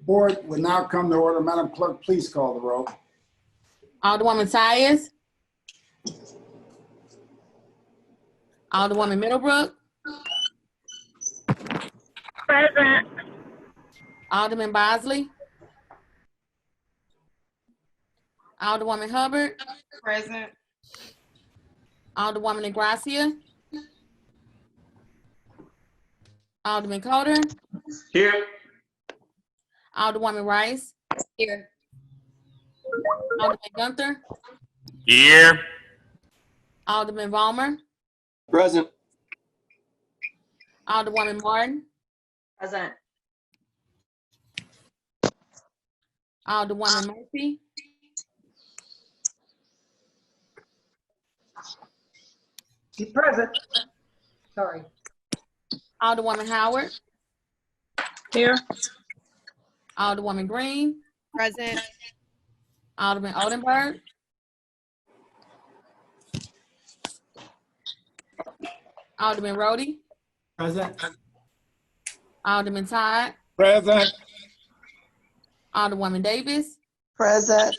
Board will now come to order. Madam Clerk, please call the roll. Alderwoman Tyus. Alderwoman Middlebrook. Present. Alderman Bosley. Alderwoman Hubbard. Present. Alderwoman Negracia. Alderman Coder. Here. Alderwoman Rice. Here. Alderman Gunther. Here. Alderman Vollmer. Present. Alderwoman Martin. Present. Alderwoman Murphy. Present. Sorry. Alderwoman Howard. Here. Alderwoman Green. Present. Alderman Oldenburg. Alderman Roddy. Present. Alderman Todd. Present. Alderwoman Davis. Present.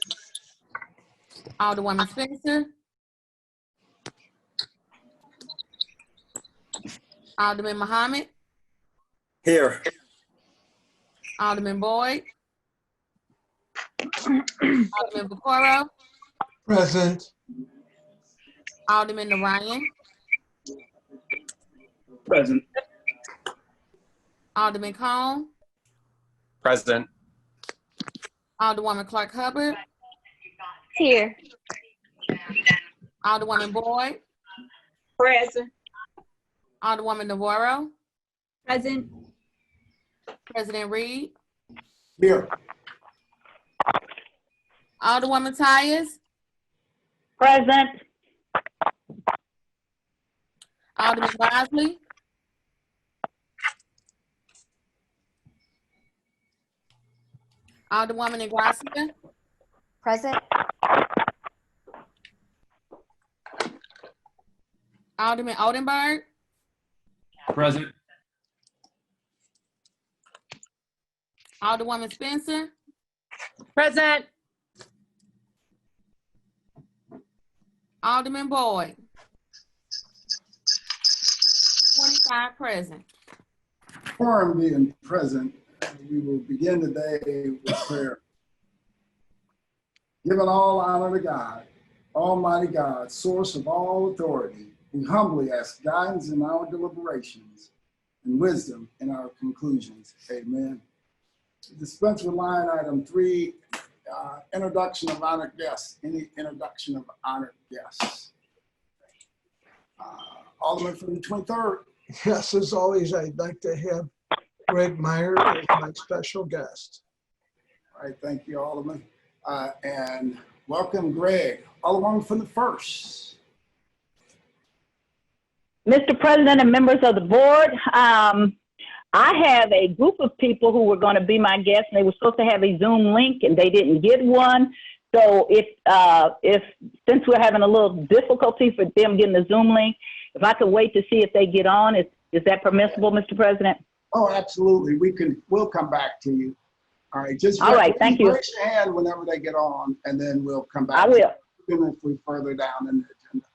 Alderwoman Spencer. Alderman Muhammad. Here. Alderman Boyd. Alderman Vaccaro. Present. Alderman Narayan. Present. Alderman Cone. Present. Alderwoman Clark Hubbard. Here. Alderwoman Boyd. Present. Alderwoman Navarro. Present. President Reed. Here. Alderwoman Tyus. Present. Alderman Bosley. Alderwoman Negracia. Present. Alderman Oldenburg. Present. Alderwoman Spencer. Present. Alderman Boyd. 25 present. Quorum being present, we will begin today with prayer. Giving all honor to God, Almighty God, source of all authority, we humbly ask guidance in our deliberations and wisdom in our conclusions. Amen. Dispense with line item 3, introduction of honored guests. Any introduction of honored guests? Alderman from the 23rd. Yes, as always, I'd like to have Greg Meyer as my special guest. All right, thank you, Alderman. And welcome, Greg. Alderman from the 1st. Mr. President and members of the board, I have a group of people who were going to be my guests, and they were supposed to have a Zoom link, and they didn't get one. So since we're having a little difficulty for them getting the Zoom link, if I could wait to see if they get on, is that permissible, Mr. President? Oh, absolutely. We'll come back to you. All right, just all right. Thank you. Raise your hand whenever they get on, and then we'll come back. I will. If we further down in the agenda.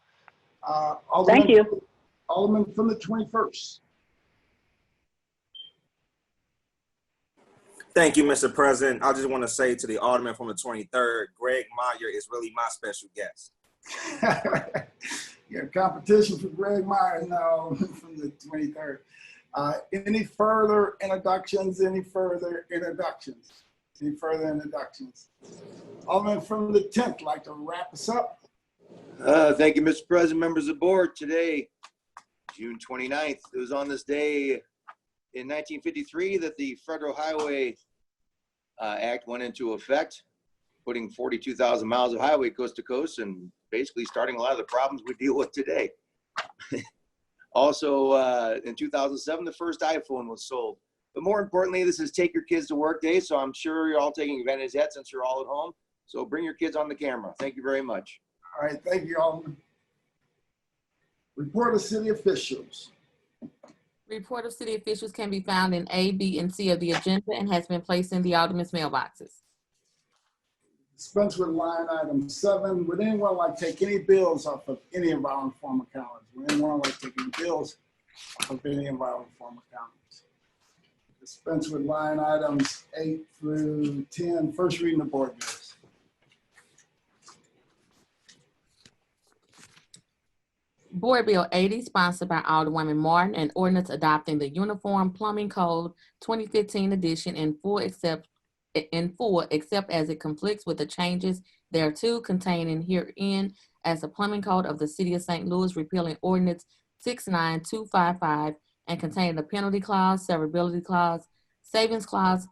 Thank you. Alderman from the 21st. Thank you, Mr. President. I just want to say to the Alderman from the 23rd, Greg Meyer is really my special guest. Yeah, competition for Greg Meyer now from the 23rd. Any further introductions? Alderman from the 10th, like to wrap us up? Thank you, Mr. President, members of the board. Today, June 29th, it was on this day in 1953 that the Federal Highway Act went into effect, putting 42,000 miles of highway coast to coast and basically starting a lot of the problems we deal with today. Also, in 2007, the first iPhone was sold. But more importantly, this is Take Your Kids to Work Day, so I'm sure you're all taking advantage of that since you're all at home. So bring your kids on the camera. Thank you very much. All right, thank you, Alderman. Report of city officials. Report of city officials can be found in A, B, and C of the agenda and has been placed in the aldermen's mailboxes. Dispense with line item 7. Would anyone like to take any bills off of any of our informal calendars? Would anyone like to take any bills off of any of our informal calendars? Dispense with line items 8 through 10. First reading of board bills. Board Bill 80, sponsored by Alderwoman Martin, an ordinance adopting the Uniform Plumbing Code 2015 edition in full except as it conflicts with the changes thereto contained herein as the plumbing code of the city of St. Louis, repealing ordinance 69255 and containing a penalty clause, severability clause, savings clause,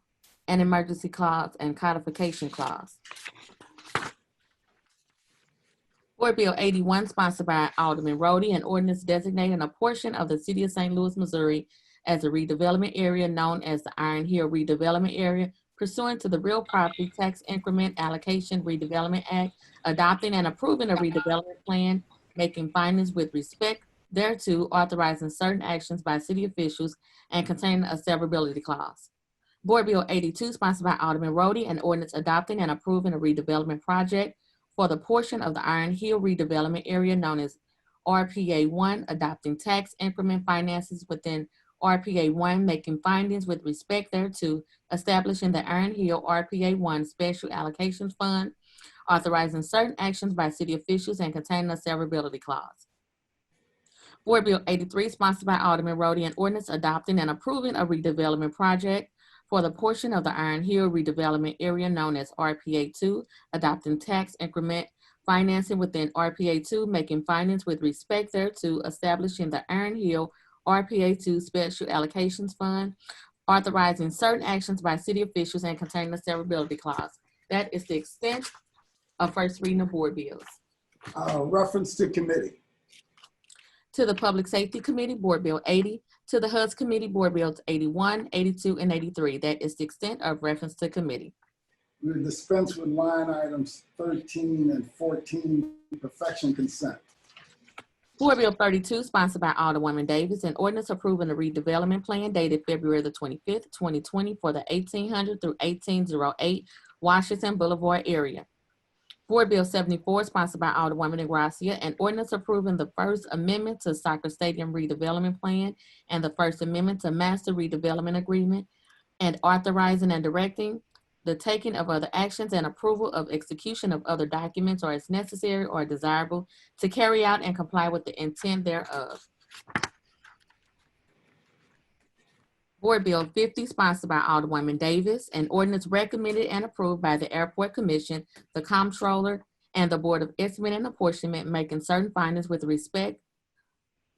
and emergency clause and codification clause. Board Bill 81, sponsored by Alderman Roddy, an ordinance designating a portion of the city of St. Louis, Missouri as a redevelopment area known as the Iron Hill Redevelopment Area pursuant to the Real Property Tax Increment Allocation Redevelopment Act, adopting and approving a redevelopment plan, making findings with respect thereto, authorizing certain actions by city officials, and containing a severability clause. Board Bill 82, sponsored by Alderman Roddy, an ordinance adopting and approving a redevelopment project for the portion of the Iron Hill redevelopment area known as RPA 1, adopting tax increment finances within RPA 1, making findings with respect thereto, establishing the Iron Hill RPA 1 Special Allocations Fund, authorizing certain actions by city officials, and containing a severability clause. Board Bill 83, sponsored by Alderman Roddy, an ordinance adopting and approving a redevelopment project for the portion of the Iron Hill redevelopment area known as RPA 2, adopting tax increment financing within RPA 2, making findings with respect thereto, establishing the Iron Hill RPA 2 Special Allocations Fund, authorizing certain actions by city officials, and containing a severability clause. That is the extent of first reading of board bills. Reference to committee. To the Public Safety Committee, Board Bill 80. To the HUD Committee, Board Bills 81, 82, and 83. That is the extent of reference to committee. We will dispense with line items 13 and 14, perfection consent. Board Bill 32, sponsored by Alderwoman Davis, an ordinance approving a redevelopment plan dated February the 25th, 2020 for the 1800 through 1808 Washington Boulevard area. Board Bill 74, sponsored by Alderwoman Ingracia, an ordinance approving the First Amendment to Soccer Stadium Redevelopment Plan and the First Amendment to Master Redevelopment Agreement, and authorizing and directing the taking of other actions and approval of execution of other documents or as necessary or desirable to carry out and comply with the intent thereof. Board Bill 50, sponsored by Alderwoman Davis, an ordinance recommended and approved by the Airport Commission, the Comptroller, and the Board of Estimate and Apportionment, making certain findings with respect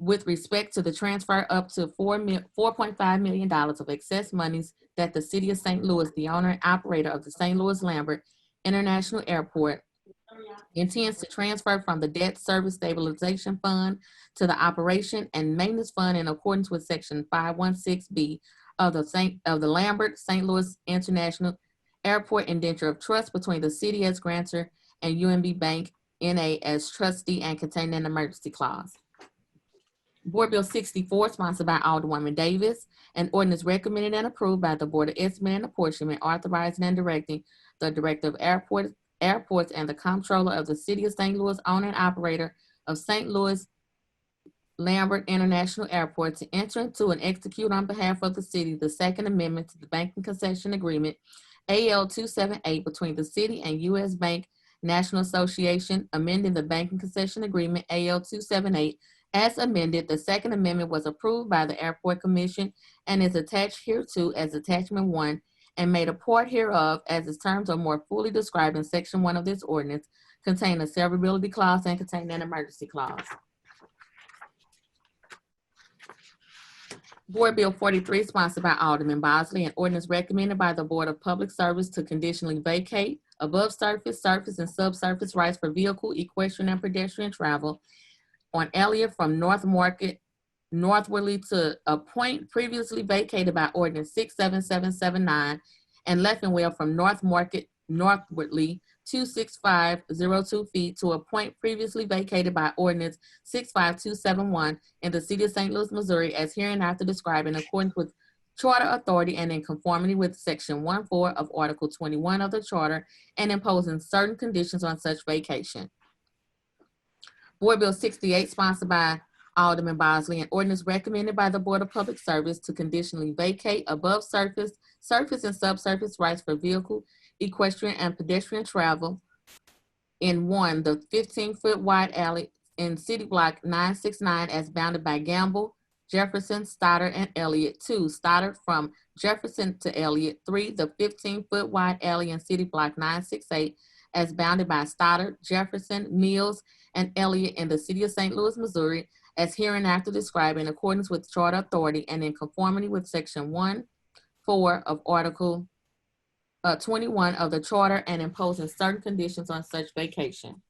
to the transfer up to $4.5 million of excess monies that the City of St. Louis, the owner and operator of the St. Louis Lambert International Airport, intends to transfer from the Debt Service Stabilization Fund to the Operation and Maintenance Fund in accordance with Section 516B of the Lambert St. Louis International Airport Indenture of Trust between the city as grantor and UMB Bank NA as trustee, and containing an emergency clause. Board Bill 64, sponsored by Alderwoman Davis, an ordinance recommended and approved by the Board of Estimate and Apportionment, authorizing and directing the Director of Airports and the Comptroller of the City of St. Louis, owner and operator of St. Louis Lambert International Airport, to enter into and execute on behalf of the city the Second Amendment to the Banking Concession Agreement, AL 278, between the city and U.S. Bank National Association, amending the Banking Concession Agreement, AL 278, as amended. The Second Amendment was approved by the Airport Commission and is attached hereto as Attachment 1, and made a part hereof as its terms are more fully described in Section 1 of this ordinance, containing a severability clause and containing an emergency clause. Board Bill 43, sponsored by Alderman Bosley, an ordinance recommended by the Board of Public Service to conditionally vacate above surface, surface, and subsurface rights for vehicle, equestrian, and pedestrian travel on Elliott from North Market northwardly to a point previously vacated by ordinance 67779, and Leffenwell from North Market northwardly 26502 feet to a point previously vacated by ordinance 65271 in the city of St. Louis, Missouri, as hereinafter described in accordance with Charter authority and in conformity with Section 1.4 of Article 21 of the Charter, and imposing certain conditions on such vacation. Board Bill 68, sponsored by Alderman Bosley, an ordinance recommended by the Board of Public Service to conditionally vacate above surface and subsurface rights for vehicle, equestrian, and pedestrian travel in one, the 15-foot wide alley in City Block 969 as bounded by Gamble, Jefferson, Stoddard, and Elliott. 2, Stoddard from Jefferson to Elliott. 3, the 15-foot wide alley in City Block 968 as bounded by Stoddard, Jefferson, Mills, and Elliott in the city of St. Louis, Missouri, as hereinafter described in accordance with Charter authority and in conformity with Section 1.4 of Article 21 of the Charter, and imposing certain conditions on such vacation.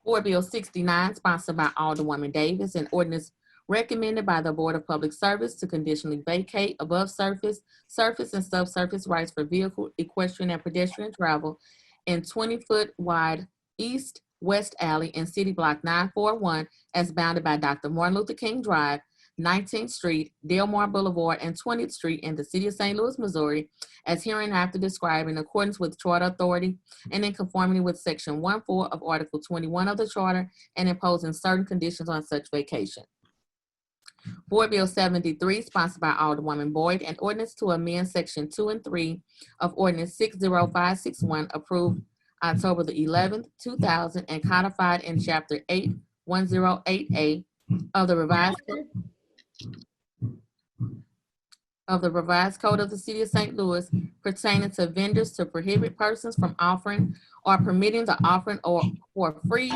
Board Bill 69, sponsored by Alderwoman Davis, an ordinance recommended by the Board of Public Service to conditionally vacate above surface and subsurface rights for vehicle, equestrian, and pedestrian travel in 20-foot wide east-west alley in City Block 941 as bounded by Dr. Martin Luther King Drive, 19th Street, Delmar Boulevard, and 20th Street in the city of St. Louis, Missouri, as hereinafter described in accordance with Charter authority and in conformity with Section 1.4 of Article 21 of the Charter, and imposing certain conditions on such vacation. Board Bill 73, sponsored by Alderwoman Boyd, an ordinance to amend Section 2 and 3 of Ordinance 60561, approved October the 11th, 2000, and codified in Chapter 8108A of the revised Code of the City of St. Louis pertaining to vendors to prohibit persons from offering or permitting the offering or for free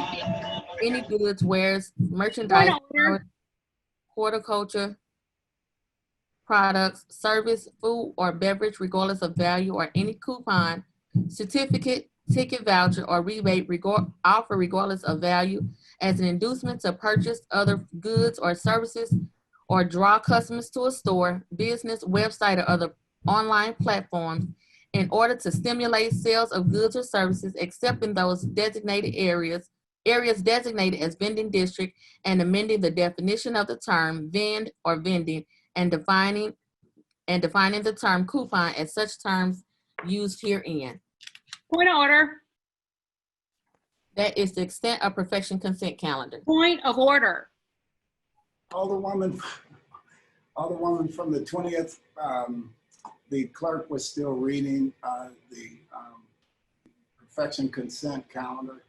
any goods, wares, merchandise, horticulture products, service, food, or beverage, regardless of value, or any coupon, certificate, ticket, voucher, or rebate offer regardless of value as an inducement to purchase other goods or services, or draw customers to a store, business, website, or other online platforms in order to stimulate sales of goods or services, except in those designated areas designated as vending district, and amending the definition of the term vend or vending, and defining the term coupon as such terms used herein. Point of order. That is the extent of perfection consent calendar. Point of order. Alderwoman from the 20th, the clerk was still reading the perfection consent calendar.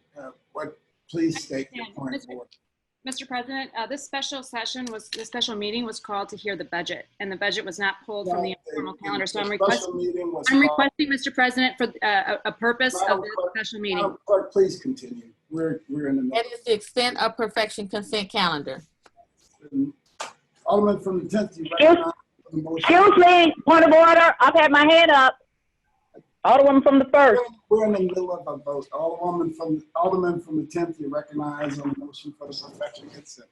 Please state your point of order. Mr. President, this special meeting was called to hear the budget, and the budget was not pulled from the informal calendar. So I'm requesting, Mr. President, for a purpose of this special meeting. Clerk, please continue. We're in the middle. That is the extent of perfection consent calendar. Alderman from the 10th, you recognize the motion. Excuse me, point of order. I've had my hand up. Alderman from the 1st. We're in the middle of a vote. Alderman from the 10th, you recognize on the motion for the perfection consent.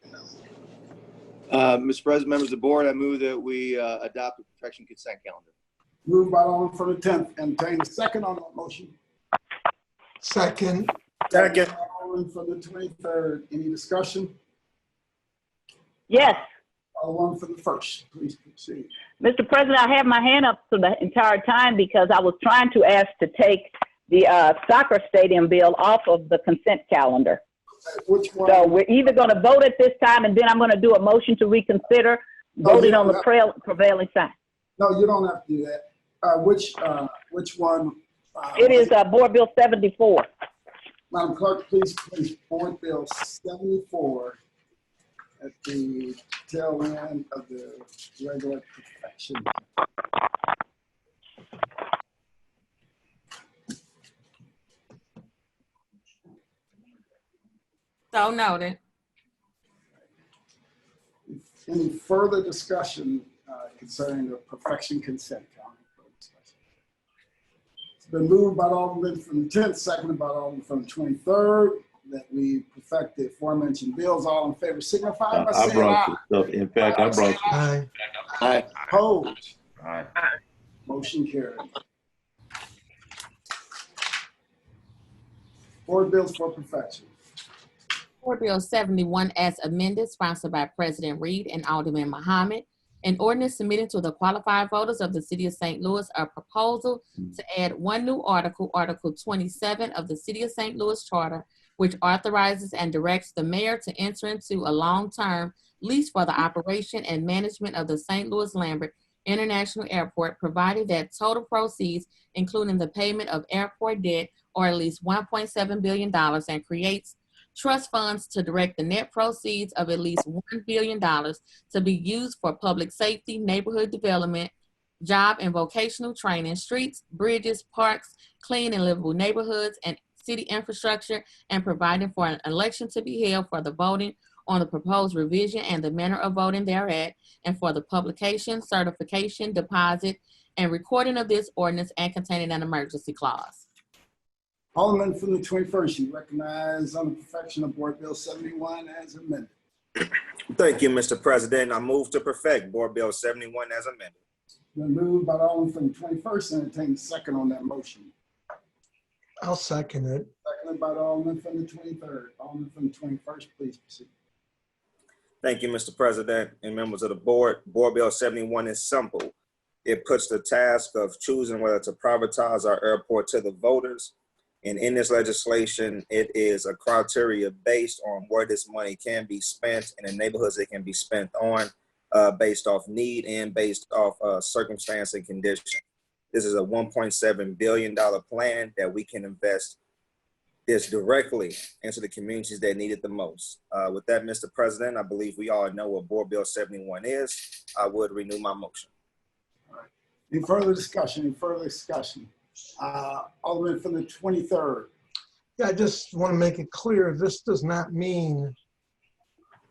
Mr. President, members of the board, I move that we adopt the perfection consent calendar. Moved by Alderman from the 10th. Entertain a second on that motion. Second. Second. Alderman from the 23rd. Any discussion? Yes. Alderman from the 1st. Please proceed. Mr. President, I have my hand up for the entire time because I was trying to ask to take the soccer stadium bill off of the consent calendar. Which one? So we're either going to vote at this time, and then I'm going to do a motion to reconsider voting on the prevailing side. No, you don't have to do that. Which one? It is Board Bill 74. Madam Clerk, please Board Bill 74 at the tail end of the regular perfection. So noted. Any further discussion concerning the perfection consent calendar? It's been moved by Alderman from the 10th, seconded by Alderman from the 23rd, that we perfect the aforementioned bills. All in favor signify by saying aye. In fact, I brought Aye. Aye. Opposed? Aye. Motion carried. Board bills for perfection. Board Bill 71 as amended, sponsored by President Reed and Alderman Muhammad. An ordinance submitting to the qualified voters of the city of St. Louis a proposal to add one new article, Article 27 of the City of St. Louis Charter, which authorizes and directs the mayor to enter into a long-term lease for the operation and management of the St. Louis Lambert International Airport, provided that total proceeds, including the payment of airport debt, are at least $1.7 billion, and creates trust funds to direct the net proceeds of at least $1 billion to be used for public safety, neighborhood development, job and vocational training, streets, bridges, parks, clean and livable neighborhoods, and city infrastructure, and providing for an election to be held for the voting on the proposed revision and the manner of voting thereat, and for the publication, certification, deposit, and recording of this ordinance, and containing an emergency clause. Alderman from the 21st, you recognize on the perfection of Board Bill 71 as amended. Thank you, Mr. President. I move to perfect Board Bill 71 as amended. Been moved by the Alderman from the 21st, and entertain a second on that motion. I'll second it. Seconded by the Alderman from the 23rd. Alderman from the 21st, please proceed. Thank you, Mr. President and members of the board. Board Bill 71 is simple. It puts the task of choosing whether to privatize our airport to the voters. And in this legislation, it is a criteria based on where this money can be spent and the neighborhoods it can be spent on, based off need and based off circumstance and condition. This is a $1.7 billion plan that we can invest this directly into the communities that need it the most. With that, Mr. President, I believe we all know what Board Bill 71 is. I would renew my motion. All right. Any further discussion? Any further discussion? Alderman from the 23rd. Yeah, I just want to make it clear, this does not mean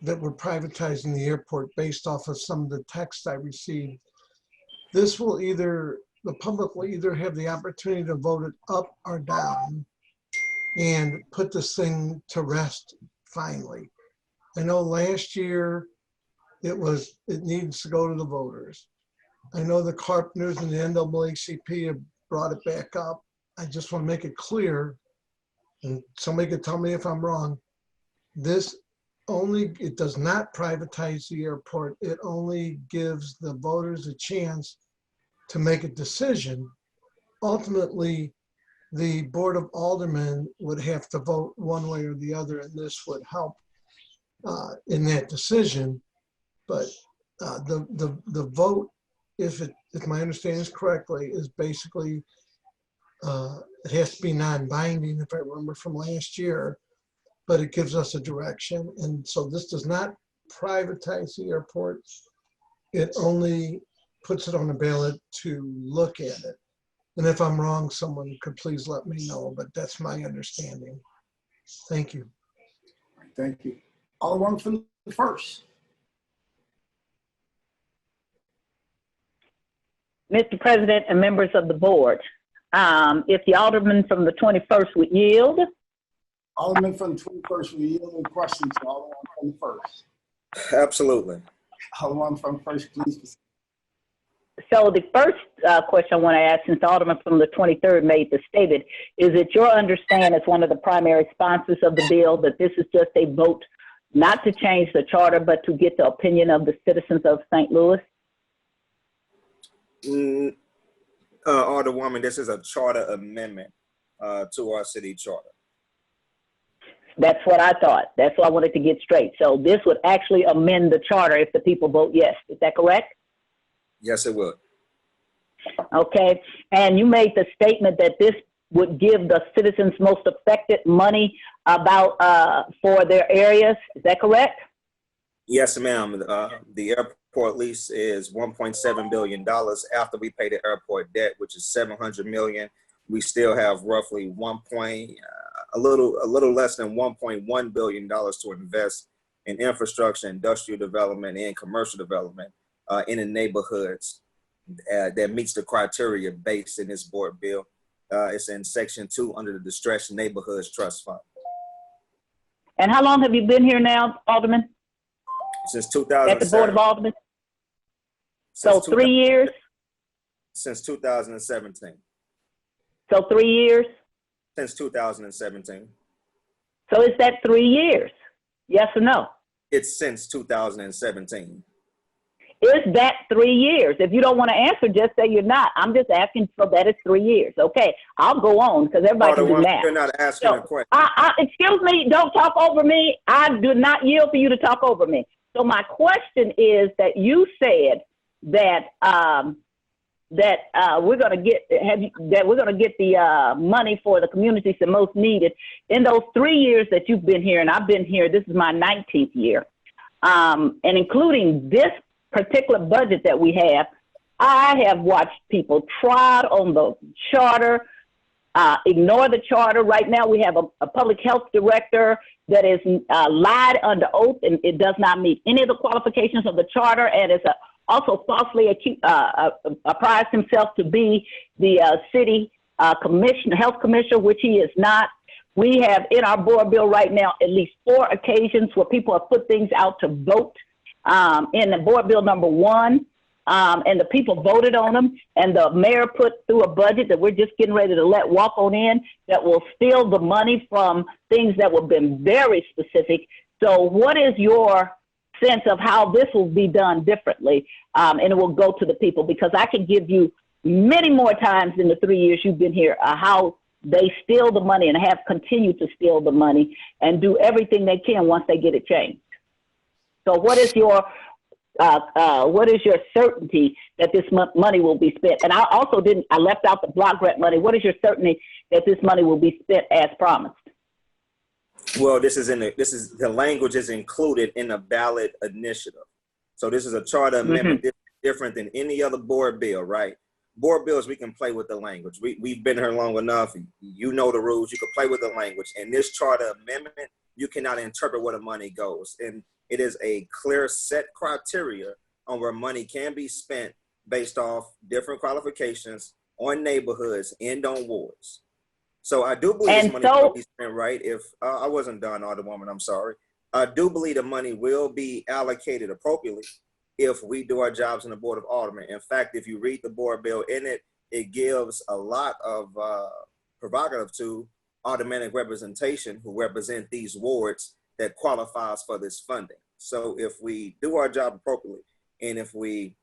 that we're privatizing the airport based off of some of the text I received. This will either, the public will either have the opportunity to vote it up or down and put this thing to rest finally. I know last year it needs to go to the voters. I know the Carpenters and the NAACP have brought it back up. I just want to make it clear, and somebody could tell me if I'm wrong, it does not privatize the airport. It only gives the voters a chance to make a decision. Ultimately, the Board of Aldermen would have to vote one way or the other, and this would help in that decision. But the vote, if my understanding is correctly, is basically it has to be non-binding, if I remember from last year, but it gives us a direction. And so this does not privatize the airport. It only puts it on the ballot to look at it. And if I'm wrong, someone could please let me know, but that's my understanding. Thank you. Thank you. Alderman from the 1st. Mr. President and members of the board, if the Alderman from the 21st would yield. Alderman from the 21st, will you yield any questions to Alderman from the 1st? Absolutely. Alderman from the 1st, please proceed. So the first question I want to ask, since the Alderman from the 23rd made the statement, is it your understanding as one of the primary sponsors of the bill that this is just a vote not to change the charter, but to get the opinion of the citizens of St. Louis? Alderwoman, this is a charter amendment to our city charter. That's what I thought. That's what I wanted to get straight. So this would actually amend the charter if the people vote yes. Is that correct? Yes, it would. Okay. And you made the statement that this would give the citizens most affected money about for their areas. Is that correct? Yes, ma'am. The airport lease is $1.7 billion. After we pay the airport debt, which is $700 million, we still have roughly a little less than $1.1 billion to invest in infrastructure, industrial development, and commercial development in the neighborhoods that meets the criteria based in this board bill. It's in Section 2 under the Distressed Neighborhoods Trust Fund. And how long have you been here now, Alderman? Since 2007. At the Board of Aldermen? So 3 years? Since 2017. So 3 years? Since 2017. So is that 3 years? Yes or no? It's since 2017. Is that 3 years? If you don't want to answer, just say you're not. I'm just asking so that it's 3 years. Okay, I'll go on because everybody can do math. You're not asking a question. Excuse me, don't talk over me. I do not yield for you to talk over me. So my question is that you said that we're going to get the money for the communities that most need it. In those 3 years that you've been here, and I've been here, this is my 19th year, and including this particular budget that we have, I have watched people trod on the charter, ignore the charter. Right now, we have a public health director that is lied under oath, and it does not meet any of the qualifications of the charter, and is also falsely apprised himself to be the city commissioner, health commissioner, which he is not. We have in our board bill right now at least 4 occasions where people have put things out to vote in the board bill number 1. And the people voted on them, and the mayor put through a budget that we're just getting ready to let walk on in that will steal the money from things that have been very specific. So what is your sense of how this will be done differently, and it will go to the people? Because I can give you many more times in the 3 years you've been here how they steal the money and have continued to steal the money and do everything they can once they get it changed. So what is your certainty that this money will be spent? And I also I left out the block grant money. What is your certainty that this money will be spent as promised? Well, the language is included in a ballot initiative. So this is a charter amendment different than any other board bill, right? Board bills, we can play with the language. We've been here long enough. You know the rules. You can play with the language. And this charter amendment, you cannot interpret where the money goes. And it is a clear set criteria on where money can be spent based off different qualifications on neighborhoods and on wards. So I do believe this money will be spent right. If I wasn't done, Alderwoman, I'm sorry. I do believe the money will be allocated appropriately if we do our jobs in the Board of Aldermen. In fact, if you read the board bill in it, it gives a lot of prerogative to aldermanic representation who represent these wards that qualifies for this funding. So if we do our job appropriately, and if we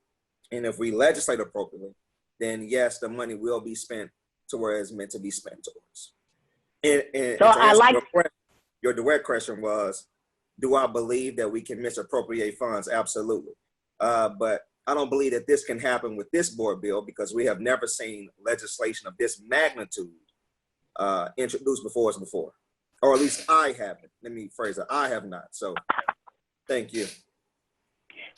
legislate appropriately, then yes, the money will be spent to where it's meant to be spent towards. And so I like your direct question was, do I believe that we can misappropriate funds? Absolutely. But I don't believe that this can happen with this board bill because we have never seen legislation of this magnitude introduced before us before. Or at least I haven't. Let me phrase it. I have not. So thank you.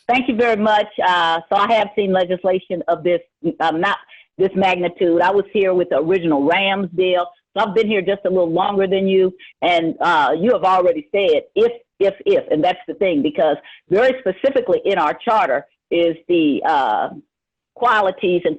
Thank you very much. So I have seen legislation of this, not this magnitude. I was here with the original Rams deal. So I've been here just a little longer than you. And you have already said if, and that's the thing, because very specifically in our charter is the qualities and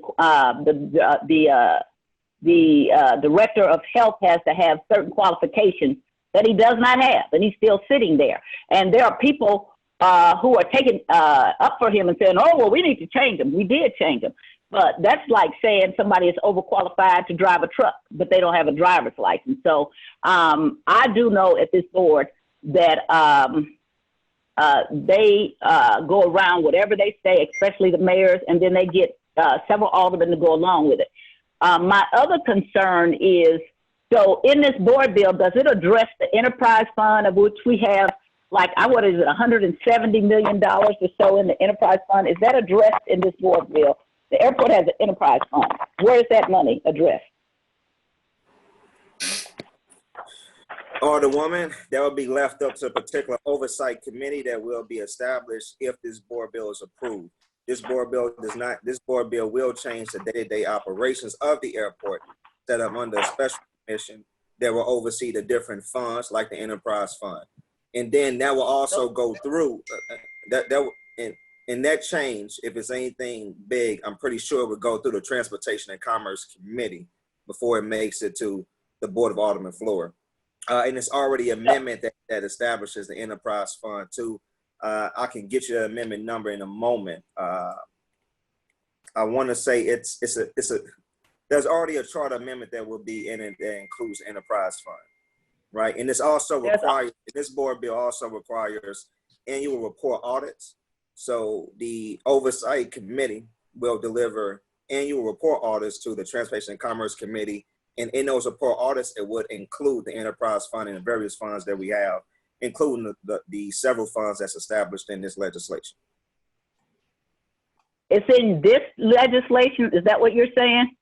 the director of health has to have certain qualifications that he does not have, and he's still sitting there. And there are people who are taking up for him and saying, oh, well, we need to change him. We did change him. But that's like saying somebody is overqualified to drive a truck, but they don't have a driver's license. So I do know at this board that they go around whatever they say, especially the mayors, and then they get several aldermen to go along with it. My other concern is, so in this board bill, does it address the enterprise fund, of which we have like, what is it, $170 million or so in the enterprise fund? Is that addressed in this board bill? The airport has an enterprise fund. Where is that money addressed? Alderwoman, that will be left up to a particular oversight committee that will be established if this board bill is approved. This board bill does not. This board bill will change the day-to-day operations of the airport, set up under a special commission that will oversee the different funds, like the enterprise fund, and then that will also go through and that change. If it's anything big, I'm pretty sure it would go through the Transportation and Commerce Committee before it makes it to the Board of Aldermen floor. And it's already an amendment that establishes the enterprise fund too. I can get you the amendment number in a moment. I want to say there's already a charter amendment that will be in it that includes the enterprise fund. right? And this also Yes. requires, this board bill also requires annual report audits. So the oversight committee will deliver annual report audits to the Transportation and Commerce Committee. And in those report audits, it would include the enterprise fund and the various funds that we have, including the several funds that's established in this legislation. It's in this legislation, is that what you're saying?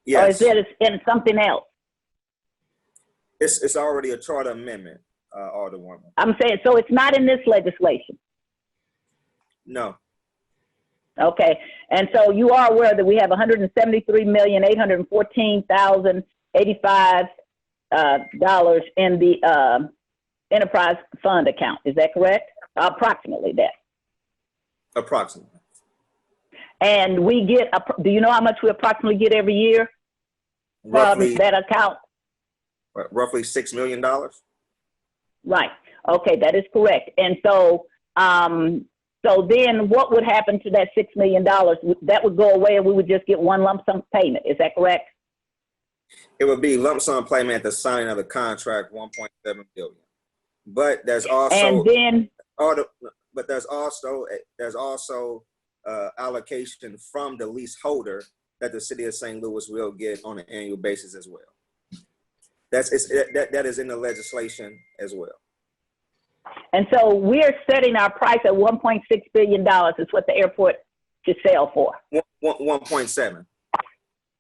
Or is Yes, it in something else? it's already a charter amendment, Alderwoman. I'm saying, so it's not in this legislation. No, Okay, and so you are aware that we have $173,814,085 in the enterprise fund account. Is that correct? Approximately that. approximately. And we get, do you know how much we approximately get every year from Roughly that account? $6 million. Right. Okay, that is correct. And so, so then what would happen to that $6 million? That would go away and we would just get one lump sum payment. Is that correct? It would be lump sum payment at the signing of the contract, 1.7 billion. But there's also And then, there's also allocation from the leaseholder that the city of St. Louis will get on an annual basis as well. That is in the legislation as well. and so we're setting our price at $1.6 billion is what the airport should sell for. 1.7.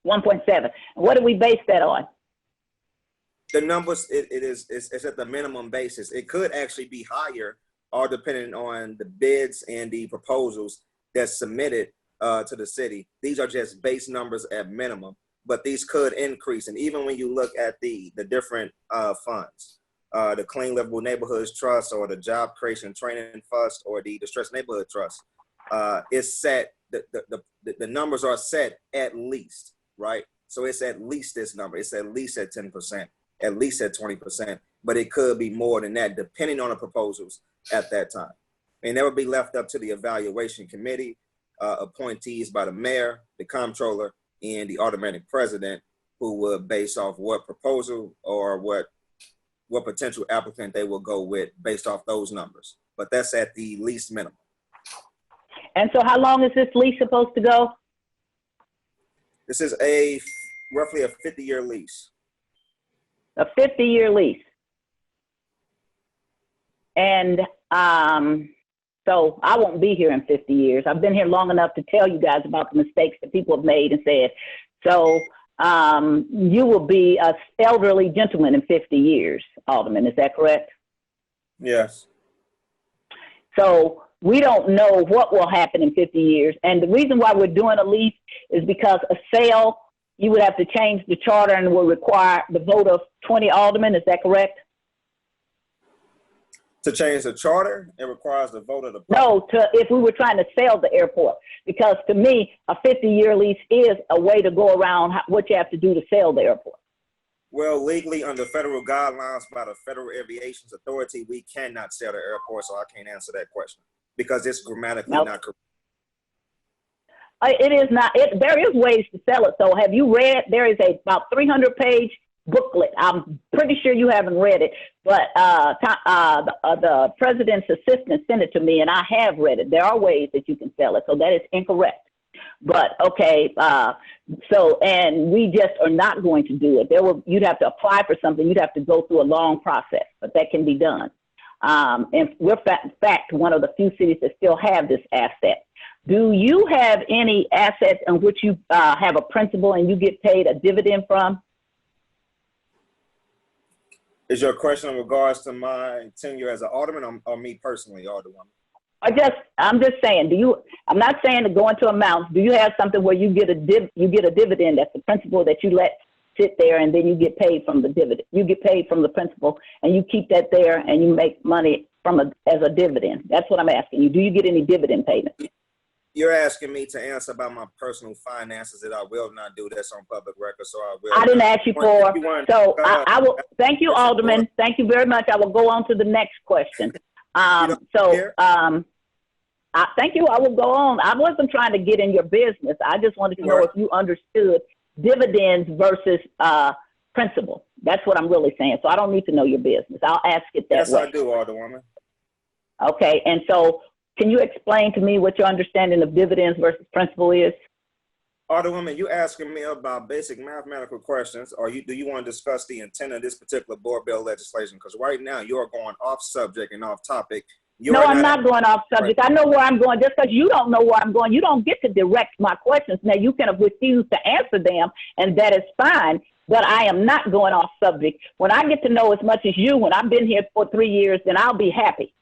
1.7. What do we base that on? The numbers, it's at the minimum basis. It could actually be higher, all depending on the bids and the proposals that's submitted to the city. These are just base numbers at minimum, but these could increase. And even when you look at the different funds, the Clean Livable Neighborhoods Trust or the Job Creation Training Trust or the Distressed Neighborhood Trust, it's set, the numbers are set at least, right? So it's at least this number. It's at least at 10%, at least at 20%, but it could be more than that depending on the proposals at that time. And that would be left up to the evaluation committee, appointees by the mayor, the comptroller, and the automatic president, who would base off what proposal or what potential applicant they will go with based off those numbers. But that's at the least minimum. And so how long is this lease supposed to go? This is roughly a 50-year lease. A 50-year lease. And so I won't be here in 50 years. I've been here long enough to tell you guys about the mistakes that people have made and said. So you will be an elderly gentleman in 50 years, Alderman. Is that correct? Yes. So we don't know what will happen in 50 years. And the reason why we're doing a lease is because a sale, you would have to change the charter and will require the vote of 20 aldermen. Is that correct? To change the charter, it requires the vote of the public. No, if we were trying to sell the airport, because to me, a 50-year lease is a way to go around what you have to do to sell the airport. Well, legally, under federal guidelines by the Federal Aviation Authority, we cannot sell the airport, so I can't answer that question because it's grammatically not correct. It is not. There is ways to sell it. So have you read? There is about 300-page booklet. I'm pretty sure you haven't read it, but the president's assistant sent it to me, and I have read it. There are ways that you can sell it, so that is incorrect. But okay, so and we just are not going to do it. You'd have to apply for something. You'd have to go through a long process, but that can be done. And we're in fact one of the few cities that still have this asset. Do you have any assets in which you have a principal and you get paid a dividend from? Is your question in regards to my tenure as an alderman or me personally, Alderwoman? I'm just saying, I'm not saying to go into amounts. Do you have something where you get a dividend that's the principal that you let sit there and then you get paid from the dividend? You get paid from the principal and you keep that there and you make money as a dividend. That's what I'm asking you. Do you get any dividend payments? You're asking me to answer about my personal finances that I will not do. That's on public record, so I will. I didn't ask you for. So I will. Thank you, Alderman. Thank you very much. I will go on to the next question. Thank you. I will go on. I wasn't trying to get in your business. I just wanted to know if you understood dividends versus principal. That's what I'm really saying. So I don't need to know your business. I'll ask it that Yes, way. I do, Alderwoman. Okay, and so can you explain to me what your understanding of dividends versus principal is? Alderwoman, you asking me about basic mathematical questions, or do you want to discuss the intent of this particular board bill legislation? Because right now you're going off subject and off topic. No, I'm not going off subject. I know where I'm going. Just because you don't know where I'm going, you don't get to direct my questions. Now, you can have refused to answer them, and that is fine, but I am not going off subject. When I get to know as much as you, when I've been here for 3 years, then I'll be happy.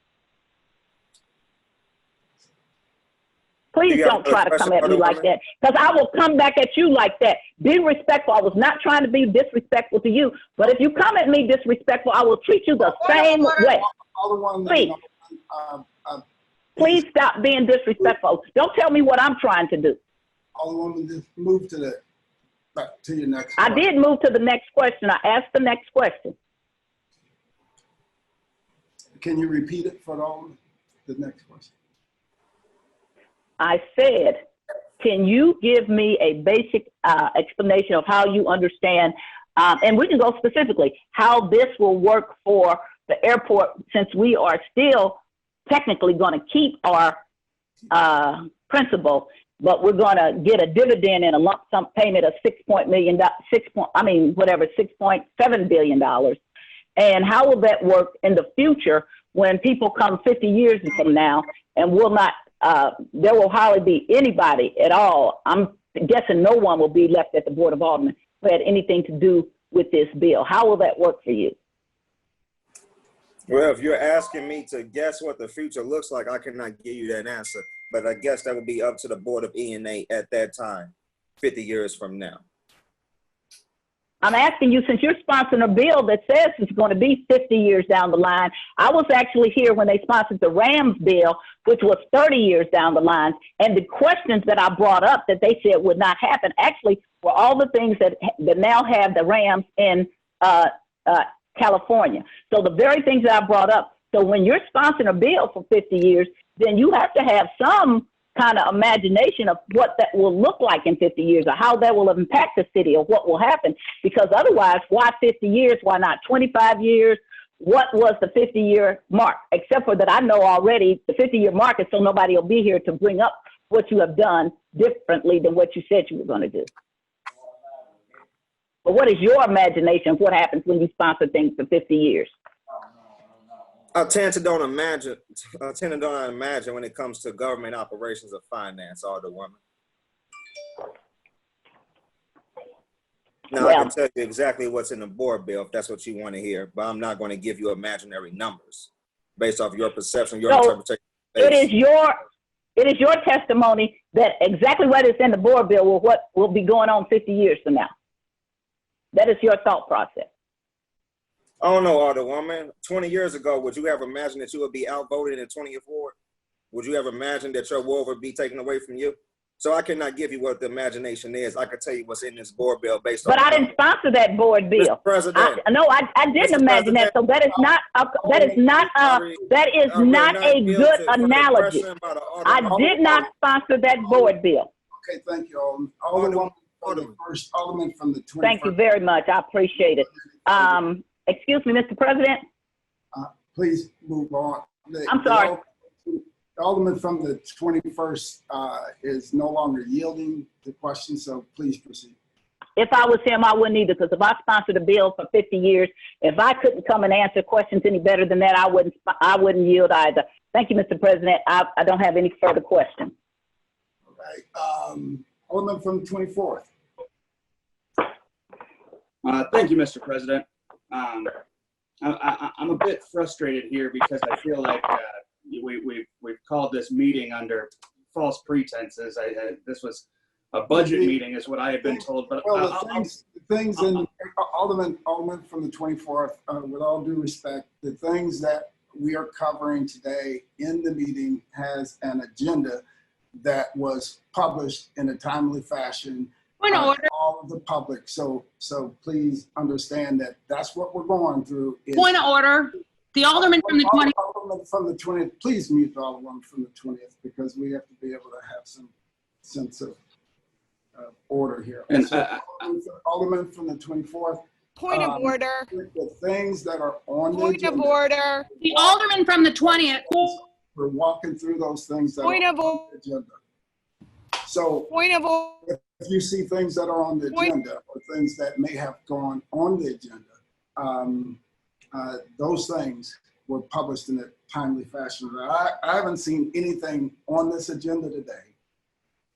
Please don't try to come at me like that, because I will come back at you like that. Be respectful. I was not trying to be disrespectful to you, but if you come at me disrespectful, I will treat you the same way. Please. Please stop being disrespectful. Don't tell me what I'm trying to do. Alderwoman, just move to your next. I did move to the next question. I asked the next question. Can you repeat it for the next question? I said, can you give me a basic explanation of how you understand, and we can go specifically, how this will work for the airport, since we are still technically going to keep our principal, but we're going to get a dividend and a lump sum payment of $6.7 billion. And how will that work in the future when people come 50 years from now and will not, there will hardly be anybody at all. I'm guessing no one will be left at the Board of Aldermen who had anything to do with this bill. How will that work for you? Well, if you're asking me to guess what the future looks like, I cannot give you that answer. But I guess that would be up to the Board of E&A at that time, 50 years from now. I'm asking you, since you're sponsoring a bill that says it's going to be 50 years down the line. I was actually here when they sponsored the Rams bill, which was 30 years down the line. And the questions that I brought up that they said would not happen actually were all the things that now have the Rams in California. So the very things that I brought up. So when you're sponsoring a bill for 50 years, then you have to have some kind of imagination of what that will look like in 50 years, or how that will impact the city, or what will happen. Because otherwise, why 50 years? Why not 25 years? What was the 50-year mark? Except for that, I know already the 50-year mark is so nobody will be here to bring up what you have done differently than what you said you were going to do. But what is your imagination of what happens when you sponsor things for 50 years? I tend to not imagine when it comes to government operations or finance, Alderwoman. Now, I can tell you exactly what's in the board bill if that's what you want to hear, but I'm not going to give you imaginary numbers based off your perception, your interpretation. It is your testimony that exactly what is in the board bill will what will be going on 50 years from now. That is your thought process. I don't know, Alderwoman. 20 years ago, would you ever imagine that you would be outvoted in 20th Ward? Would you ever imagine that your ward would be taken away from you? So I cannot give you what the imagination is. I can tell you what's in this board bill based on. But I didn't sponsor that board bill. Mr. President. I didn't imagine that. So that is not a good analogy. I did not sponsor that board bill. Okay, thank you, Alderman from the 21st. Thank you very much. I appreciate it. Excuse me, Mr. President. Please move on. I'm sorry. The Alderman from the 21st is no longer yielding the question, so please proceed. If I was him, I wouldn't either, because if I sponsored a bill for 50 years, if I couldn't come and answer questions any better than that, I wouldn't yield either. Thank you, Mr. President. I don't have any further questions. All right. Alderman from the 24th. Thank you, Mr. President. I'm a bit frustrated here because I feel like we've called this meeting under false pretenses. This was a budget meeting, is what I had been told. But Alderman from the 24th, with all due respect, the things that we are covering today in the meeting has an agenda that was published in a timely fashion. All of the public, so please understand that that's what we're going through. Point of order. The Alderman from the 20th. Alderman from the 20th, please mute the Alderman from the 20th, because we have to be able to have some sense of order here. And Alderman from the 24th, Point of order. The things that are on the Point of agenda. order. The Alderman from the 20th. We're walking through those things that Point are of on the agenda. So Point of order. if you see things that are on the Point- agenda or things that may have gone on the agenda, those things were published in a timely fashion. I haven't seen anything on this agenda today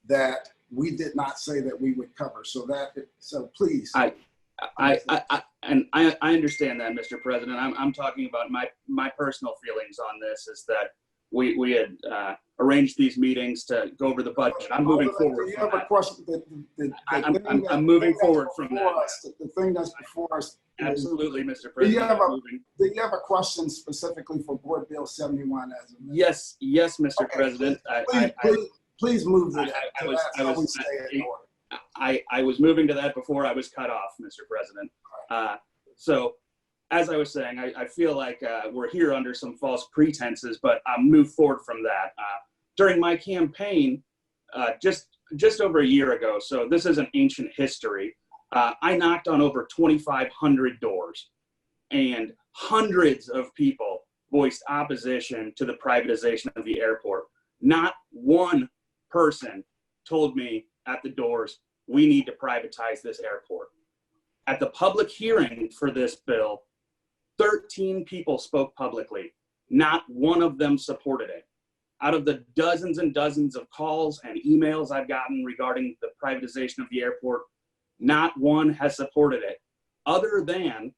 that we did not say that we would cover. So please. I understand that, Mr. President. I'm talking about my personal feelings on this is that we had arranged these meetings to go over the budget. I'm moving forward. Do you have a question? I'm moving forward from that. The thing that's before us. Absolutely, Mr. Do President. you have a question specifically for Board Bill 71 as a Yes, Mr. Okay, President. Please move to that. I was moving to that before I was cut off, Mr. President. So as I was saying, I feel like we're here under some false pretenses, but I'll move forward from that. During my campaign, just over a year ago, so this is an ancient history, I knocked on over 2,500 doors, and hundreds of people voiced opposition to the privatization of the airport. Not one person told me at the doors, we need to privatize this airport. At the public hearing for this bill, 13 people spoke publicly. Not one of them supported it. Out of the dozens and dozens of calls and emails I've gotten regarding the privatization of the airport, not one has supported it, other than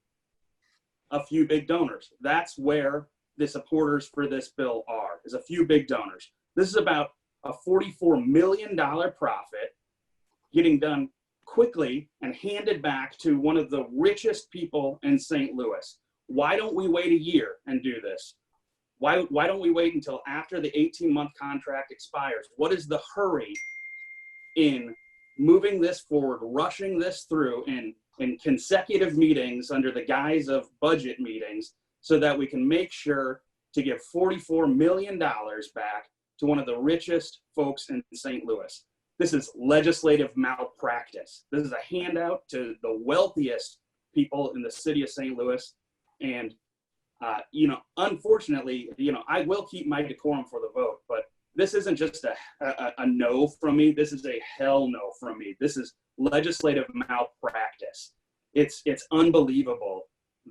a few big donors. That's where the supporters for this bill are, is a few big donors. This is about a $44 million profit getting done quickly and handed back to one of the richest people in St. Louis. Why don't we wait a year and do this? Why don't we wait until after the 18-month contract expires? What is the hurry in moving this forward, rushing this through in consecutive meetings under the guise of budget meetings so that we can make sure to give $44 million back to one of the richest folks in St. Louis? This is legislative malpractice. This is a handout to the wealthiest people in the city of St. Louis. And, unfortunately, I will keep my decorum for the vote, but this isn't just a no from me. This is a hell no from me. This is legislative malpractice. It's unbelievable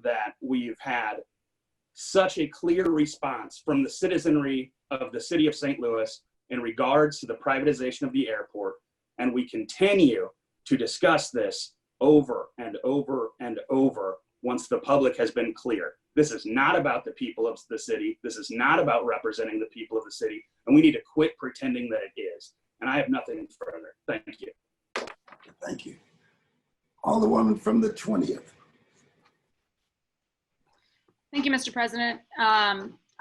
that we've had such a clear response from the citizenry of the city of St. Louis in regards to the privatization of the airport. And we continue to discuss this over and over and over once the public has been clear. This is not about the people of the city. This is not about representing the people of the city. And we need to quit pretending that it is. And I have nothing further. Thank you. Thank you. Alderwoman from the 20th. Thank you, Mr. President.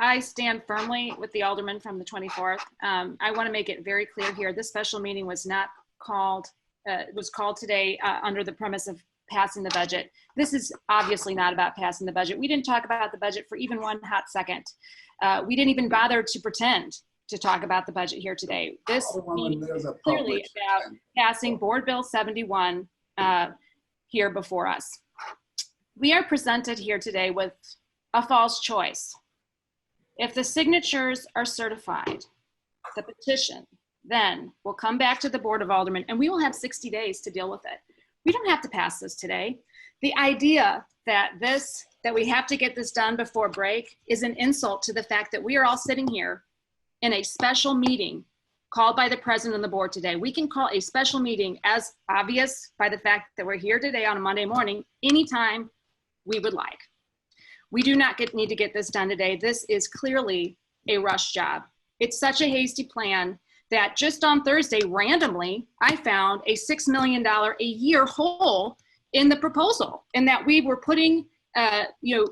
I stand firmly with the Alderman from the 24th. I want to make it very clear here, this special meeting was not called, was called today under the premise of passing the budget. This is obviously not about passing the budget. We didn't talk about the budget for even one hot second. We didn't even bother to pretend to talk about the budget here today. This meeting is clearly about passing Board Bill 71 here before us. We are presented here today with a false choice. If the signatures are certified, the petition then will come back to the Board of Aldermen and we will have 60 days to deal with it. We don't have to pass this today. The idea that we have to get this done before break is an insult to the fact that we are all sitting here in a special meeting called by the president and the board today. We can call a special meeting as obvious by the fact that we're here today on a Monday morning anytime we would like. We do not need to get this done today. This is clearly a rush job. It's such a hasty plan that just on Thursday, randomly, I found a $6 million a year hole in the proposal, and that we were putting,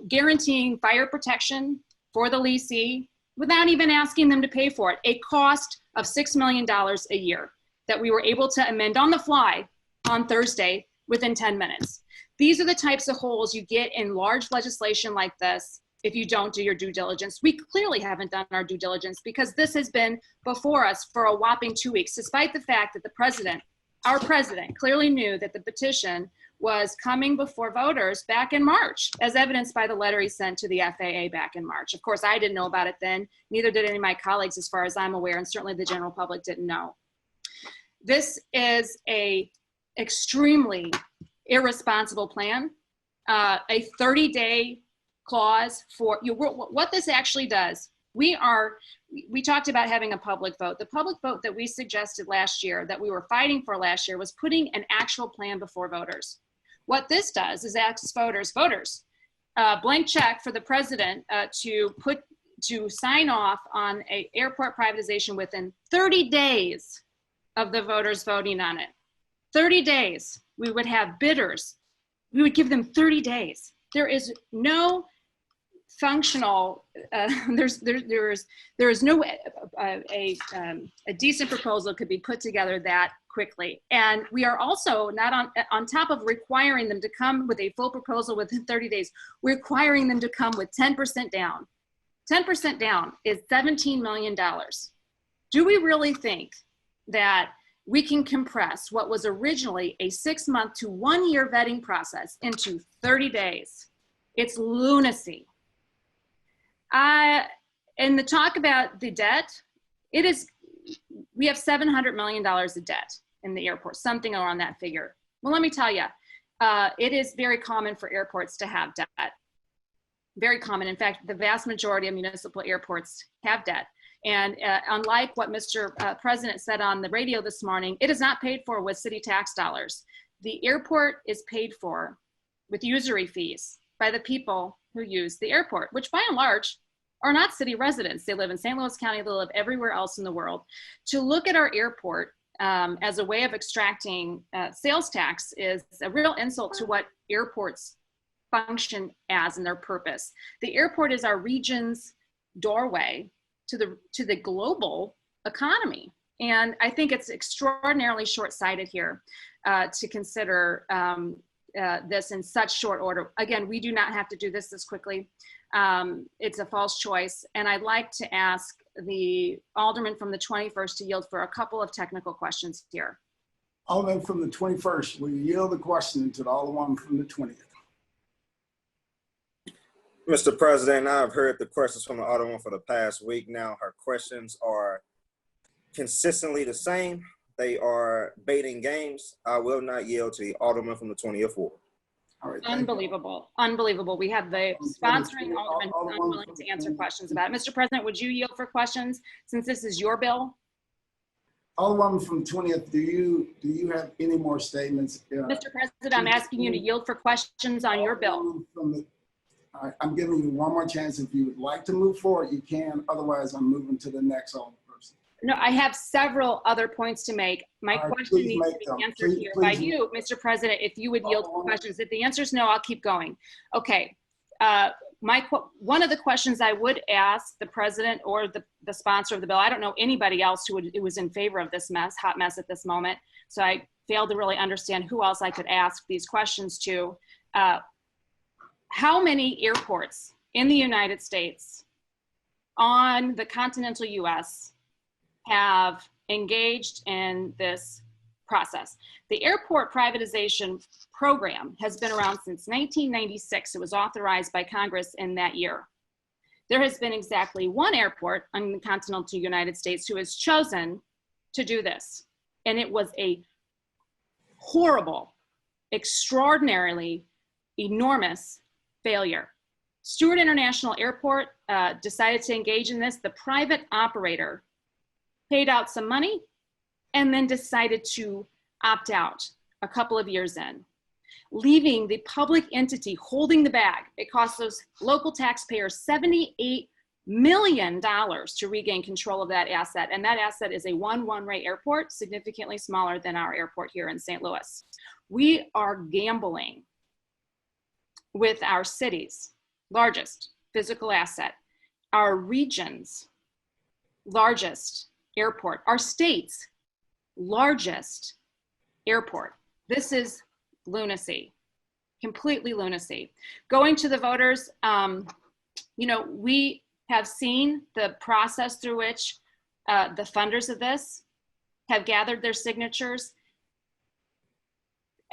guaranteeing fire protection for the leasee without even asking them to pay for it, a cost of $6 million a year that we were able to amend on the fly on Thursday within 10 minutes. These are the types of holes you get in large legislation like this if you don't do your due diligence. We clearly haven't done our due diligence because this has been before us for a whopping 2 weeks, despite the fact that our president clearly knew that the petition was coming before voters back in March, as evidenced by the letter he sent to the FAA back in March. Of course, I didn't know about it then. Neither did any of my colleagues, as far as I'm aware, and certainly the general public didn't know. This is a extremely irresponsible plan. A 30-day clause for you. What this actually does, we talked about having a public vote. The public vote that we suggested last year, that we were fighting for last year, was putting an actual plan before voters. What this does is asks voters, blank check for the president to sign off on a airport privatization within 30 days of the voters voting on it. 30 days, we would have bidders. We would give them 30 days. There is no functional, there is no a decent proposal could be put together that quickly. And we are also not on top of requiring them to come with a full proposal within 30 days, we're requiring them to come with 10% down. 10% down is $17 million. Do we really think that we can compress what was originally a 6-month to 1-year vetting process into 30 days? It's lunacy. And the talk about the debt, we have $700 million of debt in the airport, something around that figure. Well, let me tell you, it is very common for airports to have debt. Very common. In fact, the vast majority of municipal airports have debt. And unlike what Mr. President said on the radio this morning, it is not paid for with city tax dollars. The airport is paid for with usury fees by the people who use the airport, which by and large are not city residents. They live in St. Louis County, they live everywhere else in the world. To look at our airport as a way of extracting sales tax is a real insult to what airports function as and their purpose. The airport is our region's doorway to the global economy. And I think it's extraordinarily short-sighted here to consider this in such short order. Again, we do not have to do this quickly. It's a false choice. And I'd like to ask the Alderman from the 21st to yield for a couple of technical questions here. Alderman from the 21st, will you yield the question to the Alderman from the 20th? Mr. President, I've heard the questions from the Alderman for the past week now. Her questions are consistently the same. They are baiting games. I will not yield to the Alderman from the 20th ward. All right, Unbelievable, unbelievable. We have the sponsoring Alderman who's unwilling to answer questions about it. Mr. President, would you yield for questions since this is your bill? Alderman from 20th, do you have any more statements? Mr. President, I'm asking you to yield for questions on your bill. I'm giving you one more chance. If you would like to move forward, you can. Otherwise, I'm moving to the next Alderman person. No, I have several other points to make. My question needs to be answered here by you, Mr. President, if you would yield for questions. If the answer is no, I'll keep going. Okay. One of the questions I would ask the president or the sponsor of the bill, I don't know anybody else who was in favor of this hot mess at this moment. So I failed to really understand who else I could ask these questions to. How many airports in the United States on the continental US have engaged in this process? The airport privatization program has been around since 1996. It was authorized by Congress in that year. There has been exactly one airport on the continental United States who has chosen to do this. And it was a horrible, extraordinarily enormous failure. Stewart International Airport decided to engage in this. The private operator paid out some money and then decided to opt out a couple of years in, leaving the public entity holding the bag. It cost those local taxpayers $78 million to regain control of that asset. And that asset is a one-way airport, significantly smaller than our airport here in St. Louis. We are gambling with our city's largest physical asset, our region's largest airport, our state's largest airport. This is lunacy, completely lunacy. Going to the voters, we have seen the process through which the funders of this have gathered their signatures.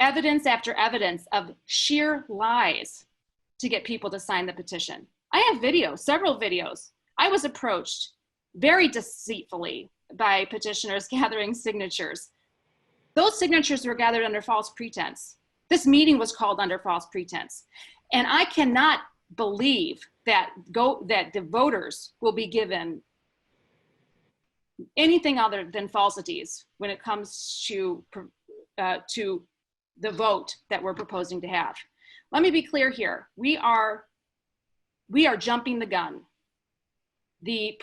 evidence after evidence of sheer lies to get people to sign the petition. I have videos, several videos. I was approached very deceitfully by petitioners gathering signatures. Those signatures were gathered under false pretense. This meeting was called under false pretense. And I cannot believe that the voters will be given anything other than falsities when it comes to the vote that we're proposing to have. Let me be clear here. We are jumping the gun. The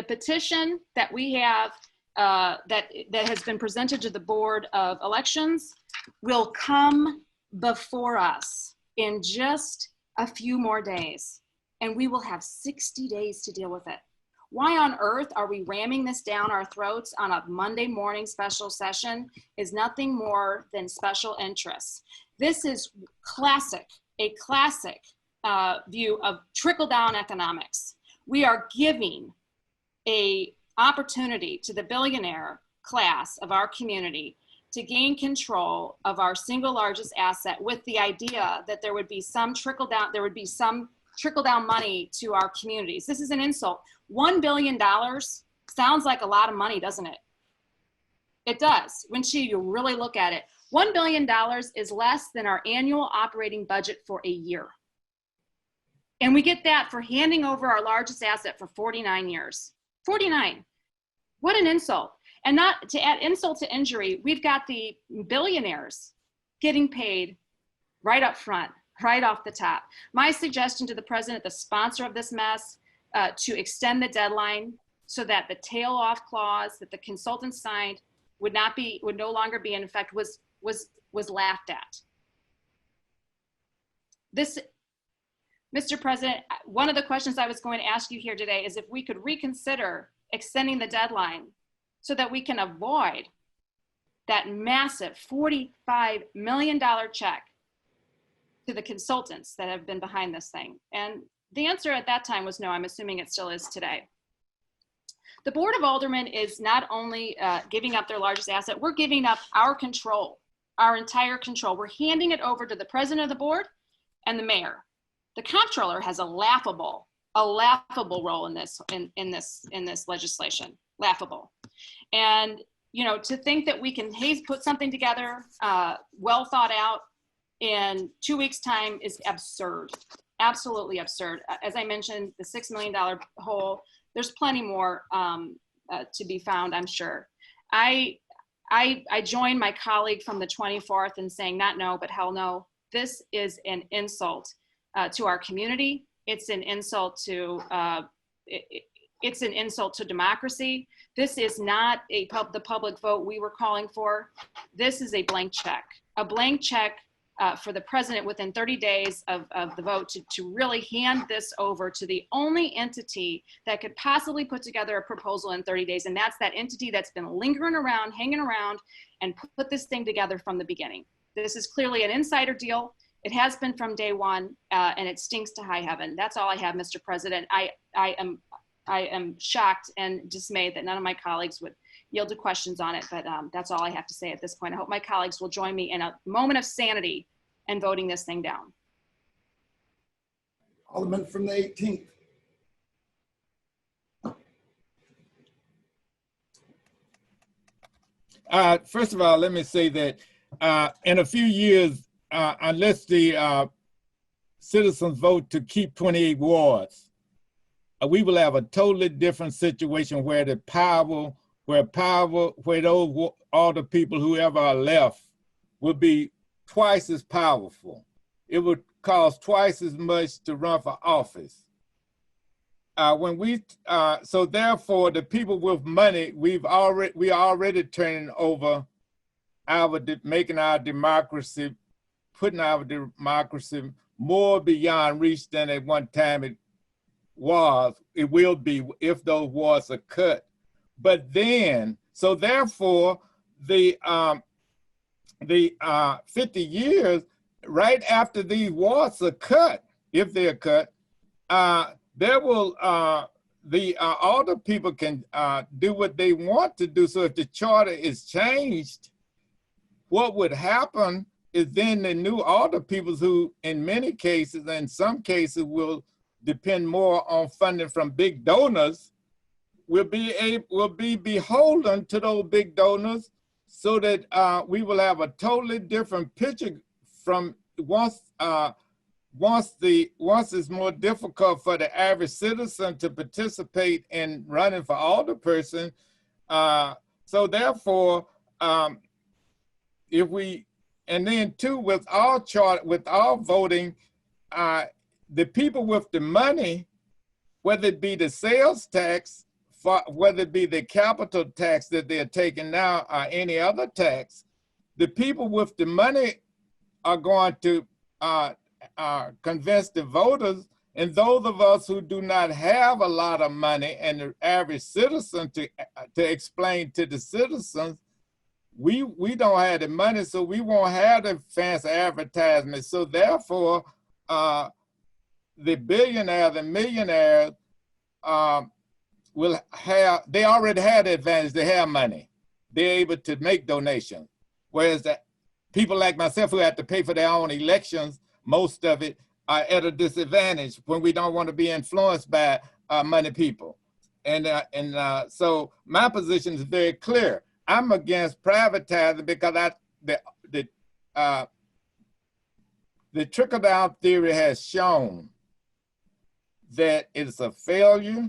petition that we have that has been presented to the Board of Elections will come before us in just a few more days, and we will have 60 days to deal with it. Why on earth are we ramming this down our throats on a Monday morning special session is nothing more than special interests. This is a classic view of trickle-down economics. We are giving an opportunity to the billionaire class of our community to gain control of our single largest asset with the idea that there would be some trickle-down money to our communities. This is an insult. $1 billion sounds like a lot of money, doesn't it? It does, when you really look at it. $1 billion is less than our annual operating budget for a year. And we get that for handing over our largest asset for 49 years. 49. What an insult. And not to add insult to injury, we've got the billionaires getting paid right up front, right off the top. My suggestion to the president, the sponsor of this mess, to extend the deadline so that the tail off clause that the consultant signed would no longer be in effect was laughed at. This, Mr. President, one of the questions I was going to ask you here today is if we could reconsider extending the deadline so that we can avoid that massive $45 million check to the consultants that have been behind this thing. And the answer at that time was no. I'm assuming it still is today. The Board of Aldermen is not only giving up their largest asset, we're giving up our control, our entire control. We're handing it over to the president of the board and the mayor. The comptroller has a laughable role in this legislation. Laughable. And to think that we can put something together well thought out in 2 weeks' time is absurd. Absolutely absurd. As I mentioned, the $6 million hole, there's plenty more to be found, I'm sure. I join my colleague from the 24th in saying not no, but hell no. This is an insult to our community. It's an insult to it's an insult to democracy. This is not the public vote we were calling for. This is a blank check for the president within 30 days of the vote to really hand this over to the only entity that could possibly put together a proposal in 30 days. And that's that entity that's been lingering around, hanging around, and put this thing together from the beginning. This is clearly an insider deal. It has been from day one, and it stinks to high heaven. That's all I have, Mr. President. I am shocked and dismayed that none of my colleagues would yield to questions on it, but that's all I have to say at this point. I hope my colleagues will join me in a moment of sanity and voting this thing down. Alderman from the 18th. First of all, let me say that in a few years, unless the citizens vote to keep 28 wards, we will have a totally different situation where the power, where all the people who ever are left will be twice as powerful. It would cost twice as much to run for office. So therefore, the people with money, we are already turning over making our democracy, putting our democracy more beyond reach than at one time it will be if those wards are cut. But then, so therefore, the 50 years, right after these wards are cut, if they're cut, there will, all the people can do what they want to do. So if the charter is changed, what would happen is then the new alder peoples who, in many cases, in some cases, will depend more on funding from big donors, will be beholden to those big donors, so that we will have a totally different picture from once it's more difficult for the average citizen to participate in running for alderperson. So therefore, and then too, with all voting, the people with the money, whether it be the sales tax, whether it be the capital tax that they're taking now or any other tax, the people with the money are going to convince the voters, and those of us who do not have a lot of money and the average citizen to explain to the citizens, we don't have the money, so we won't have the fancy advertisements. So therefore, the billionaires and millionaires they already have the advantage. They have money. They're able to make donations. Whereas the people like myself who have to pay for their own elections, most of it are at a disadvantage when we don't want to be influenced by money people. And so my position is very clear. I'm against privatizing because the trickle-down theory has shown that it's a failure.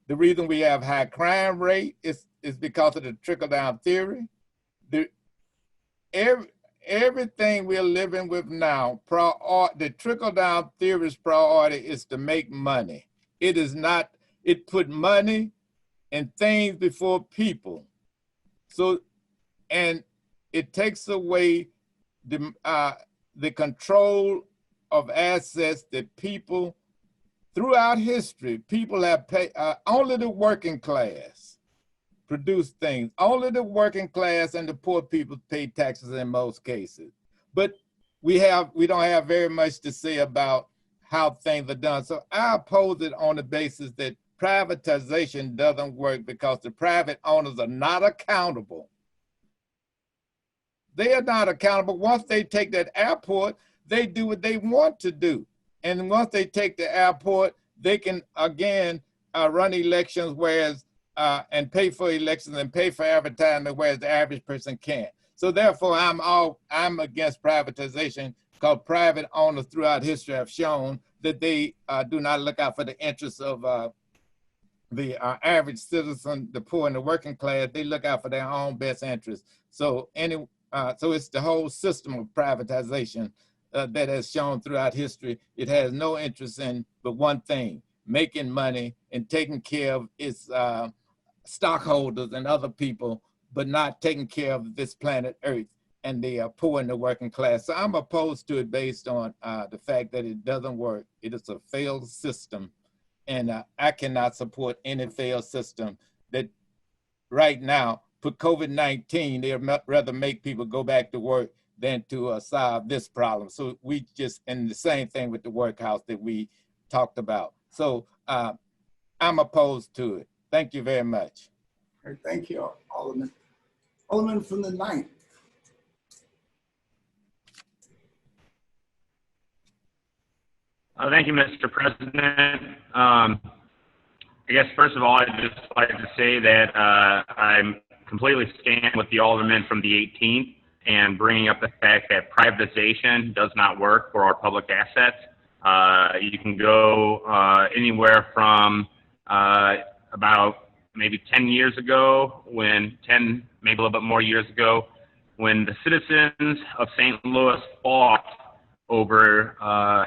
The reason we have high crime rate is because of the trickle-down theory. Everything we're living with now, the trickle-down theory's priority is to make money. It put money and things before people. So, and it takes away the control of assets that people, throughout history, people have paid, only the working class produce things. Only the working class and the poor people pay taxes in most cases. But we don't have very much to say about how things are done. So I oppose it on the basis that privatization doesn't work because the private owners are not accountable. They are not accountable. Once they take that airport, they do what they want to do. And once they take the airport, they can again run elections, whereas and pay for elections and pay for advertising, whereas the average person can't. So therefore, I'm against privatization because private owners throughout history have shown that they do not look out for the interests of the average citizen, the poor and the working class. They look out for their own best interests. So so it's the whole system of privatization that has shown throughout history. It has no interest in but one thing: making money and taking care of its stockholders and other people, but not taking care of this planet Earth and the poor and the working class. So I'm opposed to it based on the fact that it doesn't work. It is a failed system, and I cannot support any failed system that right now put COVID-19, they'd rather make people go back to work than to solve this problem. So and the same thing with the workhouse that we talked about. So I'm opposed to it. Thank you very much. All right, thank you, Alderman. Alderman from the 9th. Thank you, Mr. President. I guess first of all, I'd just like to say that I'm completely stand with the alderman from the 18th and bringing up the fact that privatization does not work for our public assets. You can go anywhere from about maybe 10 years ago, maybe a little bit more years ago, when the citizens of St. Louis fought over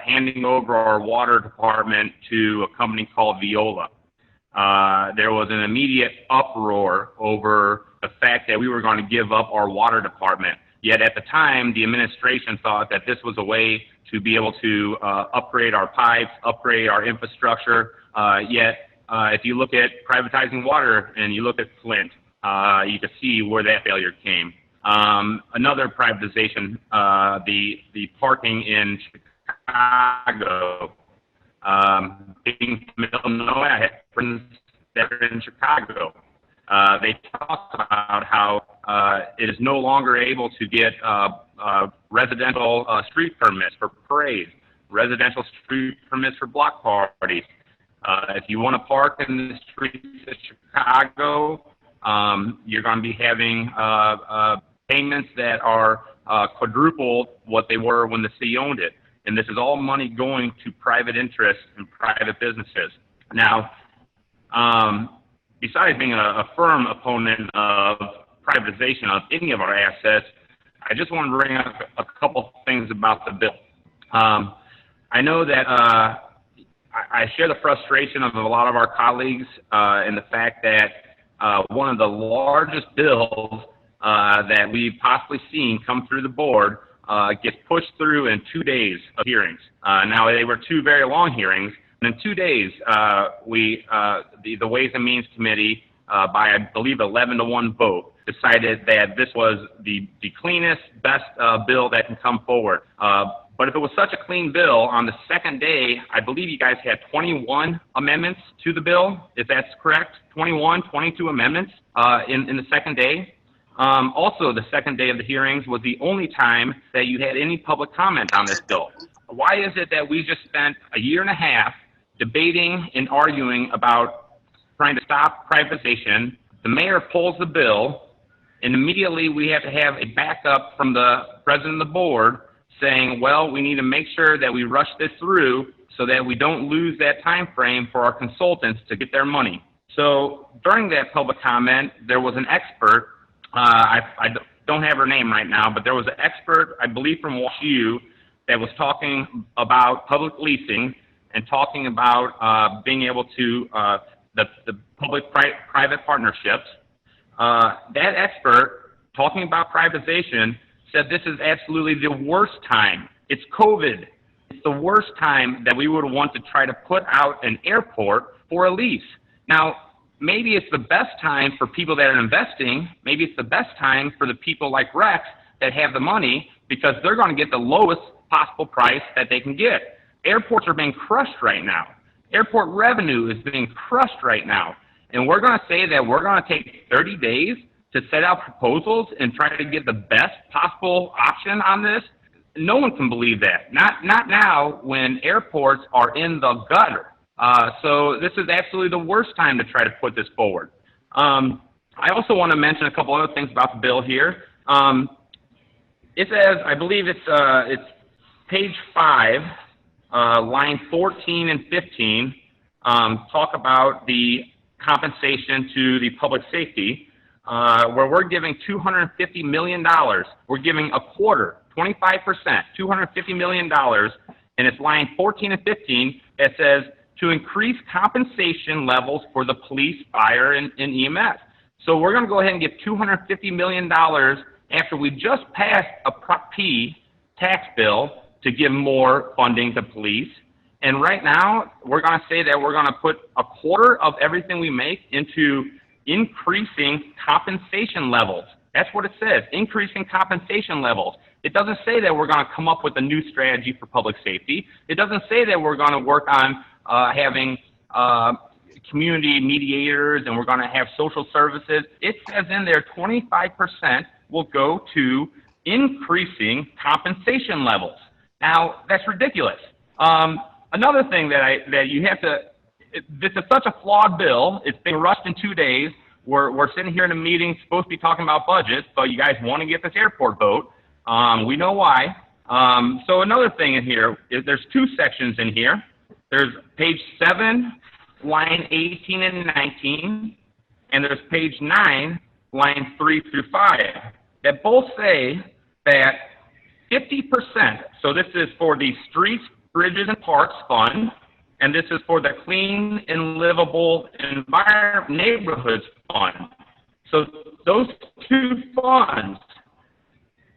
handing over our water department to a company called Viola. There was an immediate uproar over the fact that we were going to give up our water department. Yet at the time, the administration thought that this was a way to be able to upgrade our pipes, upgrade our infrastructure. Yet if you look at privatizing water and you look at Flint, you can see where that failure came. Another privatization, the parking in Chicago. Being from Illinois, I had friends that are in Chicago. They talk about how it is no longer able to get residential street permits for parades, residential street permits for block parties. If you want to park in the streets of Chicago, you're going to be having payments that are quadruple what they were when the city owned it. And this is all money going to private interests and private businesses. Now, besides being a firm opponent of privatization of any of our assets, I just want to bring up a couple things about the bill. I know that I share the frustration of a lot of our colleagues in the fact that one of the largest bills that we've possibly seen come through the board gets pushed through in 2 days of hearings. Now, they were 2 very long hearings, and in 2 days, the Ways and Means Committee, by I believe 11-to-1 vote, decided that this was the cleanest, best bill that can come forward. But if it was such a clean bill, on the second day, I believe you guys had 21 amendments to the bill, if that's correct, 22 amendments in the second day. Also, the second day of the hearings was the only time that you had any public comment on this bill. Why is it that we just spent a year and a half debating and arguing about trying to stop privatization? The mayor pulls the bill, and immediately we have to have a backup from the president of the board saying, well, we need to make sure that we rush this through so that we don't lose that time frame for our consultants to get their money. So during that public comment, there was an expert, I don't have her name right now, but there was an expert, I believe from WashU, that was talking about public leasing and talking about being able to, the public-private partnerships. That expert, talking about privatization, said this is absolutely the worst time. It's COVID. It's the worst time that we would want to try to put out an airport for a lease. Now, maybe it's the best time for people that are investing. Maybe it's the best time for the people like Rex that have the money because they're going to get the lowest possible price that they can get. Airports are being crushed right now. Airport revenue is being crushed right now. And we're going to say that we're going to take 30 days to set out proposals and try to get the best possible option on this. No one can believe that. Not now when airports are in the gutter. So this is absolutely the worst time to try to put this forward. I also want to mention a couple other things about the bill here. It says, I believe it's page 5, line 14 and 15, talk about the compensation to the public safety, where we're giving $250 million. We're giving a quarter, 25%, $250 million, and it's line 14 and 15 that says to increase compensation levels for the police, fire, and EMS. So we're going to go ahead and give $250 million after we just passed a Prop P tax bill to give more funding to police. And right now, we're going to say that we're going to put a quarter of everything we make into increasing compensation levels. That's what it says, increasing compensation levels. It doesn't say that we're going to come up with a new strategy for public safety. It doesn't say that we're going to work on having community mediators and we're going to have social services. It says in there 25% will go to increasing compensation levels. Now, that's ridiculous. Another thing that you have to, this is such a flawed bill. It's been rushed in 2 days. We're sitting here in a meeting supposed to be talking about budgets, but you guys want to get this airport vote. We know why. So another thing in here is there's 2 sections in here. There's page 7, line 18 and 19, and there's page 9, line 3 through 5, that both say that 50%, so this is for the Streets, Bridges, and Parks Fund, and this is for the Clean and Livable Neighborhoods Fund. So those 2 funds,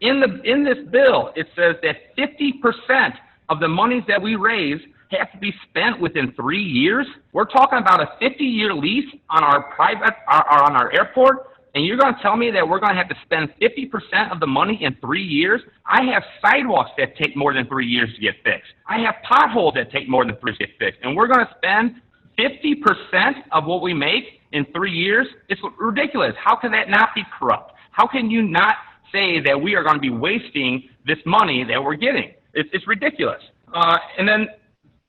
in this bill, it says that 50% of the monies that we raise have to be spent within 3 years. We're talking about a 50-year lease on our airport, and you're going to tell me that we're going to have to spend 50% of the money in 3 years? I have sidewalks that take more than 3 years to get fixed. I have potholes that take more than 3 years to get fixed, and we're going to spend 50% of what we make in 3 years? It's ridiculous. How can that not be corrupt? How can you not say that we are going to be wasting this money that we're getting? It's ridiculous. And then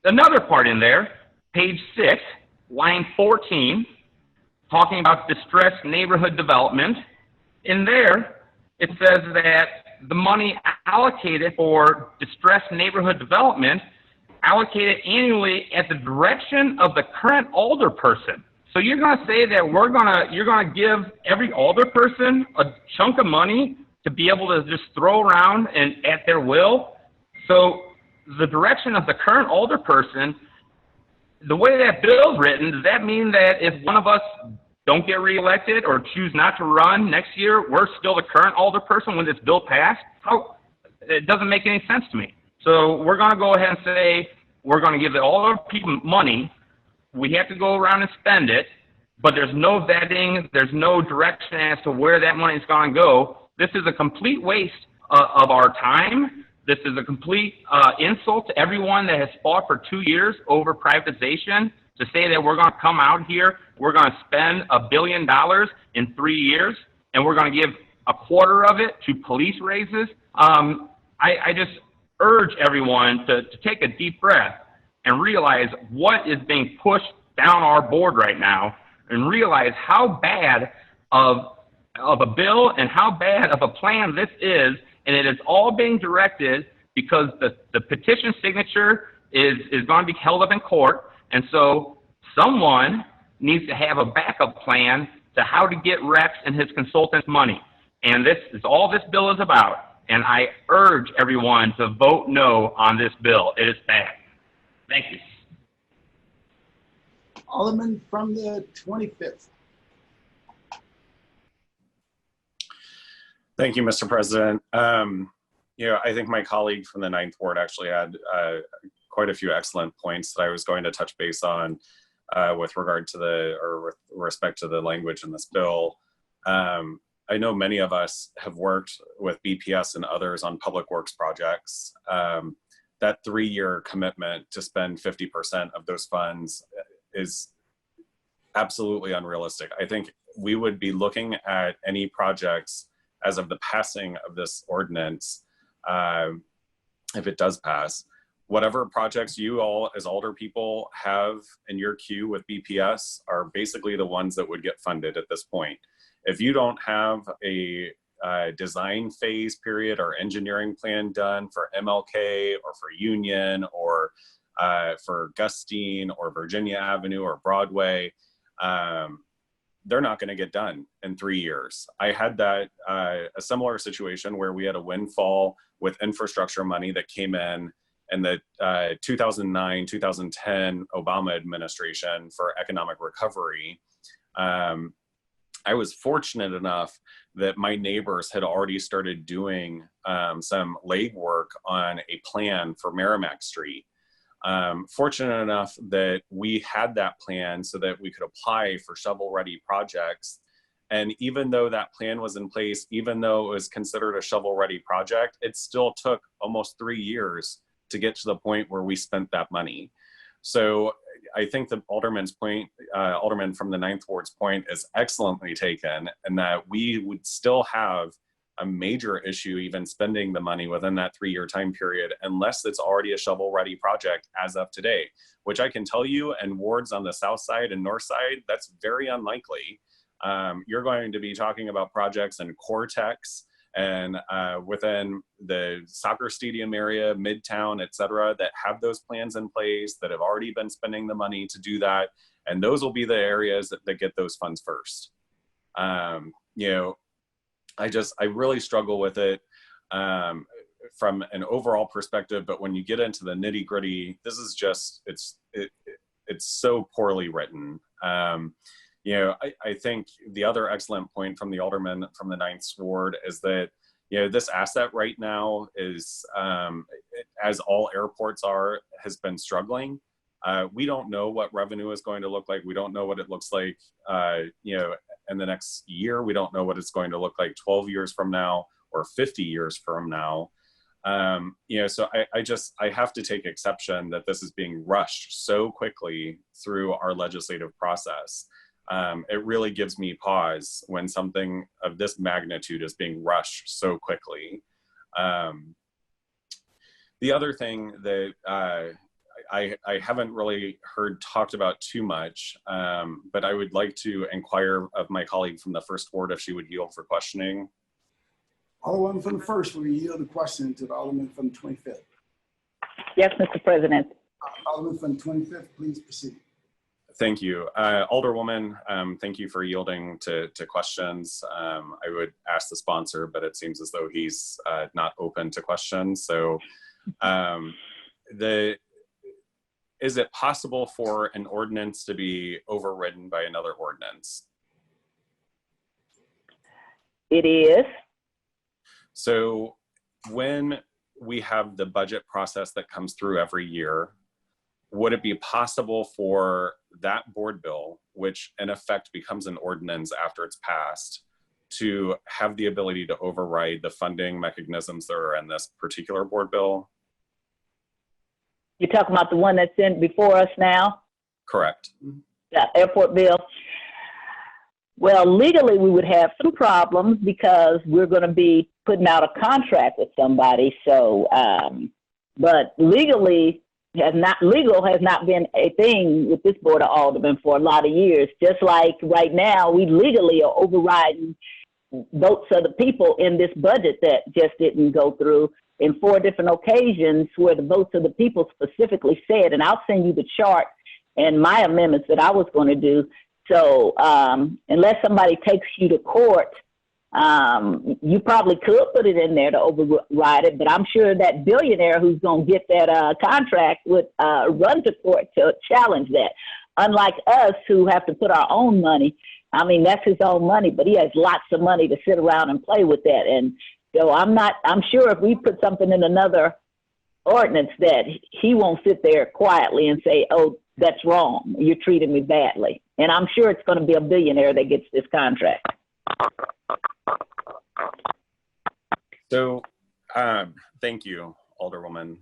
another part in there, page 6, line 14, talking about distressed neighborhood development. In there, it says that the money allocated for distressed neighborhood development allocated annually at the direction of the current alderperson. So you're going to say that you're going to give every alderperson a chunk of money to be able to just throw around and at their will? So the direction of the current alderperson, the way that bill's written, does that mean that if one of us don't get reelected or choose not to run next year, we're still the current alderperson when this bill passed? It doesn't make any sense to me. So we're going to go ahead and say we're going to give all our people money. We have to go around and spend it, but there's no vetting. There's no direction as to where that money is going to go. This is a complete waste of our time. This is a complete insult to everyone that has fought for 2 years over privatization. To say that we're going to come out here, we're going to spend $1 billion in 3 years, and we're going to give a quarter of it to police raises. I just urge everyone to take a deep breath and realize what is being pushed down our board right now, and realize how bad of a bill and how bad of a plan this is. And it is all being directed because the petition signature is going to be held up in court. And so someone needs to have a backup plan to how to get Rex and his consultants money. And this is all this bill is about. And I urge everyone to vote no on this bill. It is bad. Thank you. Alderman from the 25th. Thank you, Mr. President. I think my colleague from the 9th Ward actually had quite a few excellent points that I was going to touch base on with regard to with respect to the language in this bill. I know many of us have worked with BPS and others on public works projects. That 3-year commitment to spend 50% of those funds is absolutely unrealistic. I think we would be looking at any projects as of the passing of this ordinance, if it does pass, whatever projects you all as alder people have in your queue with BPS are basically the ones that would get funded at this point. If you don't have a design phase period or engineering plan done for MLK or for Union or for Gustine or Virginia Avenue or Broadway, they're not going to get done in 3 years. I had a similar situation where we had a windfall with infrastructure money that came in the 2009-2010 Obama administration for economic recovery. I was fortunate enough that my neighbors had already started doing some legwork on a plan for Merrimack Street. Fortunate enough that we had that plan so that we could apply for shovel-ready projects. And even though that plan was in place, even though it was considered a shovel-ready project, it still took almost 3 years to get to the point where we spent that money. So I think the Alderman from the 9th Ward's point is excellently taken, and that we would still have a major issue even spending the money within that 3-year time period unless it's already a shovel-ready project as of today, which I can tell you, and wards on the south side and north side, that's very unlikely. You're going to be talking about projects in Cortex and within the soccer stadium area, Midtown, et cetera, that have those plans in place, that have already been spending the money to do that. And those will be the areas that get those funds first. I really struggle with it from an overall perspective, but when you get into the nitty gritty, this is just, it's so poorly written. I think the other excellent point from the Alderman from the 9th Ward is that, this asset right now is, as all airports has been struggling. We don't know what revenue is going to look like. We don't know what it looks like, in the next year. We don't know what it's going to look like 12 years from now or 50 years from now. So I have to take exception that this is being rushed so quickly through our legislative process. it really gives me pause when something of this magnitude is being rushed so quickly. The other thing that I haven't really heard talked about too much, but I would like to inquire of my colleague from the first ward if she would yield for questioning. Alderman from the first, will yield the question to the Alderman from the 25th. Yes, Mr. President. Alderman from the 25th, please proceed. Thank you. Alderwoman, thank you for yielding to questions. I would ask the sponsor, but it seems as though he's not open to questions. So is it possible for an ordinance to be overridden by another ordinance? It is. So when we have the budget process that comes through every year, would it be possible for that board bill, which in effect becomes an ordinance after it's passed, to have the ability to override the funding mechanisms that are in this particular board bill? You're talking about the one that's in before us now? Correct. The airport bill? Well, legally, we would have some problems because we're going to be putting out a contract with somebody. So, but legally, legal has not been a thing with this Board of Aldermen for a lot of years. Just like right now, we legally are overriding votes of the people in this budget that just didn't go through in 4 different occasions where the votes of the people specifically said, and I'll send you the chart and my amendments that I was going to do. So unless somebody takes you to court, you probably could put it in there to override it, but I'm sure that billionaire who's going to get that contract would run to court to challenge that. Unlike us who have to put our own money. I mean, that's his own money, but he has lots of money to sit around and play with that. And so I'm sure if we put something in another ordinance that he won't sit there quietly and say, oh, that's wrong. You're treating me badly. And I'm sure it's going to be a billionaire that gets this contract. So, thank you, Alderwoman.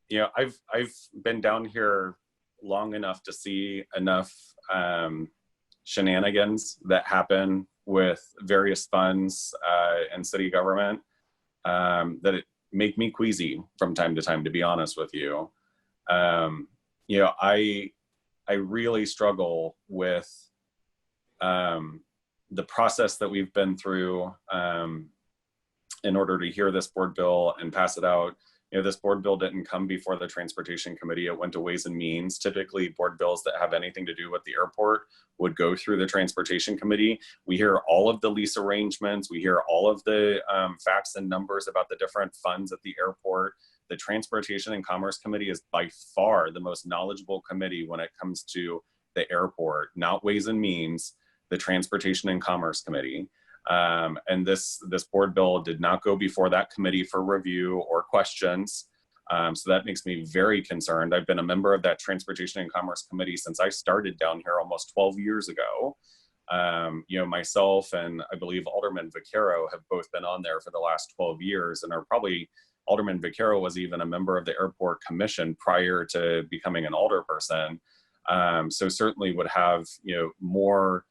You know, I've been down here long enough to see enough shenanigans that happen with various funds and city government that it make me queasy from time to time, to be honest with you. You know, I really struggle with the process that we've been through in order to hear this board bill and pass it out. You know, this board bill didn't come before the Transportation Committee. It went to Ways and Means. Typically, board bills that have anything to do with the airport would go through the Transportation Committee. We hear all of the lease arrangements. We hear all of the facts and numbers about the different funds at the airport. The Transportation and Commerce Committee is by far the most knowledgeable committee when it comes to the airport, not Ways and Means, the Transportation and Commerce Committee. And this board bill did not go before that committee for review or questions. So that makes me very concerned. I've been a member of that Transportation and Commerce Committee since I started down here almost 12 years ago. You know, myself and I believe Alderman Vaquero have both been on there for the last 12 years and are probably, Alderman Vaquero was even a member of the Airport Commission prior to becoming an alderperson. So certainly would have, you know, more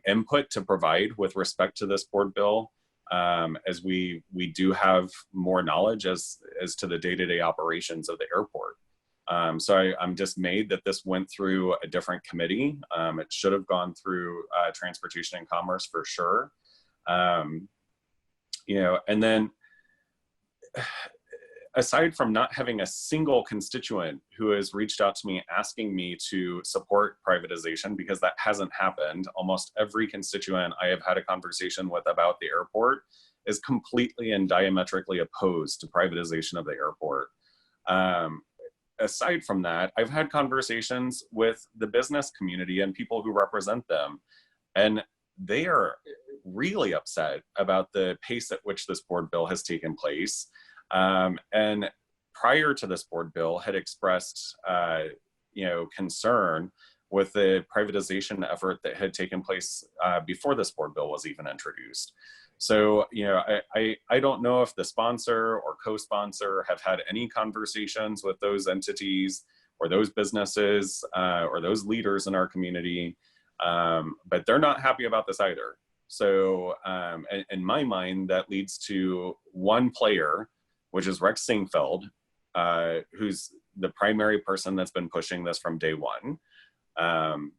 input to provide with respect to this board bill, as we do have more knowledge as to the day-to-day operations of the airport. So I'm dismayed that this went through a different committee. It should have gone through Transportation and Commerce for sure. You know, and then aside from not having a single constituent who has reached out to me asking me to support privatization, because that hasn't happened, almost every constituent I have had a conversation with about the airport is completely and diametrically opposed to privatization of the airport. Aside from that, I've had conversations with the business community and people who represent them, and they are really upset about the pace at which this board bill has taken place. And prior to this board bill had expressed, you know, concern with the privatization effort that had taken place before this board bill was even introduced. So, you know, I don't know if the sponsor or co-sponsor have had any conversations with those entities or those businesses or those leaders in our community. But they're not happy about this either. So in my mind, that leads to one player, which is Rex Singfeld, who's the primary person that's been pushing this from day one.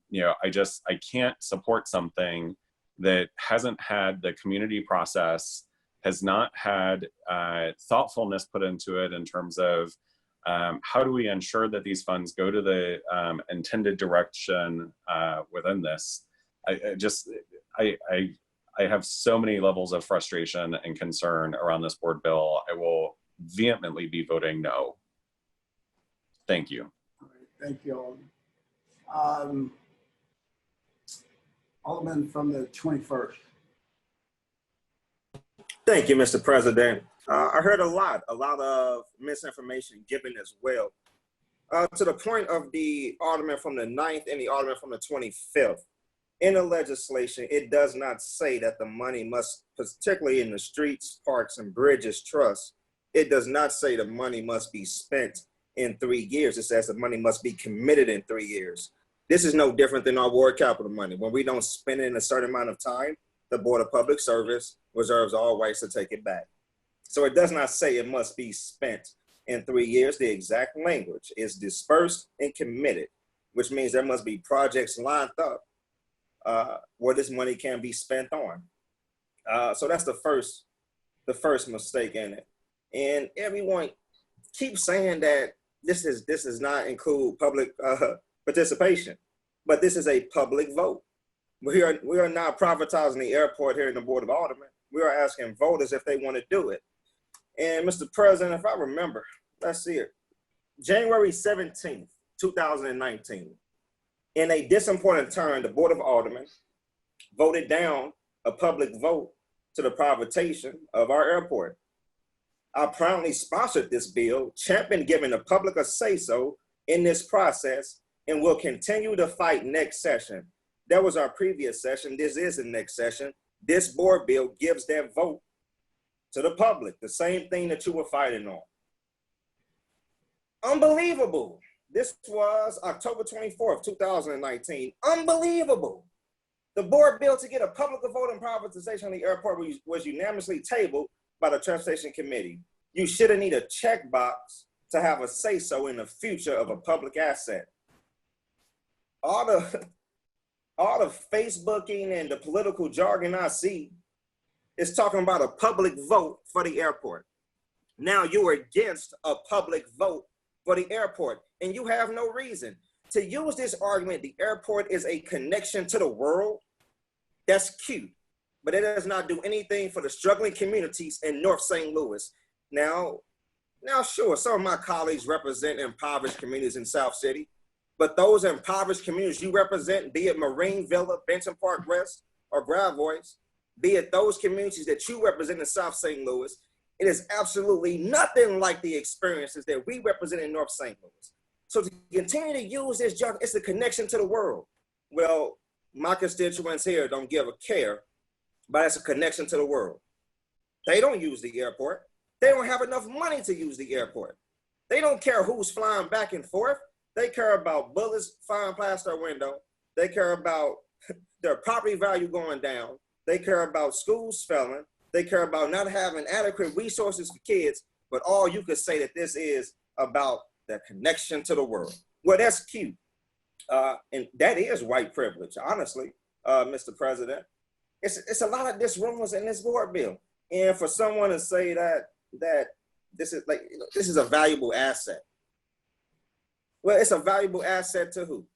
You know, I can't support something that hasn't had the community process, has not had thoughtfulness put into it in terms of how do we ensure that these funds go to the intended direction within this. I have so many levels of frustration and concern around this board bill. I will vehemently be voting no. Thank you. All right, thank you, Alderman. Alderman from the 21st. Thank you, Mr. President. I heard a lot of misinformation given as well. To the point of the Alderman from the 9th and the Alderman from the 25th. In the legislation, it does not say that the money must, particularly in the streets, parks, and bridges trust, it does not say the money must be spent in 3 years. It says the money must be committed in 3 years. This is no different than our ward capital money. When we don't spend it in a certain amount of time, the Board of Public Service reserves all rights to take it back. So it does not say it must be spent in 3 years. The exact language is dispersed and committed, which means there must be projects lined up where this money can be spent on. So that's the first mistake in it. And everyone keeps saying that this does not include public participation, but this is a public vote. We are not privatizing the airport here in the Board of Aldermen. We are asking voters if they want to do it. And Mr. President, if I remember, let's see it, January 17th, 2019, in a disappointing turn, the Board of Aldermen voted down a public vote to the privatization of our airport. I proudly sponsored this bill, championed giving the public a say-so in this process, and will continue to fight next session. That was our previous session. This is the next session. This board bill gives that vote to the public, the same thing that you were fighting on. Unbelievable. This was October 24th, 2019. Unbelievable. The board bill to get a public vote on privatization of the airport was unanimously tabled by the Transportation Committee. You shouldn't need a checkbox to have a say-so in the future of a public asset. All the Facebooking and the political jargon I see is talking about a public vote for the airport. Now you are against a public vote for the airport, and you have no reason. To use this argument, the airport is a connection to the world, that's cute, but it does not do anything for the struggling communities in North St. Louis. Now sure, some of my colleagues represent impoverished communities in South City, but those impoverished communities you represent, be it Marine Villa, Benton Park West, or Gravois, be it those communities that you represent in South St. Louis, it is absolutely nothing like the experiences that we represent in North St. Louis. So to continue to use this junk, it's a connection to the world. Well, my constituents here don't give a care, but it's a connection to the world. They don't use the airport. They don't have enough money to use the airport. They don't care who's flying back and forth. They care about bullets flying past their window. They care about their property value going down. They care about schools failing. They care about not having adequate resources for kids, but all you could say that this is about the connection to the world. Well, that's cute. And that is white privilege, honestly, Mr. President. It's a lot of disrumors in this board bill. And for someone to say that this is like, this is a valuable asset. Well, it's a valuable asset to who?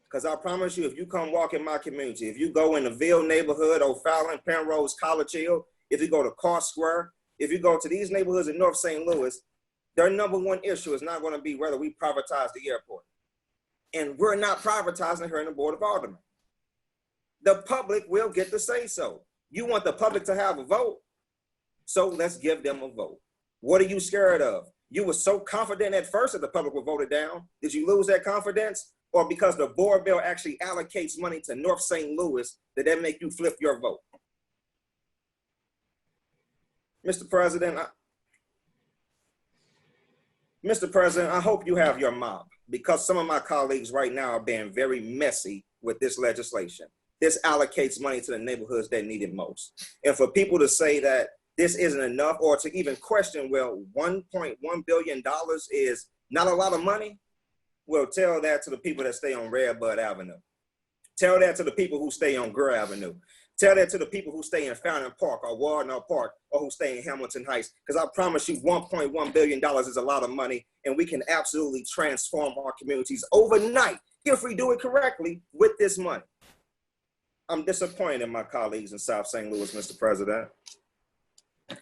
Because I promise you, if you come walk in my community, if you go in the Ville neighborhood, O'Fallon, Penrose, College Hill, if you go to Carr Square, if you go to these neighborhoods in North St. Louis, their number one issue is not going to be whether we privatize the airport. And we're not privatizing here in the Board of Aldermen. The public will get to say so. You want the public to have a vote, so let's give them a vote. What are you scared of? You were so confident at first that the public would vote it down. Did you lose that confidence? Or because the board bill actually allocates money to North St. Louis, did that make you flip your vote? Mr. President, I hope you have your mob, because some of my colleagues right now are being very messy with this legislation. This allocates money to the neighborhoods that need it most. And for people to say that this isn't enough, or to even question, well, $1.1 billion is not a lot of money, well, tell that to the people that stay on Redbud Avenue. Tell that to the people who stay on Greer Avenue. Tell that to the people who stay in Fountain Park or Wardner Park, or who stay in Hamilton Heights. Because I promise you, $1.1 billion is a lot of money, and we can absolutely transform our communities overnight if we do it correctly with this money. I'm disappointed in my colleagues in South St. Louis, Mr. President.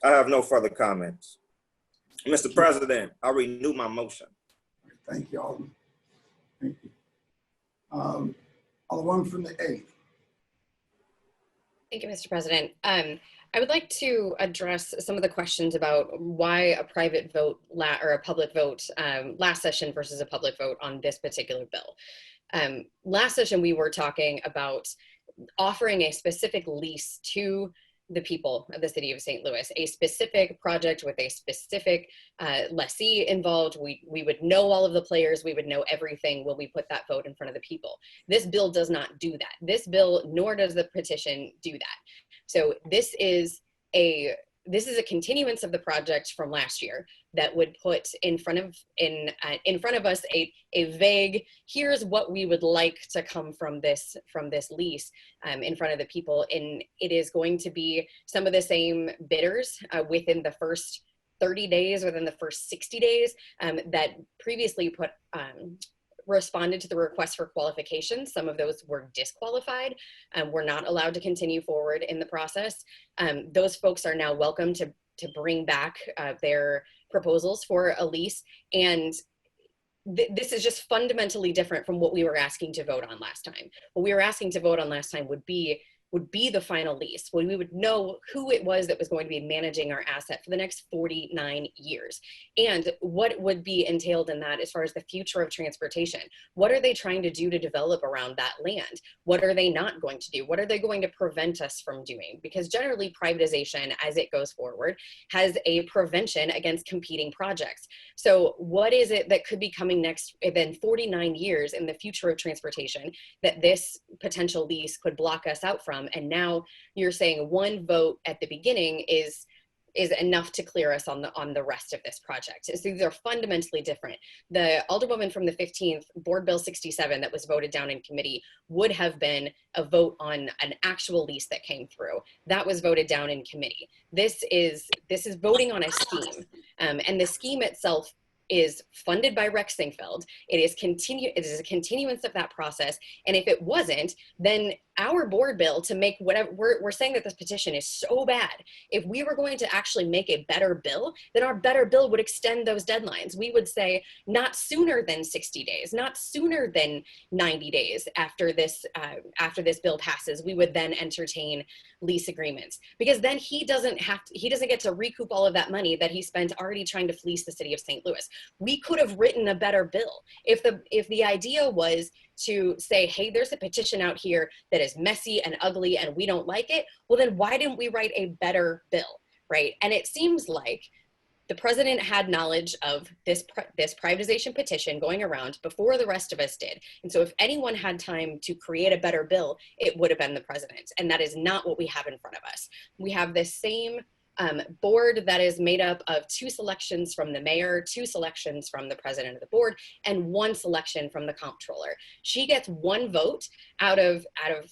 I have no further comments. Mr. President, I renew my motion. Thank you, Alderman. Thank you. Alderman from the 8th. Thank you, Mr. President. I would like to address some of the questions about why a private vote or a public vote last session versus a public vote on this particular bill. Last session, we were talking about offering a specific lease to the people of the city of St. Louis, a specific project with a specific lessee involved. We would know all of the players, we would know everything when we put that vote in front of the people. This bill does not do that. This bill, nor does the petition do that. So this is a continuance of the project from last year that would put in front of us a vague, here's what we would like to come from this lease in front of the people. And it is going to be some of the same bidders within the first 30 days, within the first 60 days that previously responded to the request for qualifications. Some of those were disqualified and were not allowed to continue forward in the process. Those folks are now welcome to bring back their proposals for a lease. And this is just fundamentally different from what we were asking to vote on last time. What we were asking to vote on last time would be the final lease, when we would know who it was that was going to be managing our asset for the next 49 years, and what would be entailed in that as far as the future of transportation. What are they trying to do to develop around that land? What are they not going to do? What are they going to prevent us from doing? Because generally privatization, as it goes forward, has a prevention against competing projects. So what is it that could be coming next within 49 years in the future of transportation that this potential lease could block us out from? And now you're saying one vote at the beginning is enough to clear us on the rest of this project. So these are fundamentally different. The Alderwoman from the 15th, Board Bill 67 that was voted down in committee would have been a vote on an actual lease that came through. That was voted down in committee. This is voting on a scheme, and the scheme itself is funded by Rex Singfeld. It is a continuance of that process. And if it wasn't, then our board bill to make whatever, we're saying that this petition is so bad. If we were going to actually make a better bill, then our better bill would extend those deadlines. We would say not sooner than 60 days, not sooner than 90 days after this bill passes, we would then entertain lease agreements, because then he doesn't get to recoup all of that money that he spent already trying to fleece the city of St. Louis. We could have written a better bill. If the idea was to say, hey, there's a petition out here that is messy and ugly and we don't like it, well, then why didn't we write a better bill, right? And it seems like the president had knowledge of this privatization petition going around before the rest of us did. And so if anyone had time to create a better bill, it would have been the president. And that is not what we have in front of us. We have this same board that is made up of 2 selections from the mayor, 2 selections from the president of the board, and 1 selection from the comptroller. She gets 1 vote out of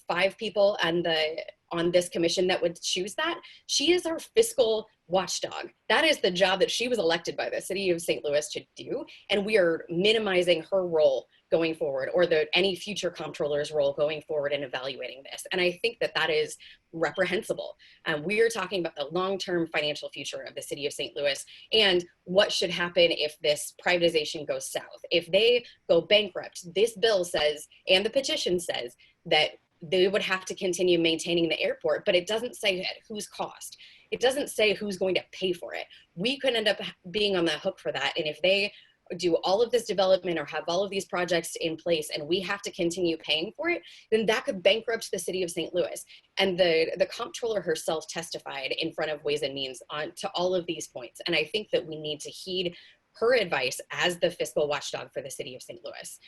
5 people on this commission that would choose that. She is our fiscal watchdog. That is the job that she was elected by the city of St. Louis to do, and we are minimizing her role going forward, or any future comptroller's role going forward in evaluating this. And I think that is reprehensible. We are talking about the long-term financial future of the city of St. Louis and what should happen if this privatization goes south. If they go bankrupt, this bill says, and the petition says, that they would have to continue maintaining the airport, but it doesn't say at whose cost. It doesn't say who's going to pay for it. We could end up being on the hook for that. And if they do all of this development or have all of these projects in place and we have to continue paying for it, then that could bankrupt the city of St. Louis. And the comptroller herself testified in front of Ways and Means to all of these points. And I think that we need to heed her advice as the fiscal watchdog for the city of St. Louis.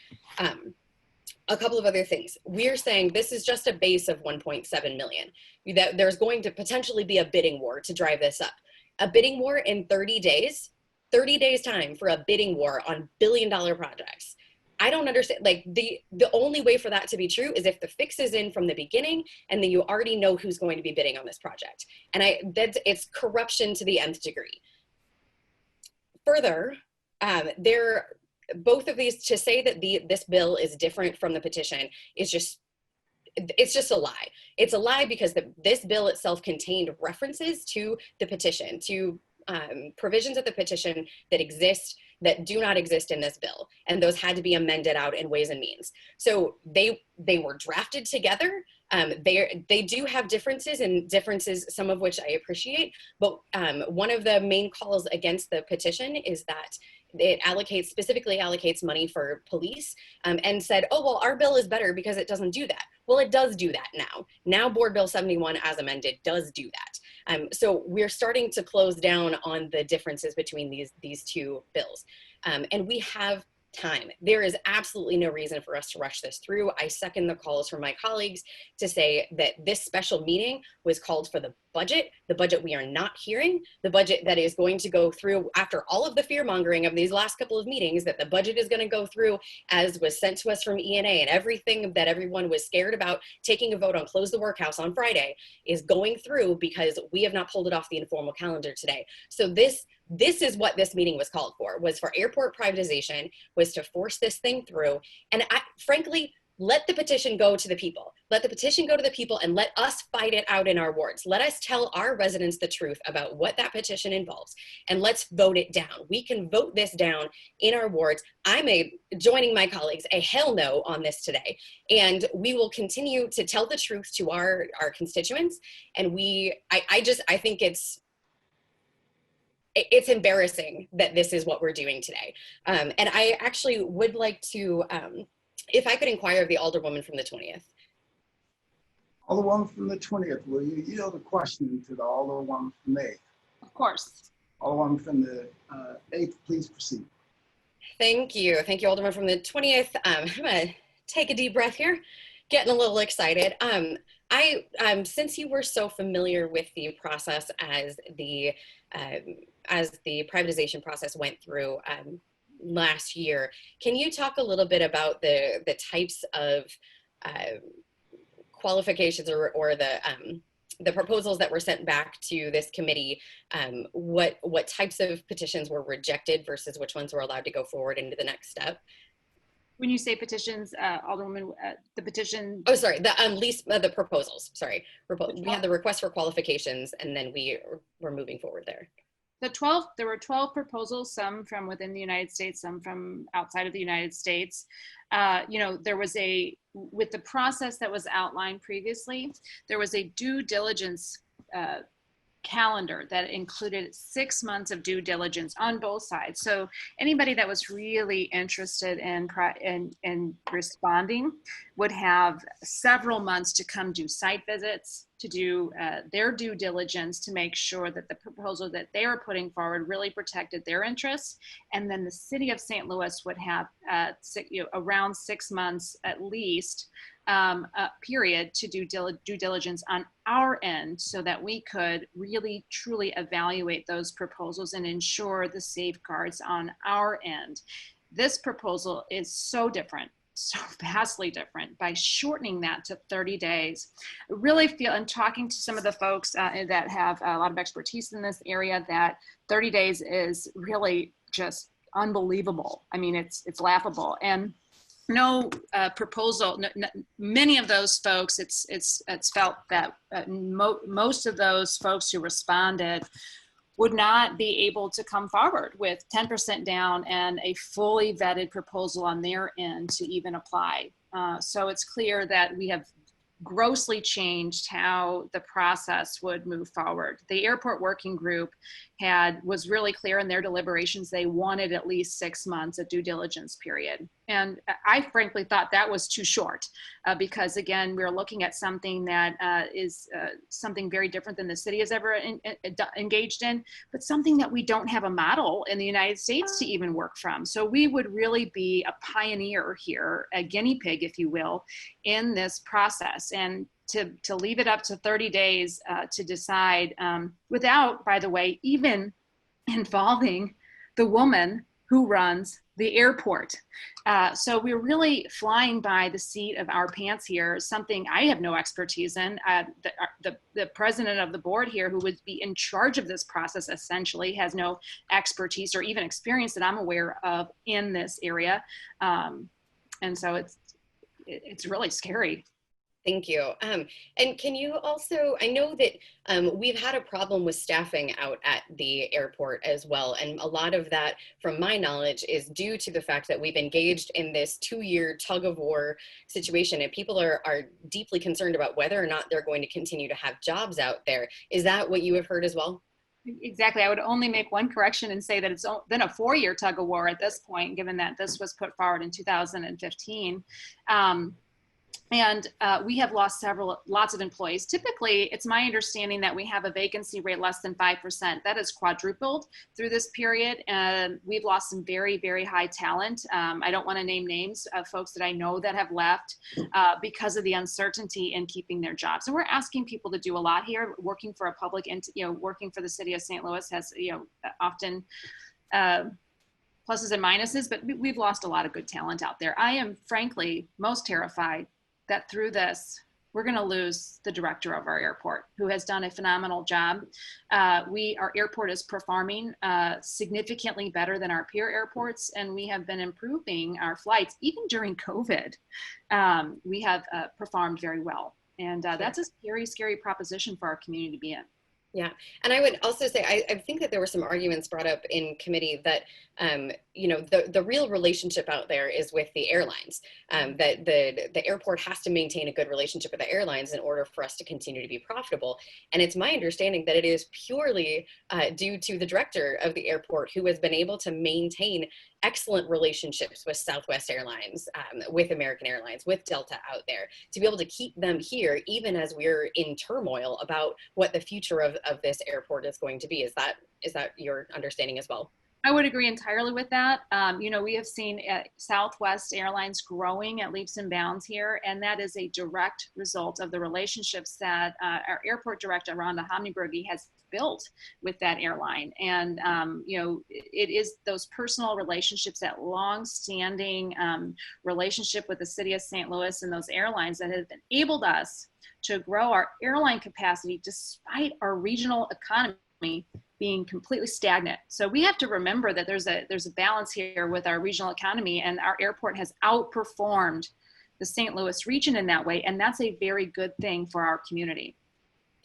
A couple of other things. We're saying this is just a base of 1.7 million. That there's going to potentially be a bidding war to drive this up. A bidding war in 30 days time for a bidding war on billion-dollar projects. I don't understand. Like the only way for that to be true is if the fix is in from the beginning and then you already know who's going to be bidding on this project. And it's corruption to the nth degree. Further, both of these, to say that this bill is different from the petition is it's just a lie. It's a lie because this bill itself contained references to the petition, to provisions of the petition that do not exist in this bill. And those had to be amended out in Ways and Means. So they were drafted together. They do have differences, some of which I appreciate, but one of the main calls against the petition is that it specifically allocates money for police, and said, oh, well, our bill is better because it doesn't do that. Well, it does do that now. Now Board Bill 71 as amended does do that. So we're starting to close down on the differences between these two bills. And we have time. There is absolutely no reason for us to rush this through. I second the calls from my colleagues to say that this special meeting was called for the budget we are not hearing, the budget that is going to go through after all of the fear mongering of these last couple of meetings, that the budget is going to go through as was sent to us from ENA, and everything that everyone was scared about taking a vote on close the workhouse on Friday is going through because we have not pulled it off the informal calendar today. So this is what this meeting was called for, was for airport privatization, was to force this thing through. And frankly, let the petition go to the people. Let the petition go to the people and let us fight it out in our wards. Let us tell our residents the truth about what that petition involves, and let's vote it down. We can vote this down in our wards. I'm joining my colleagues, a hell no on this today. And we will continue to tell the truth to our constituents. And I think it's embarrassing that this is what we're doing today. And I actually would like to, if I could inquire of the Alderwoman from the 20th. Alderwoman from the 20th, will you yield a question to the Alderwoman from the 8th? Of course. Alderwoman from the 8th, please proceed. Thank you. Thank you, Alderman from the 20th. I'm gonna take a deep breath here, getting a little excited. Since you were so familiar with the process as the privatization process went through last year, can you talk a little bit about the types of qualifications or the proposals that were sent back to this committee? What types of petitions were rejected versus which ones were allowed to go forward into the next step? When you say petitions, Alderwoman, the petition. Oh, sorry, the proposals, sorry. We had the request for qualifications, and then we're moving forward there. There were 12 proposals, some from within the United States, some from outside of the United States. There was with the process that was outlined previously, there was a due diligence calendar that included 6 months of due diligence on both sides. So anybody that was really interested in responding would have several months to come do site visits, to do their due diligence to make sure that the proposal that they were putting forward really protected their interests. And then the city of St. Louis would have around 6 months at least period to do due diligence on our end, so that we could really truly evaluate those proposals and ensure the safeguards on our end. This proposal is so different, so vastly different. By shortening that to 30 days, I really feel, and talking to some of the folks that have a lot of expertise in this area, that 30 days is really just unbelievable. I mean, it's laughable. And no proposal, many of those folks, it's felt that most of those folks who responded would not be able to come forward with 10% down and a fully vetted proposal on their end to even apply. So it's clear that we have grossly changed how the process would move forward. The airport working group was really clear in their deliberations. They wanted at least 6 months of due diligence period. And I frankly thought that was too short because again, we're looking at something that is something very different than the city has ever engaged in, but something that we don't have a model in the United States to even work from. So we would really be a pioneer here, a guinea pig, if you will, in this process. And to leave it up to 30 days to decide without, by the way, even involving the woman who runs the airport. So we're really flying by the seat of our pants here, something I have no expertise in. The president of the board here, who would be in charge of this process, essentially has no expertise or even experience that I'm aware of in this area. And so it's really scary. Thank you. And can you also, I know that we've had a problem with staffing out at the airport as well. And a lot of that, from my knowledge, is due to the fact that we've engaged in this 2-year tug of war situation, and people are deeply concerned about whether or not they're going to continue to have jobs out there. Is that what you have heard as well? Exactly. I would only make one correction and say that it's been a 4-year tug of war at this point, given that this was put forward in 2015. And we have lost lots of employees. Typically, it's my understanding that we have a vacancy rate less than 5%. That has quadrupled through this period. And we've lost some very, very high talent. I don't want to name names of folks that I know that have left because of the uncertainty in keeping their jobs. And we're asking people to do a lot here. Working for a public entity, working for the city of St. Louis has, often pluses and minuses, but we've lost a lot of good talent out there. I am frankly most terrified that through this, we're going to lose the director of our airport, who has done a phenomenal job. Our airport is performing significantly better than our peer airports, and we have been improving our flights. Even during COVID, we have performed very well. And that's a scary, scary proposition for our community to be in. Yeah, and I would also say, I think that there were some arguments brought up in committee that, the real relationship out there is with the airlines, that the airport has to maintain a good relationship with the airlines in order for us to continue to be profitable. And it's my understanding that it is purely due to the director of the airport, who has been able to maintain excellent relationships with Southwest Airlines, with American Airlines, with Delta out there, to be able to keep them here, even as we're in turmoil about what the future of this airport is going to be. Is that your understanding as well? I would agree entirely with that. We have seen Southwest Airlines growing at leaps and bounds here, and that is a direct result of the relationships that our airport director, Rhonda Homnibergy, has built with that airline. And, it is those personal relationships, that long-standing relationship with the city of St. Louis and those airlines that have enabled us to grow our airline capacity despite our regional economy being completely stagnant. So we have to remember that there's a balance here with our regional economy, and our airport has outperformed the St. Louis region in that way. And that's a very good thing for our community.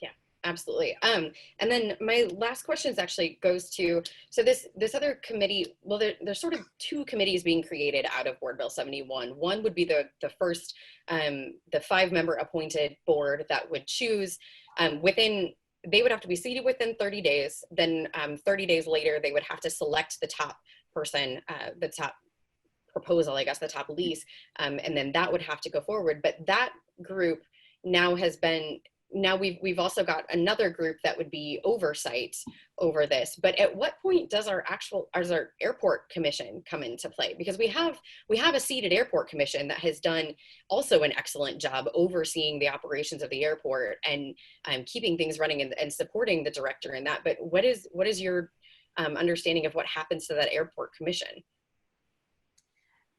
Yeah, absolutely. And then my last question is actually goes to, so this other committee, well, there's sort of 2 committees being created out of Board Bill 71. One would be the first, the 5-member appointed board that would choose they would have to be seated within 30 days. Then 30 days later, they would have to select the top person, the top proposal, I guess, the top lease. And then that would have to go forward. But that group now we've also got another group that would be oversight over this. But at what point does our airport commission come into play? Because we have a seated airport commission that has done also an excellent job overseeing the operations of the airport and keeping things running and supporting the director in that. But what is your understanding of what happens to that airport commission?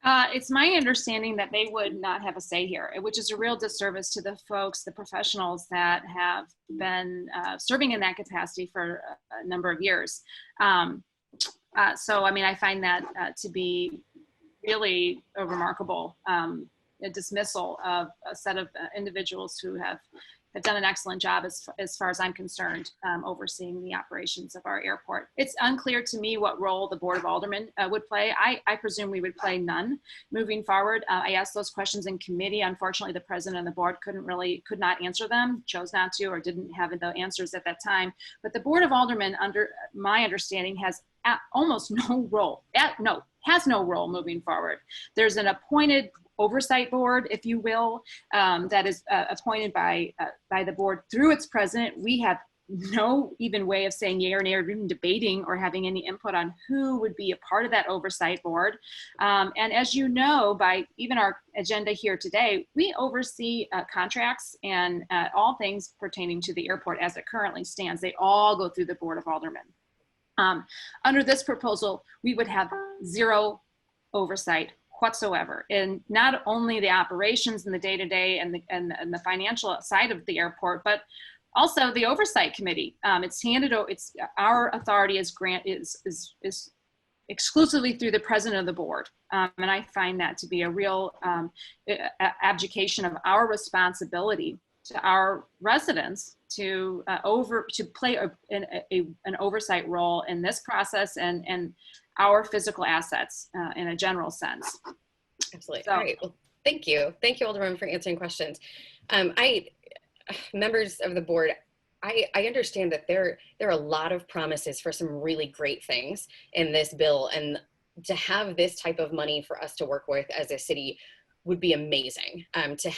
It's my understanding that they would not have a say here, which is a real disservice to the folks, the professionals that have been serving in that capacity for a number of years. So, I find that to be really a remarkable dismissal of a set of individuals who have done an excellent job as far as I'm concerned, overseeing the operations of our airport. It's unclear to me what role the Board of Aldermen would play. I presume we would play none moving forward. I asked those questions in committee. Unfortunately, the president and the board could not answer them, chose not to, or didn't have the answers at that time. But the Board of Aldermen, under my understanding, has almost no role, has no role moving forward. There's an appointed oversight board, if you will, that is appointed by the board through its president. We have no even way of saying yay or nay or even debating or having any input on who would be a part of that oversight board. And as you know, by even our agenda here today, we oversee contracts and all things pertaining to the airport as it currently stands. They all go through the Board of Aldermen. Under this proposal, we would have zero oversight whatsoever, and not only the operations and the day-to-day and the financial side of the airport, but also the oversight committee. It's our authority is exclusively through the president of the board, and I find that to be a real abdication of our responsibility to our residents to play an oversight role in this process and our physical assets in a general sense. Absolutely. So, all right. Well, thank you. Thank you, Alderman, for answering questions. Members of the board, I understand that there are a lot of promises for some really great things in this bill, and to have this type of money for us to work with as a city would be amazing. To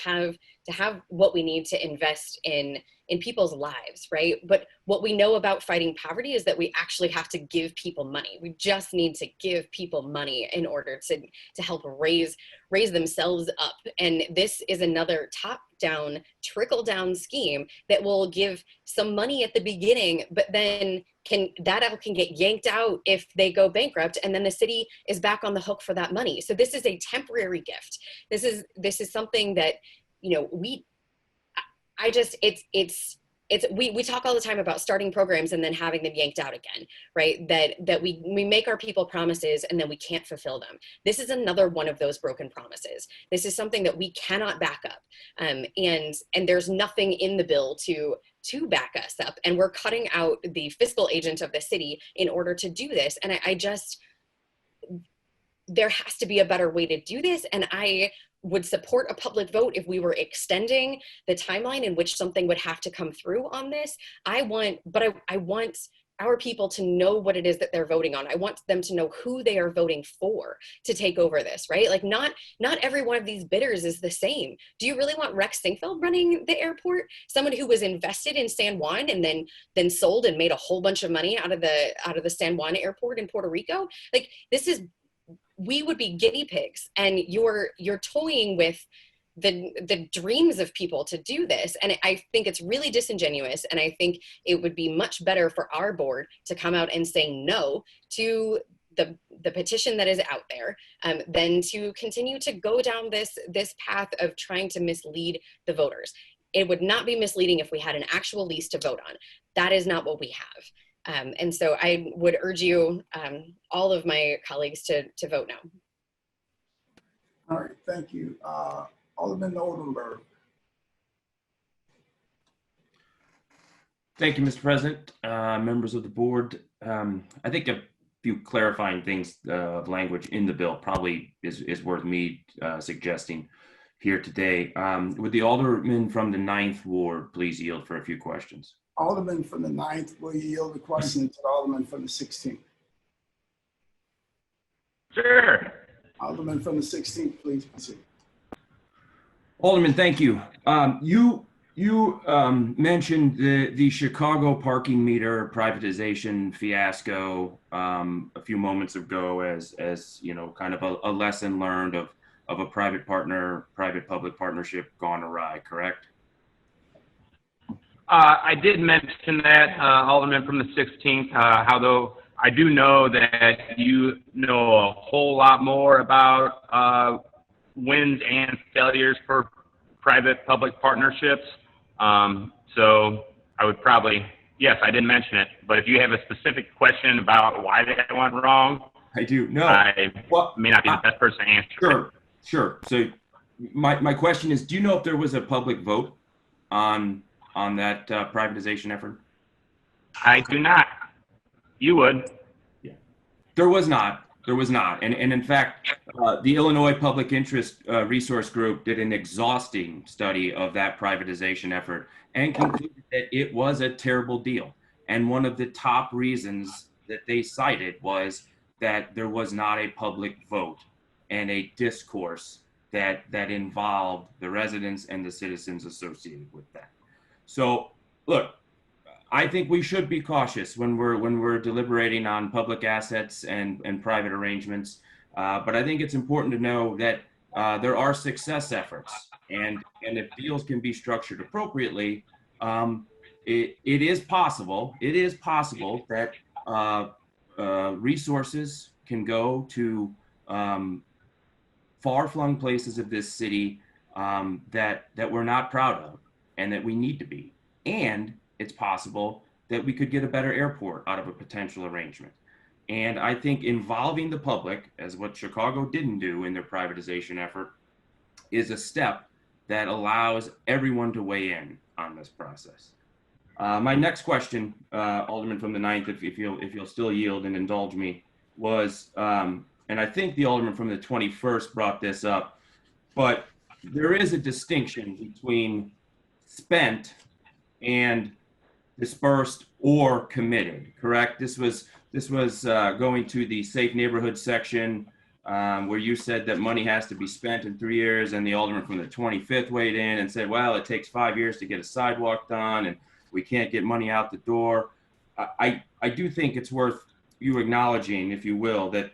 have what we need to invest in people's lives, right? But what we know about fighting poverty is that we actually have to give people money. We just need to give people money in order to help raise themselves up. And this is another top-down, trickle-down scheme that will give some money at the beginning, but then can get yanked out if they go bankrupt, and then the city is back on the hook for that money. So this is a temporary gift. This is something that, you know, we talk all the time about starting programs and then having them yanked out again, right? That we make our people promises and then we can't fulfill them. This is another one of those broken promises. This is something that we cannot back up. And there's nothing in the bill to back us up. And we're cutting out the fiscal agent of the city in order to do this. And there has to be a better way to do this. And I would support a public vote if we were extending the timeline in which something would have to come through on this. I want our people to know what it is that they're voting on. I want them to know who they are voting for to take over this, right? Like not every one of these bidders is the same. Do you really want Rex Sinkfeld running the airport? Someone who was invested in San Juan and then sold and made a whole bunch of money out of the San Juan airport in Puerto Rico? Like we would be guinea pigs, and you're toying with the dreams of people to do this. And I think it's really disingenuous. And I think it would be much better for our board to come out and say no to the petition that is out there than to continue to go down this path of trying to mislead the voters. It would not be misleading if we had an actual lease to vote on. That is not what we have. And so I would urge you, all of my colleagues, to vote no. All right, thank you. Alderman Oldenburg. Thank you, Mr. President, members of the board. I think a few clarifying things of language in the bill probably is worth me suggesting here today. Would the alderman from the 9th ward please yield for a few questions? Alderman from the 9th will yield the question to the Alderman from the 16th. Sure. Alderman from the 16th, please proceed. Alderman, thank you. You mentioned the Chicago parking meter privatization fiasco a few moments ago as you know, kind of a lesson learned of a private-public partnership gone awry, correct? I did mention that, Alderman from the 16th, although I do know that you know a whole lot more about wins and failures for private-public partnerships. So I would probably, yes, I did mention it, but if you have a specific question about why that went wrong, I do. No, I may not be the best person to answer. Sure. So my question is, do you know if there was a public vote on that privatization effort? I do not. You would. Yeah. There was not. And in fact, the Illinois Public Interest Resource Group did an exhausting study of that privatization effort and concluded that it was a terrible deal. And one of the top reasons that they cited was that there was not a public vote and a discourse that involved the residents and the citizens associated with that. So look, I think we should be cautious when we're deliberating on public assets and private arrangements. But I think it's important to know that there are success efforts, and if deals can be structured appropriately, it is possible that resources can go to far-flung places of this city that we're not proud of and that we need to be. And it's possible that we could get a better airport out of a potential arrangement. And I think involving the public, as what Chicago didn't do in their privatization effort, is a step that allows everyone to weigh in on this process. My next question, Alderman from the 9th, if you'll still yield and indulge me, was, and I think the Alderman from the 21st brought this up, but there is a distinction between spent and dispersed or committed, correct? This was going to the safe neighborhood section where you said that money has to be spent in 3 years, and the Alderman from the 25th weighed in and said, well, it takes 5 years to get a sidewalk done and we can't get money out the door. I do think it's worth you acknowledging, if you will, that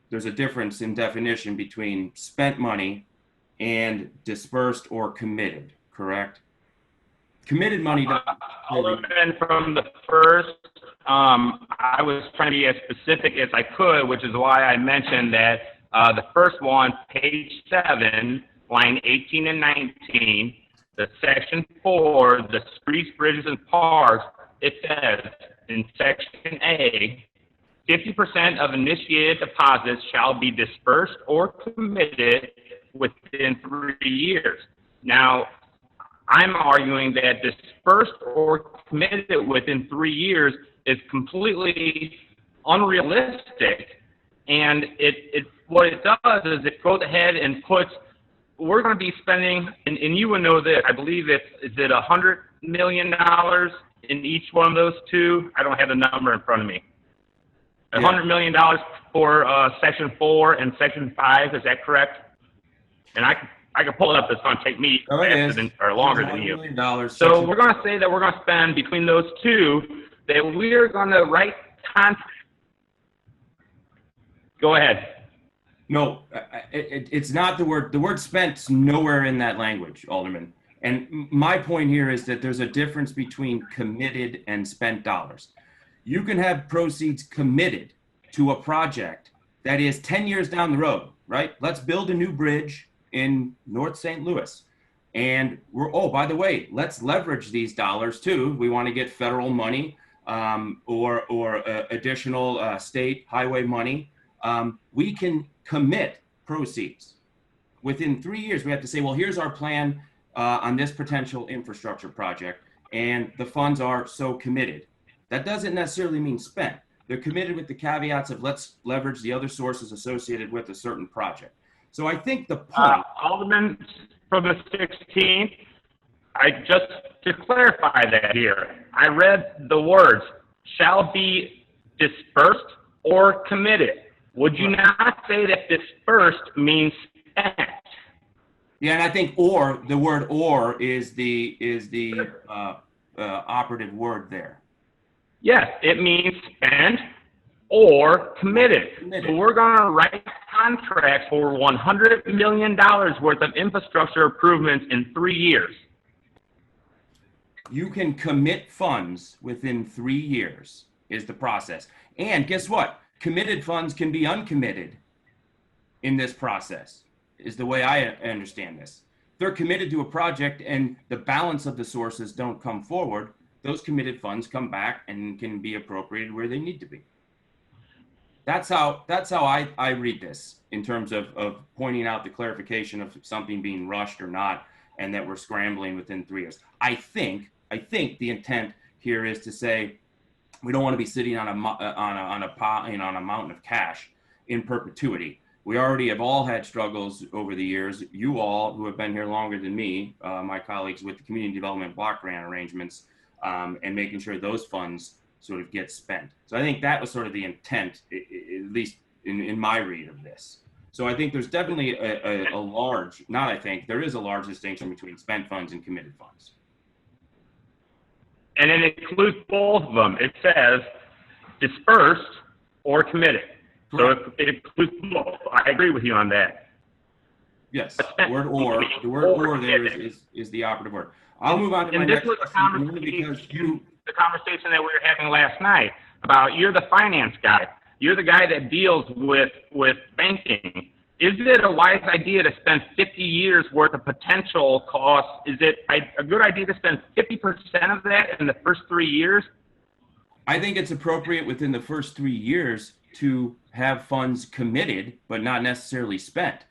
there's a difference in definition between spent money and dispersed or committed, correct? Committed money. Alderman from the first, I was trying to be as specific as I could, which is why I mentioned that the first one, page 7, line 18 and 19, the section 4, the streets, bridges, and parks, it says in section A, 50% of initiated deposits shall be dispersed or committed within 3 years. Now, I'm arguing that dispersed or committed within 3 years is completely unrealistic. And what it does is it goes ahead and puts, we're going to be spending, and you would know this, I believe is it $100 million in each one of those two? I don't have the number in front of me. $100 million for section 4 and section 5, is that correct? And I can pull it up. It's going to take me faster or longer than you. So we're going to say that we're going to spend between those two, that we're going to write contracts. Go ahead. No, it's not the word. The word spent's nowhere in that language, Alderman. And my point here is that there's a difference between committed and spent dollars. You can have proceeds committed to a project that is 10 years down the road, right? Let's build a new bridge in North St. Louis. And oh, by the way, let's leverage these dollars too. We want to get federal money or additional state highway money. We can commit proceeds. Within 3 years, we have to say, well, here's our plan on this potential infrastructure project, and the funds are so committed. That doesn't necessarily mean spent. They're committed with the caveats of let's leverage the other sources associated with a certain project. So I think the point... Alderman from the 16th, just to clarify that here, I read the words, shall be dispersed or committed. Would you not say that dispersed means spent? Yeah, and I think the word or is the operative word there. Yes, it means spent or committed. So we're going to write contracts for $100 million worth of infrastructure improvements in 3 years. You can commit funds within 3 years is the process. And guess what? Committed funds can be uncommitted in this process, is the way I understand this. They're committed to a project and the balance of the sources don't come forward. Those committed funds come back and can be appropriated where they need to be. That's how I read this in terms of pointing out the clarification of something being rushed or not, and that we're scrambling within 3 years. I think the intent here is to say we don't want to be sitting on a mountain of cash in perpetuity. We already have all had struggles over the years. You all who have been here longer than me, my colleagues, with the community development block grant arrangements, and making sure those funds sort of get spent. So I think that was sort of the intent, at least in my read of this. So I think there's definitely a large, not I think, there is a large distinction between spent funds and committed funds. And it includes both of them. It says dispersed or committed. So it includes both. I agree with you on that. Yes, the word or there is the operative word. I'll move on to my next question. The conversation that we were having last night about you're the finance guy. You're the guy that deals with banking. Is it a wise idea to spend 50 years worth of potential costs? Is it a good idea to spend 50% of that in the first 3 years? I think it's appropriate within the first 3 years to have funds committed, but not necessarily spent.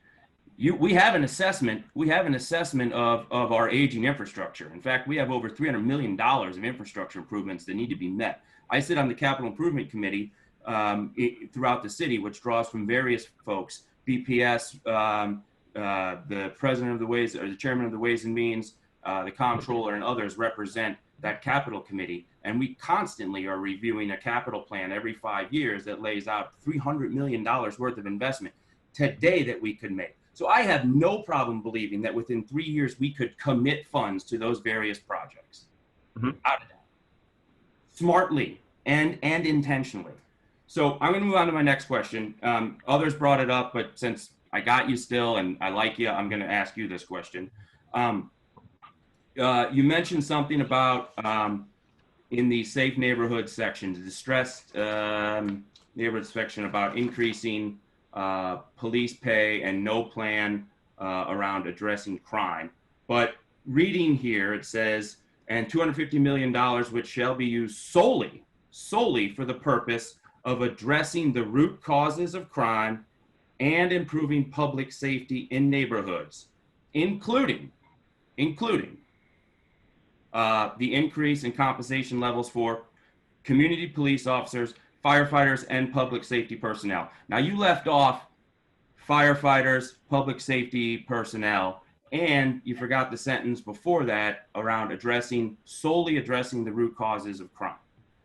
We have an assessment. We have an assessment of our aging infrastructure. In fact, we have over $300 million of infrastructure improvements that need to be met. I sit on the Capital Improvement Committee throughout the city, which draws from various folks, BPS, the president of the Ways, or the chairman of the Ways and Means, the comptroller, and others represent that capital committee. And we constantly are reviewing a capital plan every 5 years that lays out $300 million worth of investment today that we could make. So I have no problem believing that within 3 years we could commit funds to those various projects. Out of that. Smartly and intentionally. So I'm going to move on to my next question. Others brought it up, but since I got you still and I like you, I'm going to ask you this question. You mentioned something about in the safe neighborhood section, the distressed neighborhood section, about increasing police pay and no plan around addressing crime. But reading here, it says, and $250 million, which shall be used solely for the purpose of addressing the root causes of crime and improving public safety in neighborhoods, including the increase in compensation levels for community police officers, firefighters, and public safety personnel. Now, you left off firefighters, public safety personnel, and you forgot the sentence before that around solely addressing the root causes of crime.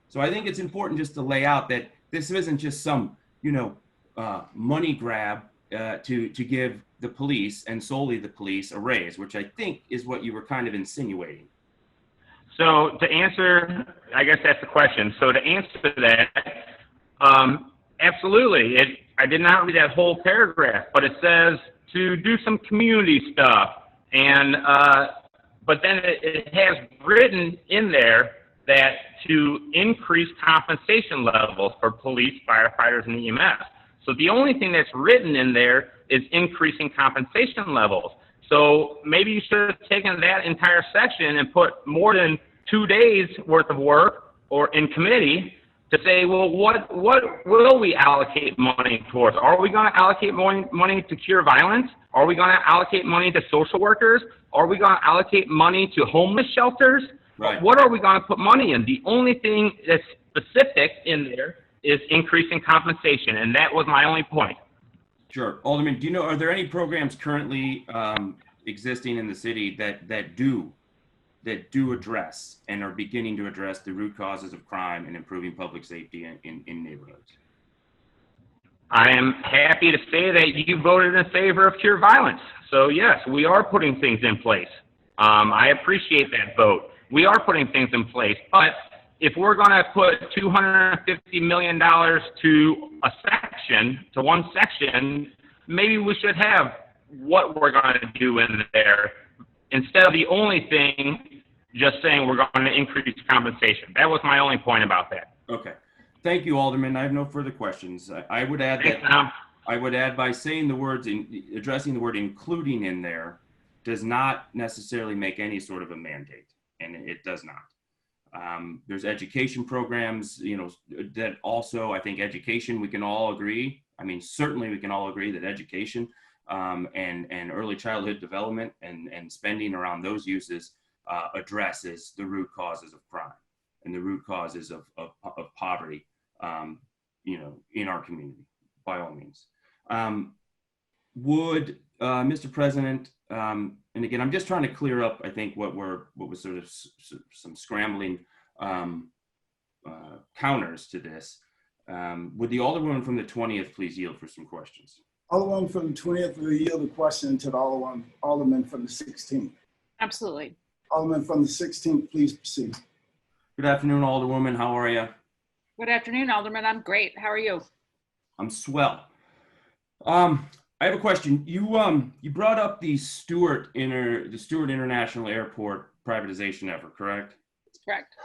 So I think it's important just to lay out that this isn't just some, money grab to give the police and solely the police a raise, which I think is what you were kind of insinuating. So to answer, I guess that's the question. So to answer that, absolutely. I did not read that whole paragraph, but it says to do some community stuff. And, but then it has written in there that to increase compensation levels for police, firefighters, and EMS. So the only thing that's written in there is increasing compensation levels. So maybe you should have taken that entire section and put more than 2 days worth of work or in committee to say, well, what will we allocate money towards? Are we going to allocate money to cure violence? Are we going to allocate money to social workers? Are we going to allocate money to homeless shelters? Right. What are we going to put money in? The only thing that's specific in there is increasing compensation, and that was my only point. Sure. Alderman, are there any programs currently existing in the city that do address and are beginning to address the root causes of crime and improving public safety in neighborhoods? I am happy to say that you voted in favor of cure violence. So yes, we are putting things in place. I appreciate that vote. We are putting things in place, but if we're going to put $250 million to one section, maybe we should have what we're going to do in there instead of the only thing just saying we're going to increase compensation. That was my only point about that. Okay. Thank you, Alderman. I have no further questions. I would add I would add by saying the words, addressing the word including in there does not necessarily make any sort of a mandate, and it does not. There's education programs, that also, I think education, we can all agree. I mean, certainly we can all agree that education and early childhood development and spending around those uses addresses the root causes of crime and the root causes of poverty, in our community, by all means. Would, Mr. President, and again, I'm just trying to clear up, I think, what was sort of some scrambling counters to this. Would the Alderwoman from the 20th please yield for some questions? Alderman from the 20th will yield the question to the Alderman from the 16th. Absolutely. Alderman from the 16th, please proceed. Good afternoon, Alderwoman. How are you? Good afternoon, Alderman. I'm great. How are you? I'm swell. I have a question. You brought up the Stewart International Airport privatization effort, correct? Correct.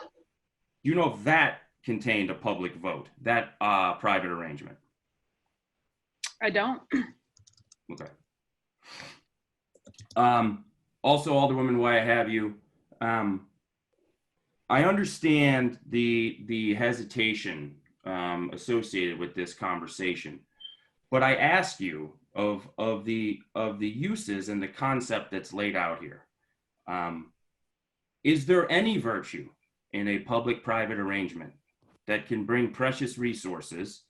Do you know if that contained a public vote, that private arrangement? I don't. Okay. Also, Alderwoman, why I have you, I understand the hesitation associated with this conversation, but I ask you of the uses and the concept that's laid out here. Is there any virtue in a public-private arrangement that can bring precious resources,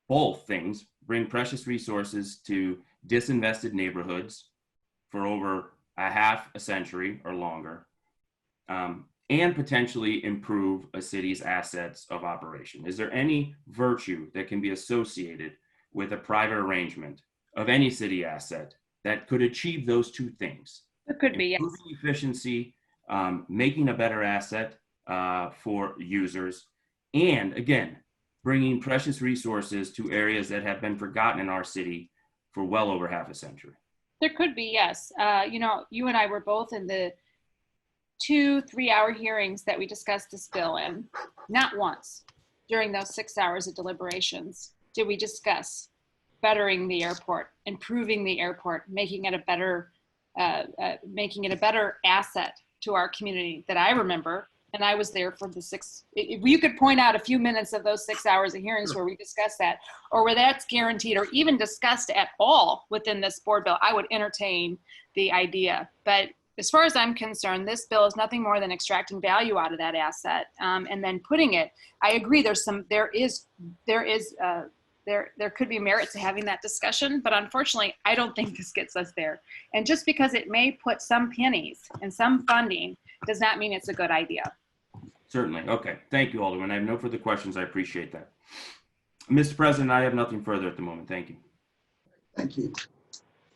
both things, bring precious resources to disinvested neighborhoods for over a half a century or longer, and potentially improve a city's assets of operation? Is there any virtue that can be associated with a private arrangement of any city asset that could achieve those two things? It could be, yes. Improving efficiency, making a better asset for users, and again, bringing precious resources to areas that have been forgotten in our city for well over half a century. There could be, yes. You know, you and I were both in the 2-3-hour hearings that we discussed this bill in. Not once during those 6 hours of deliberations did we discuss bettering the airport, improving the airport, making it a better asset to our community that I remember. And I was there for the 6, if you could point out a few minutes of those 6 hours of hearings where we discussed that, or where that's guaranteed or even discussed at all within this board bill, I would entertain the idea. But as far as I'm concerned, this bill is nothing more than extracting value out of that asset and then putting it. I agree. There could be merit to having that discussion, but unfortunately, I don't think this gets us there. And just because it may put some pennies and some funding does not mean it's a good idea. Certainly. Okay. Thank you, Alderman. I have no further questions. I appreciate that. Mr. President, I have nothing further at the moment. Thank you. Thank you.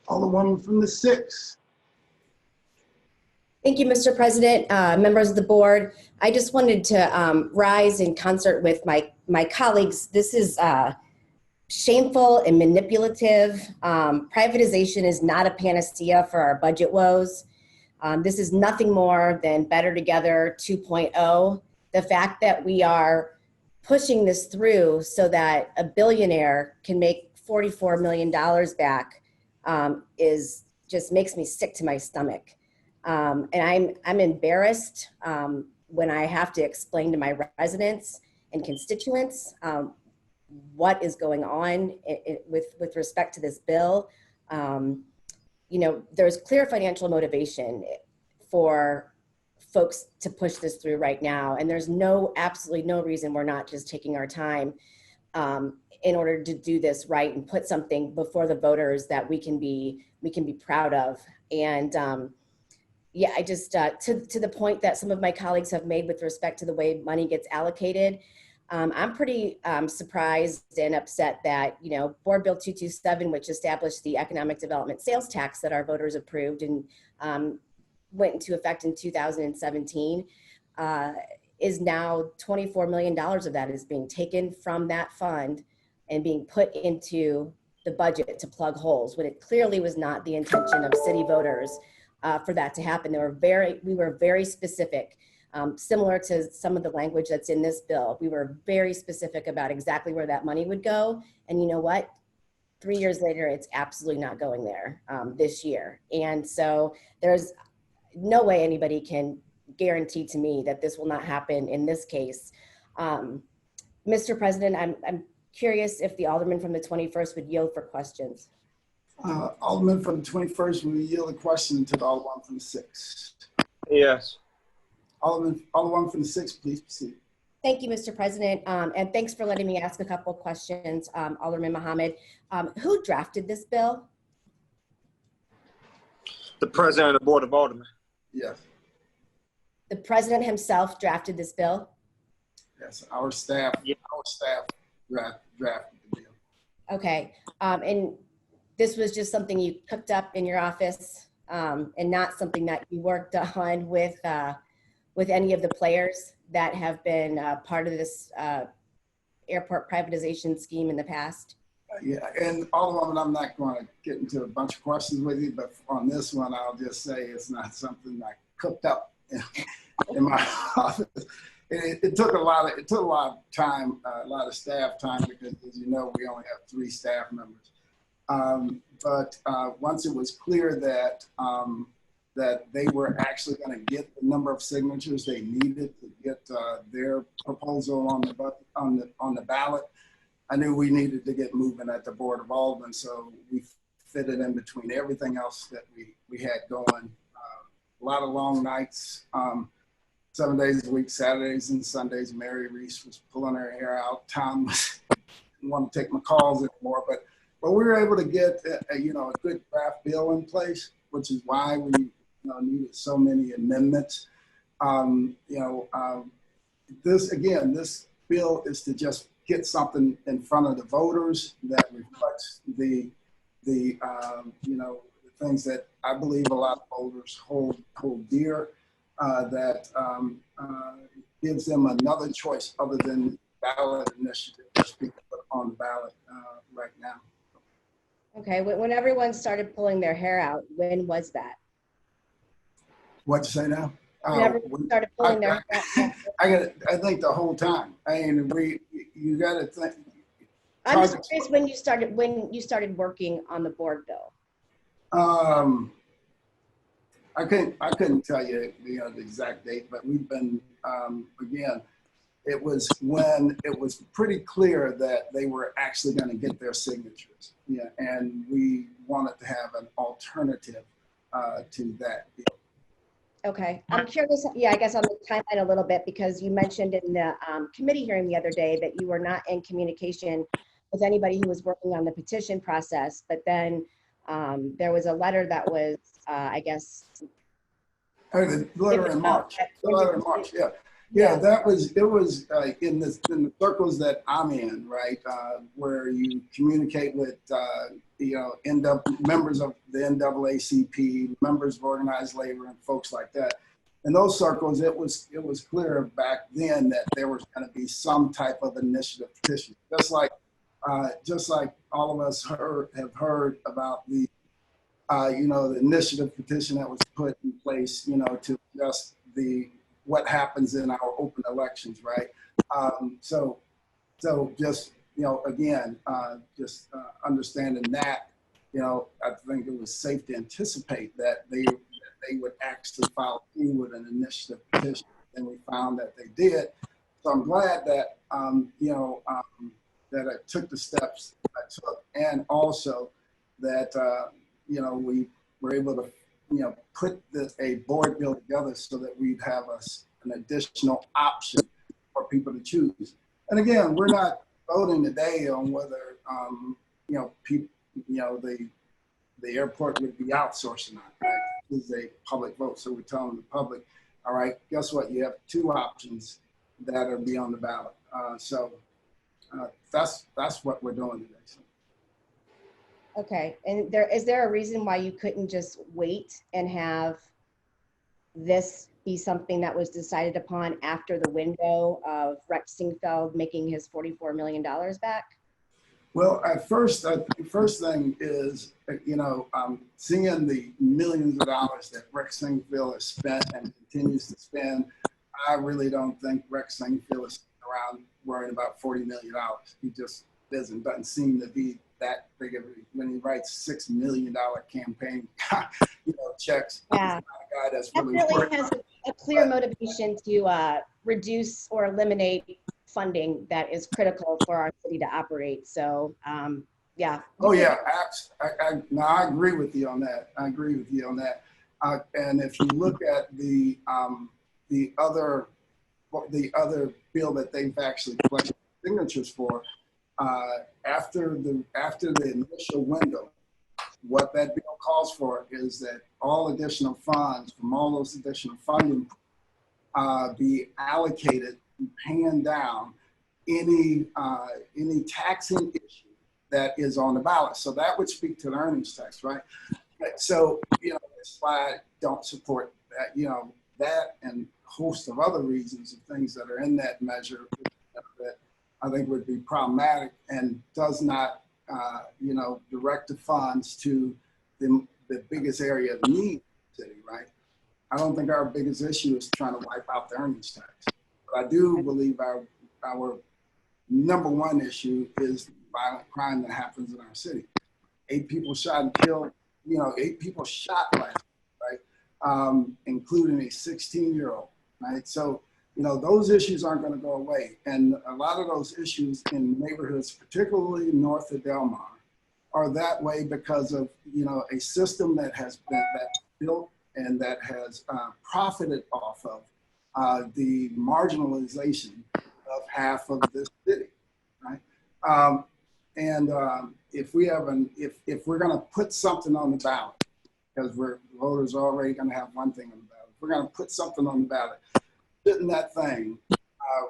Alderwoman from the 6th. Thank you, Mr. President, members of the board. I just wanted to rise in concert with my colleagues. This is shameful and manipulative. Privatization is not a panacea for our budget woes. This is nothing more than Better Together 2.0. The fact that we are pushing this through so that a billionaire can make $44 million back is just makes me sick to my stomach. And I'm embarrassed when I have to explain to my residents and constituents what is going on with respect to this bill. You know, there's clear financial motivation for folks to push this through right now. And there's absolutely no reason we're not just taking our time in order to do this right and put something before the voters that we can be proud of. And yeah, I just, to the point that some of my colleagues have made with respect to the way money gets allocated, I'm pretty surprised and upset that, you know, Board Bill 227, which established the economic development sales tax that our voters approved and went into effect in 2017, is now $24 million of that is being taken from that fund and being put into the budget to plug holes, when it clearly was not the intention of city voters for that to happen. We were very specific. Similar to some of the language that's in this bill, we were very specific about exactly where that money would go. And you know what? 3 years later, it's absolutely not going there this year. And so there's no way anybody can guarantee to me that this will not happen in this case. Mr. President, I'm curious if the Alderman from the 21st would yield for questions. Alderman from the 21st will yield a question to the Alderman from the 6th. Yes. Alderman from the 6th, please proceed. Thank you, Mr. President. And thanks for letting me ask a couple of questions, Alderman Mohammed. Who drafted this bill? The President of the Board of Aldermen. Yes. The President himself drafted this bill? Yes, our staff. Yeah. Our staff. drafted the bill. Okay. And this was just something you cooked up in your office, and not something that you worked on with any of the players that have been part of this airport privatization scheme in the past? Yeah, and Alderman, I'm not going to get into a bunch of questions with you, but on this one, I'll just say it's not something I cooked up in my office. It took a lot of time, a lot of staff time, because as you know, we only have 3 staff members. But once it was clear that that they were actually going to get the number of signatures they needed to get their proposal on the ballot, I knew we needed to get moving at the Board of Aldermen. So we fit it in between everything else that we had going. A lot of long nights, 7 days a week, Saturdays and Sundays. Mary Reese was pulling her hair out. Tom didn't want to take my calls anymore, but we were able to get a good draft bill in place, which is why we needed so many amendments. This bill is to just get something in front of the voters that reflects the things that I believe a lot of voters hold dear, that gives them another choice other than ballot initiative that's being put on the ballot right now. Okay, when everyone started pulling their hair out, when was that? What to say now? When everyone started pulling their hair out. I think the whole time. I mean, you got to think. I'm just curious when you started working on the board bill. I couldn't tell you the exact date, but we've been again. It was when it was pretty clear that they were actually going to get their signatures. Yeah, and we wanted to have an alternative to that bill. Okay, I'm curious, I guess on the timeline a little bit, because you mentioned in the committee hearing the other day that you were not in communication with anybody who was working on the petition process, but then there was a letter that was, I guess. The letter in March. The letter in March, yeah. Yeah, it was in the circles that I'm in, right, where you communicate with, members of the NAACP, members of organized labor, and folks like that. In those circles, it was clear back then that there was going to be some type of initiative petition, just like all of us have heard about the initiative petition that was put in place, to just what happens in our open elections, right? So just, again, understanding that, I think it was safe to anticipate that they would actually file through with an initiative petition, and we found that they did. So I'm glad that, that I took the steps I took, and also that, we were able to put a board bill together so that we'd have an additional option for people to choose. And again, we're not voting today on whether the airport would be outsourced or not, right? This is a public vote, so we're telling the public, all right, guess what? You have 2 options that are beyond the ballot. That's what we're doing today. So. Okay, and is there a reason why you couldn't just wait and have this be something that was decided upon after the window of Rex Singfeld making his $44 million back? Well, at first, the first thing is, seeing the millions of dollars that Rex Singfield has spent and continues to spend, I really don't think Rex Singfield is around worrying about $40 million. He just doesn't seem to be that big of when he writes $6 million campaign, checks. Yeah, he's not a guy that's that really has a clear motivation to reduce or eliminate funding that is critical for our city to operate. So, yeah. Oh yeah, I agree with you on that. And if you look at the other bill that they've actually collected signatures for, after the initial window, what that bill calls for is that all additional funds from all those additional funding be allocated and paying down any taxing issue that is on the ballot. So that would speak to the earnings tax, right? So, this slide don't support that, that and a host of other reasons of things that are in that measure that I think would be problematic and does not, direct the funds to the biggest area of need in the city, right? I don't think our biggest issue is trying to wipe out the earnings tax. But I do believe our number one issue is violent crime that happens in our city. 8 people shot and killed, 8 people shot last week, right? Including a 16-year-old, right? So, those issues aren't going to go away. And a lot of those issues in neighborhoods, particularly north of Del Mar, are that way because of, a system that has been built and that has profited off of the marginalization of half of this city, right? If we have if we're going to put something on the ballot, because voters are already going to have one thing on the ballot, if we're going to put something on the ballot, shouldn't that thing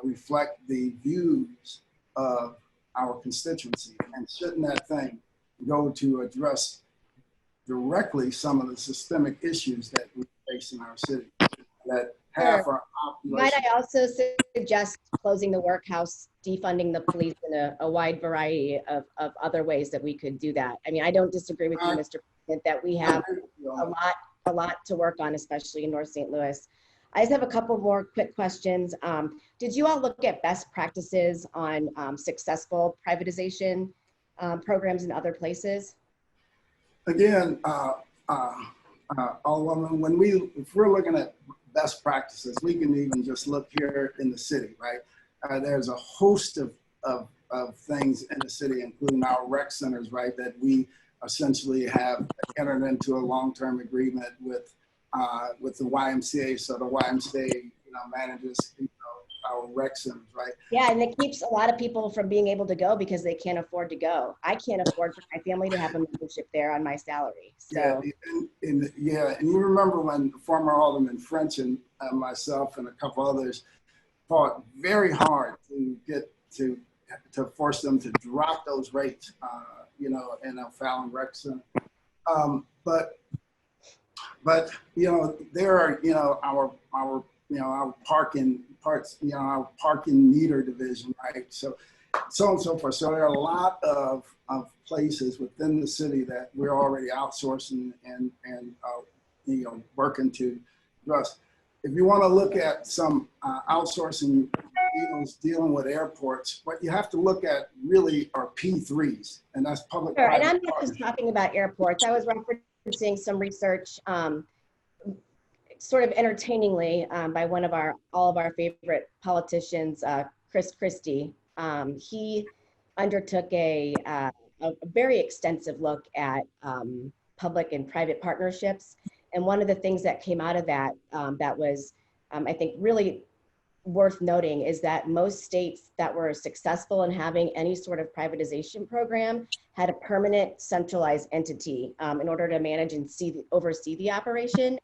reflect the views of our constituency, and shouldn't that thing go to address directly some of the systemic issues that we face in our city that half our population. Might I also suggest closing the workhouse, defunding the police, and a wide variety of other ways that we could do that? I mean, I don't disagree with you, Mr. President, that we have a lot to work on, especially in North St. Louis. I just have a couple more quick questions. Did you all look at best practices on successful privatization programs in other places? Again, Alderman, if we're looking at best practices, we can even just look here in the city, right? There's a host of things in the city, including our rec centers, right, that we essentially have entered into a long-term agreement with the YMCA. So the YMCA, manages, our rec centers, right? Yeah, and it keeps a lot of people from being able to go because they can't afford to go. I can't afford for my family to have a membership there on my salary. So and you remember when former Alderman French and myself and a couple others fought very hard to get to force them to drop those rates, in a Fallon rec center. But there are our parking parts, our parking meter division, right? So on and so forth. So there are a lot of places within the city that we're already outsourcing and working to address. If you want to look at some outsourcing deals dealing with airports, what you have to look at really are P3s, and that's public. Sure, and I'm not just talking about airports. I was referencing some research, sort of entertainingly, by all of our favorite politicians, Chris Christie. He undertook a very extensive look at public and private partnerships. And one of the things that came out of that that was, I think, really worth noting is that most states that were successful in having any sort of privatization program had a permanent centralized entity in order to manage and oversee the operation.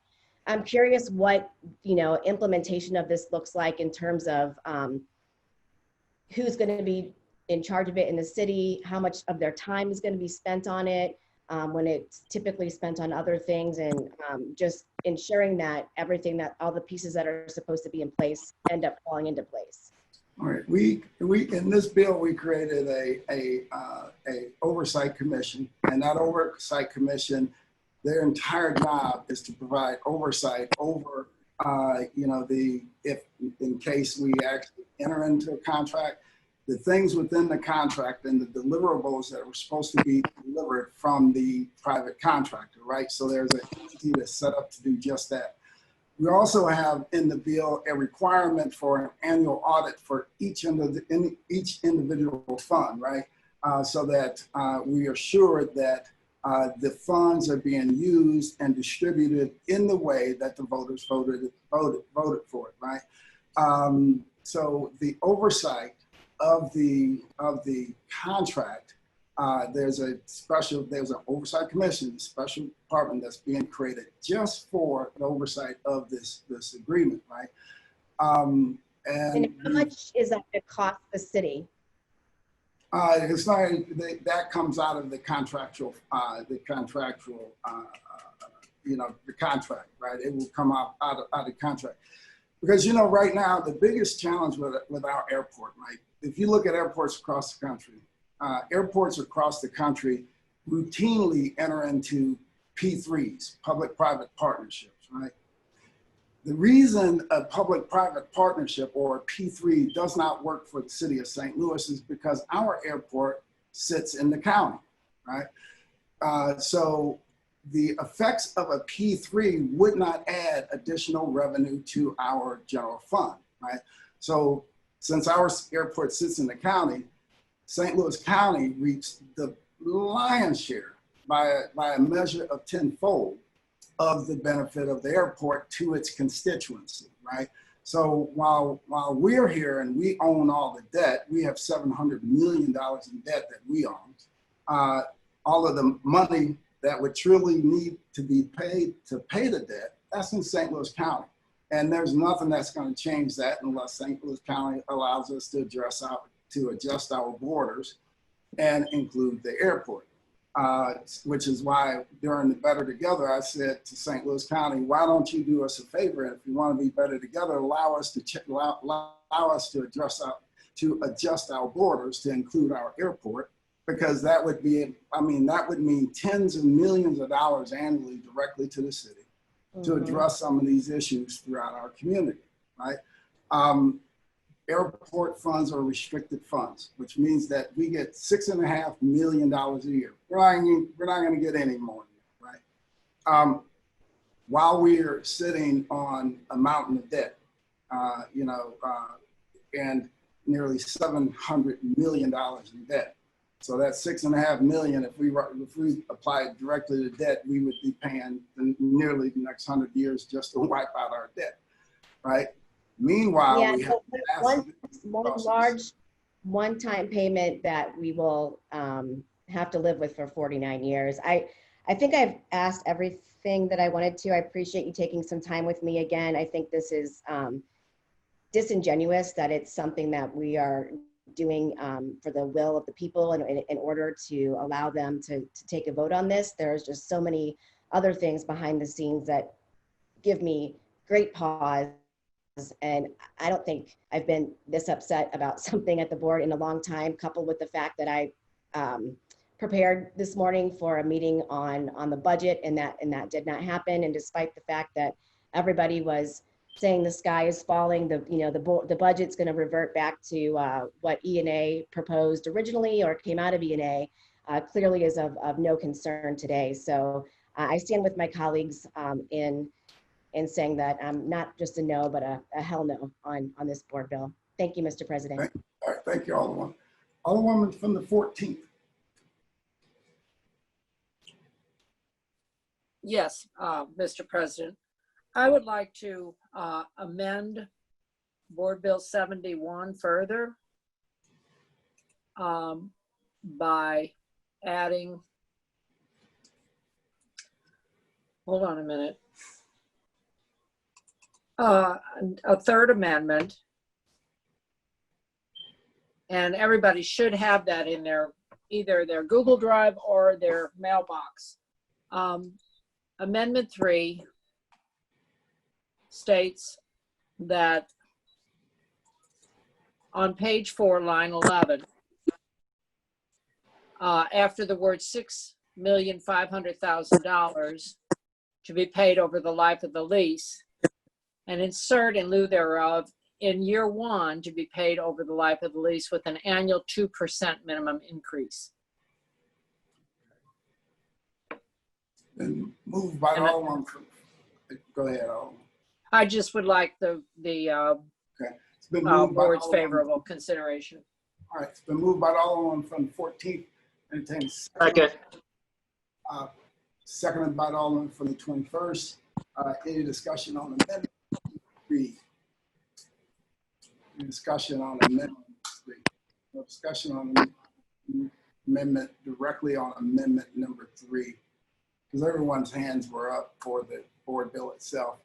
I'm curious what, implementation of this looks like in terms of who's going to be in charge of it in the city, how much of their time is going to be spent on it, when it's typically spent on other things, and just ensuring that all the pieces that are supposed to be in place end up falling into place. All right, we in this bill we created a oversight commission, and that oversight commission, their entire job is to provide oversight over if in case we actually enter into a contract, the things within the contract and the deliverables that were supposed to be delivered from the private contractor, right? So there's an entity that's set up to do just that. We also have in the bill a requirement for an annual audit for each individual fund, right? So that we are sure that the funds are being used and distributed in the way that the voters voted for it, right? So the oversight of the contract, there's an oversight commission, special department that's being created just for the oversight of this agreement, right? And how much is that going to cost the city? It's not, that comes out of the contractual, the contract, right? It will come out of contract. Because, right now, the biggest challenge with our airport, right? If you look at airports across the country, routinely enter into P3s, public-private partnerships, right? The reason a public-private partnership or a P3 does not work for the city of St. Louis is because our airport sits in the county, right? So the effects of a P3 would not add additional revenue to our general fund, right? So since our airport sits in the county, St. Louis County reached the lion's share by a measure of tenfold of the benefit of the airport to its constituency, right? So while we're here and we own all the debt, we have $700 million in debt that we own. All of the money that would truly need to be paid to pay the debt, that's in St. Louis County. And there's nothing that's going to change that unless St. Louis County allows us to adjust our borders and include the airport. Which is why during the Better Together, I said to St. Louis County, why don't you do us a favor? And if you want to be better together, allow us to adjust our borders to include our airport, because that would mean tens of millions of dollars annually directly to the city to address some of these issues throughout our community, right? Airport funds are restricted funds, which means that we get $6.5 million a year. We're not going to get any more, right? While we're sitting on a mountain of debt, and nearly $700 million in debt. So that's $6.5 million. If we apply it directly to debt, we would be paying nearly the next 100 years just to wipe out our debt, right? Meanwhile, we have one large one-time payment that we will have to live with for 49 years. I think I've asked everything that I wanted to. I appreciate you taking some time with me again. I think this is disingenuous that it's something that we are doing for the will of the people in order to allow them to take a vote on this. There's just so many other things behind the scenes that give me great pause. And I don't think I've been this upset about something at the board in a long time, coupled with the fact that I prepared this morning for a meeting on the budget, and that did not happen. And despite the fact that everybody was saying the sky is falling, the budget's going to revert back to what E&A proposed originally or came out of E&A, clearly is of no concern today. So I stand with my colleagues in saying that I'm not just a no, but a hell no on this board bill. Thank you, Mr. President. All right, thank you, Alderwoman. Alderwoman from the 14th. Yes, Mr. President. I would like to amend Board Bill 71 further by adding, hold on a minute, a third amendment, and everybody should have that in either their Google Drive or their mailbox. Amendment 3 states that on page 4, line 11, after the word $6,500,000 to be paid over the life of the lease, and insert in lieu thereof in year 1 to be paid over the life of the lease with an annual 2% minimum increase. Been moved by Alderman. Go ahead, Alderman. I just would like the okay. It's been moved board's by favorable consideration. All right, it's been moved by Alderman from the 14th. Entertain second. Seconded by Alderman from the 21st. Any discussion on amendment 3? Any discussion on amendment 3? No discussion on amendment directly on amendment number 3, because everyone's hands were up for the board bill itself.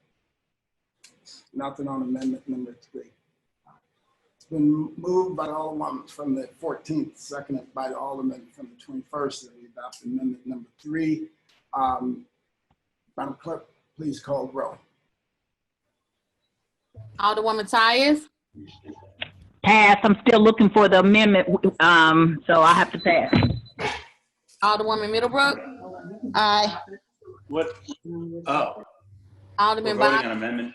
Nothing on amendment number 3. been moved by the Alderman from the 14th, seconded by the Alderman from the 21st, that we adopt amendment number 3. Madam Clerk, please call the roll. Alderwoman Tyus, Pass. I'm still looking for the amendment, so I have to pass. Alderwoman Middlebrook, Aye. What? Oh, we're Alderman voting Bob, on amendment.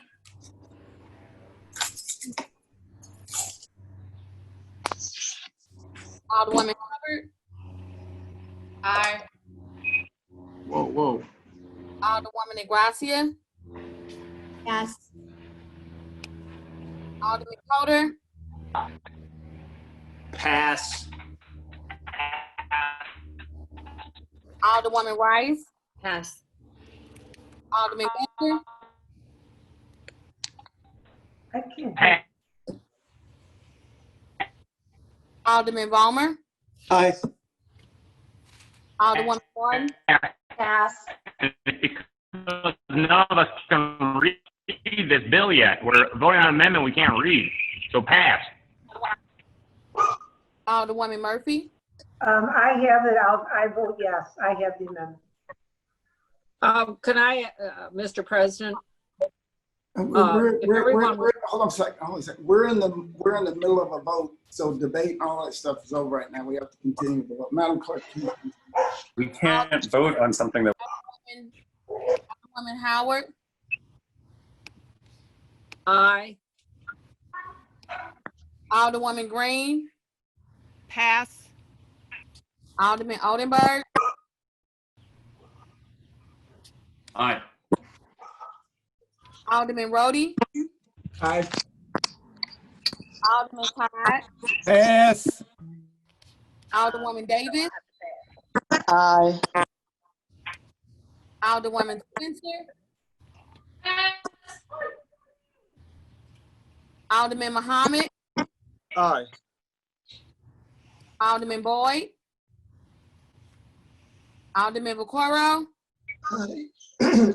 Alderwoman Hubbard, Aye. Whoa. Alderwoman Negracia, Yes. Alderman Coder, Pass. Alderwoman Rice, Pass. Alderman Gunther, Alderman Vollmer, Aye. Alderwoman Gordon, Pass. Because none of us can read this bill yet. We're voting on an amendment we can't read. So pass. Alderwoman Murphy, I have it. I vote yes. I have the amendment. Can I, Mr. President? Hold on a second. We're in the middle of a vote, so debate and all that stuff is over right now. We have to continue the vote. Madam Clerk, please. We can't vote on something that. Alderwoman Howard, Aye. Alderwoman Green, Pass. Alderman Oldenburg, Aye. Alderman Roddy, Aye. Alderman Todd, Pass. Alderwoman Davis, Aye. Alderwoman Spencer, Alderman Muhammad, Aye. Alderman Boyd, Alderman Vaccaro,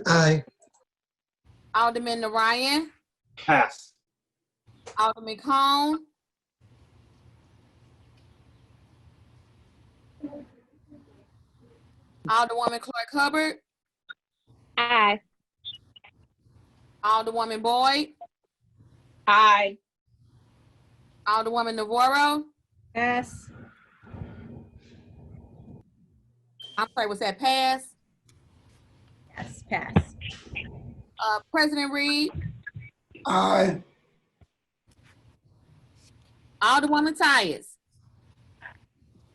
Aye. Alderman Narayan, Pass. Alderman Cone, Alderwoman Clark Hubbard, Aye. Alderwoman Boyd, Aye. Alderwoman Navarro. Yes. I'm sorry, was that pass? Yes, pass. President Reed, Aye. Alderwoman Tyus.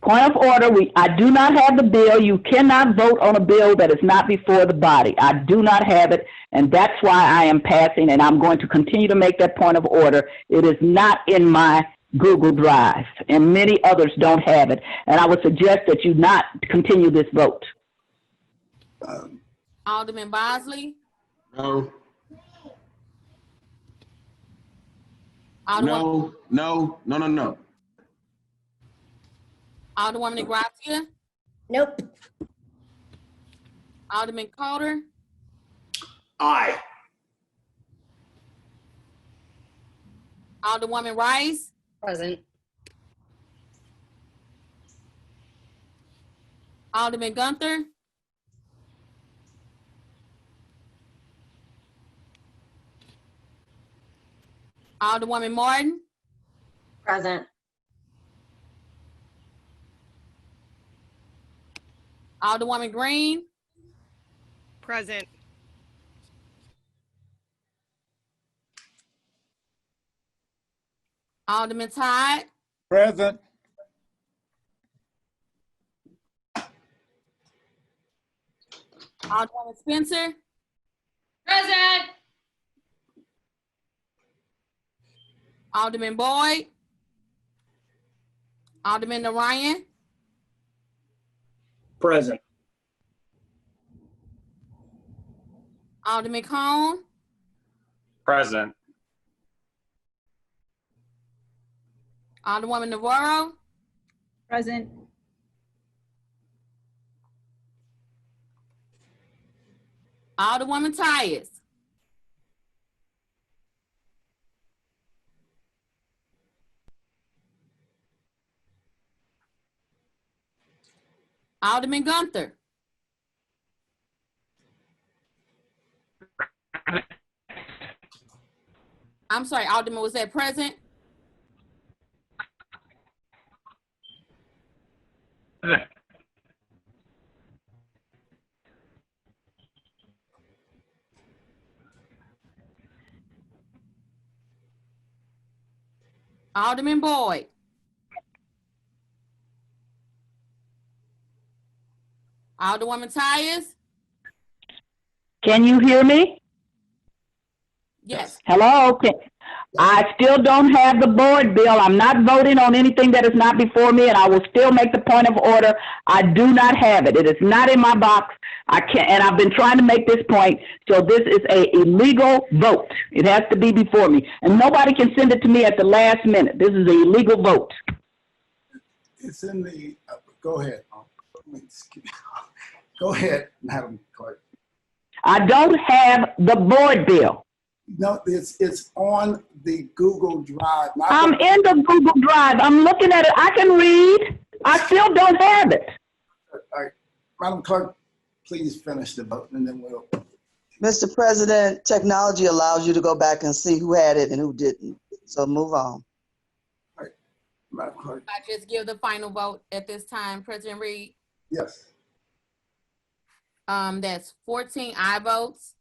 Point of order, I do not have the bill. You cannot vote on a bill that is not before the body. I do not have it, and that's why I am passing, and I'm going to continue to make that point of order. It is not in my Google Drive, and many others don't have it, and I would suggest that you not continue this vote. Alderman Bosley, No. Alderwoman, No. Alderwoman Negracia, Nope. Alderman Coder, Aye. Alderwoman Rice, Present. Alderman Gunther, Alderwoman Martin, Present. Alderwoman Green, Present. Alderman Todd, Present. Alderwoman Spencer, Present. Alderman Boyd, Alderman Narayan, Present. Alderman Cone, Present. Alderwoman Navarro, Present. Alderwoman Tyus. Alderman Gunther. I'm sorry, Alderman, was that present? Alderman Boyd. Alderwoman Tyus. Can you hear me? Yes. Hello? I still don't have the board bill. I'm not voting on anything that is not before me, and I will still make the point of order. I do not have it. It is not in my box. I can't, and I've been trying to make this point. So this is a illegal vote. It has to be before me, and nobody can send it to me at the last minute. This is an illegal vote. It's in the, go ahead. Go ahead, Madam Clerk. I don't have the board bill. No, it's on the Google Drive. I'm in the Google Drive. I'm looking at it. I can read. I still don't have it. All right, Madam Clerk, please finish the vote and then we'll. Mr. President, technology allows you to go back and see who had it and who didn't. So move on. All right, Madam Clerk. I just give the final vote at this time, President Reed. Yes. That's 14 aye votes,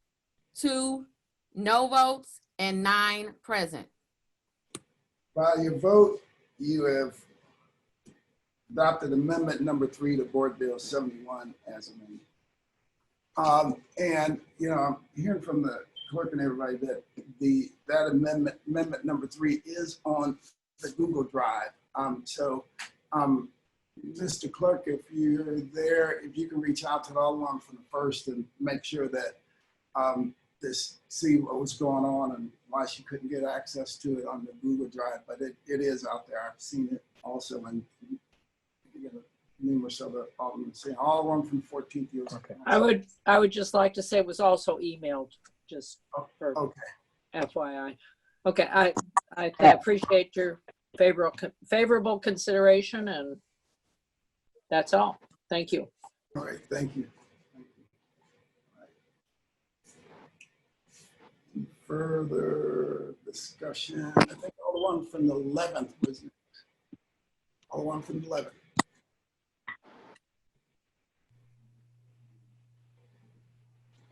2 no votes, and 9 present. By your vote, you have adopted amendment number 3 to Board Bill 71 as amended. And you know, I'm hearing from the clerk and everybody that that amendment number 3 is on the Google Drive. Mr. Clerk, if you're there, if you can reach out to the Alderman from the first and make sure that see what was going on and why she couldn't get access to it on the Google Drive, but it is out there. I've seen it also, and numerous other aldermen saying all one from 14th years. Okay. I would just like to say it was also emailed, just for FYI. Okay, I appreciate your favorable consideration, and that's all. Thank you. All right, thank you. Further discussion. I think all the one from the 11th was all the one from the 11th.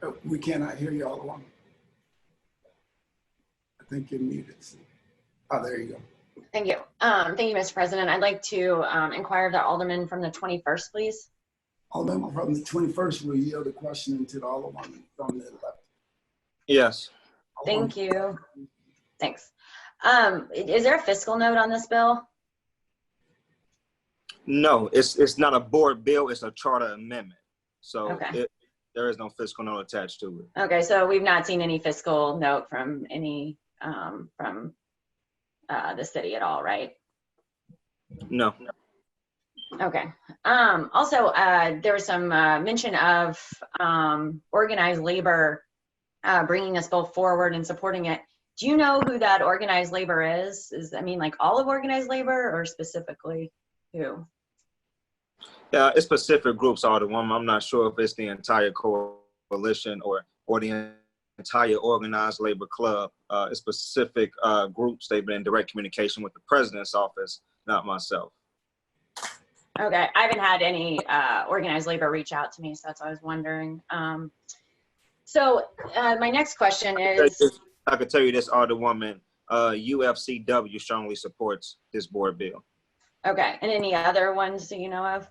Oh, we cannot hear you, all the one. I think you're muted. Oh, there you go. Thank you. Thank you, Mr. President. I'd like to inquire of the Alderman from the 21st, please. Alderman from the 21st will yield the question to the Alderman from the 11th. Yes. Thank you. Thanks. Is there a fiscal note on this bill? No, it's not a board bill. It's a charter amendment. So there is no fiscal note attached to it. Okay, so we've not seen any fiscal note from any from the city at all, right? No. Okay. Also, there was some mention of organized labor bringing us both forward and supporting it. Do you know who that organized labor is? I mean, like all of organized labor, or specifically who? Yeah, it's specific groups, Alderwoman. I'm not sure if it's the entire coalition or the entire organized labor club. It's specific groups. They've been in direct communication with the president's office, not myself. Okay, I haven't had any organized labor reach out to me, so that's what I was wondering. So my next question is... I can tell you this, Alderwoman, UFCW strongly supports this board bill. Okay, and any other ones that you know of?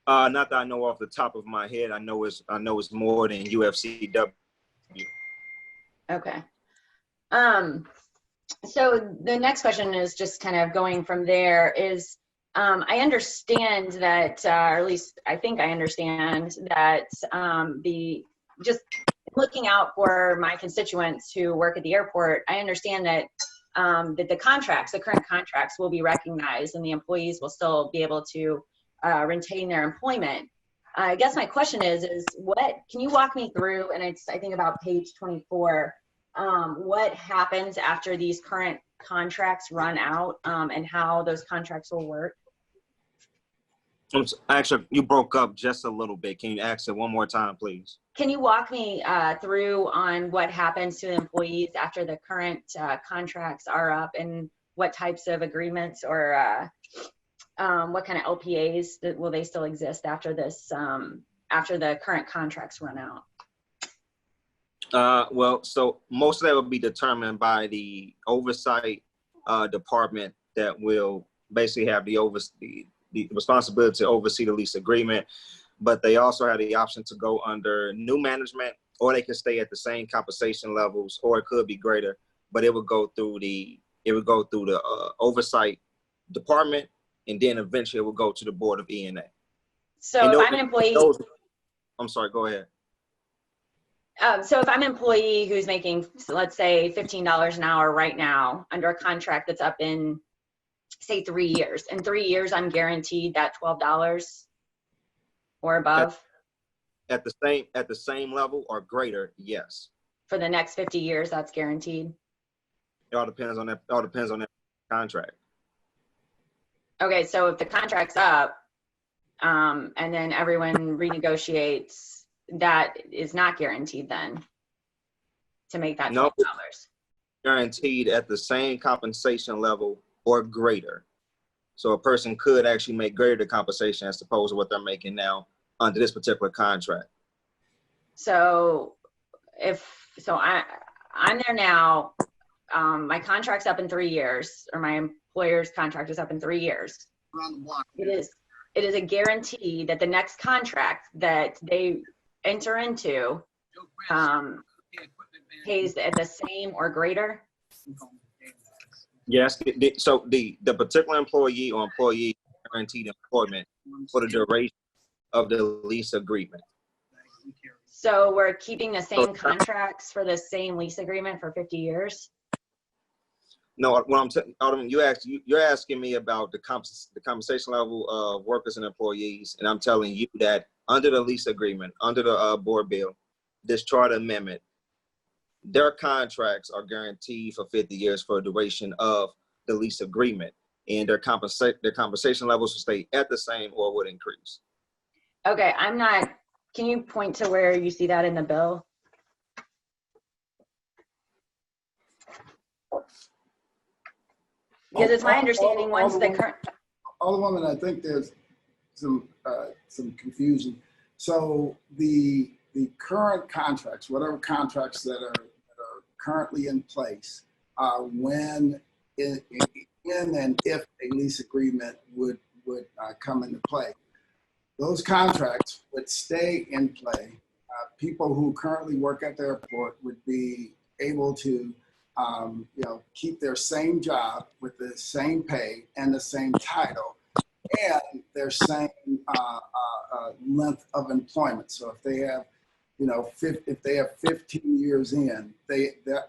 Not that I know off the top of my head. I know it's more than UFCW. Okay. So the next question is just kind of going from there is, I understand that, or at least I think I understand that just looking out for my constituents who work at the airport, I understand that that the current contracts will be recognized and the employees will still be able to retain their employment. I guess my question is what, can you walk me through, and it's, I think about page 24, what happens after these current contracts run out and how those contracts will work? Actually, you broke up just a little bit. Can you ask it one more time, please? Can you walk me through on what happens to the employees after the current contracts are up, and what types of agreements or what kind of LPAs will they still exist after this, after the current contracts run out? Well, so most of that will be determined by the oversight department that will basically have the responsibility to oversee the lease agreement, but they also have the option to go under new management, or they can stay at the same compensation levels, or it could be greater, but it would go through the oversight department, and then eventually it will go to the board of E&A. So if I'm an employee, I'm sorry, go ahead. so if I'm an employee who's making, let's say, $15 an hour right now under a contract that's up in, say, 3 years. In 3 years, I'm guaranteed that $12 or above At the same level or greater, yes. for the next 50 years. That's guaranteed. It all depends on that. All depends on that contract. Okay, so if the contract's up, and then everyone renegotiates, that is not guaranteed then to make that $12. No, guaranteed at the same compensation level or greater. So a person could actually make greater the compensation as opposed to what they're making now under this particular contract. So I'm there now, my contract's up in 3 years, or my employer's contract is up in 3 years. It is a guarantee that the next contract that they enter into pays at the same or greater? Yes. So the particular employee or employee guaranteed employment for the duration of the lease agreement. So we're keeping the same contracts for the same lease agreement for 50 years? No, Alderman, you're asking me about the compensation level of workers and employees, and I'm telling you that under the lease agreement, under the board bill, this charter amendment, their contracts are guaranteed for 50 years for the duration of the lease agreement, and their compensation levels will stay at the same or would increase. Okay, can you point to where you see that in the bill? Because it's my understanding once the current. Alderwoman, I think there's some confusion. So the current contracts, whatever contracts that are currently in place, when in and if a lease agreement would come into play, those contracts would stay in play. People who currently work at the airport would be able to keep their same job with the same pay and the same title and their same length of employment. So if they have, if they have 15 years in,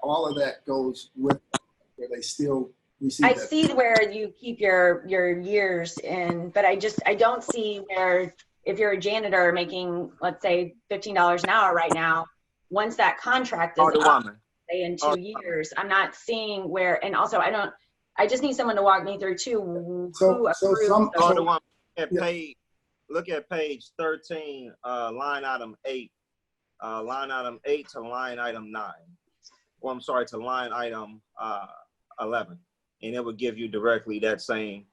all of that goes with them, where they still receive. I see where you keep your years in, but I don't see where, if you're a janitor making, let's say, $15 an hour right now, once that contract is up, say in 2 years, I'm not seeing where. And also, I just need someone to walk me through too. Look at page 13, line item 8, line item 8 to line item 9. Well, I'm sorry, to line item 11, and it would give you directly that same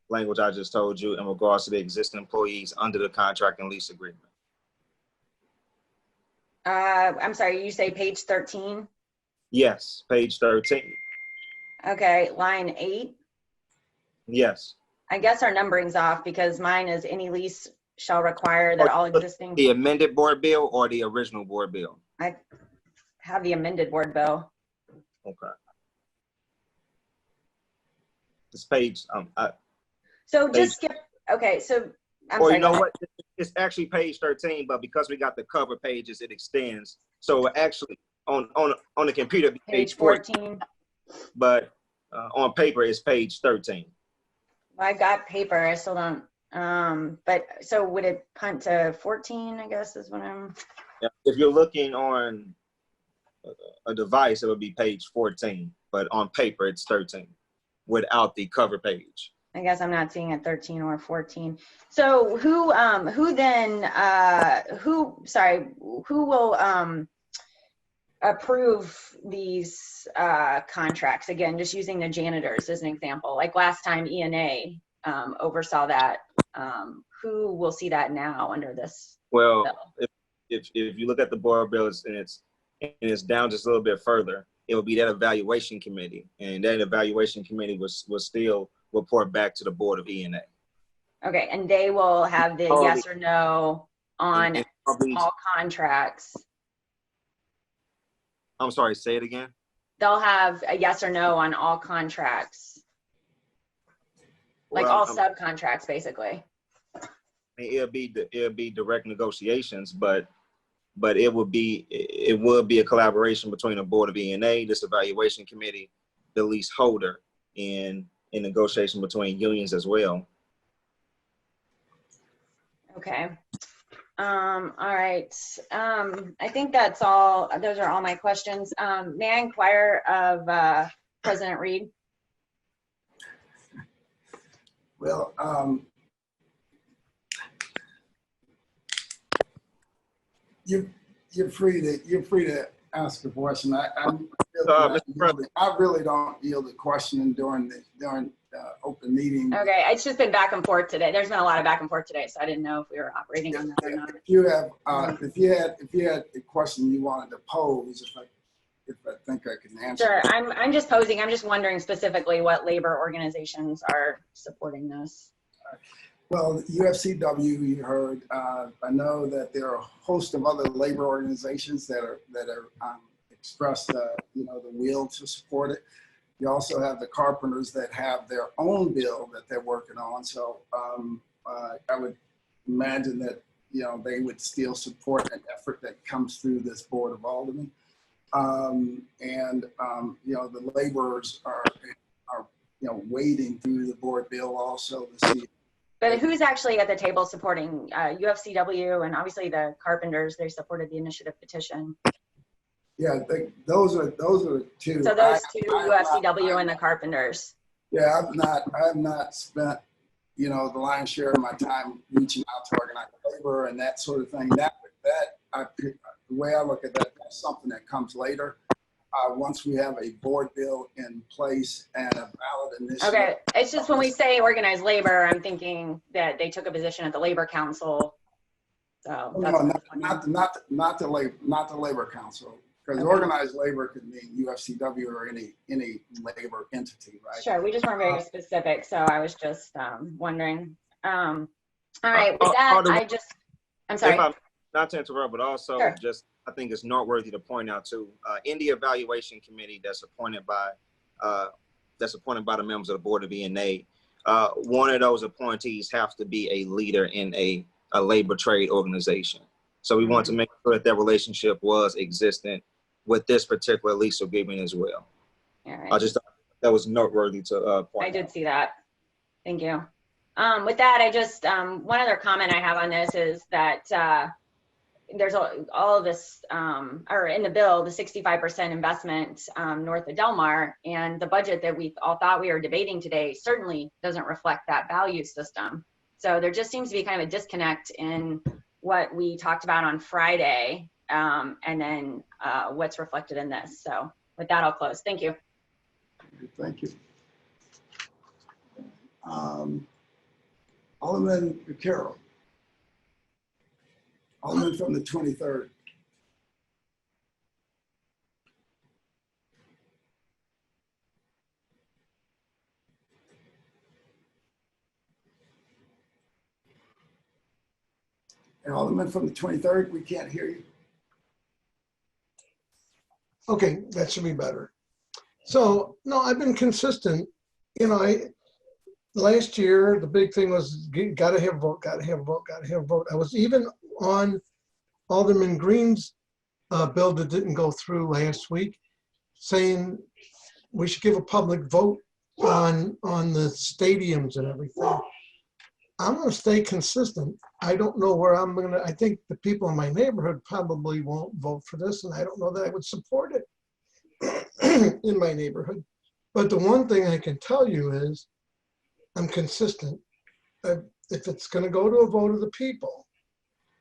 language I just told you in regards to the existing employees under the contract and lease agreement. I'm sorry, you say page 13? Yes, page 13. Okay, line 8? Yes. I guess our numbering's off because mine is any lease shall require that all existing. The amended board bill or the original board bill? I have the amended board bill. Okay. This page, so just skip, okay, so I'm or sorry, you know what? It's actually page 13, but because we got the cover pages, it extends. So actually on the computer, page 14. But on paper, it's page 13. Well, I got paper, I still don't, but so would it punt to 14, I guess is what I'm. Yeah, if you're looking on a device, it would be page 14, but on paper, it's 13 without the cover page. I guess I'm not seeing it 13 or 14. So who will approve these contracts? Again, just using the janitors as an example. Like last time E&A oversaw that. Who will see that now under this Well, bill? if you look at the board bills and it's down just a little bit further, it will be that evaluation committee, and that evaluation committee will still report back to the board of E&A. Okay, and they will have the yes or no on all contracts. I'm sorry, say it again. They'll have a yes or no on all contracts, like Well, all subcontracts, basically. It'll be direct negotiations, but it will be a collaboration between the board of E&A, this evaluation committee, the leaseholder, and in negotiation between unions as well. Okay. All right. I think that's all. Those are all my questions. May I inquire of President Reed? Well, you're free to ask a question. I really don't yield a question during open meeting. Okay, it's just been back and forth today. There's been a lot of back and forth today, so I didn't know if we were operating on that or not. If you had a question you wanted to pose, if I think I can answer. Sure, I'm just posing. I'm just wondering specifically what labor organizations are supporting this. Well, UFCW, you heard. I know that there are a host of other labor organizations that are expressed, the will to support it. You also have the carpenters that have their own bill that they're working on. So I would imagine that they would still support an effort that comes through this Board of Aldermen. The laborers are wading through the board bill also to see. But who's actually at the table supporting UFCW and obviously the carpenters? They supported the initiative petition. Yeah, those are two. So those two, UFCW and the carpenters. Yeah, I have not spent the lion's share of my time reaching out to organized labor and that sort of thing. The way I look at that, that's something that comes later. Once we have a board bill in place and a ballot initiative. Okay, it's just when we say organized labor, I'm thinking that they took a position at the Labor Council. So no, not the Labor Council, because organized labor could mean UFCW or any labor entity, right? Sure, we just weren't very specific, so I was just wondering. All right, with that, I'm sorry. Not to interrupt, but also Sure. I think it's noteworthy to point out too, in the evaluation committee that's appointed by the members of the board of E&A, one of those appointees have to be a leader in a labor trade organization. So we want to make sure that relationship was existent with this particular lease agreement as well. All right. I just thought that was noteworthy to point out. I did see that. Thank you. With that, I just one other comment I have on this is that there's all of this, or in the bill, the 65% investment north of Delmar, and the budget that we all thought we were debating today certainly doesn't reflect that value system. So there just seems to be kind of a disconnect in what we talked about on Friday, and then what's reflected in this. So with that, I'll close. Thank you. Thank you. Alderman Carroll. Alderman from the 23rd. And Alderman from the 23rd, we can't hear you. Okay, that should be better. So, no, I've been consistent. Last year, the big thing was gotta have a vote, gotta have a vote, gotta have a vote. I was even on Alderman Green's bill that didn't go through last week, saying we should give a public vote on the stadiums and everything. I'm gonna stay consistent. I don't know where I think the people in my neighborhood probably won't vote for this, and I don't know that I would support it in my neighborhood. But the one thing I can tell you is, I'm consistent. If it's going to go to a vote of the people,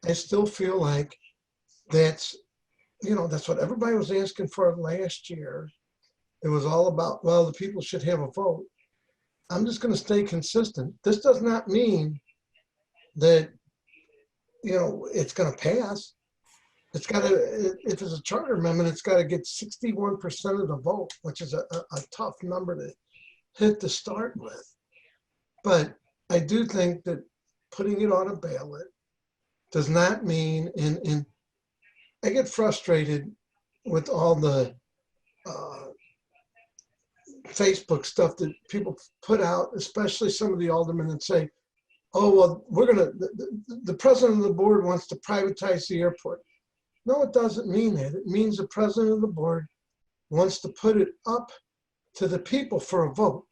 I still feel like that's what everybody was asking for last year. It was all about, well, the people should have a vote. I'm just going to stay consistent. This does not mean that, it's going to pass. It's got to, if it's a charter amendment, it's got to get 61% of the vote, which is a tough number to hit to start with. But I do think that putting it on a ballot does not mean, and I get frustrated with all the Facebook stuff that people put out, especially some of the aldermen that say, oh, well, the president of the board wants to privatize the airport. No, it doesn't mean that. It means the president of the board wants to put it up to the people for a vote.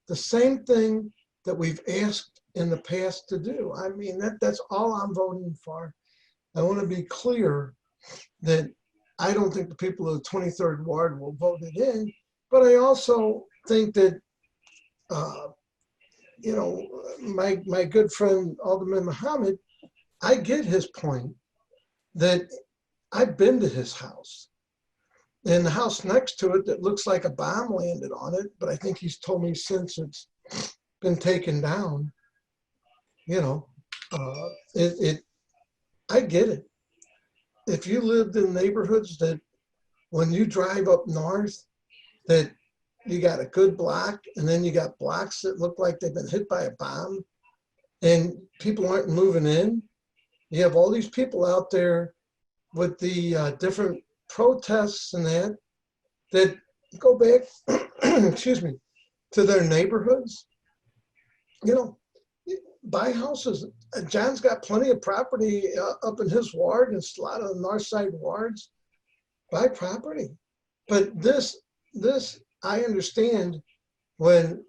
The same thing that we've asked in the past to do. I mean, that's all I'm voting for. I want to be clear that I don't think the people of the 23rd Ward will vote it in, but I also think that, my good friend Alderman Muhammad, I get his point that I've been to his house. And the house next to it that looks like a bomb landed on it, but I think he's told me since it's been taken down, I get it. If you lived in neighborhoods that when you drive up north, that you got a good block and then you got blocks that look like they've been hit by a bomb and people aren't moving in, you have all these people out there with the different protests and that go back, excuse me, to their neighborhoods. Buy houses. John's got plenty of property up in his ward and a lot of the north side wards. Buy property. But this I understand when,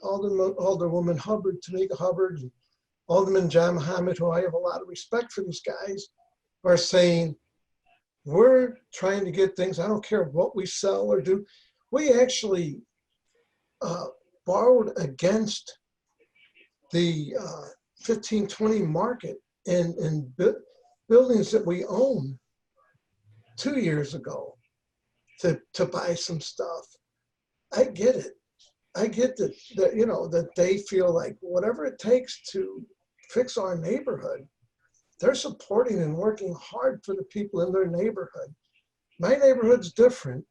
Alderwoman Hubbard, Tamika Hubbard, and Alderman John Muhammad, who I have a lot of respect for these guys, are saying, we're trying to get things, I don't care what we sell or do. We actually borrowed against the 1520 market in buildings that we own 2 years ago to buy some stuff. I get it. I get that that they feel like whatever it takes to fix our neighborhood, they're supporting and working hard for the people in their neighborhood. My neighborhood's different,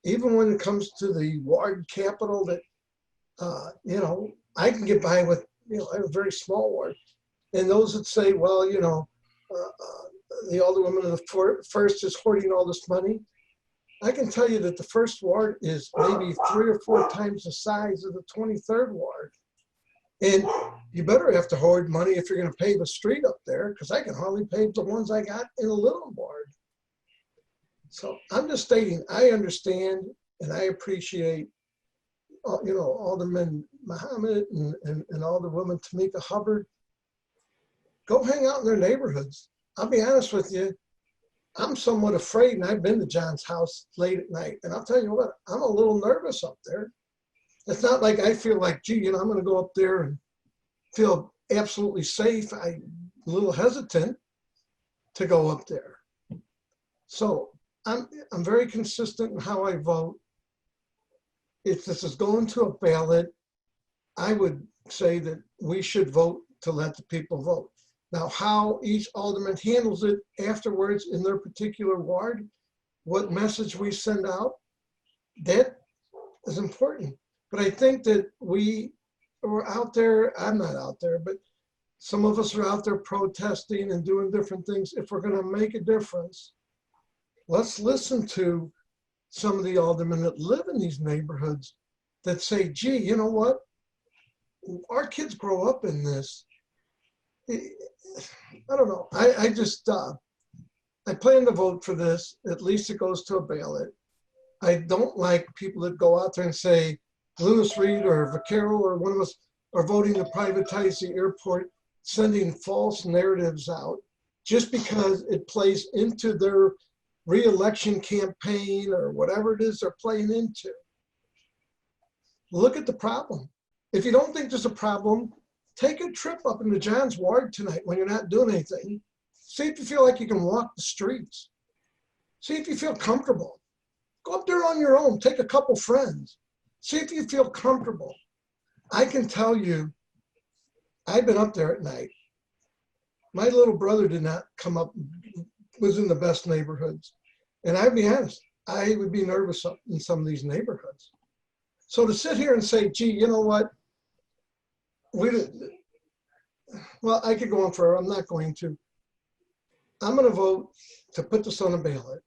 even when it comes to the ward capital that, I can get by with, I have a very small ward. And those that say, well, the alderwoman of the first is hoarding all this money. I can tell you that the first ward is maybe 3 or 4 times the size of the 23rd ward. And you better have to hoard money if you're going to pave a street up there, because I can hardly pave the ones I got in a little ward. So I'm just stating, I understand and I appreciate, Alderman Muhammad and Alderwoman Tamika Hubbard. Go hang out in their neighborhoods. I'll be honest with you, I'm somewhat afraid, and I've been to John's house late at night, and I'll tell you what, I'm a little nervous up there. It's not like I feel like, gee, I'm going to go up there and feel absolutely safe. I'm a little hesitant to go up there. So I'm very consistent in how I vote. If this is going to a ballot, I would say that we should vote to let the people vote. Now, how each alderman handles it afterwards in their particular ward, what message we send out, that is important. But I think that we are out there, I'm not out there, but some of us are out there protesting and doing different things. If we're going to make a difference, let's listen to some of the aldermen that live in these neighborhoods that say, gee, you know what? Our kids grow up in this. I don't know. I just, I plan to vote for this. At least it goes to a ballot. I don't like people that go out there and say, Lewis Reed or Vaquero or one of us are voting to privatize the airport, sending false narratives out just because it plays into their re-election campaign or whatever it is they're playing into. Look at the problem. If you don't think there's a problem, take a trip up into John's ward tonight when you're not doing anything. See if you feel like you can walk the streets. See if you feel comfortable. Go up there on your own. Take a couple friends. See if you feel comfortable. I can tell you, I've been up there at night. My little brother did not come up, was in the best neighborhoods. And I'd be honest, I would be nervous in some of these neighborhoods. So to sit here and say, gee, you know what? Well, I could go on forever. I'm not going to. I'm going to vote to put this on a ballot.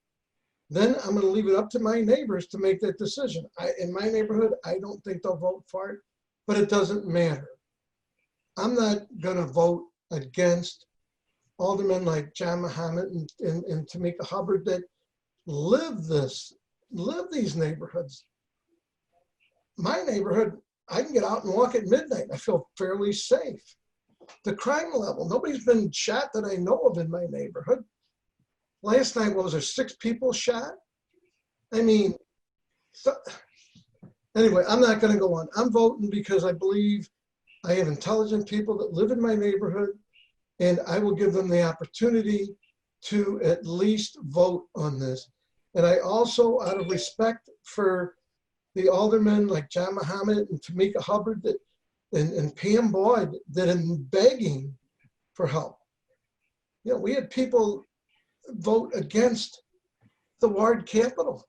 Then I'm going to leave it up to my neighbors to make that decision. In my neighborhood, I don't think they'll vote for it, but it doesn't matter. I'm not going to vote against aldermen like John Muhammad and Tamika Hubbard that live these neighborhoods. My neighborhood, I can get out and walk at midnight. I feel fairly safe. The crime level, nobody's been shot that I know of in my neighborhood. Last night, what was there, 6 people shot? I mean, anyway, I'm not going to go on. I'm voting because I believe I have intelligent people that live in my neighborhood, and I will give them the opportunity to at least vote on this. And I also, out of respect for the aldermen like John Muhammad and Tamika Hubbard and Pam Boyd that am begging for help. You know, we had people vote against the ward capital,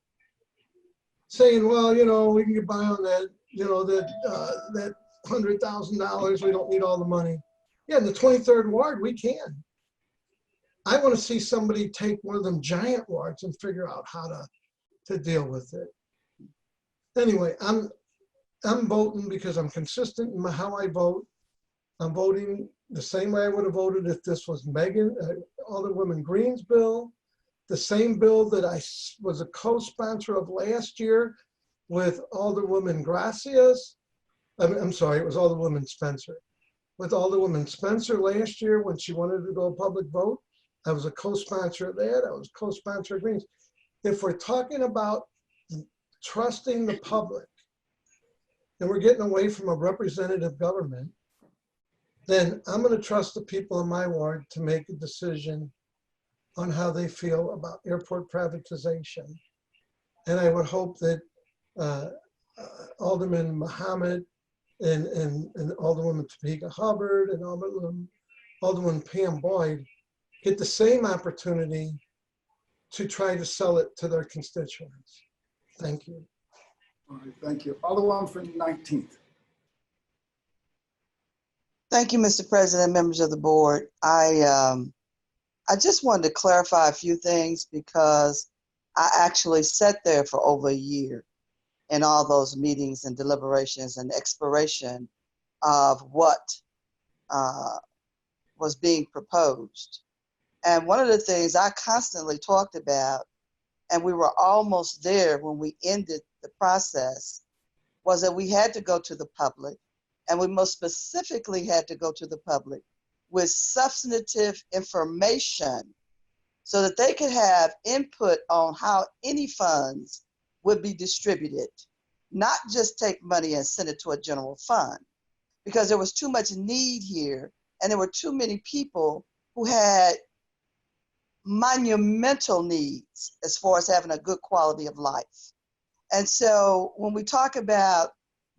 saying, well, you know, we can get by on that, you know, that $100,000, we don't need all the money. Yeah, in the 23rd ward, we can. I want to see somebody take one of them giant wards and figure out how to deal with it. Anyway, I'm voting because I'm consistent in how I vote. I'm voting the same way I would have voted if this was Alderwoman Green's bill, the same bill that I was a co-sponsor of last year with Alderwoman Gracias. I'm sorry, it was Alderwoman Spencer. With Alderwoman Spencer last year when she wanted to go a public vote, I was a co-sponsor of that. I was a co-sponsor of Greens. If we're talking about trusting the public, and we're getting away from a representative government, then I'm going to trust the people in my ward to make a decision on how they feel about airport privatization. And I would hope that Alderman Muhammad and Alderwoman Tamika Hubbard and Alderwoman Pam Boyd get the same opportunity to try to sell it to their constituents. Thank you. All right, thank you. Alderwoman from the 19th. Thank you, Mr. President, members of the board. I just wanted to clarify a few things because I actually sat there for over a year in all those meetings and deliberations and exploration of what was being proposed. And one of the things I constantly talked about, and we were almost there when we ended the process, was that we had to go to the public, and we most specifically had to go to the public with substantive information so that they could have input on how any funds would be distributed, not just take money and send it to a general fund, because there was too much need here, and there were too many people who had monumental needs as far as having a good quality of life. And so when we talk about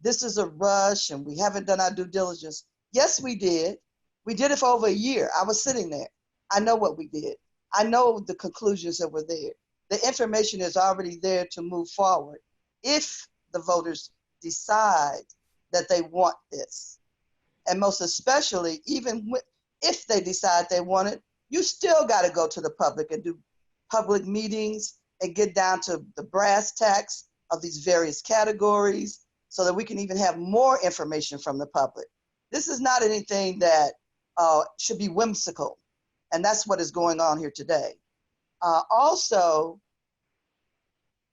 this is a rush and we haven't done our due diligence, yes, we did. We did it for over a year. I was sitting there. I know what we did. I know the conclusions that were there. The information is already there to move forward if the voters decide that they want this. And most especially, even if they decide they want it, you still got to go to the public and do public meetings and get down to the brass tacks of these various categories so that we can even have more information from the public. This is not anything that should be whimsical, and that's what is going on here today. Also,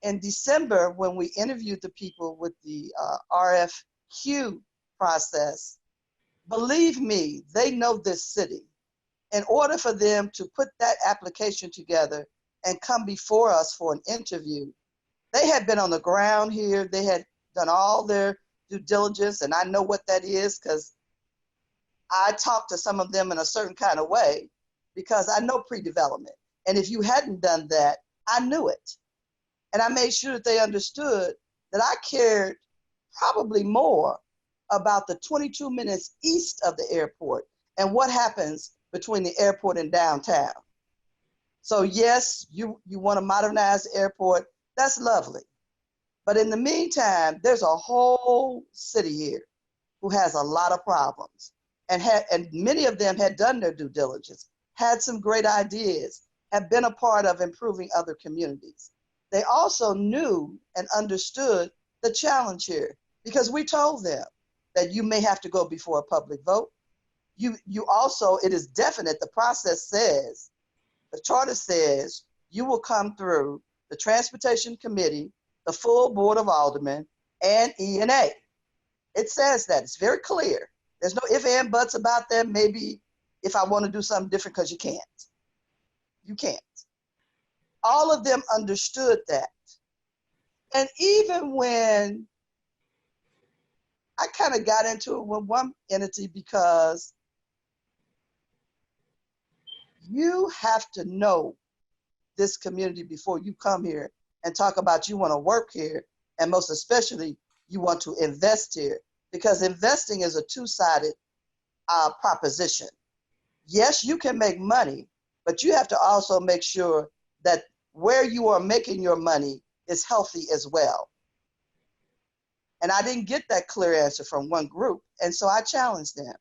in December, when we interviewed the people with the RFQ process, believe me, they know this city. In order for them to put that application together and come before us for an interview, they had been on the ground here. They had done all their due diligence, and I know what that is because I talk to some of them in a certain kind of way because I know pre-development. And if you hadn't done that, I knew it. And I made sure that they understood that I cared probably more about the 22 minutes east of the airport and what happens between the airport and downtown. So yes, you want to modernize the airport, that's lovely. But in the meantime, there's a whole city here who has a lot of problems, and many of them had done their due diligence, had some great ideas, have been a part of improving other communities. They also knew and understood the challenge here because we told them that you may have to go before a public vote. You also, it is definite, the process says, the charter says you will come through the Transportation Committee, the full Board of Aldermen, and E&A. It says that, it's very clear. There's no ifs and buts about that. Maybe if I want to do something different, because you can't. You can't. All of them understood that. And even when I kind of got into it with one entity, because you have to know this community before you come here and talk about you want to work here, and most especially you want to invest here, because investing is a two-sided proposition. Yes, you can make money, but you have to also make sure that where you are making your money is healthy as well. And I didn't get that clear answer from one group, and so I challenged them.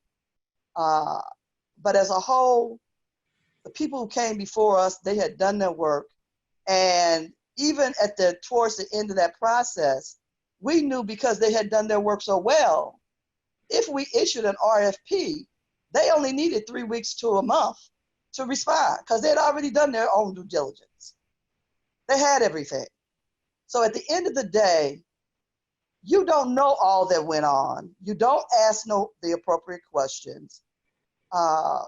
But as a whole, the people who came before us, they had done their work, and even towards the end of that process, we knew because they had done their work so well, if we issued an RFP, they only needed 3 weeks to a month to respond because they had already done their own due diligence. They had everything. So at the end of the day, you don't know all that went on. You don't ask the appropriate questions. I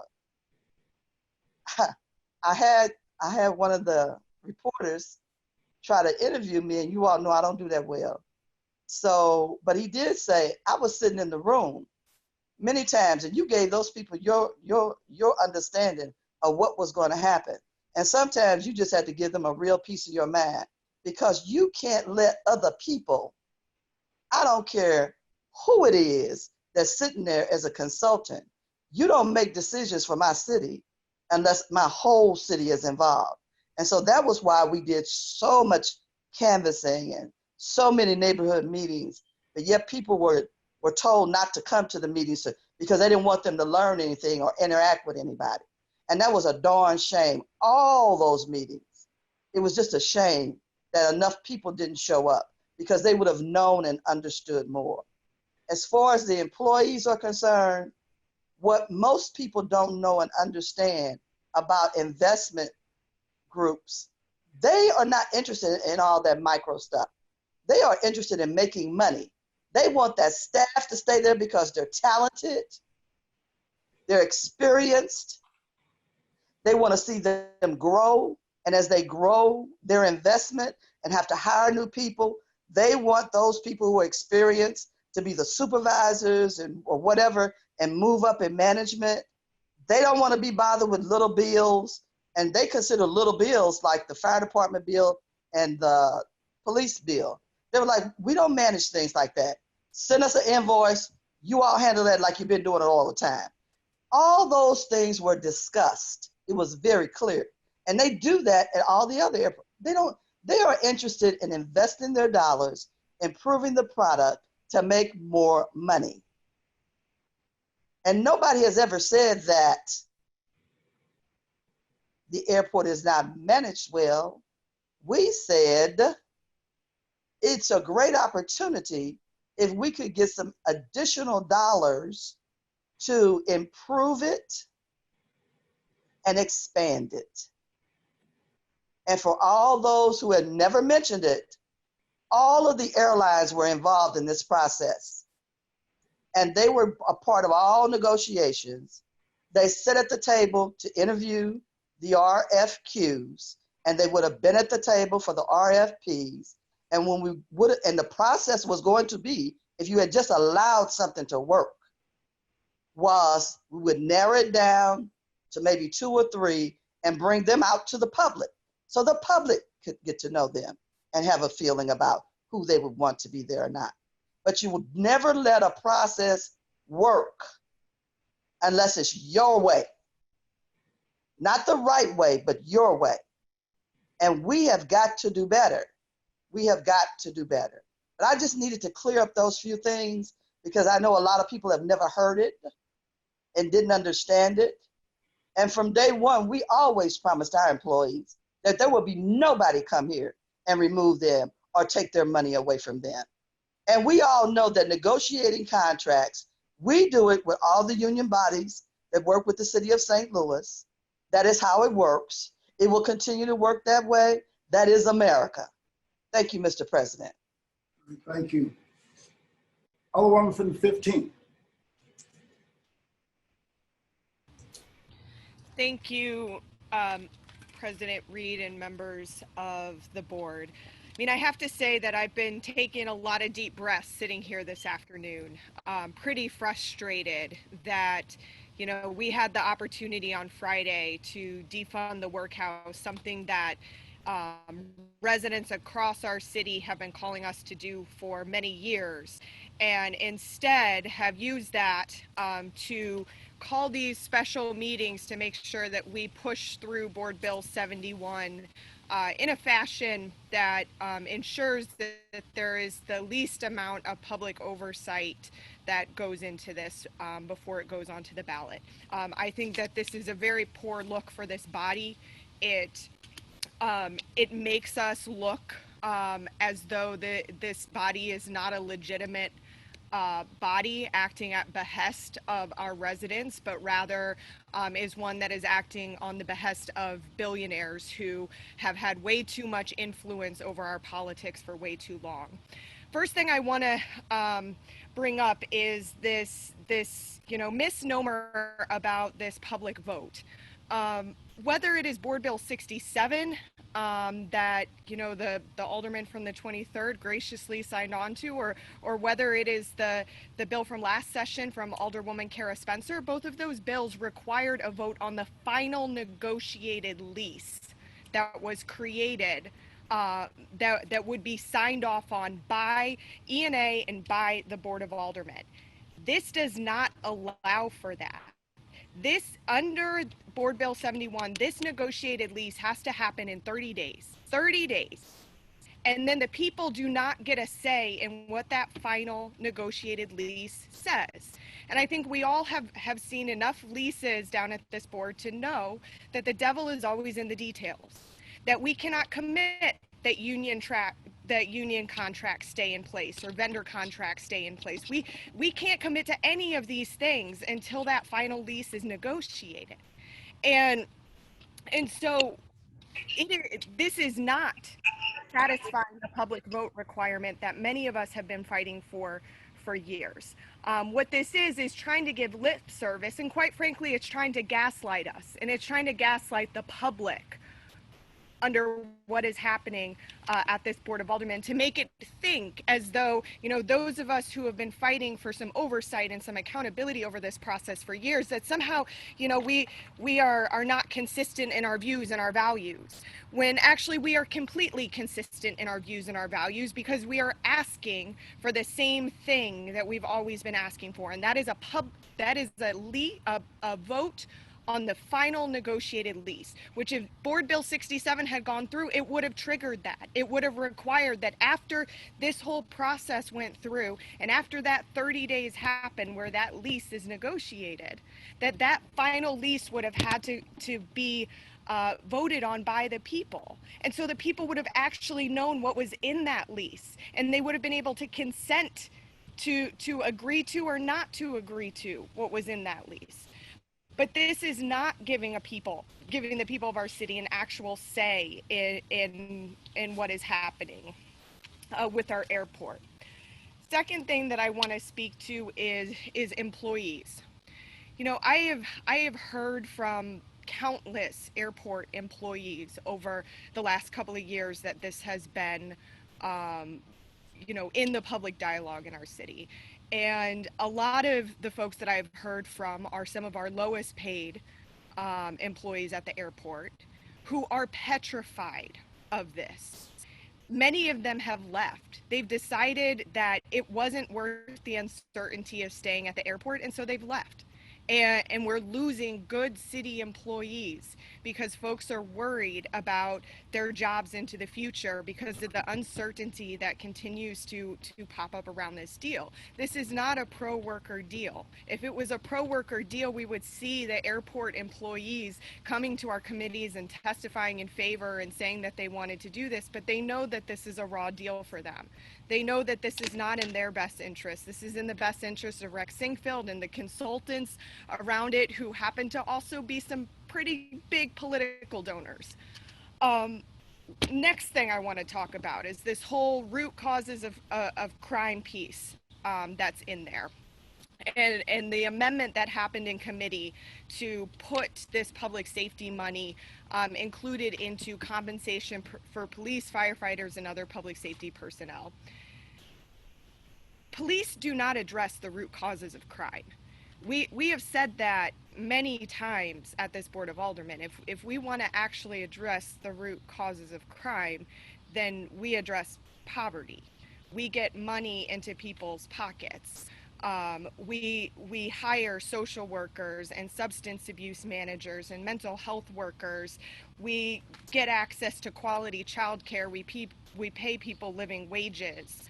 had one of the reporters try to interview me, and you all know I don't do that well. So, but he did say, I was sitting in the room many times, and you gave those people your understanding of what was going to happen. And sometimes you just had to give them a real piece of your mind, because you can't let other people, I don't care who it is that's sitting there as a consultant, you don't make decisions for my city unless my whole city is involved. And so that was why we did so much canvassing and so many neighborhood meetings, but yet people were told not to come to the meetings because they didn't want them to learn anything or interact with anybody. And that was a darn shame. All those meetings, it was just a shame that enough people didn't show up, because they would have known and understood more. As far as the employees are concerned, what most people don't know and understand about investment groups, they are not interested in all that micro stuff. They are interested in making money. They want that staff to stay there because they're talented, they're experienced, they want to see them grow, and as they grow their investment and have to hire new people, they want those people who are experienced to be the supervisors or whatever and move up in management. They don't want to be bothered with little bills, and they consider little bills like the fire department bill and the police bill. They were like, we don't manage things like that. Send us an invoice. You all handle that like you've been doing it all the time. All those things were discussed. It was very clear. And they do that at all the other airports. They are interested in investing their dollars, improving the product to make more money. And nobody has ever said that the airport is not managed well. We said it's a great opportunity if we could get some additional dollars to improve it and expand it. And for all those who had never mentioned it, all of the airlines were involved in this process. And they were a part of all negotiations. They sat at the table to interview the RFQs, and they would have been at the table for the RFPs. And when and the process was going to be, if you had just allowed something to work, was we would narrow it down to maybe 2 or 3 and bring them out to the public so the public could get to know them and have a feeling about who they would want to be there or not. But you would never let a process work unless it's your way. Not the right way, but your way. And we have got to do better. We have got to do better. But I just needed to clear up those few things because I know a lot of people have never heard it and didn't understand it. And from day one, we always promised our employees that there would be nobody come here and remove them or take their money away from them. And we all know that negotiating contracts, we do it with all the union bodies that work with the city of St. Louis. That is how it works. It will continue to work that way. That is America. Thank you, Mr. President. Thank you. Alderwoman from the 15th. Thank you, President Reed and members of the board. I mean, I have to say that I've been taking a lot of deep breaths sitting here this afternoon. Pretty frustrated that, you know, we had the opportunity on Friday to defund the workhouse, something that residents across our city have been calling us to do for many years, and instead have used that to call these special meetings to make sure that we push through Board Bill 71 in a fashion that ensures that there is the least amount of public oversight that goes into this before it goes onto the ballot. I think that this is a very poor look for this body. It makes us look as though this body is not a legitimate body acting at behest of our residents, but rather is one that is acting on the behest of billionaires who have had way too much influence over our politics for way too long. First thing I want to bring up is this misnomer about this public vote. Whether it is Board Bill 67 that the alderman from the 23rd graciously signed on to, or whether it is the bill from last session from Alderwoman Kara Spencer, both of those bills required a vote on the final negotiated lease that was created that would be signed off on by ENA and by the Board of Aldermen. This does not allow for that. This, under Board Bill 71, this negotiated lease has to happen in 30 days. 30 days. And then the people do not get a say in what that final negotiated lease says. And I think we all have seen enough leases down at this board to know that the devil is always in the details. That we cannot commit that union contracts stay in place or vendor contracts stay in place. We can't commit to any of these things until that final lease is negotiated. And so this is not satisfying the public vote requirement that many of us have been fighting for years. What this is trying to give lip service, and quite frankly, it's trying to gaslight us, and it's trying to gaslight the public under what is happening at this Board of Aldermen, to make it think as though, those of us who have been fighting for some oversight and some accountability over this process for years, that somehow, we are not consistent in our views and our values, when actually we are completely consistent in our views and our values, because we are asking for the same thing that we've always been asking for, and that is a vote on the final negotiated lease, which if Board Bill 67 had gone through, it would have triggered that. It would have required that after this whole process went through, and after that 30 days happened where that lease is negotiated, that final lease would have had to be voted on by the people. And so the people would have actually known what was in that lease, and they would have been able to consent to agree to or not to agree to what was in that lease. But this is not giving the people of our city an actual say in what is happening with our airport. Second thing that I want to speak to is employees. I have heard from countless airport employees over the last couple of years that this has been in the public dialogue in our city. And a lot of the folks that I've heard from are some of our lowest paid employees at the airport who are petrified of this. Many of them have left. They've decided that it wasn't worth the uncertainty of staying at the airport, and so they've left. And we're losing good city employees because folks are worried about their jobs into the future because of the uncertainty that continues to pop up around this deal. This is not a pro-worker deal. If it was a pro-worker deal, we would see the airport employees coming to our committees and testifying in favor and saying that they wanted to do this, but they know that this is a raw deal for them. They know that this is not in their best interest. This is in the best interest of Rex Singfield and the consultants around it, who happen to also be some pretty big political donors. Next thing I want to talk about is this whole root causes of crime piece that's in there. And the amendment that happened in committee to put this public safety money included into compensation for police, firefighters, and other public safety personnel. Police do not address the root causes of crime. We have said that many times at this Board of Aldermen. If we want to actually address the root causes of crime, then we address poverty. We get money into people's pockets. We hire social workers and substance abuse managers and mental health workers. We get access to quality childcare. We pay people living wages.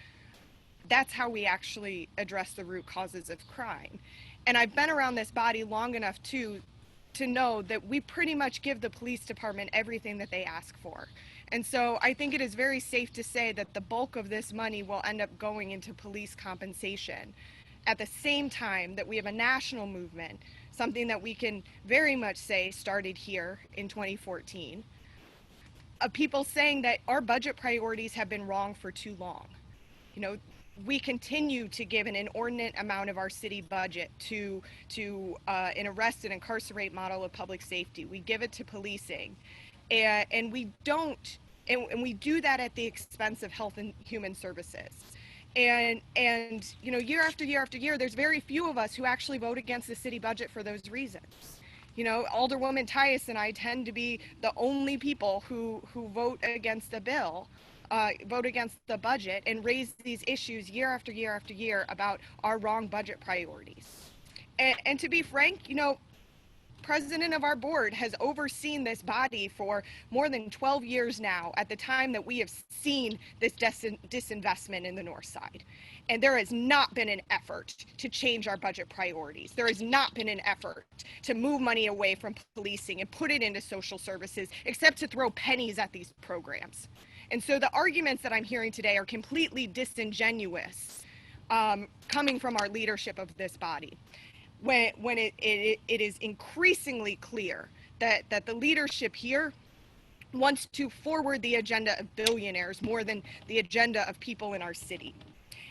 That's how we actually address the root causes of crime. And I've been around this body long enough to know that we pretty much give the police department everything that they ask for. And so I think it is very safe to say that the bulk of this money will end up going into police compensation. At the same time that we have a national movement, something that we can very much say started here in 2014, of people saying that our budget priorities have been wrong for too long. We continue to give an inordinate amount of our city budget to an arrest and incarcerate model of public safety. We give it to policing, and we don't, and we do that at the expense of health and human services. And year after year after year, there's very few of us who actually vote against the city budget for those reasons. Alderwoman Tyus and I tend to be the only people who vote against the bill. Vote against the budget and raise these issues year after year after year about our wrong budget priorities. And to be frank, president of our board has overseen this body for more than 12 years now at the time that we have seen this disinvestment in the north side. And there has not been an effort to change our budget priorities. There has not been an effort to move money away from policing and put it into social services, except to throw pennies at these programs. And so the arguments that I'm hearing today are completely disingenuous, coming from our leadership of this body, when it is increasingly clear that the leadership here wants to forward the agenda of billionaires more than the agenda of people in our city.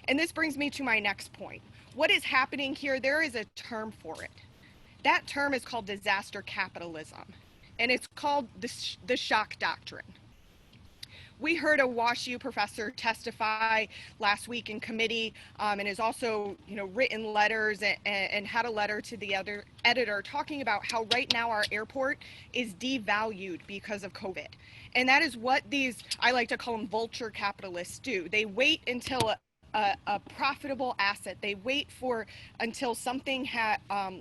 And this brings me to my next point. What is happening here? There is a term for it. That term is called disaster capitalism, and it's called the shock doctrine. We heard a WashU professor testify last week in committee, and has also, written letters and had a letter to the other editor talking about how right now our airport is devalued because of COVID. And that is what these, I like to call them vulture capitalists, do. They wait until a profitable asset. They wait until something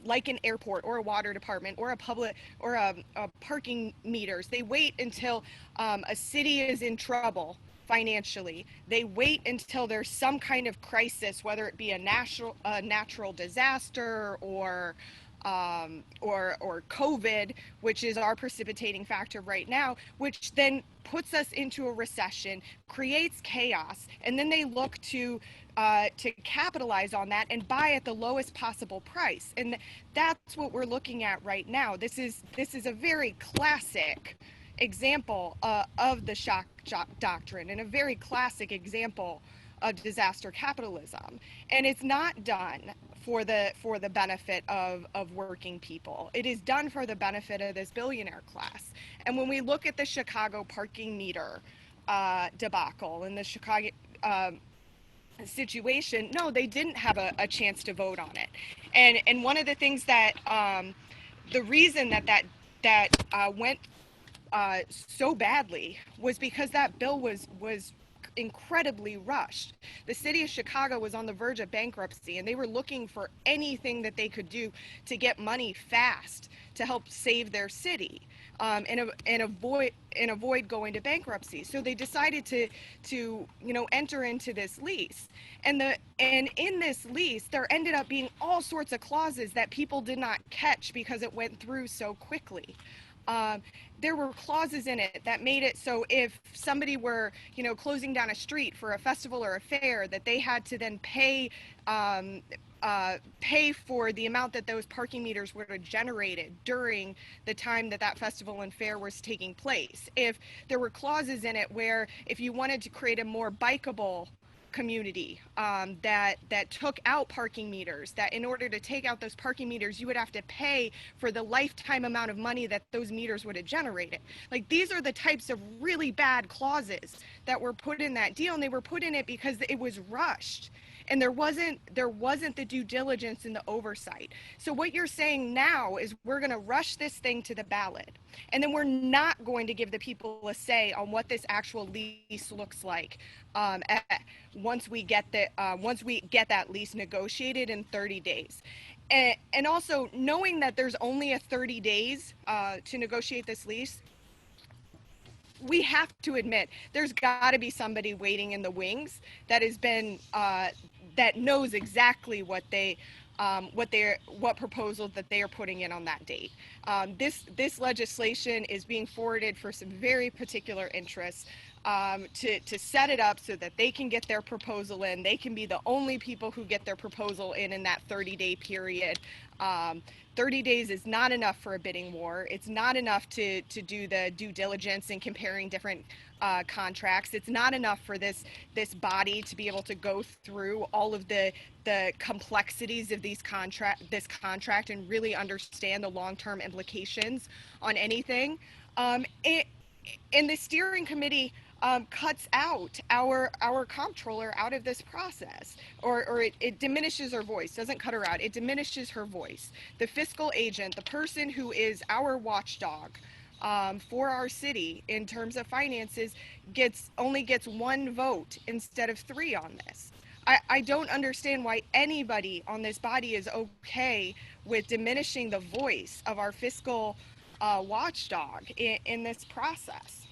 like an airport or a water department or a public or a parking meters. They wait until a city is in trouble financially. They wait until there's some kind of crisis, whether it be a natural disaster or COVID, which is our precipitating factor right now, which then puts us into a recession, creates chaos, and then they look to capitalize on that and buy at the lowest possible price. And that's what we're looking at right now. This is a very classic example of the shock doctrine and a very classic example of disaster capitalism. And it's not done for the benefit of working people. It is done for the benefit of this billionaire class. And when we look at the Chicago parking meter debacle and the Chicago situation, no, they didn't have a chance to vote on it. And one of the things that the reason that went so badly was because that bill was incredibly rushed. The city of Chicago was on the verge of bankruptcy, and they were looking for anything that they could do to get money fast to help save their city, and avoid going to bankruptcy. So they decided to enter into this lease, and in this lease there ended up being all sorts of clauses that people did not catch because it went through so quickly. There were clauses in it that made it so if somebody were, closing down a street for a festival or a fair, that they had to then pay for the amount that those parking meters would have generated during the time that that festival and fair was taking place. If there were clauses in it where if you wanted to create a more bikeable community, that took out parking meters, that in order to take out those parking meters you would have to pay for the lifetime amount of money that those meters would have generated. Like, these are the types of really bad clauses that were put in that deal, and they were put in it because it was rushed and there wasn't the due diligence and the oversight. So what you're saying now is we're going to rush this thing to the ballot, and then we're not going to give the people a say on what this actual lease looks like once we get that lease negotiated in 30 days. And also knowing that there's only a 30 days to negotiate this lease, we have to admit there's got to be somebody waiting in the wings that has been that knows exactly what proposal that they are putting in on that date. This legislation is being forwarded for some very particular interests, to set it up so that they can get their proposal in. They can be the only people who get their proposal in that 30-day period. 30 days is not enough for a bidding war. It's not enough to do the due diligence in comparing different contracts. It's not enough for this body to be able to go through all of the complexities of this contract and really understand the long-term implications on anything. And the steering committee cuts out our comptroller out of this process, or it diminishes her voice. Doesn't cut her out, it diminishes her voice. The fiscal agent, the person who is our watchdog for our city in terms of finances, only gets one vote instead of 3 on this. I don't understand why anybody on this body is okay with diminishing the voice of our fiscal watchdog in this process.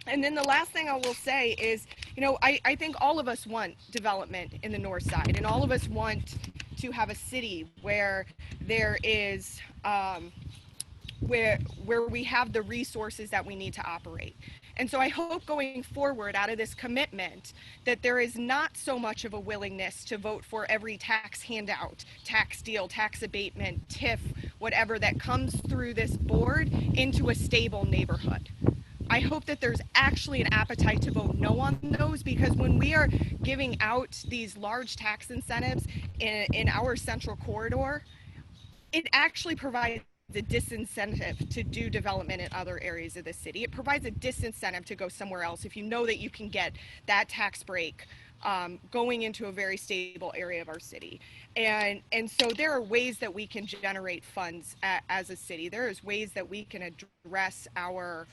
And then the last thing I will say is, I think all of us want development in the north side, and all of us want to have a city where there is where we have the resources that we need to operate. And so I hope going forward out of this commitment that there is not so much of a willingness to vote for every tax handout, tax deal, tax abatement, TIF, whatever that comes through this board into a stable neighborhood. I hope that there's actually an appetite to vote no on those, because when we are giving out these large tax incentives in our central corridor, it actually provides a disincentive to do development in other areas of the city. It provides a disincentive to go somewhere else if you know that you can get that tax break going into a very stable area of our city. And so there are ways that we can generate funds as a city. There is ways that we can address our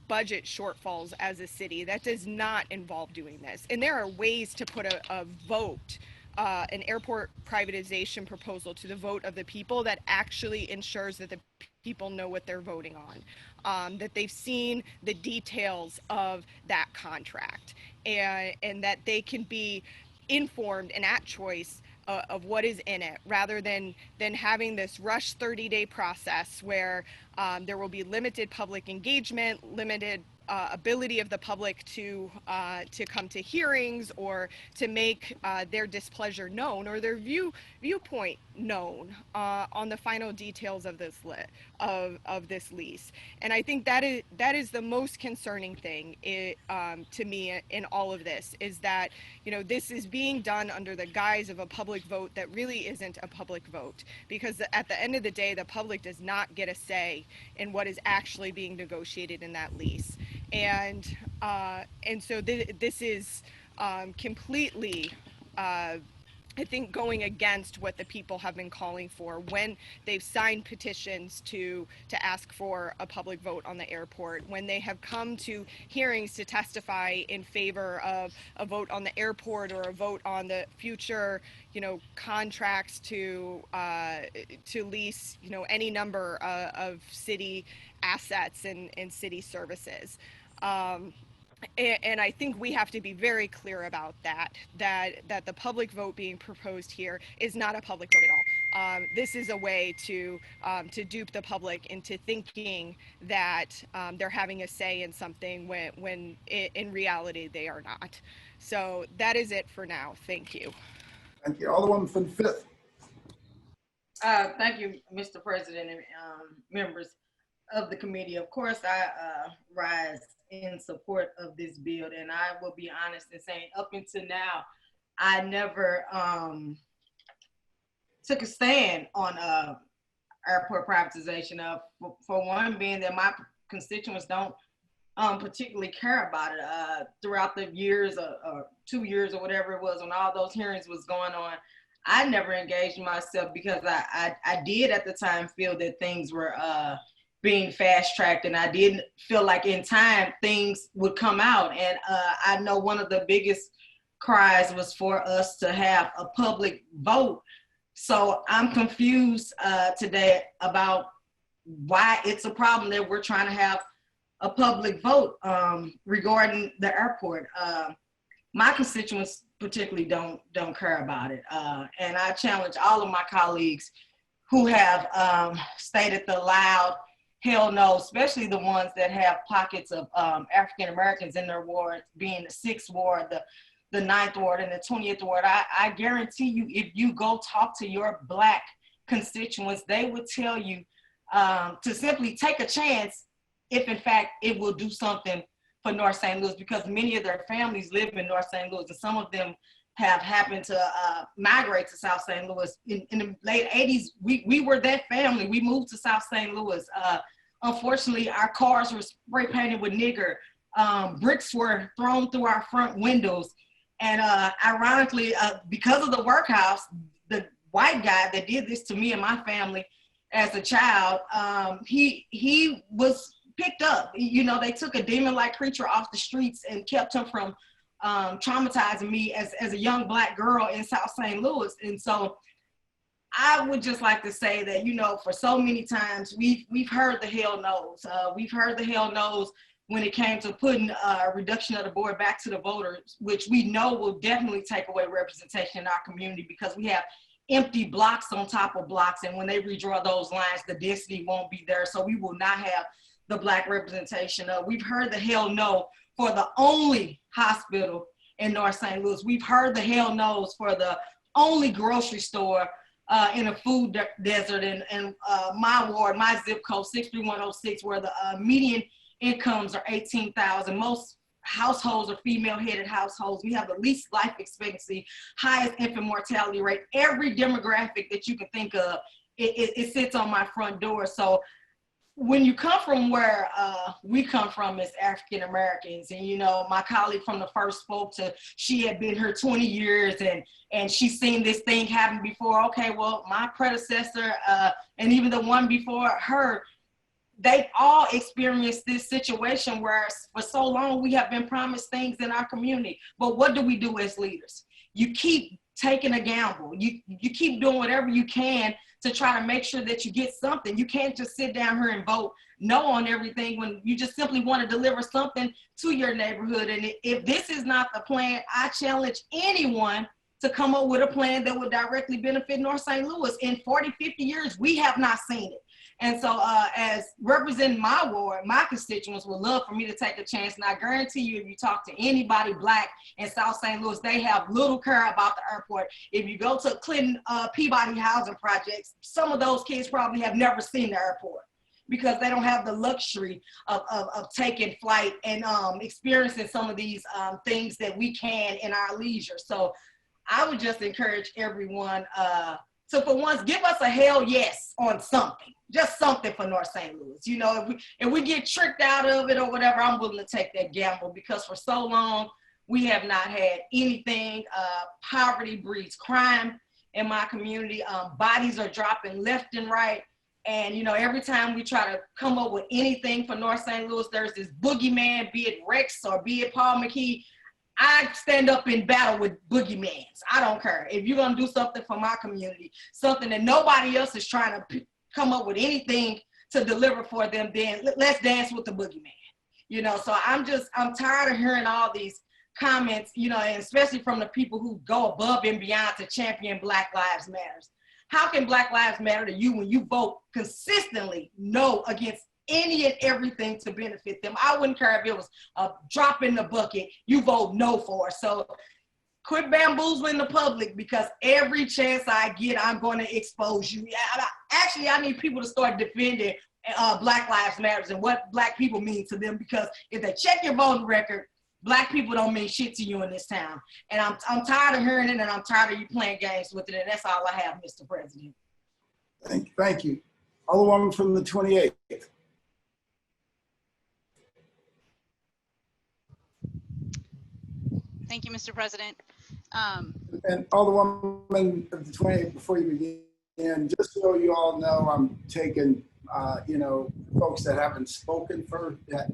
budget shortfalls as a city that does not involve doing this. And there are ways to put a vote, an airport privatization proposal to the vote of the people that actually ensures that the people know what they're voting on, that they've seen the details of that contract, and that they can be informed and at choice of what is in it, rather than having this rush 30-day process where there will be limited public engagement, limited ability of the public to come to hearings or to make their displeasure known or their viewpoint known on the final details of this this lease. And I think that is the most concerning thing to me in all of this, is that this is being done under the guise of a public vote that really isn't a public vote, because at the end of the day the public does not get a say in what is actually being negotiated in that lease. And so this is completely, I think, going against what the people have been calling for when they've signed petitions to ask for a public vote on the airport, when they have come to hearings to testify in favor of a vote on the airport or a vote on the future, contracts to lease, any number of city assets and city services. And I think we have to be very clear about that the public vote being proposed here is not a public vote at all. This is a way to dupe the public into thinking that they're having a say in something when in reality they are not. So that is it for now. Thank you. Thank you. Alderwoman from the 5th. Thank you, Mr. President, and members of the committee. Of course, I rise in support of this bill, and I will be honest in saying up until now, I never took a stand on airport privatization. For one, being that my constituents don't particularly care about it. Throughout the years, 2 years or whatever it was, when all those hearings was going on, I never engaged myself because I did at the time feel that things were being fast-tracked, and I didn't feel like in time things would come out. And I know one of the biggest cries was for us to have a public vote. So I'm confused today about why it's a problem that we're trying to have a public vote regarding the airport. My constituents particularly don't care about it. And I challenge all of my colleagues who have stated the loud hell no, especially the ones that have pockets of African Americans in their wards, being the 6th ward, the 9th ward, and the 20th ward. I guarantee you, if you go talk to your Black constituents, they would tell you to simply take a chance if in fact it will do something for North St. Louis, because many of their families live in North St. Louis, and some of them have happened to migrate to South St. Louis. In the late 80s, we were that family. We moved to South St. Louis. Unfortunately, our cars were spray painted with nigger. Bricks were thrown through our front windows. And ironically, because of the workhouse, the white guy that did this to me and my family as a child, he was picked up. They took a demon-like creature off the streets and kept him from traumatizing me as a young Black girl in South St. Louis. And so I would just like to say that, for so many times we've heard the hell no's. We've heard the hell no's when it came to putting a reduction of the board back to the voters, which we know will definitely take away representation in our community because we have empty blocks on top of blocks. And when they redraw those lines, the density won't be there. So we will not have the Black representation. We've heard the hell no for the only hospital in North St. Louis. We've heard the hell no's for the only grocery store in a food desert in my ward, my zip code 63106, where the median incomes are $18,000. Most households are female-headed households. We have the least life expectancy, highest infant mortality rate. Every demographic that you can think of, it sits on my front door. So when you come from where we come from as African Americans, and my colleague from the first spoke to, she had been here 20 years and she's seen this thing happen before. Okay, well, my predecessor and even the one before her, they've all experienced this situation where for so long we have been promised things in our community. But what do we do as leaders? You keep taking a gamble. You keep doing whatever you can to try to make sure that you get something. You can't just sit down here and vote no on everything when you just simply want to deliver something to your neighborhood. And if this is not the plan, I challenge anyone to come up with a plan that would directly benefit North St. Louis. In 40, 50 years, we have not seen it. And so as representing my ward, my constituents would love for me to take a chance. And I guarantee you, if you talk to anybody Black in South St. Louis, they have little care about the airport. If you go to Clinton Peabody housing projects, some of those kids probably have never seen the airport because they don't have the luxury of taking flight and experiencing some of these things that we can in our leisure. So I would just encourage everyone to, for once, give us a hell yes on something. just something for North St. Louis. You know, if we get tricked out of it or whatever, I'm willing to take that gamble, because for so long we have not had anything. Poverty breeds crime in my community. Bodies are dropping left and right. And, you know, every time we try to come up with anything for North St. Louis, there's this boogeyman, be it Rex or be it Paul McKee. I stand up in battle with boogeymans. I don't care. If you're going to do something for my community, something that nobody else is trying to come up with anything to deliver for them, then let's dance with the boogeyman. You know, so I'm tired of hearing all these comments, you know, and especially from the people who go above and beyond to champion Black Lives Matter. How can Black Lives matter to you when you vote consistently no against any and everything to benefit them? I wouldn't care if it was a drop in the bucket, you vote no for. So quit bamboozling the public, because every chance I get, I'm going to expose you. Actually, I need people to start defending Black Lives Matter and what Black people mean to them, because if they check your voting record, Black people don't mean shit to you in this town. And I'm tired of hearing it, and I'm tired of you playing games with it. And that's all I have, Mr. President. Thank you. Alderwoman from the 28th. Thank you, Mr. President. And Alderwoman of the 28th, before you begin, just so you all know, I'm taking, you know, folks that haven't spoken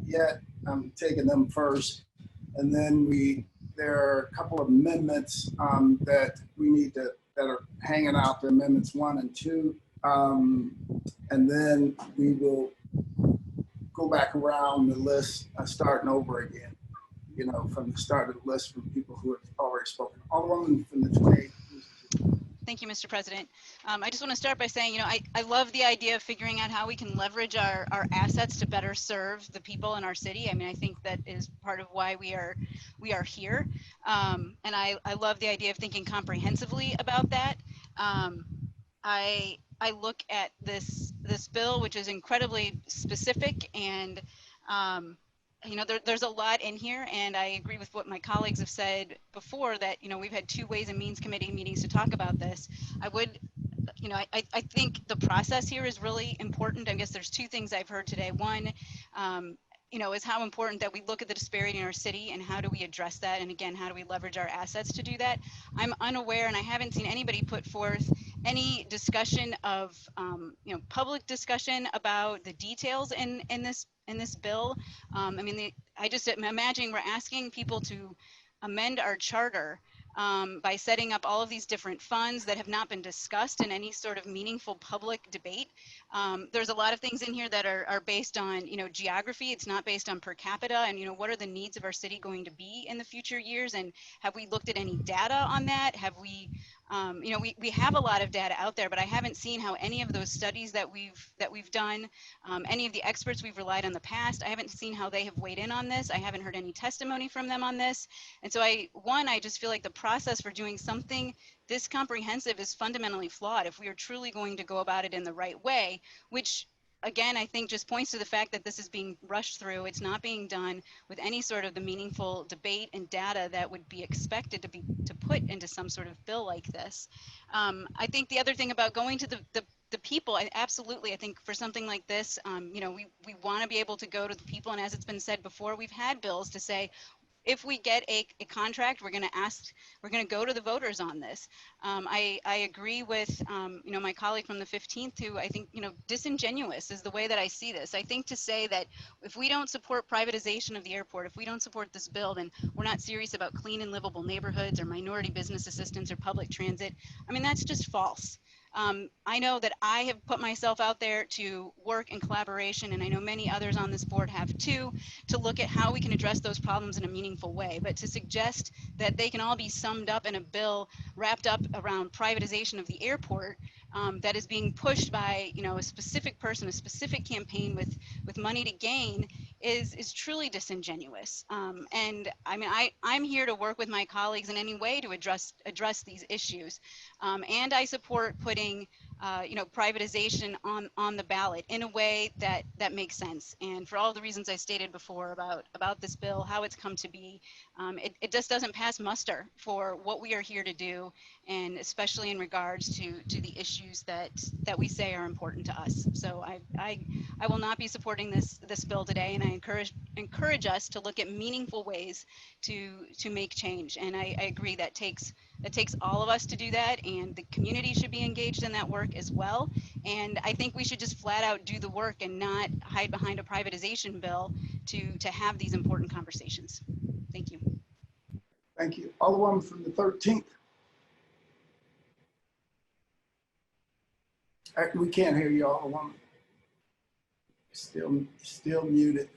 yet, I'm taking them first. And then there are a couple of amendments that we need that are hanging out, the amendments 1 and 2. And then we will go back around the list, starting over again, you know, from the start of the list from people who have already spoken. Alderwoman from the 28th. Thank you, Mr. President. I just want to start by saying, you know, I love the idea of figuring out how we can leverage our assets to better serve the people in our city. I mean, I think that is part of why we are here. And I love the idea of thinking comprehensively about that. I look at this bill, which is incredibly specific, and you know, there's a lot in here, and I agree with what my colleagues have said before, that, you know, we've had 2 Ways and Means Committee meetings to talk about this. I think the process here is really important. I guess there's 2 things I've heard today. One, you know, is how important that we look at the disparity in our city and how do we address that, and again, how do we leverage our assets to do that. I'm unaware, and I haven't seen anybody put forth any discussion of, you know, public discussion about the details in this bill. I mean, I just am imagining we're asking people to amend our charter by setting up all of these different funds that have not been discussed in any sort of meaningful public debate. There's a lot of things in here that are based on, you know, geography. It's not based on per capita, and, you know, what are the needs of our city going to be in the future years, and have we looked at any data on that? Have we, you know, we have a lot of data out there, but I haven't seen how any of those studies that we've done, any of the experts we've relied on in the past, I haven't seen how they have weighed in on this. I haven't heard any testimony from them on this. And so I just feel like the process for doing something this comprehensive is fundamentally flawed if we are truly going to go about it in the right way, which again, I think just points to the fact that this is being rushed through. It's not being done with any sort of the meaningful debate and data that would be expected to put into some sort of bill like this. I think the other thing about going to the people, absolutely, I think for something like this, you know, we want to be able to go to the people, and as it's been said before, we've had bills to say, if we get a contract, we're going to go to the voters on this. I agree with, you know, my colleague from the 15th, who I think, you know, disingenuous is the way that I see this. I think to say that if we don't support privatization of the airport, if we don't support this bill, then we're not serious about clean and livable neighborhoods or minority business assistance or public transit. I mean, that's just false. I know that I have put myself out there to work in collaboration, and I know many others on this board have too, to look at how we can address those problems in a meaningful way. But to suggest that they can all be summed up in a bill wrapped up around privatization of the airport that is being pushed by, you know, a specific person, a specific campaign with money to gain is truly disingenuous. And I mean, I'm here to work with my colleagues in any way to address these issues. And I support putting you know, privatization on the ballot in a way that makes sense. And for all the reasons I stated before about this bill, how it's come to be, it just doesn't pass muster for what we are here to do. and especially in regards to the issues that we say are important to us. So I will not be supporting this bill today, and I encourage us to look at meaningful ways to make change. And I agree that takes all of us to do that, and the community should be engaged in that work as well. And I think we should just flat out do the work and not hide behind a privatization bill to have these important conversations. Thank you. Thank you. Alderwoman from the 13th. We can't hear you, Alderwoman. Still muted.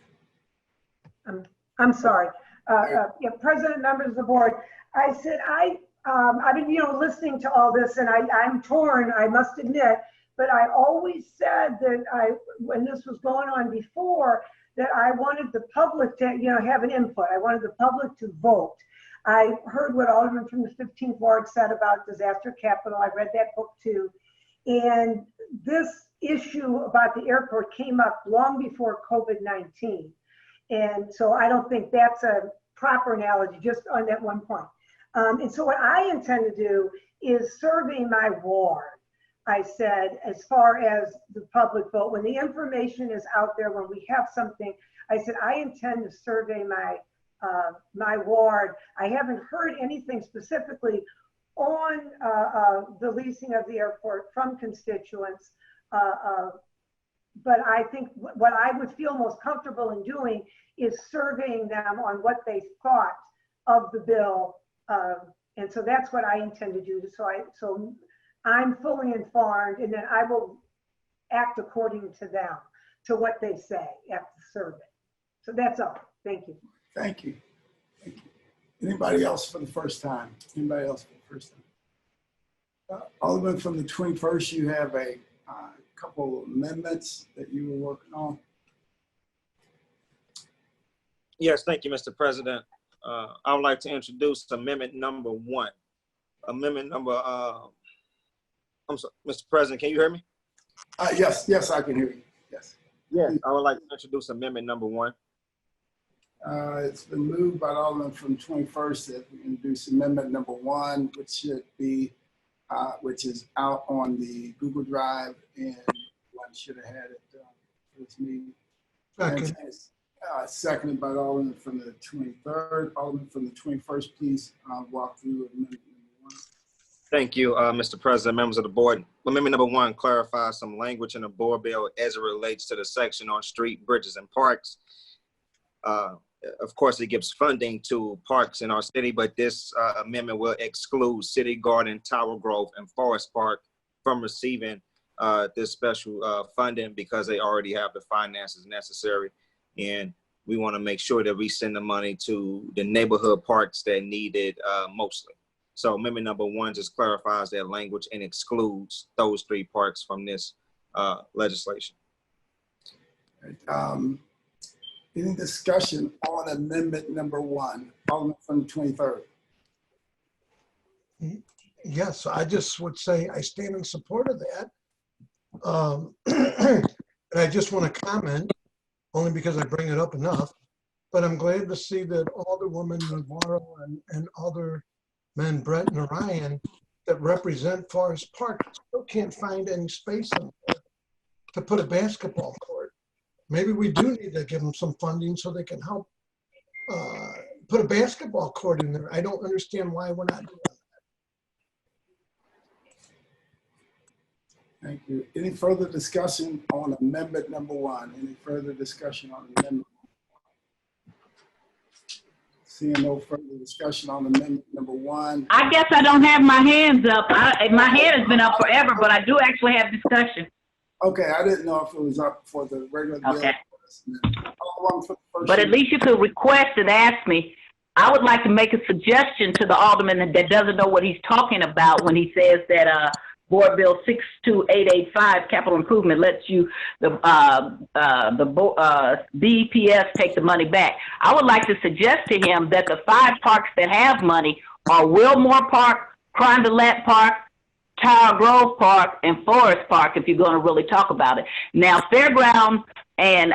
I'm sorry. Yeah, President, members of the board. I said I've been listening to all this, and I'm torn, I must admit. But I always said that when this was going on before, that I wanted the public to have an input. I wanted the public to vote. I heard what Alderman from the 15th Ward said about disaster capital. I read that book too. And this issue about the airport came up long before COVID-19. And so I don't think that's a proper analogy, just on that one point. And so what I intend to do is survey my ward. I said, as far as the public vote, when the information is out there, when we have something, I said, I intend to survey my ward. I haven't heard anything specifically on the leasing of the airport from constituents. But I think what I would feel most comfortable in doing is surveying them on what they thought of the bill. And so that's what I intend to do. So I'm fully informed, and then I will act according to them, to what they say after the survey. So that's all. Thank you. Thank you. Thank you. Anybody else for the first time? Anybody else for the first time? Alderman from the 21st, you have a couple amendments that you were working on. Yes, thank you, Mr. President. I would like to introduce amendment number 1. Amendment number, I'm sorry, Mr. President, can you hear me? Yes, I can hear you. Yes. Yes, I would like to introduce amendment number 1. It's been moved by the Alderman from 21st that we introduce amendment number 1, which should be, which is out on the Google Drive, and one should have had it for this meeting. Second. Seconded by the Alderman from the 23rd. Alderman from the 21st, please walk through amendment number 1. Thank you, Mr. President, members of the board. Amendment number 1 clarifies some language in the board bill as it relates to the section on street, bridges, and parks. Of course, it gives funding to parks in our city, but this amendment will exclude City Garden, Tower Grove, and Forest Park from receiving this special funding because they already have the finances necessary. And we want to make sure that we send the money to the neighborhood parks that need it mostly. So amendment number 1 just clarifies that language and excludes those 3 parks from this legislation. Any discussion on amendment number 1? Alderman from the 23rd. Yes, I just would say I stand in support of that. And I just want to comment, only because I bring it up enough, but I'm glad to see that Alderwoman Navarro and Aldermen Brett and Orion that represent Forest Park still can't find any space in there to put a basketball court. Maybe we do need to give them some funding so they can help put a basketball court in there. I don't understand why we're not doing that. Thank you. Any further discussion on amendment number 1? Any further discussion on amendment? Seeing no further discussion on amendment number 1. I guess I don't have my hands up. My hand has been up forever, but I do actually have discussion. Okay, I didn't know if it was up for the regular bill. Okay. For the But at least you could request and ask me. I would like to make a suggestion to the alderman that doesn't know what he's talking about when he says that Board Bill 62885 capital improvement lets you the BPS take the money back. I would like to suggest to him that the 5 parks that have money are Wilmore Park, Carondelet Park, Tower Grove Park, and Forest Park, if you're going to really talk about it. Now, Fairground and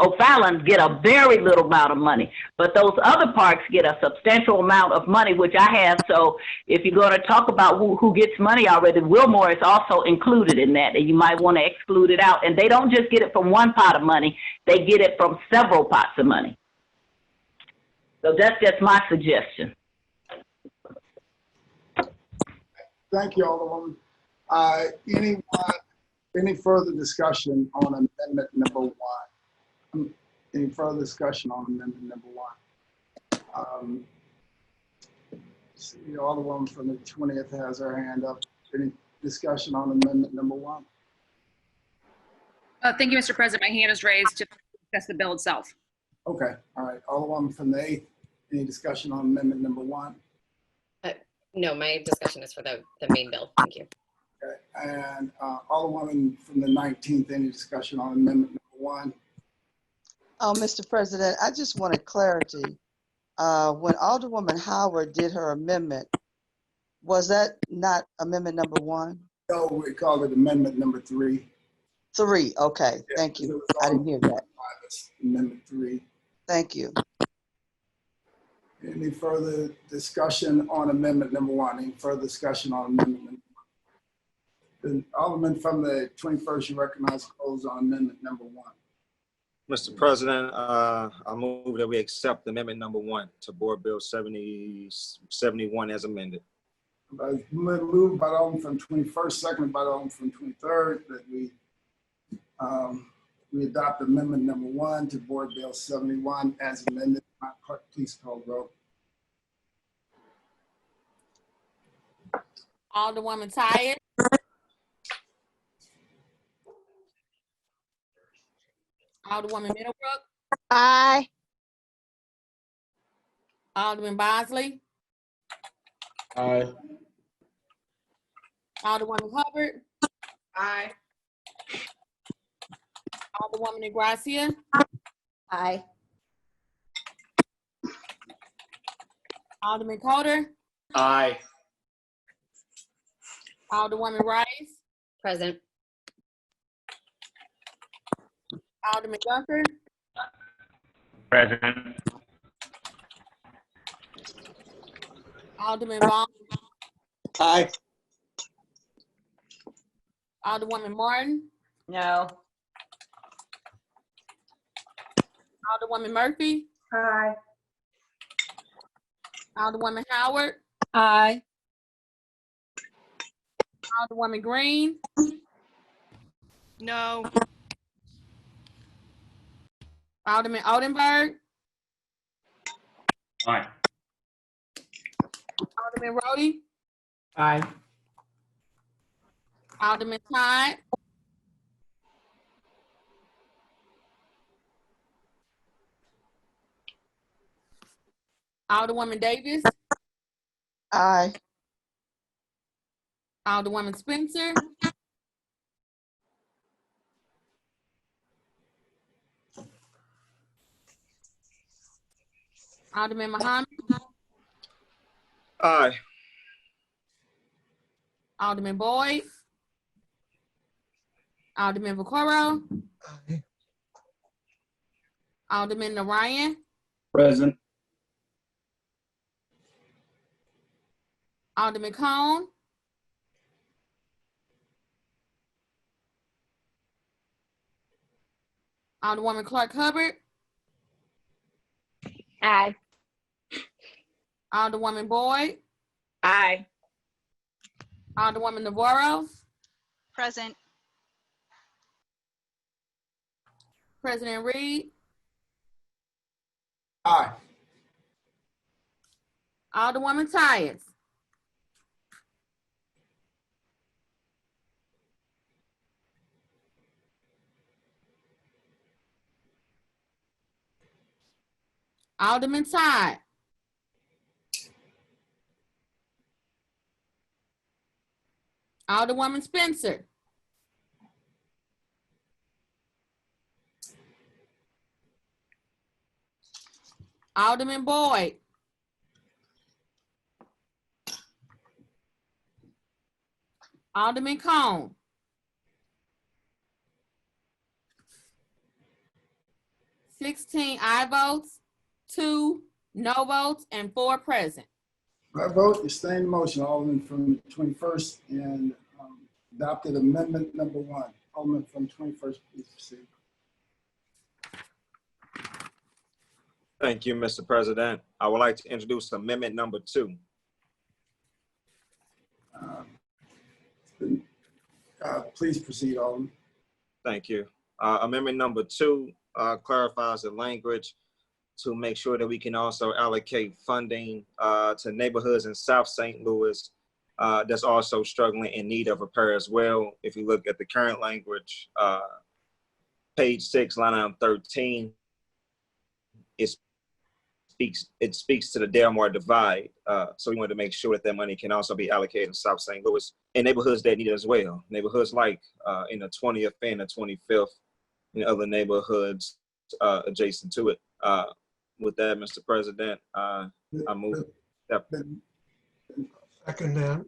O'Fallon's get a very little amount of money. But those other parks get a substantial amount of money, which I have. So if you're going to talk about who gets money already, Wilmore is also included in that, and you might want to exclude it out. And they don't just get it from one pot of money, they get it from several pots of money. So that's just my suggestion. Thank you, Alderwoman. Any further discussion on amendment number 1? Any further discussion on amendment number 1? See, the Alderwoman from the 20th has her hand up. Any discussion on amendment number 1? Thank you, Mr. President. My hand is raised to discuss the bill itself. Okay, all right. Alderwoman from the 8th, any discussion on amendment number 1? No, my discussion is for the main bill. Thank you. Okay, and Alderwoman from the 19th, any discussion on amendment number 1? Oh, Mr. President, I just wanted clarity. When Alderwoman Howard did her amendment, was that not amendment number 1? No, we call it amendment number 3. 3, okay, Yeah, thank you. I didn't hear that. Amendment 3. Thank you. Any further discussion on amendment number 1? Any further discussion on amendment number 1? The Alderman from the 21st, you recognize close on amendment number 1. Mr. President, I move that we accept amendment number 1 to Board Bill 71 as amended. Moved by the Alderman from 21st, seconded by the Alderman from 23rd, that we adopt amendment number 1 to Board Bill 71 as amended. Please call roll. Alderwoman Tyus. Alderwoman Middlebrook. Aye. Alderman Bosley. Aye. Alderwoman Hubbard. Aye. Alderwoman Negracia. Aye. Alderman Coder. Aye. Alderwoman Rice. Present. Alderman Gunter. Present. Alderman Vaughn. Aye. Alderwoman Martin. No. Alderwoman Murphy. Aye. Alderwoman Howard. Aye. Alderwoman Green. No. Alderman Odenberg. Aye. Alderman Roddy. Aye. Alderman Todd. Alderwoman Davis. Aye. Alderwoman Spencer. Alderman Muhammad. Aye. Alderman Boyd. Alderman Vaccaro. Aye. Alderman Narayan. Present. Alderman Cone. Alderwoman Clark Hubbard. Aye. Alderwoman Boyd. Aye. Alderwoman Navarro. Present. President Reed. Aye. Alderwoman Tyus. Alderman Todd. Alderwoman Spencer. Alderman Boyd. Alderman Cone. 16 aye votes, 2 no votes, and 4 present. By vote, you sustain the motion, Alderman from the 21st, and adopted amendment number 1. Alderman from 21st, please proceed. Thank you, Mr. President. I would like to introduce amendment number 2. Please proceed, Alderman. Thank you. Amendment number 2 clarifies the language to make sure that we can also allocate funding to neighborhoods in South St. Louis that's also struggling in need of repair as well. If you look at the current language, page 6, line item 13, it speaks to the Delmar divide. So we wanted to make sure that that money can also be allocated in South St. Louis and neighborhoods that need it as well. Neighborhoods like in the 20th and the 25th and other neighborhoods adjacent to it. With that, Mr. President, I move that. Second that.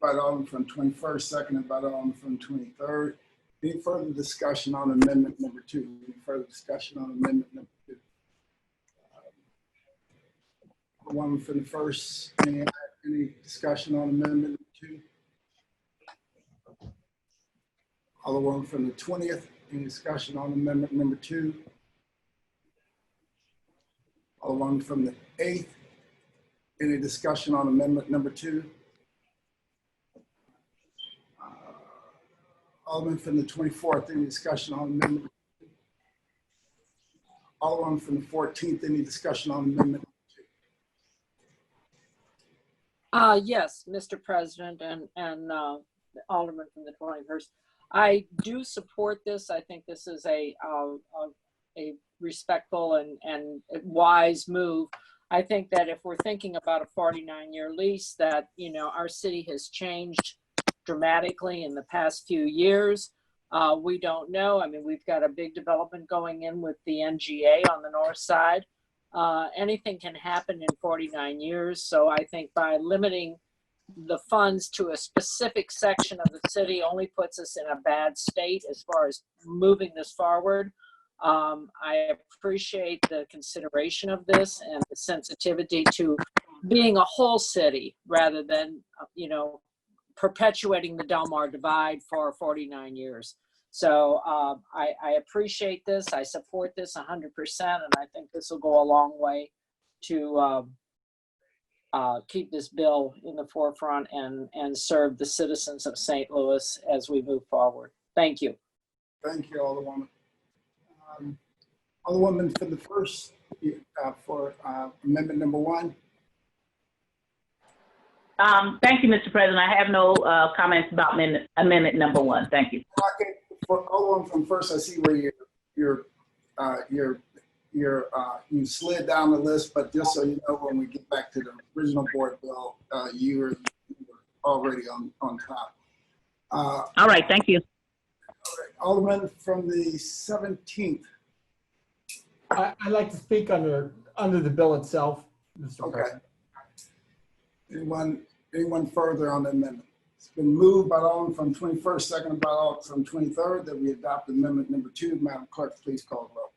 By the Alderman from 21st, seconded by the Alderman from 23rd. Any further discussion on amendment number 2? Any further discussion on amendment number 2? The one from the first, any discussion on amendment number 2? All the one from the 20th, any discussion on amendment number 2? All the one from the 8th, any discussion on amendment number 2? Alderman from the 24th, any discussion on amendment? Alderman from the 14th, any discussion on amendment? Yes, Mr. President and Alderman from the 21st. I do support this. I think this is a respectful and wise move. I think that if we're thinking about a 49-year lease, that, you know, our city has changed dramatically in the past few years. We don't know. I mean, we've got a big development going in with the NGA on the north side. Anything can happen in 49 years. So I think by limiting the funds to a specific section of the city only puts us in a bad state as far as moving this forward. I appreciate the consideration of this and the sensitivity to being a whole city rather than, you know, perpetuating the Delmar divide for 49 years. So I appreciate this. I support this 100%, and I think this will go a long way to keep this bill in the forefront and serve the citizens of St. Louis as we move forward. Thank you. Thank you, Alderwoman. Alderwoman for the first, for amendment number 1. Thank you, Mr. President. I have no comments about amendment number 1. Thank you. Okay, for Alderwoman from first, I see where you slid down the list, but just so you know, when we get back to the original board bill, you were already on top. All right, thank you. Alderman from the 17th. I'd like to speak under the bill itself, Mr. President. Anyone further on the amendment? It's been moved by the Alderman from 21st, seconded by the Alderman from 23rd, that we adopt amendment number 2. Madam Clerk, please call the roll.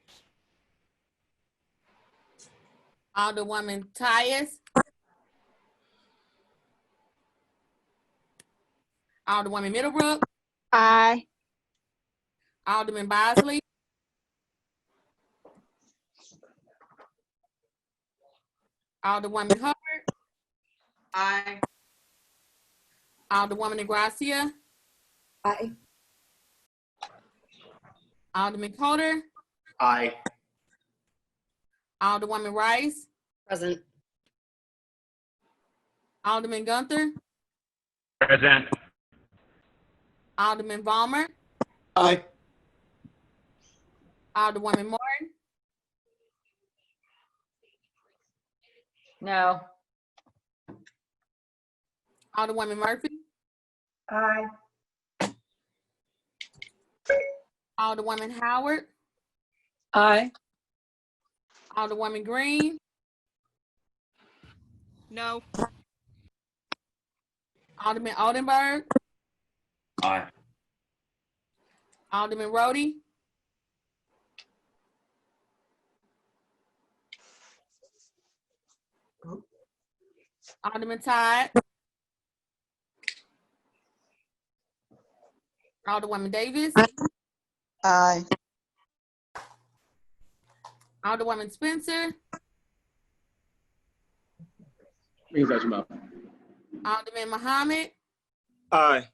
Alderwoman Tyus. Alderwoman Middlebrook. Aye. Alderman Bosley. Alderwoman Hubbard. Aye. Alderwoman Negracia. Aye. Alderman Coder. Aye. Alderwoman Rice. Present. Alderman Gunther. Present. Alderman Vollmer. Aye. Alderwoman Martin. No. Alderwoman Murphy. Aye. Alderwoman Howard. Aye. Alderwoman Green. No. Alderman Oldenburg. Aye. Alderman Roddy. Alderman Todd. Alderwoman Davis. Aye. Alderwoman Spencer. Alderman Muhammad. Aye.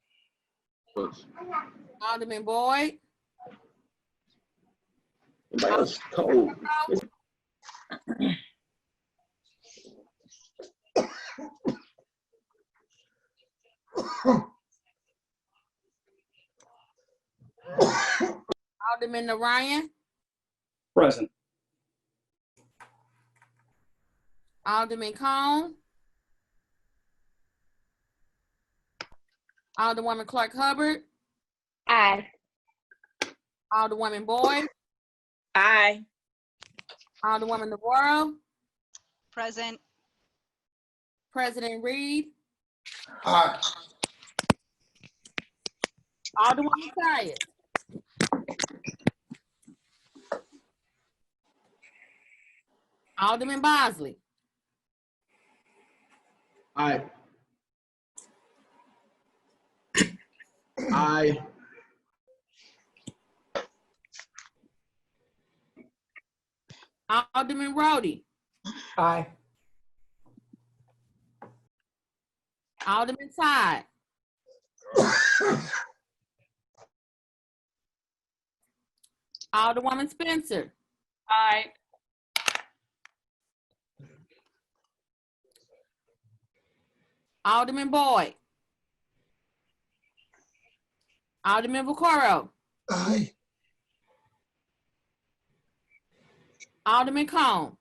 Alderman Boyd. Anybody else cold? Alderman Narayan. Present. Alderman Cone. Alderwoman Clark Hubbard. Aye. Alderwoman Boyd. Aye. Alderwoman Navarro. Present. President Reed. Aye. Alderwoman Tyus. Alderman Bosley. Aye. Aye. Alderman Roddy. Aye. Alderman Todd. Alderwoman Spencer. Aye. Alderman Boyd. Alderman Vaccaro. Aye. Alderman Cone.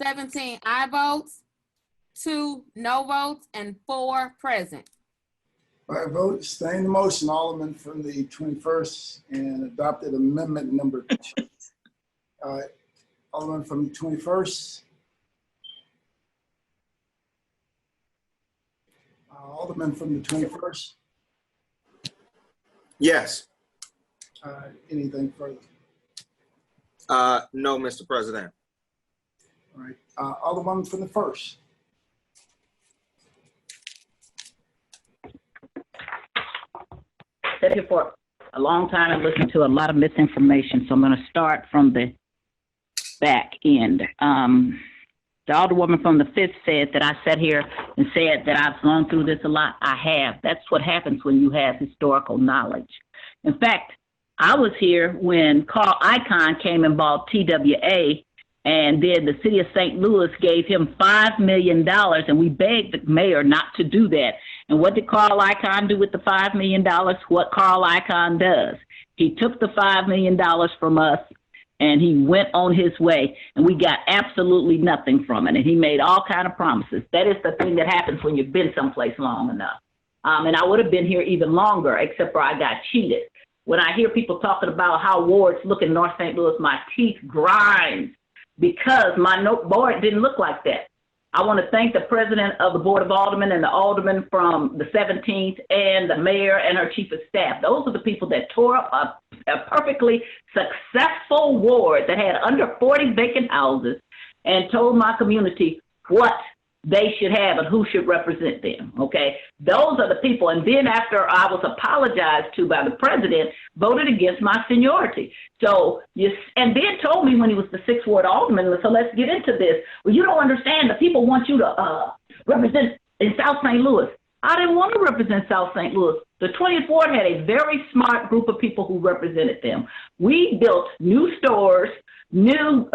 17 aye votes, 2 no votes, and 4 present. By vote, sustain the motion, Alderman from the 21st, and adopted amendment number 2. Alderman from the 21st. Alderman from the 21st. Yes. Anything further? No, Mr. President. All right. Alderman from the 1st. Sat here for a long time and listened to a lot of misinformation, so I'm going to start from the back end. The Alderwoman from the 5th said that I sat here and said that I've gone through this a lot. I have. That's what happens when you have historical knowledge. In fact, I was here when Carl Icahn came and bought TWA, and then the city of St. Louis gave him $5 million, and we begged the mayor not to do that. And what did Carl Icahn do with the $5 million? What Carl Icahn does. He took the $5 million from us, and he went on his way, and we got absolutely nothing from it. And he made all kind of promises. That is the thing that happens when you've been someplace long enough. And I would have been here even longer, except for I got cheated. When I hear people talking about how wards look in North St. Louis, my teeth grind because my board didn't look like that. I want to thank the president of the Board of Aldermen and the aldermen from the 17th and the mayor and her chief of staff. Those are the people that tore up a perfectly successful ward that had under 40 vacant houses and told my community what they should have and who should represent them, okay? Those are the people. And then after I was apologized to by the president, voted against my seniority. So, and then told me when he was the 6th Ward Alderman, so let's get into this. Well, you don't understand. The people want you to represent in South St. Louis. I didn't want to represent South St. Louis. The 20th Ward had a very smart group of people who represented them. We built new stores, new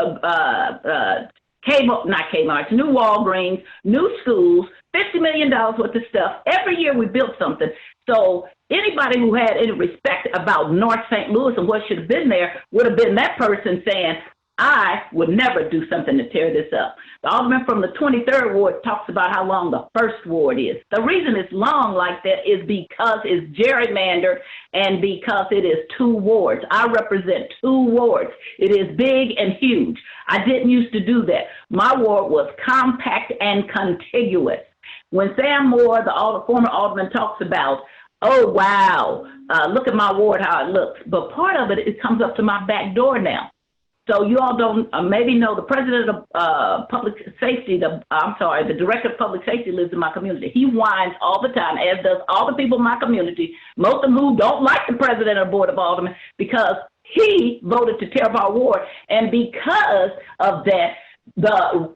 new Walgreens, new schools, $50 million worth of stuff. Every year we built something. So anybody who had any respect about North St. Louis and what should have been there would have been that person saying, I would never do something to tear this up. The alderman from the 23rd Ward talks about how long the 1st Ward is. The reason it's long like that is because it's gerrymandered and because it is 2 wards. I represent 2 wards. It is big and huge. I didn't used to do that. My ward was compact and contiguous. When Sam Moore, the former alderman, talks about, oh, wow, look at my ward, how it looks. But part of it, it comes up to my back door now. So you all don't maybe know the president of public safety, the director of public safety lives in my community. He whines all the time, as does all the people in my community, most of them who don't like the president of the Board of Aldermen, because he voted to tear up our ward. And because of that, the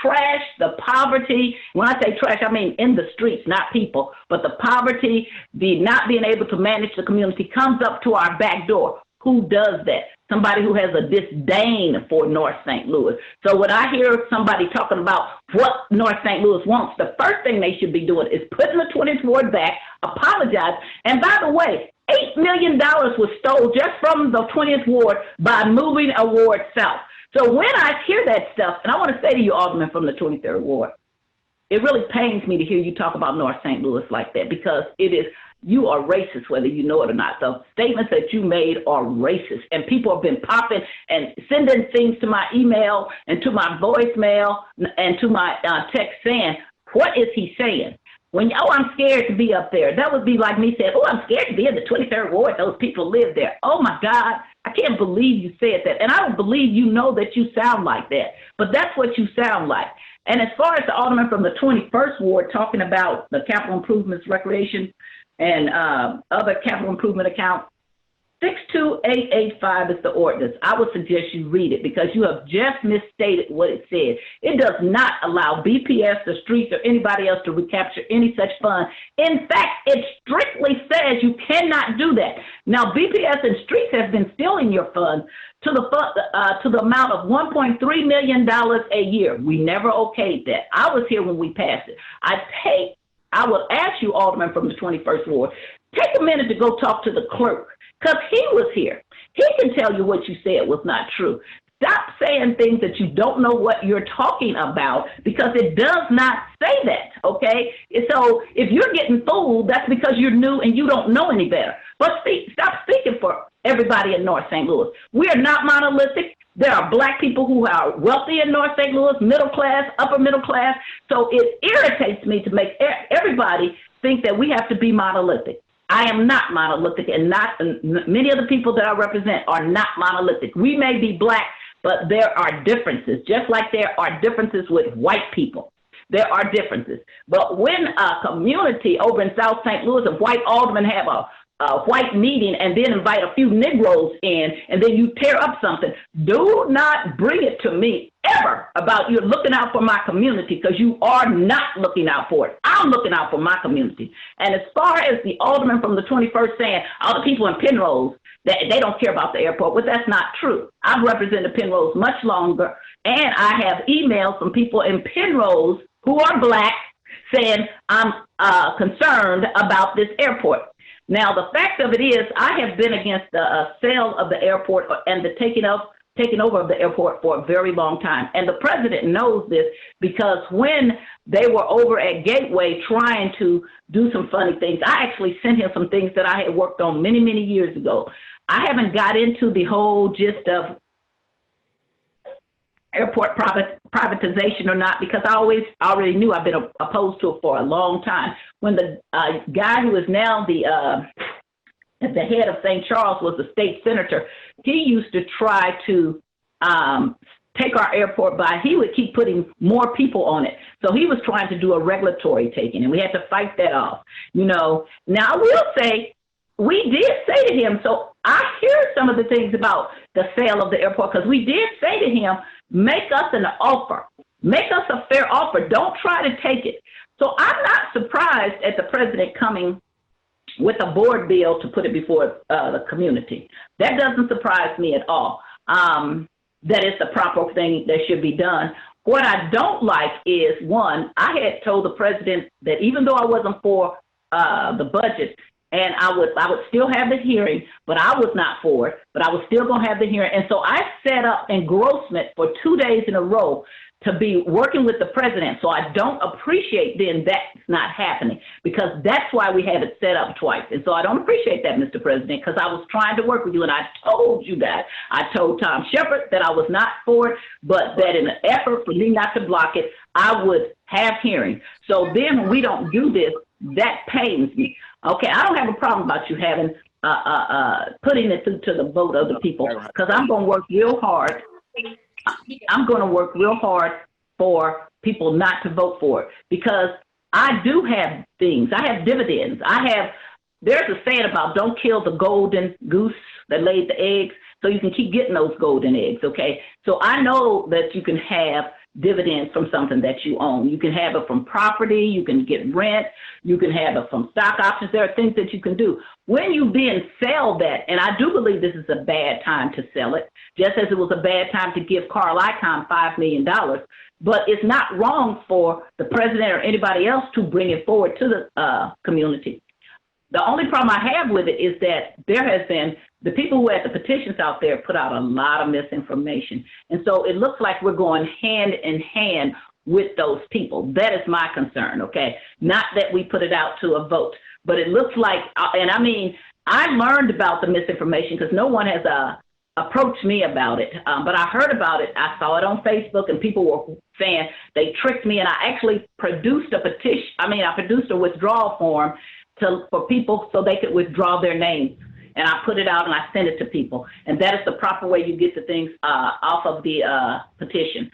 trash, the poverty, when I say trash, I mean in the streets, not people, but the poverty, the not being able to manage the community comes up to our back door. Who does that? Somebody who has a disdain for North St. Louis. So when I hear somebody talking about what North St. Louis wants, the first thing they should be doing is putting the 20th Ward back, apologize. And by the way, $8 million was stole just from the 20th Ward by moving a ward south. So when I hear that stuff, and I want to say to you, Alderman from the 23rd Ward, it really pains me to hear you talk about North St. Louis like that, because you are racist, whether you know it or not. The statements that you made are racist, and people have been popping and sending things to my email and to my voicemail and to my text saying, what is he saying? When, I'm scared to be up there. That would be like me saying, I'm scared to be in the 23rd Ward. Those people live there. Oh, my God. I can't believe you said that. And I don't believe you know that you sound like that. But that's what you sound like. And as far as the alderman from the 21st Ward talking about the capital improvements, recreation, and other capital improvement accounts, 62885 is the ordinance. I would suggest you read it, because you have just misstated what it said. It does not allow BPS, the streets, or anybody else to recapture any such fund. In fact, it strictly says you cannot do that. Now, BPS and streets have been stealing your funds to the amount of $1.3 million a year. We never okayed that. I was here when we passed it. I will ask you, Alderman from the 21st Ward, take a minute to go talk to the clerk, because he was here. He can tell you what you said was not true. Stop saying things that you don't know what you're talking about, because it does not say that, okay? So if you're getting fooled, that's because you're new and you don't know any better. But stop speaking for everybody in North St. Louis. We are not monolithic. There are black people who are wealthy in North St. Louis, middle class, upper middle class. So it irritates me to make everybody think that we have to be monolithic. I am not monolithic, and many of the people that I represent are not monolithic. We may be black, but there are differences, just like there are differences with white people. There are differences. But when a community over in South St. Louis of white aldermen have a white meeting and then invite a few Negroes in, and then you tear up something, do not bring it to me ever about you looking out for my community, because you are not looking out for it. I'm looking out for my community. And as far as the alderman from the 21st saying, all the people in Penrose, that they don't care about the airport, well, that's not true. I've represented Penrose much longer, and I have emails from people in Penrose who are black saying, I'm concerned about this airport. Now, the fact of it is, I have been against the sale of the airport and the taking over of the airport for a very long time. And the president knows this, because when they were over at Gateway trying to do some funny things, I actually sent him some things that I had worked on many, many years ago. I haven't got into the whole gist of airport privatization or not, because I already knew I've been opposed to it for a long time. When the guy who is now at the head of St. Charles was a state senator, he used to try to take our airport by, he would keep putting more people on it. So he was trying to do a regulatory taking, and we had to fight that off. Now I will say, we did say to him, so I hear some of the things about the sale of the airport, because we did say to him, make us an offer. Make us a fair offer. Don't try to take it. So I'm not surprised at the president coming with a board bill to put it before the community. That doesn't surprise me at all. That is the proper thing that should be done. What I don't like is, one, I had told the president that even though I wasn't for the budget, and I would still have the hearing, but I was not for it, but I was still going to have the hearing. And so I set up engrossment for 2 days in a row to be working with the president. So I don't appreciate then that's not happening, because that's why we had it set up twice. And so I don't appreciate that, Mr. President, because I was trying to work with you, and I told you that. I told Tom Shepard that I was not for it, but that in an effort for me not to block it, I would have hearings. So then when we don't do this, that pains me. Okay, I don't have a problem about you having putting it to the vote of the people, because I'm going to work real hard. I'm going to work real hard for people not to vote for it, because I do have things. I have dividends. There's a saying about don't kill the golden goose that laid the eggs, so you can keep getting those golden eggs, okay? So I know that you can have dividends from something that you own. You can have it from property, you can get rent, you can have it from stock options. There are things that you can do. When you then sell that, and I do believe this is a bad time to sell it, just as it was a bad time to give Carl Icahn $5 million, but it's not wrong for the president or anybody else to bring it forward to the community. The only problem I have with it is that there has been, the people who had the petitions out there put out a lot of misinformation. And so it looks like we're going hand in hand with those people. That is my concern, okay? Not that we put it out to a vote, but it looks like, and I mean, I learned about the misinformation because no one has approached me about it, but I heard about it. I saw it on Facebook and people were saying they tricked me, and I actually produced a petition. I produced a withdrawal form for people so they could withdraw their names. And I put it out and I sent it to people. And that is the proper way you get the things off of the petition.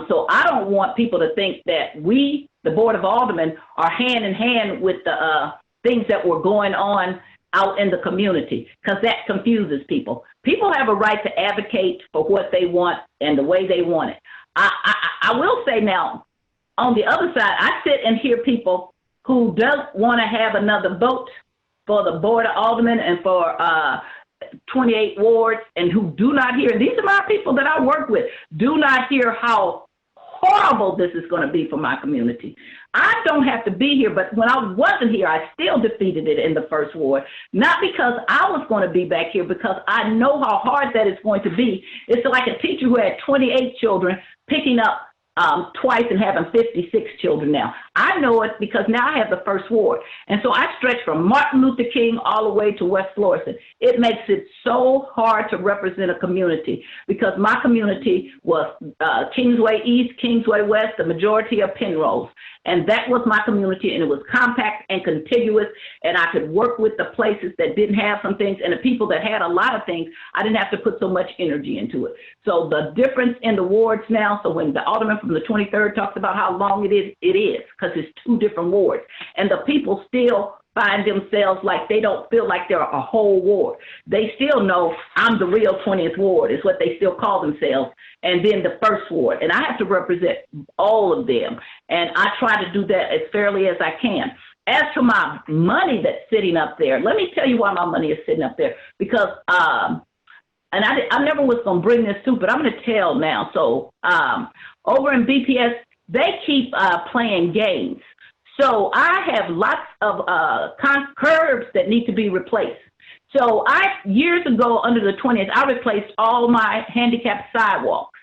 So I don't want people to think that we, the Board of Aldermen, are hand in hand with the things that were going on out in the community, because that confuses people. People have a right to advocate for what they want and the way they want it. I will say now, on the other side, I sit and hear people who don't want to have another vote for the Board of Aldermen and for 28 wards, and who do not hear, these are my people that I work with, do not hear how horrible this is going to be for my community. I don't have to be here, but when I wasn't here, I still defeated it in the first ward, not because I was going to be back here, because I know how hard that is going to be. It's like a teacher who had 28 children picking up twice and having 56 children now. I know it because now I have the first ward. And so I stretch from Martin Luther King all the way to West Florissant. It makes it so hard to represent a community because my community was Kingsway East, Kingsway West, the majority of Penrose. And that was my community, and it was compact and contiguous, and I could work with the places that didn't have some things, and the people that had a lot of things, I didn't have to put so much energy into it. So the difference in the wards now, so when the alderman from the 23rd talks about how long it is, because it's 2 different wards, and the people still find themselves like they don't feel like they're a whole ward. They still know I'm the real 20th ward is what they still call themselves, and then the first ward. And I have to represent all of them, and I try to do that as fairly as I can. As to my money that's sitting up there, let me tell you why my money is sitting up there, because and I never was going to bring this to, but I'm going to tell now. So over in BPS, they keep playing games. So I have lots of curbs that need to be replaced. So years ago, under the 20th, I replaced all my handicapped sidewalks.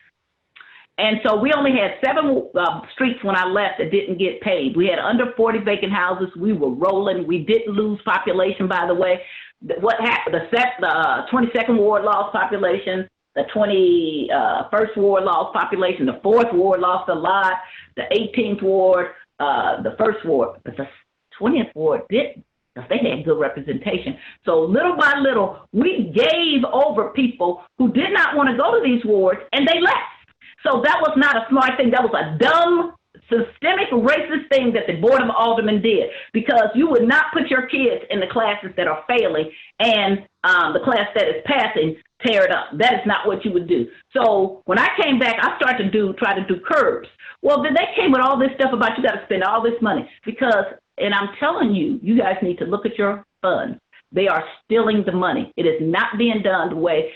And so we only had 7 streets when I left that didn't get paved. We had under 40 vacant houses. We were rolling. We didn't lose population, by the way. What happened? The 22nd ward lost population. The 21st ward lost population. The 4th ward lost a lot. The 18th ward, the 1st ward, but the 20th ward didn't. They had good representation. So little by little, we gave over people who did not want to go to these wards, and they left. So that was not a smart thing. That was a dumb, systemic, racist thing that the Board of Aldermen did, because you would not put your kids in the classes that are failing and the class that is passing, tear it up. That is not what you would do. So when I came back, I started to try to do curbs. Well, then they came with all this stuff about you got to spend all this money because, and I'm telling you, you guys need to look at your funds. They are stealing the money. It is not being done the way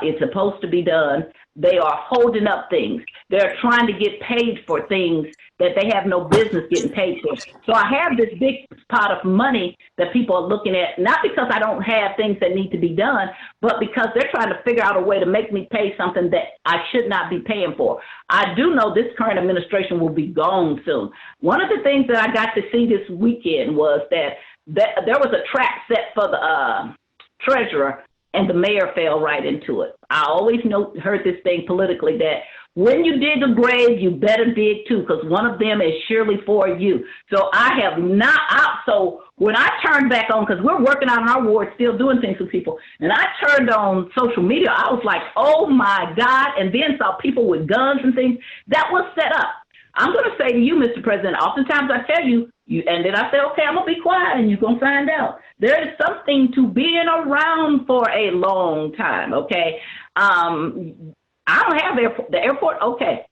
it's supposed to be done. They are holding up things. They're trying to get paid for things that they have no business getting paid for. So I have this big pot of money that people are looking at, not because I don't have things that need to be done, but because they're trying to figure out a way to make me pay something that I should not be paying for. I do know this current administration will be gone soon. One of the things that I got to see this weekend was that there was a trap set for the treasurer, and the mayor fell right into it. I always heard this thing politically that When you dig a grave, you better dig two, because one of them is surely for you. So I have not out. So when I turned back on, because we're working out in our ward, still doing things with people, and I turned on social media, I was like, oh my God, and then saw people with guns and things. That was set up. I'm going to say to you, Mr. President, oftentimes I tell you, and then I say, okay, I'm going to be quiet, and you're going to find out. There is something to being around for a long time, okay? I don't have the airport, okay.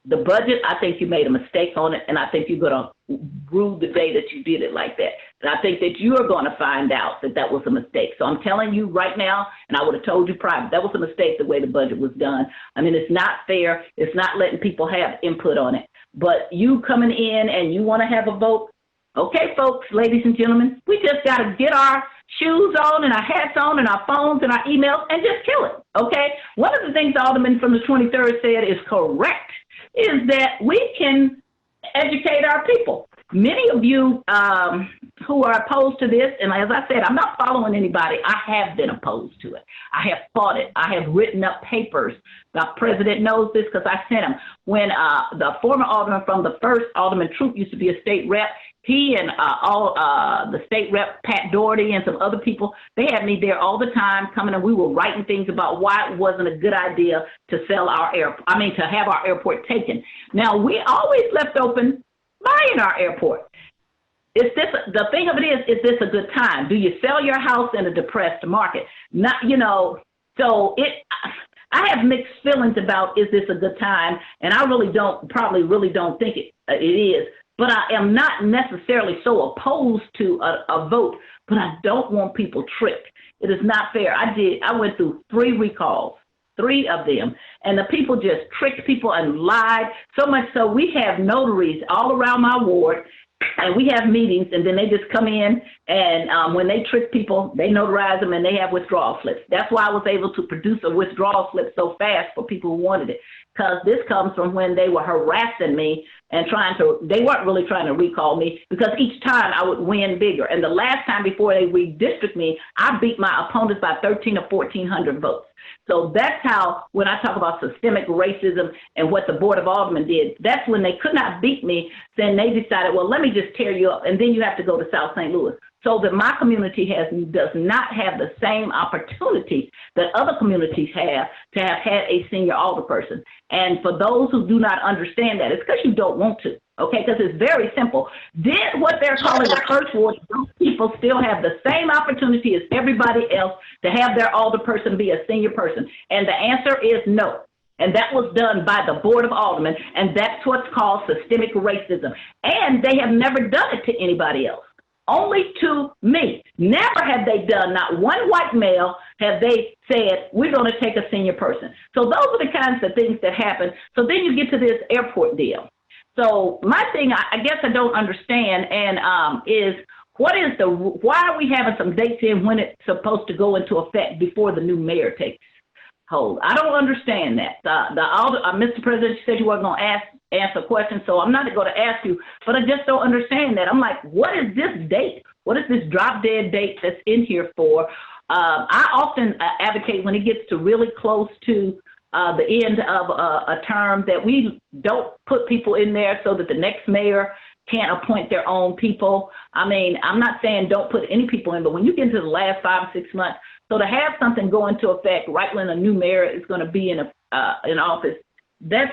The budget, I think you made a mistake on it, and I think you're going to rue the day that you did it like that. And I think that you are going to find out that that was a mistake. So I'm telling you right now, and I would have told you private, that was a mistake the way the budget was done. I mean, it's not fair. It's not letting people have input on it. But you coming in and you want to have a vote, okay, folks, ladies and gentlemen, we just got to get our shoes on and our hats on and our phones and our emails and just kill it, okay? One of the things the Alderman from the 23rd said is correct, is that we can educate our people. Many of you who are opposed to this, and as I said, I'm not following anybody. I have been opposed to it. I have fought it. I have written up papers. The president knows this because I sent him. When the former alderman from the first, Alderman Troop, used to be a state rep, he and the state rep, Pat Doherty, and some other people, they had me there all the time coming, and we were writing things about why it wasn't a good idea to sell our to have our airport taken. Now, we always left open buying our airport. The thing of it is this a good time? Do you sell your house in a depressed market? Not, so I have mixed feelings about, is this a good time? And I probably really don't think it is. But I am not necessarily so opposed to a vote, but I don't want people tricked. It is not fair. I went through 3 recalls, 3 of them, and the people just tricked people and lied, so much so we have notaries all around my ward, and we have meetings, and then they just come in, and when they trick people, they notarize them, and they have withdrawal slips. That's why I was able to produce a withdrawal slip so fast for people who wanted it, because this comes from when they were harassing me and they weren't really trying to recall me, because each time I would win bigger. And the last time before they redistricted me, I beat my opponents by 1,300 or 1,400 votes. So that's how, when I talk about systemic racism and what the Board of Aldermen did, that's when they could not beat me. Then they decided, well, let me just tear you up, and then you have to go to South St. Louis. So that my community does not have the same opportunities that other communities have to have had a senior alderperson. And for those who do not understand that, it's because you don't want to, okay? Because it's very simple. Did what they're calling the first ward, those people still have the same opportunity as everybody else to have their alderperson be a senior person? And the answer is no. And that was done by the Board of Aldermen, and that's what's called systemic racism. And they have never done it to anybody else. Only to me. Never have they done, not one white male have they said, we're going to take a senior person. So those are the kinds of things that happen. So then you get to this airport deal. So my thing, I guess I don't understand, and is why are we having some dates in when it's supposed to go into effect before the new mayor takes hold? I don't understand that. Mr. President, you said you weren't going to answer questions, so I'm not going to ask you, but I just don't understand that. I'm like, what is this date? What is this drop dead date that's in here for? I often advocate when it gets to really close to the end of a term that we don't put people in there so that the next mayor can't appoint their own people. I mean, I'm not saying don't put any people in, but when you get into the last 5 or 6 months, so to have something go into effect right when a new mayor is going to be in office, that's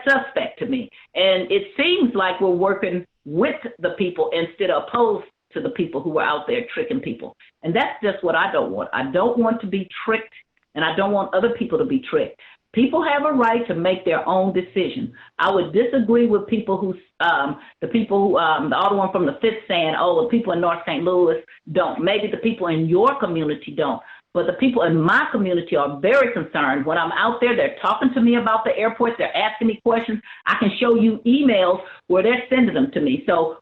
suspect to me. And it seems like we're working with the people instead of opposed to the people who are out there tricking people. And that's just what I don't want. I don't want to be tricked, and I don't want other people to be tricked. People have a right to make their own decision. I would disagree with people the other one from the 5th saying, oh, the people in North St. Louis don't. Maybe the people in your community don't. But the people in my community are very concerned. When I'm out there, they're talking to me about the airport. They're asking me questions. I can show you emails where they're sending them to me. So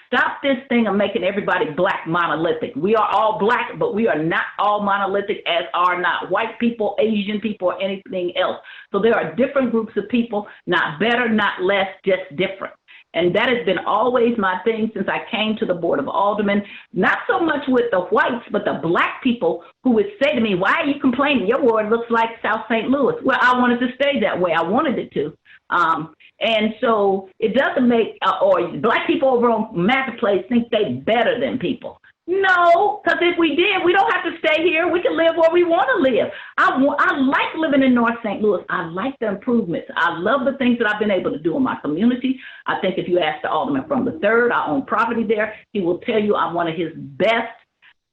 stop this thing of making everybody black monolithic. We are all black, but we are not all monolithic, as are not white people, Asian people, or anything else. So there are different groups of people, not better, not less, just different. And that has been always my thing since I came to the Board of Aldermen, not so much with the whites, but the black people who would say to me, why are you complaining? Your ward looks like South St. Louis. Well, I wanted to stay that way. I wanted it to. And so it doesn't make, or black people over on Marketplace think they better than people. No, because if we did, we don't have to stay here. We can live where we want to live. I like living in North St. Louis. I like the improvements. I love the things that I've been able to do in my community. I think if you ask the alderman from the 3rd, I own property there, he will tell you I'm one of his best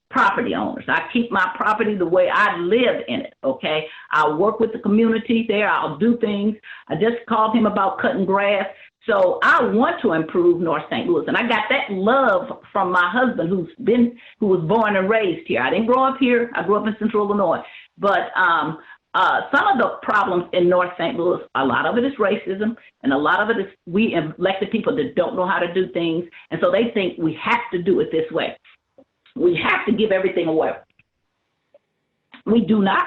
property owners. I keep my property the way I live in it, okay? I work with the community there. I'll do things. I just called him about cutting grass. So I want to improve North St. Louis. And I got that love from my husband who was born and raised here. I didn't grow up here. I grew up in Central Illinois. But some of the problems in North St. Louis, a lot of it is racism, and a lot of it is we elected people that don't know how to do things. And so they think we have to do it this way. We have to give everything away. We do not.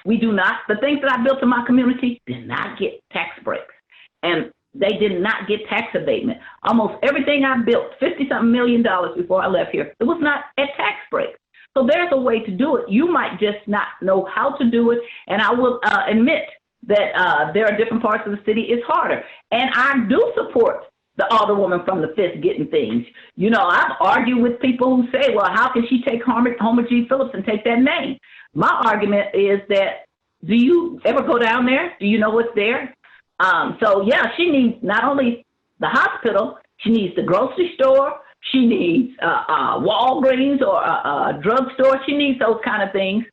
We do not. The things that I built in my community did not get tax breaks. And they did not get tax abatement. Almost everything I built, $50-something million before I left here, it was not at tax breaks. So there's a way to do it. You might just not know how to do it. And I will admit that there are different parts of the city it's harder. And I do support the alderwoman from the 5th getting things. You know, I've argued with people who say, well, how can she take Homer G. Phillips and take that name? My argument is that, do you ever go down there? Do you know what's there? So yeah, she needs not only the hospital, she needs the grocery store, she needs Walgreens or a drugstore. She needs those kind of things.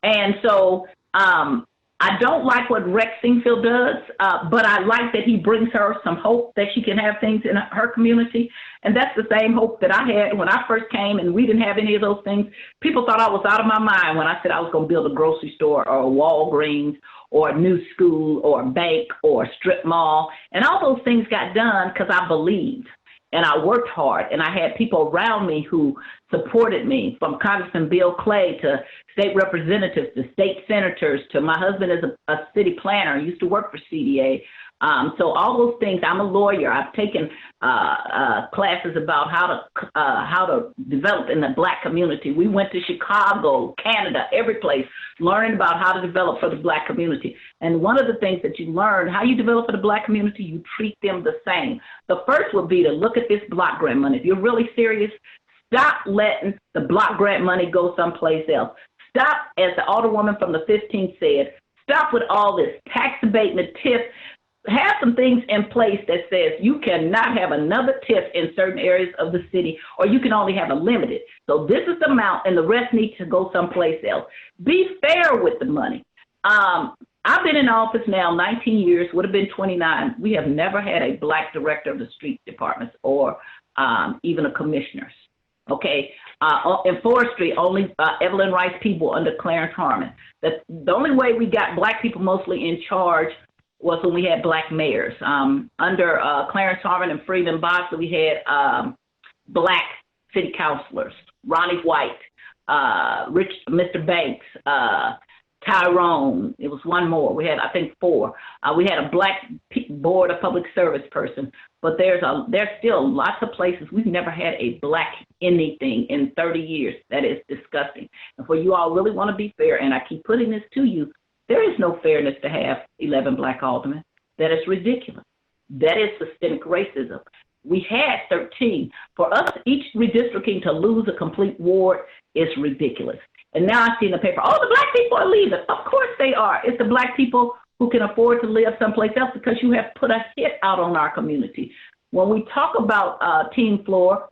And so I don't like what Rex Singfield does, but I like that he brings her some hope that she can have things in her community. And that's the same hope that I had when I first came and we didn't have any of those things. People thought I was out of my mind when I said I was going to build a grocery store or a Walgreens or a new school or a bank or a strip mall. And all those things got done because I believed and I worked hard and I had people around me who supported me, from Congressman Bill Clay to state representatives to state senators to my husband is a city planner, used to work for CDA. So all those things, I'm a lawyer. I've taken classes about how to develop in the Black community. We went to Chicago, Canada, every place, learning about how to develop for the Black community. And one of the things that you learn, how you develop for the Black community, you treat them the same. The first would be to look at this block grant money. If you're really serious, stop letting the block grant money go someplace else. Stop, as the alderwoman from the 15th said, stop with all this tax abatement, TIF. Have some things in place that says you cannot have another TIF in certain areas of the city, or you can only have a limited. So this is the amount, and the rest needs to go someplace else. Be fair with the money. I've been in office now 19 years, would have been 29. We have never had a Black director of the street departments or even a commissioners. Okay, in forestry, only Evelyn Rice people under Clarence Harmon. The only way we got Black people mostly in charge was when we had Black mayors. Under Clarence Harmon and Freeman Bosley, we had Black city councilors, Ronnie White, Mr. Banks, Tyrone. It was one more. We had, I think, 4. We had a Black board of public service person, but there's still lots of places we've never had a Black anything in 30 years. That is disgusting. And for you all really want to be fair, and I keep putting this to you, there is no fairness to have 11 Black aldermen. That is ridiculous. That is systemic racism. We had 13. For us, each redistricting to lose a complete ward is ridiculous. And now I see in the paper, oh, the Black people are leaving. Of course they are. It's the Black people who can afford to live someplace else because you have put a hit out on our community. When we talk about Team 4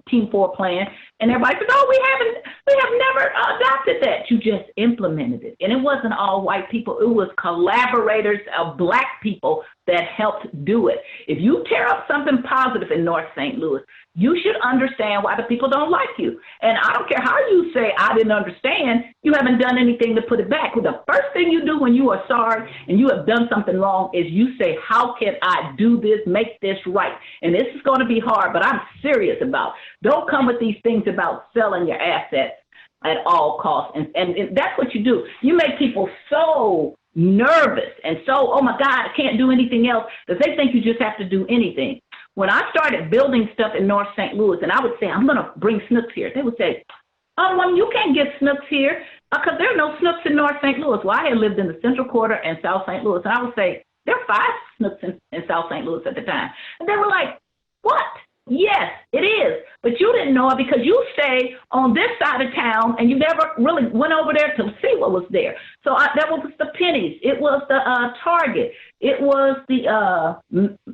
plan, and everybody says, oh, we have never adopted that. You just implemented it. And it wasn't all white people. It was collaborators of Black people that helped do it. If you tear up something positive in North St. Louis, you should understand why the people don't like you. And I don't care how you say, I didn't understand, you haven't done anything to put it back. Well, the first thing you do when you are sorry and you have done something wrong is you say, how can I do this, make this right? And this is going to be hard, but I'm serious about it. Don't come with these things about selling your assets at all costs. And that's what you do. You make people so nervous and so, oh my God, I can't do anything else, that they think you just have to do anything. when I started building stuff in North St. Louis, and I would say, I'm going to bring Snooks here, they would say, oh, well, you can't get Snooks here because there are no Snooks in North St. Louis. Well, I had lived in the Central Quarter and South St. Louis, and I would say, there are 5 Snooks in South St. Louis at the time. And they were like, what? Yes, it is. But you didn't know it because you stay on this side of town and you never really went over there to see what was there. So that was the Pennies. It was the Target. It was the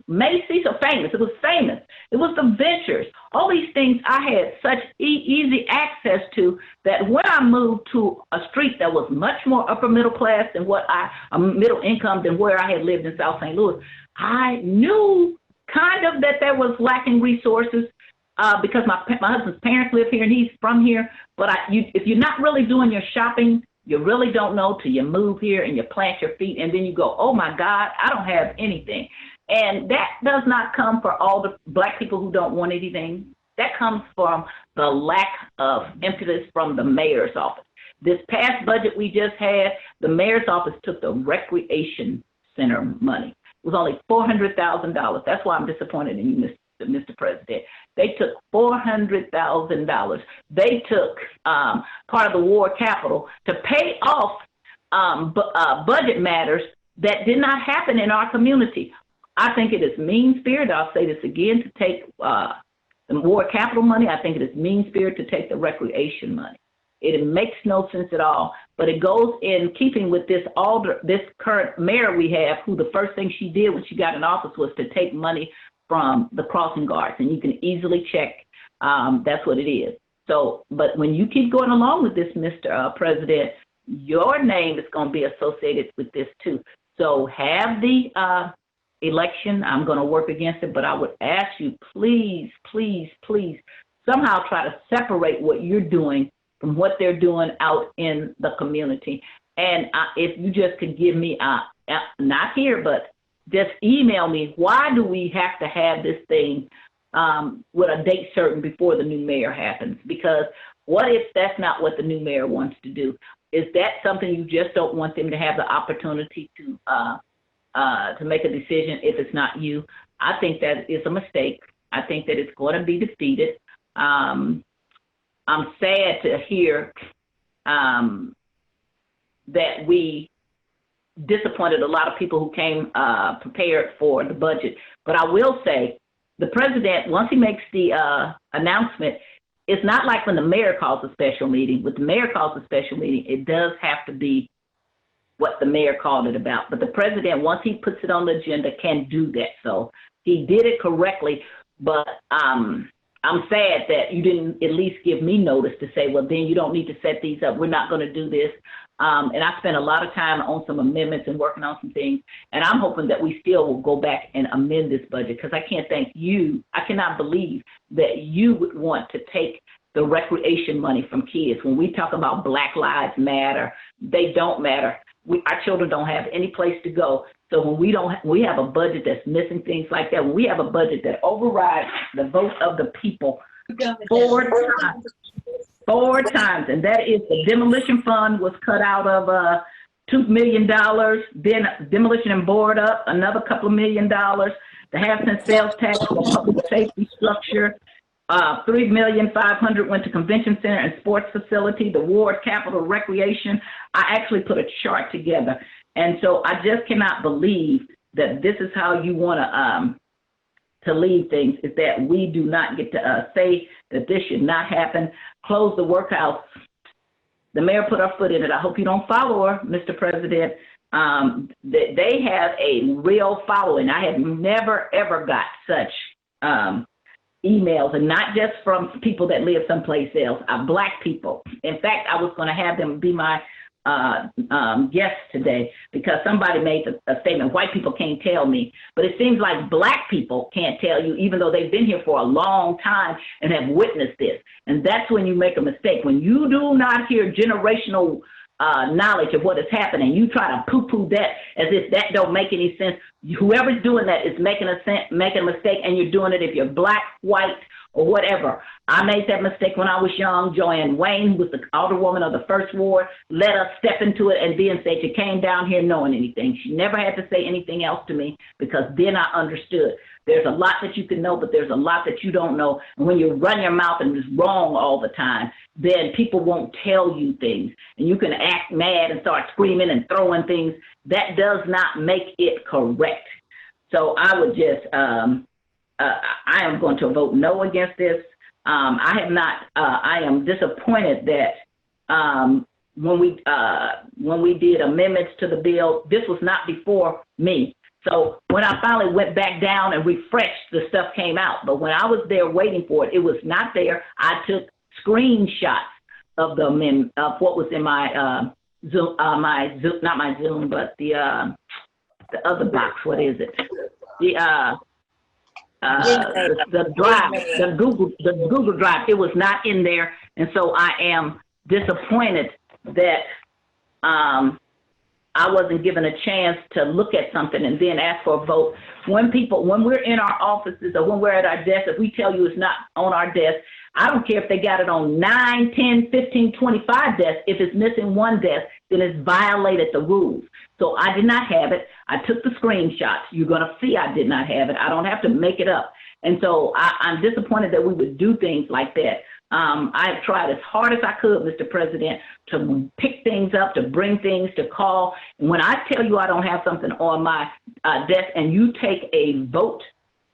Macy's or Famous. It was Famous. It was the Ventures. All these things I had such easy access to that when I moved to a street that was much more upper middle class than middle income than where I had lived in South St. Louis, I knew kind of that there was lacking resources because my husband's parents live here and he's from here. But if you're not really doing your shopping, you really don't know till you move here and you plant your feet and then you go, oh my God, I don't have anything. And that does not come for all the Black people who don't want anything. That comes from the lack of impetus from the mayor's office. This past budget we just had, the mayor's office took the recreation center money. It was only $400,000. That's why I'm disappointed in you, Mr. President. They took $400,000. They took part of the war capital to pay off budget matters that did not happen in our community. I think it is mean-spirited. I'll say this again, to take the war capital money. I think it is mean-spirited to take the recreation money. It makes no sense at all, but it goes in keeping with this current mayor we have, who the first thing she did when she got in office was to take money from the crossing guards, and you can easily check that's what it is. So, but when you keep going along with this, Mr. President, your name is going to be associated with this too. So have the election. I'm going to work against it, but I would ask you, please, please, please, somehow try to separate what you're doing from what they're doing out in the community. And if you just could give me, not here, but just email me, why do we have to have this thing with a date certain before the new mayor happens? Because what if that's not what the new mayor wants to do? Is that something you just don't want them to have the opportunity to make a decision if it's not you? I think that is a mistake. I think that it's going to be defeated. I'm sad to hear that we disappointed a lot of people who came prepared for the budget. But I will say, the president, once he makes the announcement, it's not like when the mayor calls a special meeting. When the mayor calls a special meeting, it does have to be what the mayor called it about. But the president, once he puts it on the agenda, can do that. So he did it correctly, but I'm sad that you didn't at least give me notice to say, well, then you don't need to set these up. We're not going to do this. And I spent a lot of time on some amendments and working on some things. And I'm hoping that we still will go back and amend this budget, because I can't thank you. I cannot believe that you would want to take the recreation money from kids. When we talk about Black Lives Matter, they don't matter. Our children don't have any place to go. So when we have a budget that's missing things like that, when we have a budget that overrides the vote of the people 4 times, and that is the demolition fund was cut out of $2 million, then demolition and board up another couple of $1 million, the half-cent sales tax for public safety structure, $3,500,000 went to convention center and sports facility, the ward capital recreation. I actually put a chart together. And so I just cannot believe that this is how you want to leave things, is that we do not get to say that this should not happen. Close the workhouse. The mayor put her foot in it. I hope you don't follow her, Mr. President. They have a real following. I have never, ever got such emails, and not just from people that live someplace else, Black people. In fact, I was going to have them be my guest today, because somebody made a statement, white people can't tell me, but it seems like Black people can't tell you, even though they've been here for a long time and have witnessed this. And that's when you make a mistake. When you do not hear generational knowledge of what is happening, you try to poo-poo that as if that don't make any sense. Whoever's doing that is making a mistake, and you're doing it if you're Black, white, or whatever. I made that mistake when I was young. Joanne Wayne, who was the alderwoman of the first ward, let us step into it and then say she came down here knowing anything. She never had to say anything else to me, because then I understood There's a lot that you can know, but there's a lot that you don't know. And when you run your mouth and it's wrong all the time, then people won't tell you things. And you can act mad and start screaming and throwing things. That does not make it correct. So I would just, I am going to vote no against this. I am disappointed that when we did amendments to the bill, this was not before me. So when I finally went back down and refreshed, the stuff came out. But when I was there waiting for it, it was not there. I took screenshots of the amendment, of what was in my Zoom, not my Zoom, but the other box. What is it? The drive, the Google Drive. It was not in there, and so I am disappointed that I wasn't given a chance to look at something and then ask for a vote. When we're in our offices or when we're at our desk, if we tell you it's not on our desk, I don't care if they got it on 9, 10, 15, 25 desks. If it's missing one desk, then it's violated the rules. So I did not have it. I took the screenshots. You're going to see I did not have it. I don't have to make it up. And so I'm disappointed that we would do things like that. I've tried as hard as I could, Mr. President, to pick things up, to bring things, to call. When I tell you I don't have something on my desk and you take a vote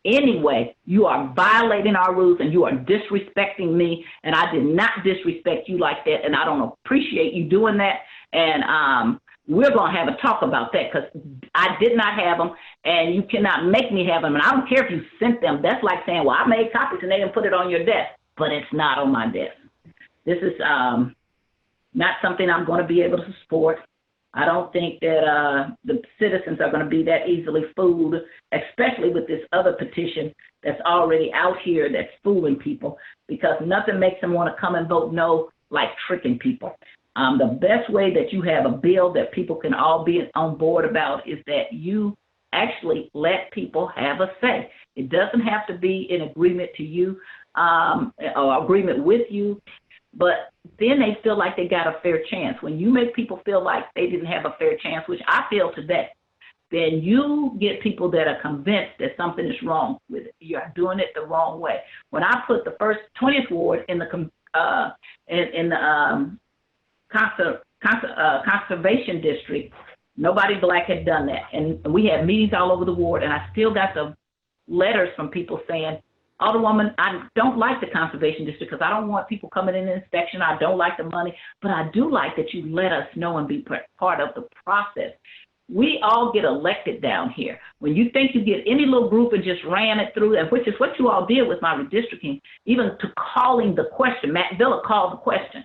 anyway, you are violating our rules and you are disrespecting me. And I did not disrespect you like that. And I don't appreciate you doing that. And we're going to have a talk about that because I did not have them and you cannot make me have them. And I don't care if you sent them. That's like saying, well, I made copies and they didn't put it on your desk, but it's not on my desk. This is not something I'm going to be able to support. I don't think that the citizens are going to be that easily fooled, especially with this other petition that's already out here that's fooling people, because nothing makes them want to come and vote no like tricking people. The best way that you have a bill that people can all be on board about is that you actually let people have a say. It doesn't have to be in agreement to you or agreement with you, but then they feel like they got a fair chance. When you make people feel like they didn't have a fair chance, which I feel today, then you get people that are convinced that something is wrong with it. You are doing it the wrong way. When I put the first 20th ward in the conservation district, nobody black had done that. And we had meetings all over the ward, and I still got the letters from people saying, Alderwoman, I don't like the conservation district because I don't want people coming in inspection. I don't like the money, but I do like that you let us know and be part of the process. We all get elected down here. When you think you get any little group and just ran it through, and which is what you all did with my redistricting, even to calling the question, Matt Villa called the question.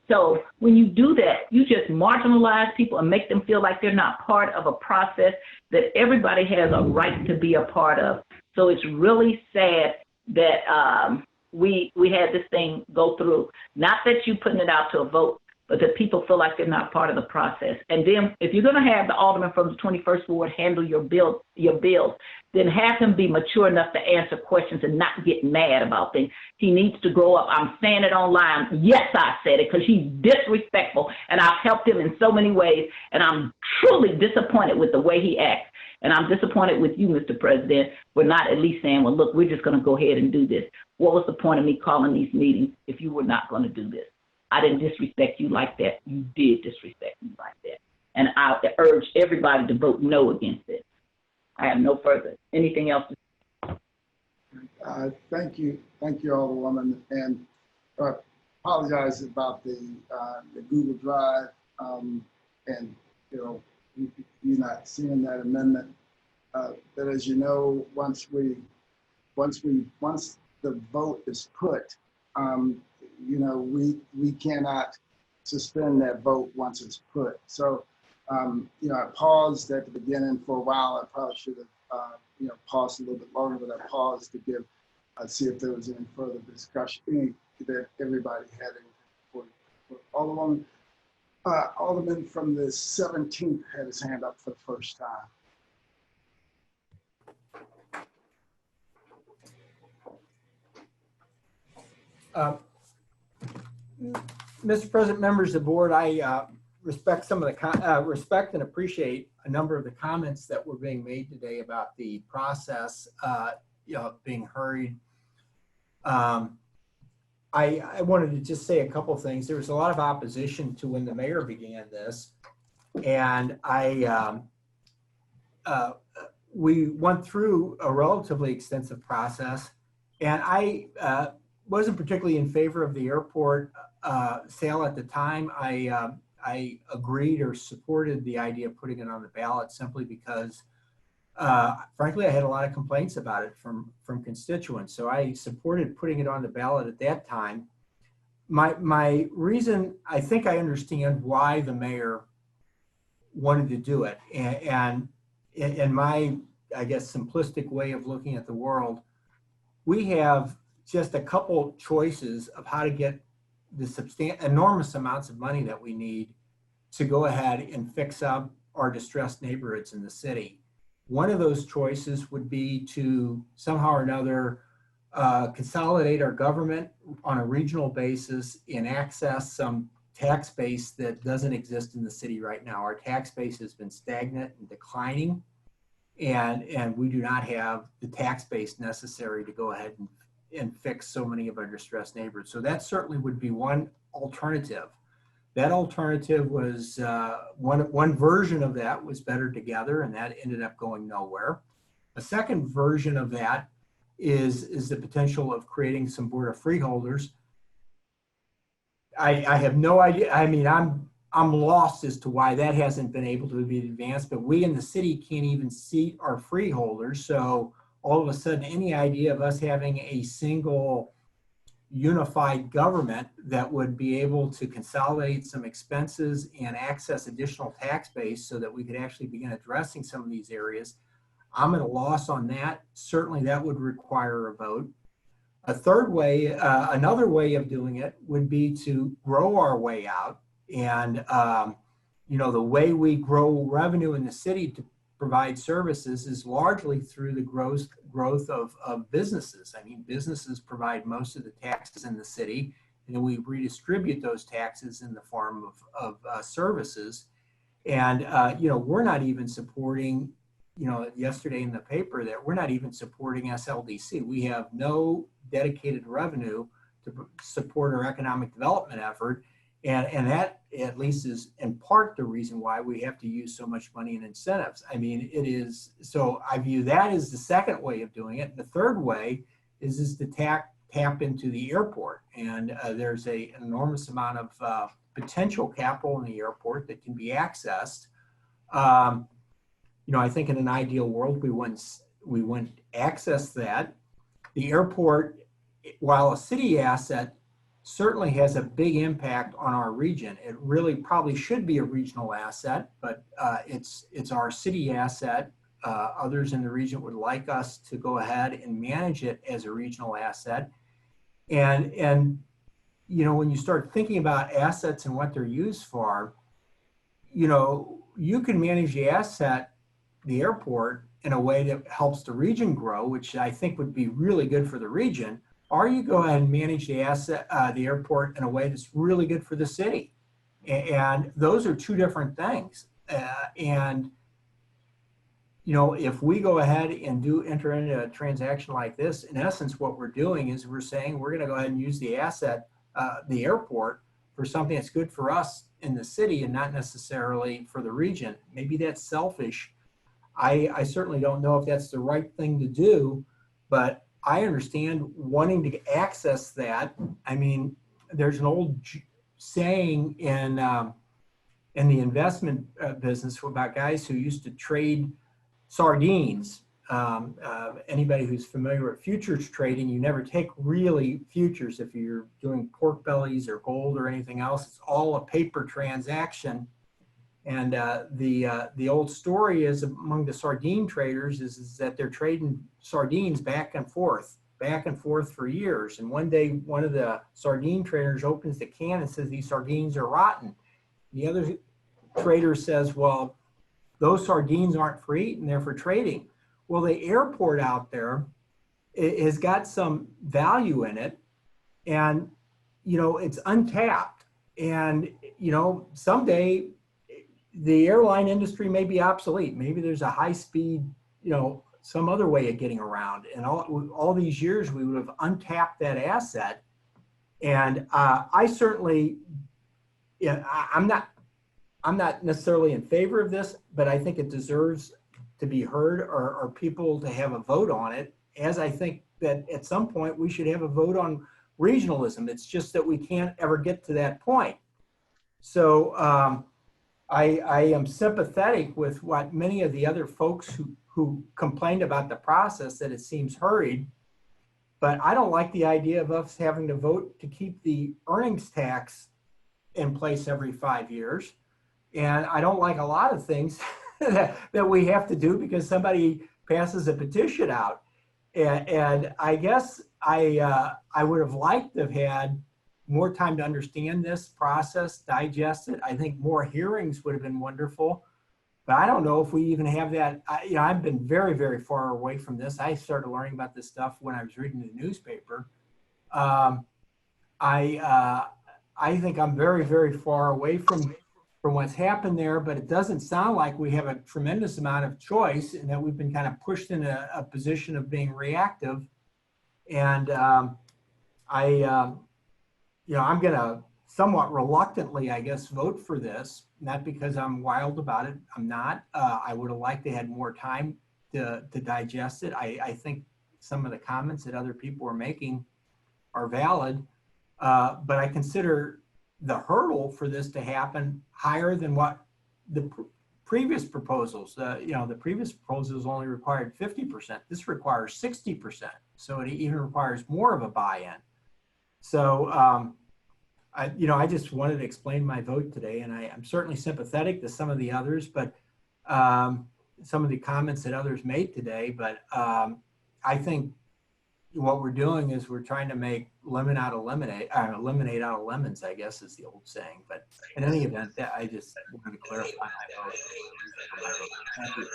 So when you do that, you just marginalize people and make them feel like they're not part of a process that everybody has a right to be a part of. So it's really sad that we had this thing go through. Not that you putting it out to a vote, but that people feel like they're not part of the process. And then if you're going to have the alderman from the 21st ward handle your bills, then have him be mature enough to answer questions and not get mad about things. He needs to grow up. I'm saying it online. Yes, I said it because he's disrespectful, and I've helped him in so many ways, and I'm truly disappointed with the way he acts. And I'm disappointed with you, Mr. President, for not at least saying, well, look, we're just going to go ahead and do this. What was the point of me calling these meetings if you were not going to do this? I didn't disrespect you like that. You did disrespect me like that. And I urge everybody to vote no against it. I have no further. Anything else? Thank you, Alderwoman, and apologize about the Google Drive and you not seeing that amendment. But as you know, once the vote is put, we cannot suspend that vote once it's put. So, I paused at the beginning for a while. I probably should have, paused a little bit longer, but I paused to give, see if there was any further discussion that everybody had for Alderman. Alderman from the 17th had his hand up for the first time. Mr. President, members of the board, I respect some of the respect and appreciate a number of the comments that were being made today about the process, being hurried. I wanted to just say a couple things. There was a lot of opposition to when the mayor began this, and we went through a relatively extensive process, and I wasn't particularly in favor of the airport sale at the time. I agreed or supported the idea of putting it on the ballot simply because, frankly, I had a lot of complaints about it from constituents. So I supported putting it on the ballot at that time. My reason, I think I understand why the mayor wanted to do it. And in my, I guess, simplistic way of looking at the world, we have just a couple choices of how to get the enormous amounts of money that we need to go ahead and fix up our distressed neighborhoods in the city. One of those choices would be to somehow or another consolidate our government on a regional basis and access some tax base that doesn't exist in the city right now. Our tax base has been stagnant and declining, and we do not have the tax base necessary to go ahead and fix so many of our distressed neighborhoods. So that certainly would be one alternative. That alternative was, one version of that was Better Together, and that ended up going nowhere. A second version of that is the potential of creating some board of freeholders. I have no idea. I mean, I'm lost as to why that hasn't been able to be advanced, but we in the city can't even seat our freeholders. So all of a sudden, any idea of us having a single unified government that would be able to consolidate some expenses and access additional tax base so that we could actually begin addressing some of these areas, I'm at a loss on that. Certainly that would require a vote. A third way, another way of doing it would be to grow our way out. And, the way we grow revenue in the city to provide services is largely through the growth of businesses. I mean, businesses provide most of the taxes in the city, and then we redistribute those taxes in the form of services. And, we're not even supporting, yesterday in the paper that we're not even supporting SLDC. We have no dedicated revenue to support our economic development effort. And that at least is in part the reason why we have to use so much money in incentives. I mean, it is, so I view that as the second way of doing it. The third way is to tap into the airport. And there's an enormous amount of potential capital in the airport that can be accessed. I think in an ideal world, we wouldn't access that. The airport, while a city asset, certainly has a big impact on our region. It really probably should be a regional asset, but it's our city asset. Others in the region would like us to go ahead and manage it as a regional asset. And when you start thinking about assets and what they're used for, you can manage the asset, the airport, in a way that helps the region grow, which I think would be really good for the region. Or you go ahead and manage the asset, the airport, in a way that's really good for the city. And those are two different things. If we go ahead and enter into a transaction like this, in essence, what we're doing is we're saying we're going to go ahead and use the asset, the airport, for something that's good for us in the city and not necessarily for the region. Maybe that's selfish. I certainly don't know if that's the right thing to do, but I understand wanting to access that. I mean, there's an old saying in the investment business about guys who used to trade sardines. Anybody who's familiar with futures trading, you never take really futures if you're doing pork bellies or gold or anything else. It's all a paper transaction. And the old story is among the sardine traders is that they're trading sardines back and forth for years. And one day, one of the sardine traders opens the can and says, "These sardines are rotten." The other trader says, "Well, those sardines aren't for eating, they're for trading." Well, the airport out there has got some value in it, and it's untapped. And, you know, someday the airline industry may be obsolete. Maybe there's a high speed, you know, some other way of getting around. And all these years we would have untapped that asset. And I certainly, yeah, I'm not necessarily in favor of this, but I think it deserves to be heard or people to have a vote on it. As I think that at some point we should have a vote on regionalism. It's just that we can't ever get to that point. So I am sympathetic with what many of the other folks who complained about the process, that it seems hurried. But I don't like the idea of us having to vote to keep the earnings tax in place every 5 years. And I don't like a lot of things that we have to do because somebody passes a petition out. And I guess I would have liked to have had more time to understand this process, digest it. I think more hearings would have been wonderful. But I don't know if we even have that. You know, I've been very, very far away from this. I started learning about this stuff when I was reading the newspaper. I think I'm very, very far away from what's happened there, but it doesn't sound like we have a tremendous amount of choice and that we've been kind of pushed in a position of being reactive. And you know, I'm gonna somewhat reluctantly, I guess, vote for this, not because I'm wild about it. I'm not. I would have liked to have had more time to digest it. I think some of the comments that other people were making are valid, but I consider the hurdle for this to happen higher than what the previous proposals. You know, the previous proposals only required 50%. This requires 60%. So it even requires more of a buy-in. So, you know, I just wanted to explain my vote today, and I'm certainly sympathetic to some of the others, but some of the comments that others made today. But I think what we're doing is we're trying to make lemonade out of lemons, I guess is the old saying. But in any event, I just wanted to clarify my vote. Thank you.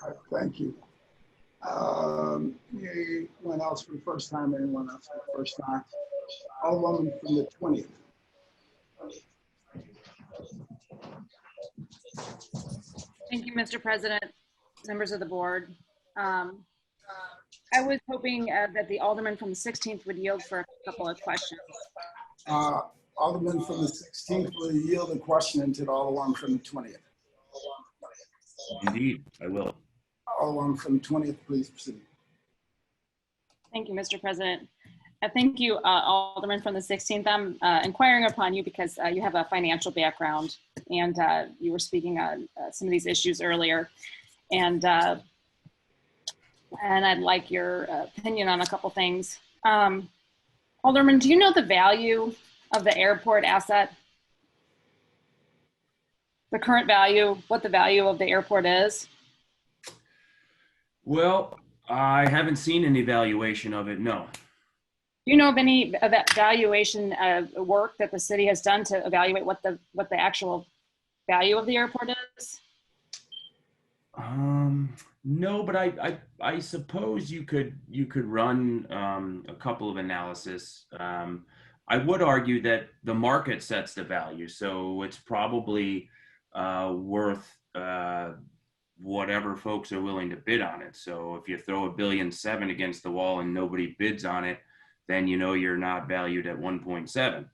All right, thank you. Anyone else for the first time? Anyone else for the first time? Alderman from the 20th. Thank you, Mr. President, members of the board. I was hoping that the Alderman from the 16th would yield for a couple of questions. Alderman from the 16th will yield a question to the Alderman from the 20th. Indeed, I will. Alderman from the 20th, please proceed. Thank you, Mr. President. Thank you, Alderman from the 16th. I'm inquiring upon you because you have a financial background, and you were speaking on some of these issues earlier. And I'd like your opinion on a couple things. Alderman, do you know the value of the airport asset? The current value, what the value of the airport is? Well, I haven't seen an evaluation of it, no. Do you know of any of that valuation work that the city has done to evaluate what the actual value of the airport is? No, but I suppose you could run a couple of analysis. I would argue that the market sets the value, so it's probably worth whatever folks are willing to bid on it. So if you throw $1.7 billion against the wall and nobody bids on it, then you know you're not valued at 1.7.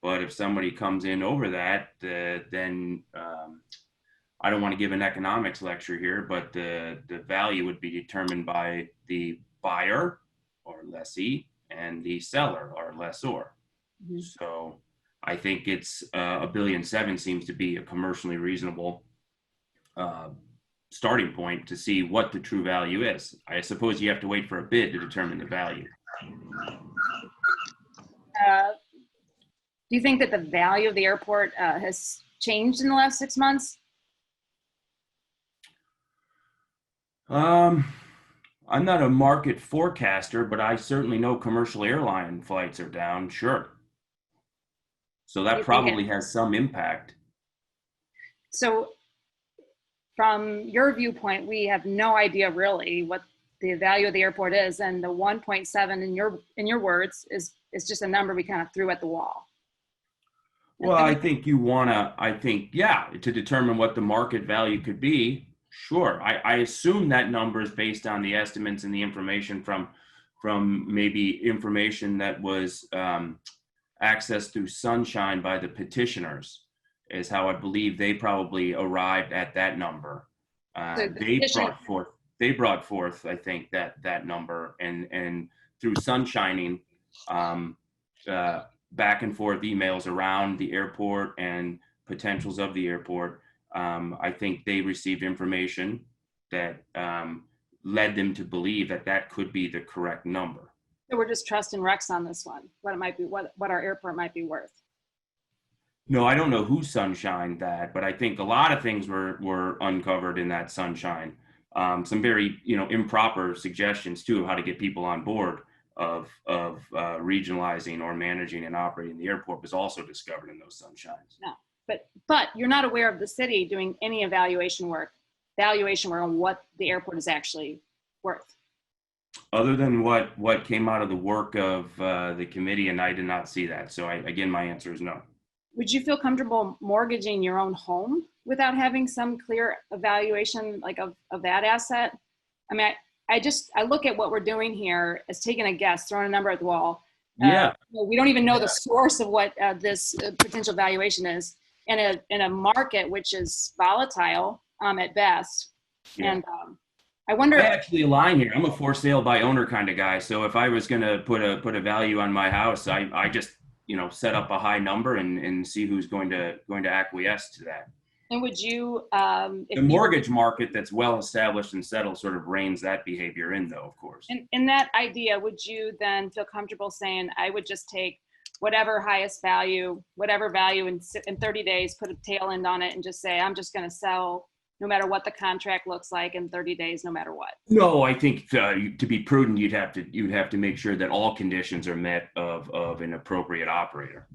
But if somebody comes in over that, then I don't want to give an economics lecture here, but the value would be determined by the buyer or lessee and the seller or lessor. Mm-hmm. So I think it's $1.7 billion seems to be a commercially reasonable starting point to see what the true value is. I suppose you have to wait for a bid to determine the value. Do you think that the value of the airport has changed in the last 6 months? I'm not a market forecaster, but I certainly know commercial airline flights are down, sure. So that probably has some impact. So from your viewpoint, we have no idea really what the value of the airport is, and the 1.7 in your words is just a number we kind of threw at the wall. Well, I think you wanna, yeah, to determine what the market value could be, sure. I assume that number is based on the estimates and the information from maybe information that was accessed through Sunshine by the petitioners, is how I believe they probably arrived at that number. They brought forth, I think, that number, and through sunshining, back and forth emails around the airport and potentials of the airport, I think they received information that led them to believe that that could be the correct number. So we're just trusting Rex on this one, what it might be, what our airport might be worth. No, I don't know who sunshined that, but I think a lot of things were uncovered in that sunshine. Some very, improper suggestions too of how to get people on board of regionalizing or managing and operating the airport was also discovered in those sunshines. No, but you're not aware of the city doing any evaluation work on what the airport is actually worth. Other than what came out of the work of the committee, and I did not see that. So again, my answer is no. Would you feel comfortable mortgaging your own home without having some clear evaluation of that asset? I mean, I look at what we're doing here as taking a guess, throwing a number at the wall. Yeah. We don't even know the source of what this potential valuation is in a market which is volatile at best. Yeah. And I wonder. I actually align here. I'm a for sale by owner kind of guy. So if I was going to put a value on my house, I just set up a high number and see who's going to acquiesce to that. And would you, the mortgage market that's well established and settled sort of reins that behavior in, though, of course. in that idea, would you then feel comfortable saying, I would just take whatever highest value, whatever value in 30 days, put a tail end on it and just say, I'm just going to sell no matter what the contract looks like in 30 days, no matter what? No, I think to be prudent, you'd have to make sure that all conditions are met of an appropriate operator.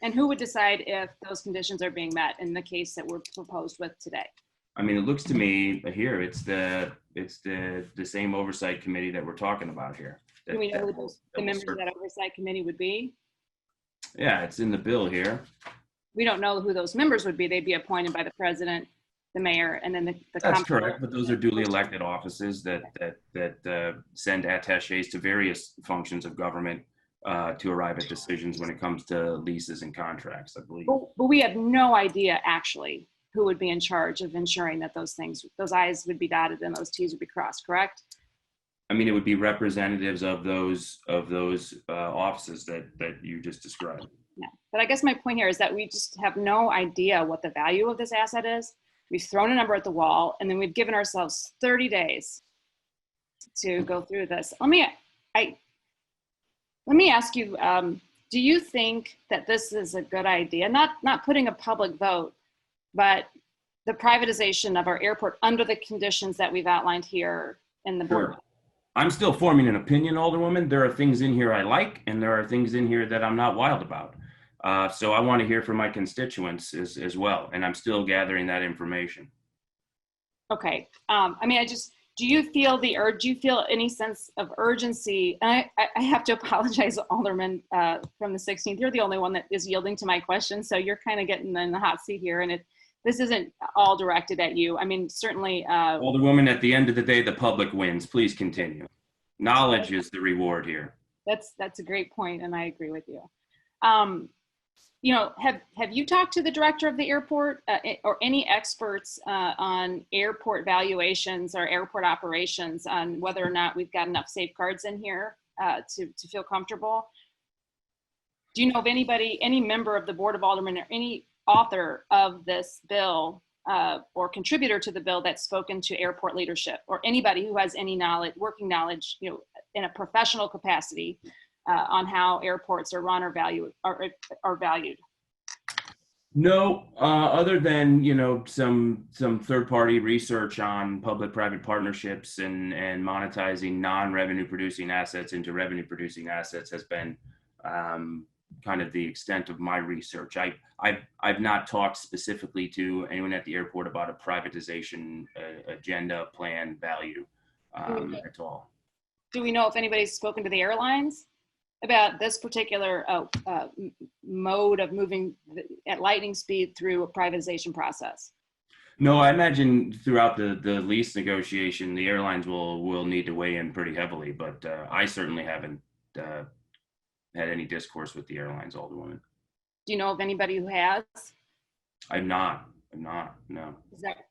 And who would decide if those conditions are being met in the case that we're proposed with today? I mean, it looks to me here, it's the same oversight committee that we're talking about here. Do we know who the members of that oversight committee would be? Yeah, it's in the bill here. We don't know who those members would be. They'd be appointed by the president, the mayor, and then the That's correct, but those are duly elected offices that send attaches to various functions of government to arrive at decisions when it comes to leases and contracts, I believe. But we have no idea actually who would be in charge of ensuring that those I's would be dotted and those T's would be crossed, correct? I mean, it would be representatives of those offices that you just described. Yeah, but I guess my point here is that we just have no idea what the value of this asset is. We've thrown a number at the wall, and then we've given ourselves 30 days to go through this. Let me ask you, do you think that this is a good idea? Not putting a public vote, but the privatization of our airport under the conditions that we've outlined here in the board. Sure. I'm still forming an opinion, Alderwoman. There are things in here I like, and there are things in here that I'm not wild about. So I want to hear from my constituents as well, and I'm still gathering that information. Okay. I mean, do you feel do you feel any sense of urgency? And I have to apologize, Alderman from the 16th. You're the only one that is yielding to my question, so you're kind of getting in the hot seat here, and this isn't all directed at you. I mean, certainly. Alderwoman, at the end of the day, the public wins. Please continue. Knowledge is the reward here. That's a great point, and I agree with you. Have you talked to the director of the airport or any experts on airport valuations or airport operations on whether or not we've got enough safeguards in here to feel comfortable? Do you know of anybody, any member of the Board of Aldermen or any author of this bill or contributor to the bill that's spoken to airport leadership or anybody who has any knowledge, working knowledge, in a professional capacity on how airports are run or valued? No, other than some third-party research on public-private partnerships and monetizing non-revenue producing assets into revenue-producing assets has been kind of the extent of my research. I've not talked specifically to anyone at the airport about a privatization agenda, plan, value at all. Do we know if anybody's spoken to the airlines? about this particular mode of moving at lightning speed through a privatization process? No, I imagine throughout the lease negotiation, the airlines will need to weigh in pretty heavily, but I certainly haven't had any discourse with the airlines, Alderwoman. Do you know of anybody who has? I'm not, no.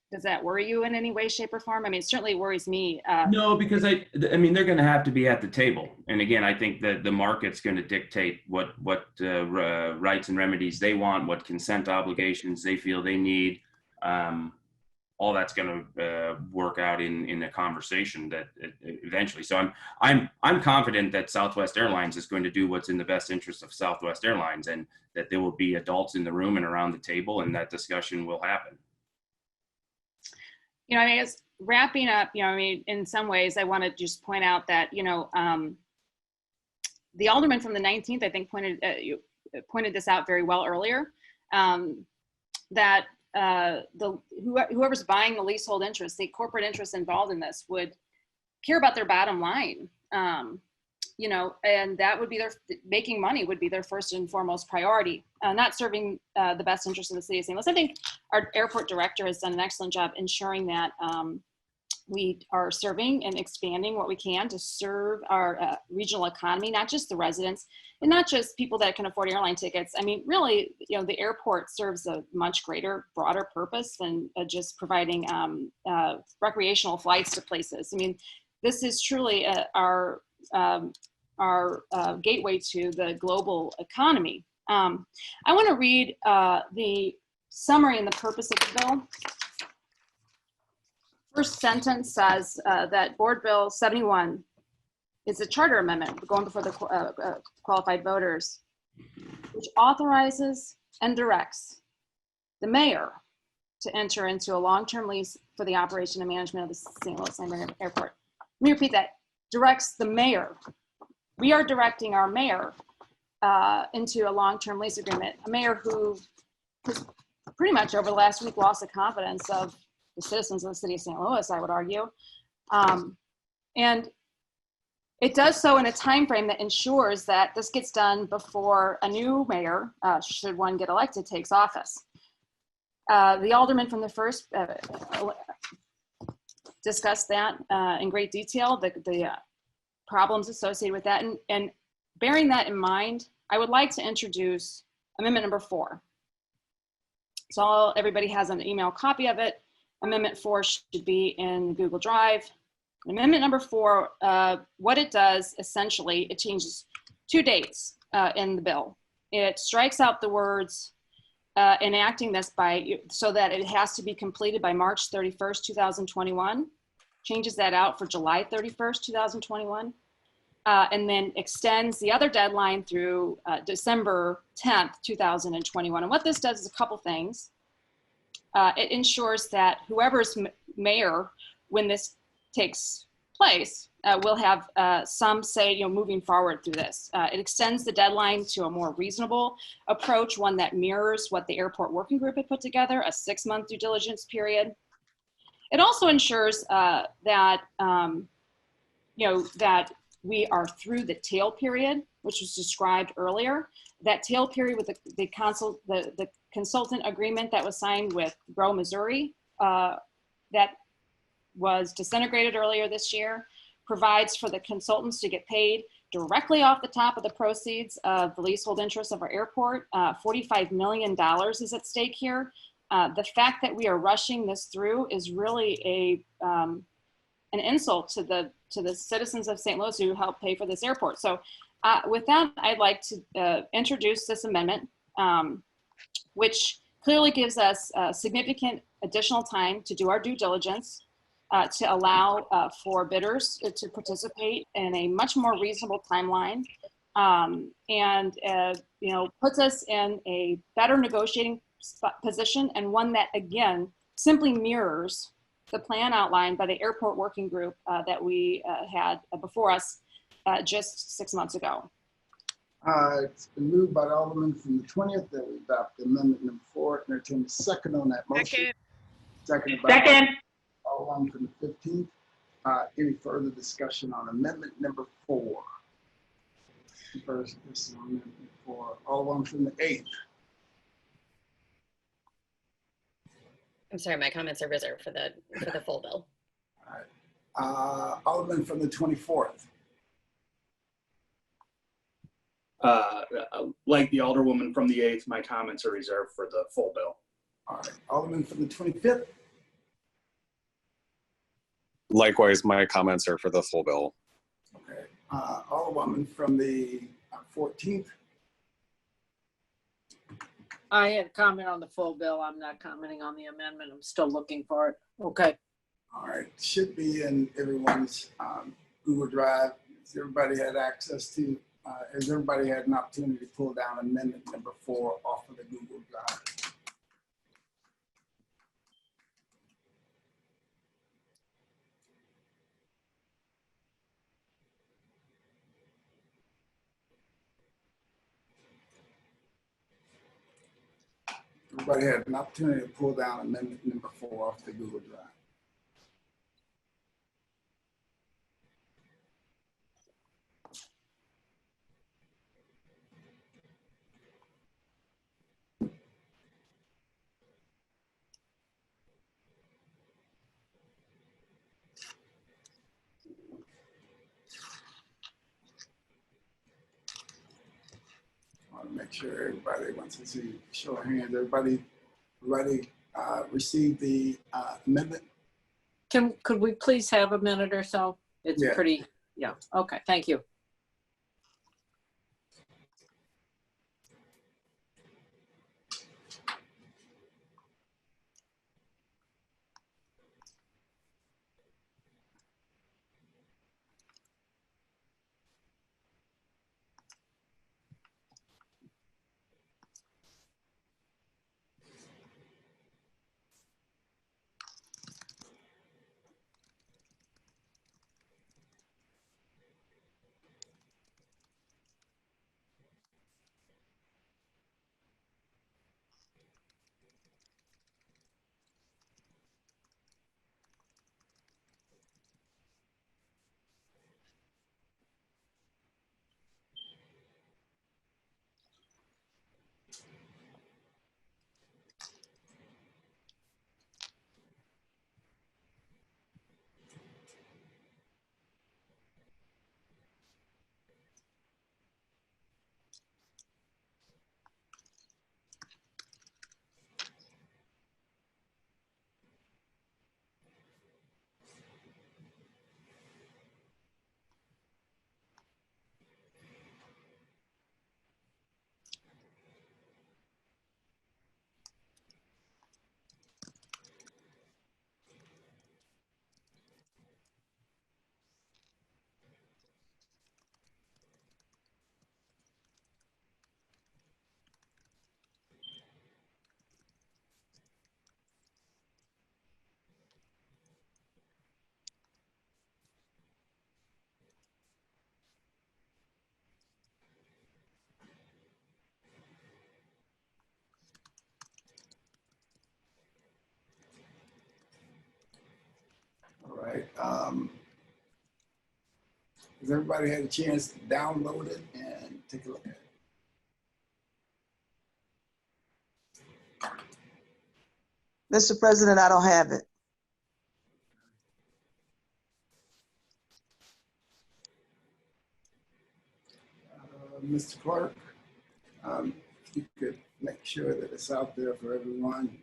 Does that worry you in any way, shape, or form? I mean, it certainly worries me. No, because I mean, they're going to have to be at the table. And again, I think that the market's going to dictate what rights and remedies they want, what consent obligations they feel they need. All that's going to work out in a conversation that eventually. So I'm confident that Southwest Airlines is going to do what's in the best interest of Southwest Airlines, and that there will be adults in the room and around the table, and that discussion will happen. You know, I mean, it's wrapping up, you know, I mean, in some ways, I want to just point out that, you know, the alderman from the 19th, I think, pointed this out very well earlier, that whoever's buying the leasehold interest, the corporate interests involved in this, would care about their bottom line, you know, and that would be making money would be their first and foremost priority, not serving the best interest of the city of St. Louis. I think our airport director has done an excellent job ensuring that we are serving and expanding what we can to serve our regional economy, not just the residents and not just people that can afford airline tickets. I mean, really, you know, the airport serves a much greater, broader purpose than just providing recreational flights to places. I mean, this is truly our gateway to the global economy. I want to read the summary and the purpose of the bill. First sentence says that Board Bill 71 is a charter amendment going before the qualified voters, which authorizes and directs the mayor to enter into a long-term lease for the operation and management of the St. Louis Landing Airport. Let me repeat that. Directs the mayor. We are directing our mayor into a long-term lease agreement, a mayor who has pretty much over the last week lost the confidence of the citizens of the city of St. Louis, I would argue. And it does so in a time frame that ensures that this gets done before a new mayor, should one get elected, takes office. The alderman from the first discussed that in great detail, the problems associated with that. And bearing that in mind, I would like to introduce amendment number 4. So everybody has an email copy of it. Amendment 4 should be in Google Drive. Amendment number 4, what it does, essentially, it changes 2 dates in the bill. It strikes out the words enacting this so that it has to be completed by March 31st, 2021. Changes that out for July 31st, 2021. And then extends the other deadline through December 10th, 2021. And what this does is a couple things. It ensures that whoever's mayor when this takes place will have some say, you know, moving forward through this. It extends the deadline to a more reasonable approach, one that mirrors what the airport working group had put together, a 6-month due diligence period. It also ensures that, you know, that we are through the tail period, which was described earlier. That tail period with the consultant agreement that was signed with Grow Missouri that was disintegrated earlier this year provides for the consultants to get paid directly off the top of the proceeds of the leasehold interest of our airport. $45 million is at stake here. The fact that we are rushing this through is really an insult to the citizens of St. Louis who helped pay for this airport. So with that, I'd like to introduce this amendment, which clearly gives us significant additional time to do our due diligence, to allow for bidders to participate in a much more reasonable timeline, and you know, puts us in a better negotiating position, and one that again simply mirrors the plan outlined by the airport working group that we had before us just 6 months ago. It's been moved by the Alderman from the 20th that we adopt amendment number 4. Entertain a second on that motion. Second. Alderman from the 15th. Any further discussion on amendment number 4? First, this one for Alderman from the 8th. I'm sorry, my comments are reserved for the full bill. All right. Alderman from the 24th. Like the Alderwoman from the 8th, my comments are reserved for the full bill. All right. Alderman from the 25th. Likewise, my comments are for the full bill. Okay. Alderwoman from the 14th. I had a comment on the full bill. I'm not commenting on the amendment. I'm still looking for it. Okay. All right. Should be in everyone's Google Drive. Has everybody had access to? Has everybody had an opportunity to pull down amendment number 4 off of the Google Drive? Everybody had an opportunity to pull down amendment number 4 off the Google Drive. I want to make sure everybody wants to see show of hands. Everybody received the amendment? Could we please have a minute or so? It's pretty, yeah. Okay, thank you. All right. Has everybody had a chance to download it and take a look at it? Mr. President, I don't have it. Mr. Clerk, you could make sure that it's out there for everyone.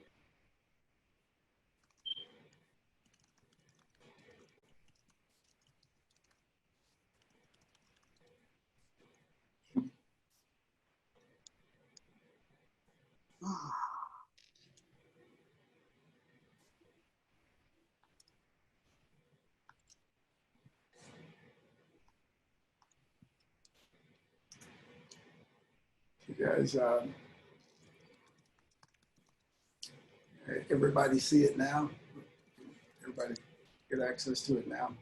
You guys, everybody see it now? Everybody get access to it now?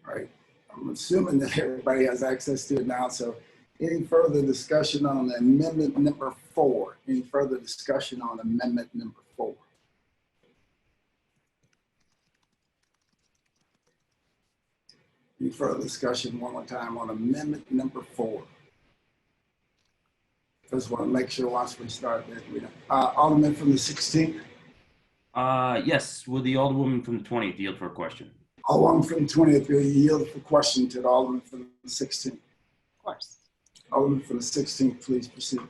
All right, I'm assuming that everybody has access to it now. So any further discussion on amendment number 4? Any further discussion on amendment number 4? Any further discussion one more time on amendment number 4? Just want to make sure once we start that we don't. Alderman from the 16th. Yes, will the Alderwoman from the 20th yield for a question? Alderman from the 20th will yield for question to the Alderman from the 16th. Of course. Alderman from the 16th, please proceed.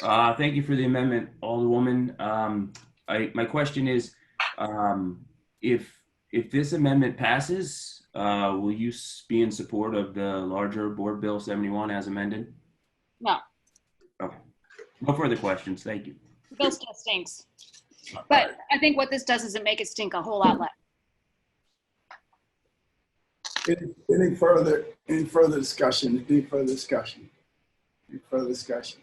Thank you for the amendment, Alderwoman. My question is, if this amendment passes, will you be in support of the larger Board Bill 71 as amended? No, Okay. No further questions. Thank you. the bill still stinks. But I think what this does is it make it stink a whole lot less. Any further discussion? Any further discussion? Any further discussion?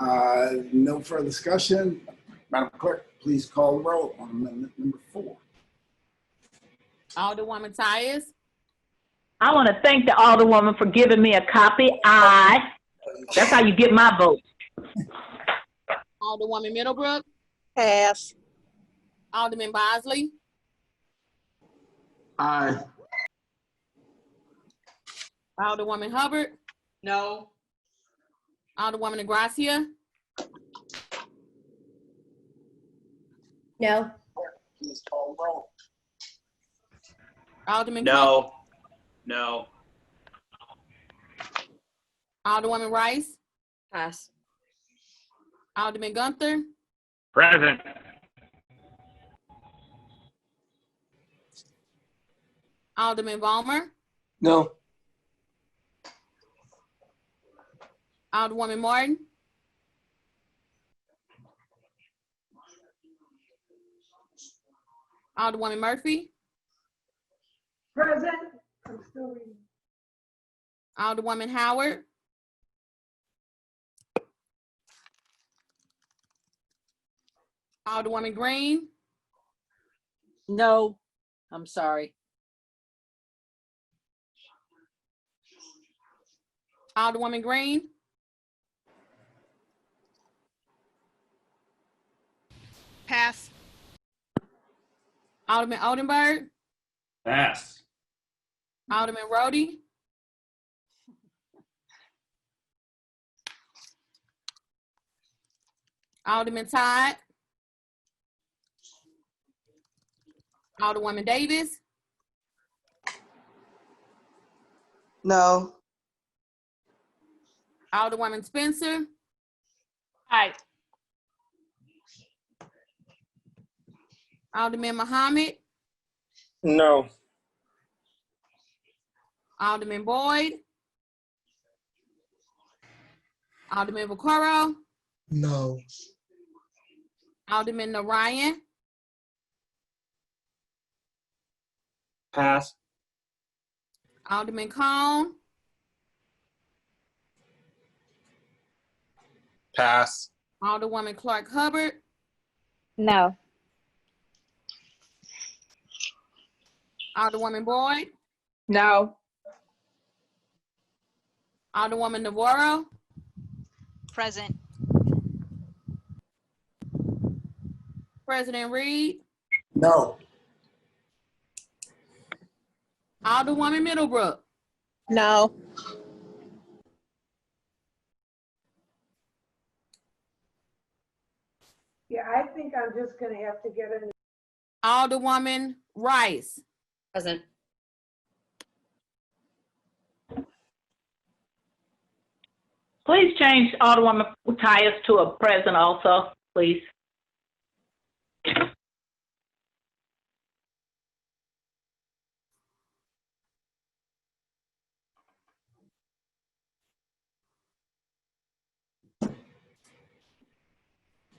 No further discussion. Madam Clerk, please call the roll on amendment number 4. Alderwoman Tyus. I want to thank the Alderwoman for giving me a copy. Aye. That's how you get my vote. Alderwoman Middlebrook. Pass. Alderman Bosley. Aye. Alderwoman Hubbard. No. Alderwoman Gracia. No. Please call the roll. Alderman No. No. Alderwoman Rice. Pass. Alderman Gunther. Present. Alderman Ballmer. No. Alderwoman Martin. Alderwoman Murphy. Present. I'm still reading. Alderwoman Howard. Alderwoman Green. No. I'm sorry. Alderwoman Green. Pass. Alderman Oldenburg. Pass. Alderman Roddy. Alderman Todd. Alderwoman Davis. No. Alderwoman Spencer. Aye. Alderman Muhammad. No. Alderman Boyd. Alderman Vaccaro. No. Alderman Narayan. Pass. Alderman Cone. Pass. Alderwoman Clark Hubbard. No. Alderwoman Boyd. No. Alderwoman Navarro. Present. President Reed. No. Alderwoman Middlebrook. No. Yeah, I think I'm just gonna have to get an. Alderwoman Rice. Present. Please change Alderwoman Tyus to a present also, please.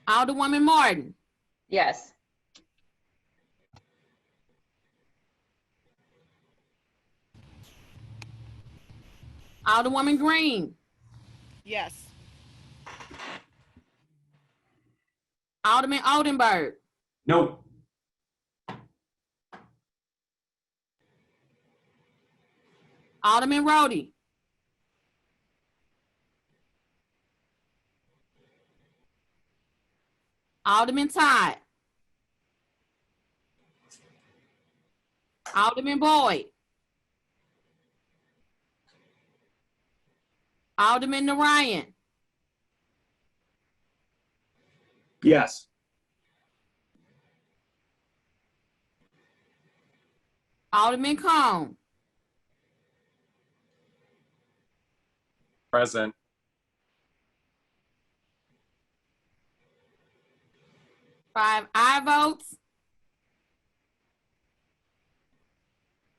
Alderwoman Martin. Yes. Alderwoman Green. Yes. Alderman Oldenburg. No. Alderman Roddy. Alderman Todd. Alderman Boyd. Alderman Narayan. Yes. Alderman Cone. Present. Five aye votes.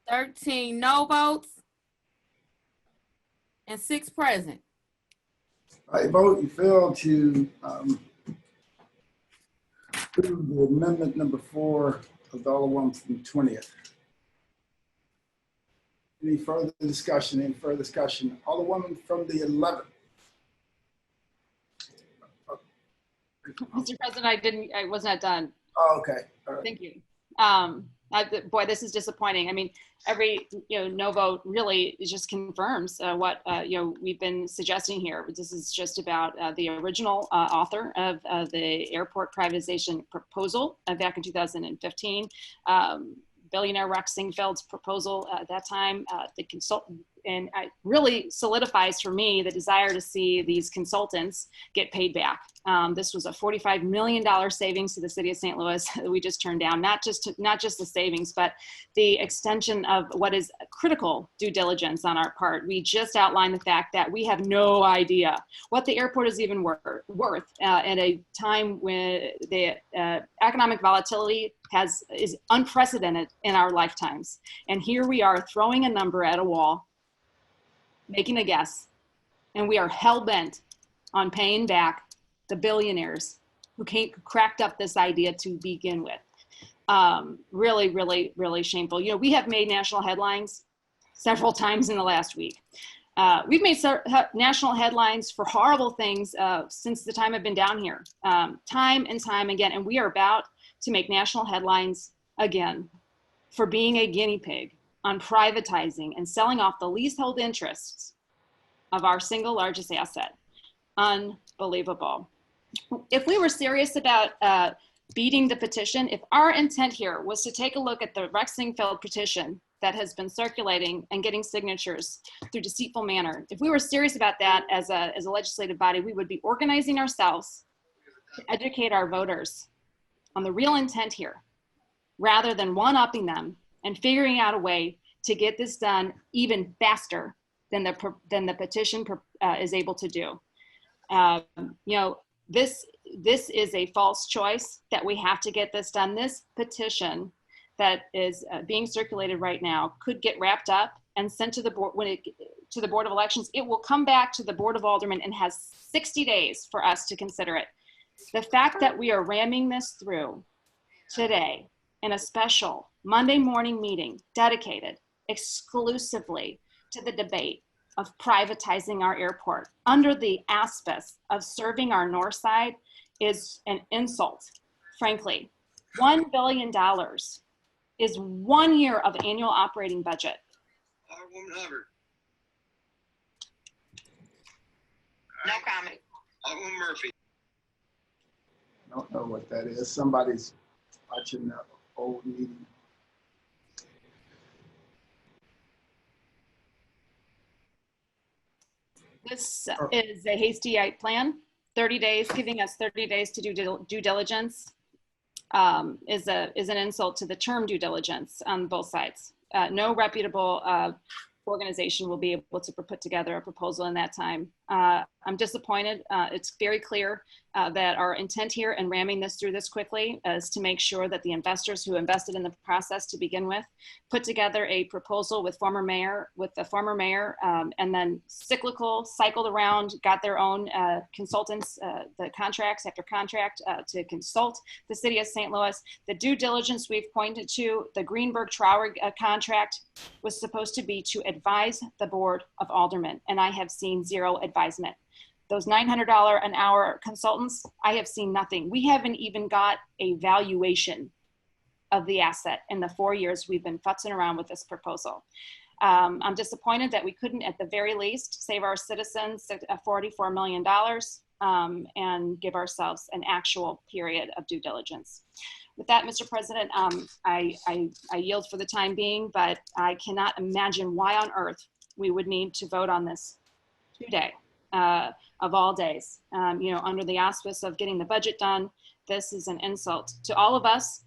13 no votes. And 6 present. By your vote, you failed to approve the amendment number 4 of the Alderman from the 20th. Any further discussion? Any further discussion? Alderwoman from the 11th. Mr. President, I was not done. Oh, okay. All right. Thank you. Boy, this is disappointing. I mean, every no vote really just confirms what we've been suggesting here. This is just about the original author of the airport privatization proposal back in 2015. Billionaire Rex Singfeld's proposal at that time, the consultant, and it really solidifies for me the desire to see these consultants get paid back. This was a $45 million savings to the city of St. Louis that we just turned down, not just the savings, but the extension of what is critical due diligence on our part. We just outlined the fact that we have no idea what the airport is even worth at a time when the economic volatility is unprecedented in our lifetimes. And here we are throwing a number at a wall, making a guess, and we are hell-bent on paying back the billionaires who cracked up this idea to begin with. Really, really, really shameful. We have made national headlines several times in the last week. We've made national headlines for horrible things since the time I've been down here, time and time again, and we are about to make national headlines again for being a guinea pig on privatizing and selling off the leasehold interests of our single largest asset. Unbelievable. If we were serious about beating the petition, if our intent here was to take a look at the Rex Singfeld petition that has been circulating and getting signatures through deceitful manner, if we were serious about that as a legislative body, we would be organizing ourselves to educate our voters on the real intent here, rather than one-upping them and figuring out a way to get this done even faster than the petition is able to do. This is a false choice that we have to get this done. This petition that is being circulated right now could get wrapped up and sent to the board to the Board of Elections. It will come back to the Board of Aldermen and has 60 days for us to consider it. The fact that we are ramming this through today in a special Monday morning meeting dedicated exclusively to the debate of privatizing our airport under the auspice of serving our north side is an insult, frankly. $1 billion is 1 year of annual operating budget. Alderwoman Hubbard. No comment. Alderwoman Murphy. I don't know what that is. Somebody's watching that old meeting. This is a hasty plan. 30 days, giving us 30 days to do due diligence is an insult to the term due diligence on both sides. No reputable organization will be able to put together a proposal in that time. I'm disappointed. It's very clear that our intent here in ramming this through this quickly is to make sure that the investors who invested in the process to begin with put together a proposal with the former mayor, and then cycled around, got their own consultants, the contracts after contract to consult the city of St. Louis. The due diligence we've pointed to, the Greenberg-Trower contract was supposed to be to advise the Board of Aldermen, and I have seen zero advisement. Those $900 an hour consultants, I have seen nothing. We haven't even got a valuation of the asset in the 4 years we've been futzing around with this proposal. I'm disappointed that we couldn't, at the very least, save our citizens $44 million and give ourselves an actual period of due diligence. With that, Mr. President, I yield for the time being, but I cannot imagine why on earth we would need to vote on this today of all days. You know, under the auspice of getting the budget done, this is an insult to all of us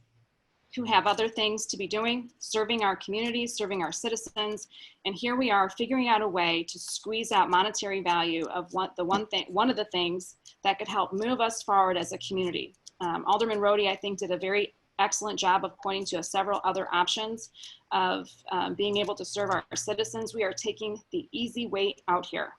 who have other things to be doing, serving our communities, serving our citizens. And here we are figuring out a way to squeeze out monetary value of one of the things that could help move us forward as a community. Alderman Roddy, I think, did a very excellent job of pointing to several other options of being able to serve our citizens. We are taking the easy way out here.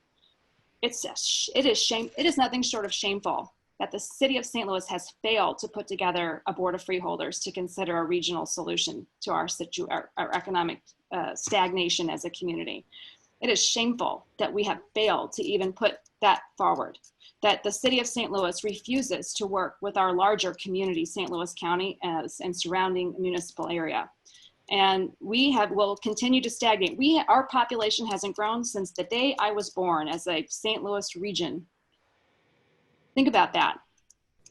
It is nothing short of shameful that the city of St. Louis has failed to put together a board of freeholders to consider a regional solution to our economic stagnation as a community. It is shameful that we have failed to even put that forward, that the city of St. Louis refuses to work with our larger community, St. Louis County and surrounding municipal area. And will continue to stagnate. Our population hasn't grown since the day I was born as a St. Louis region. Think about that.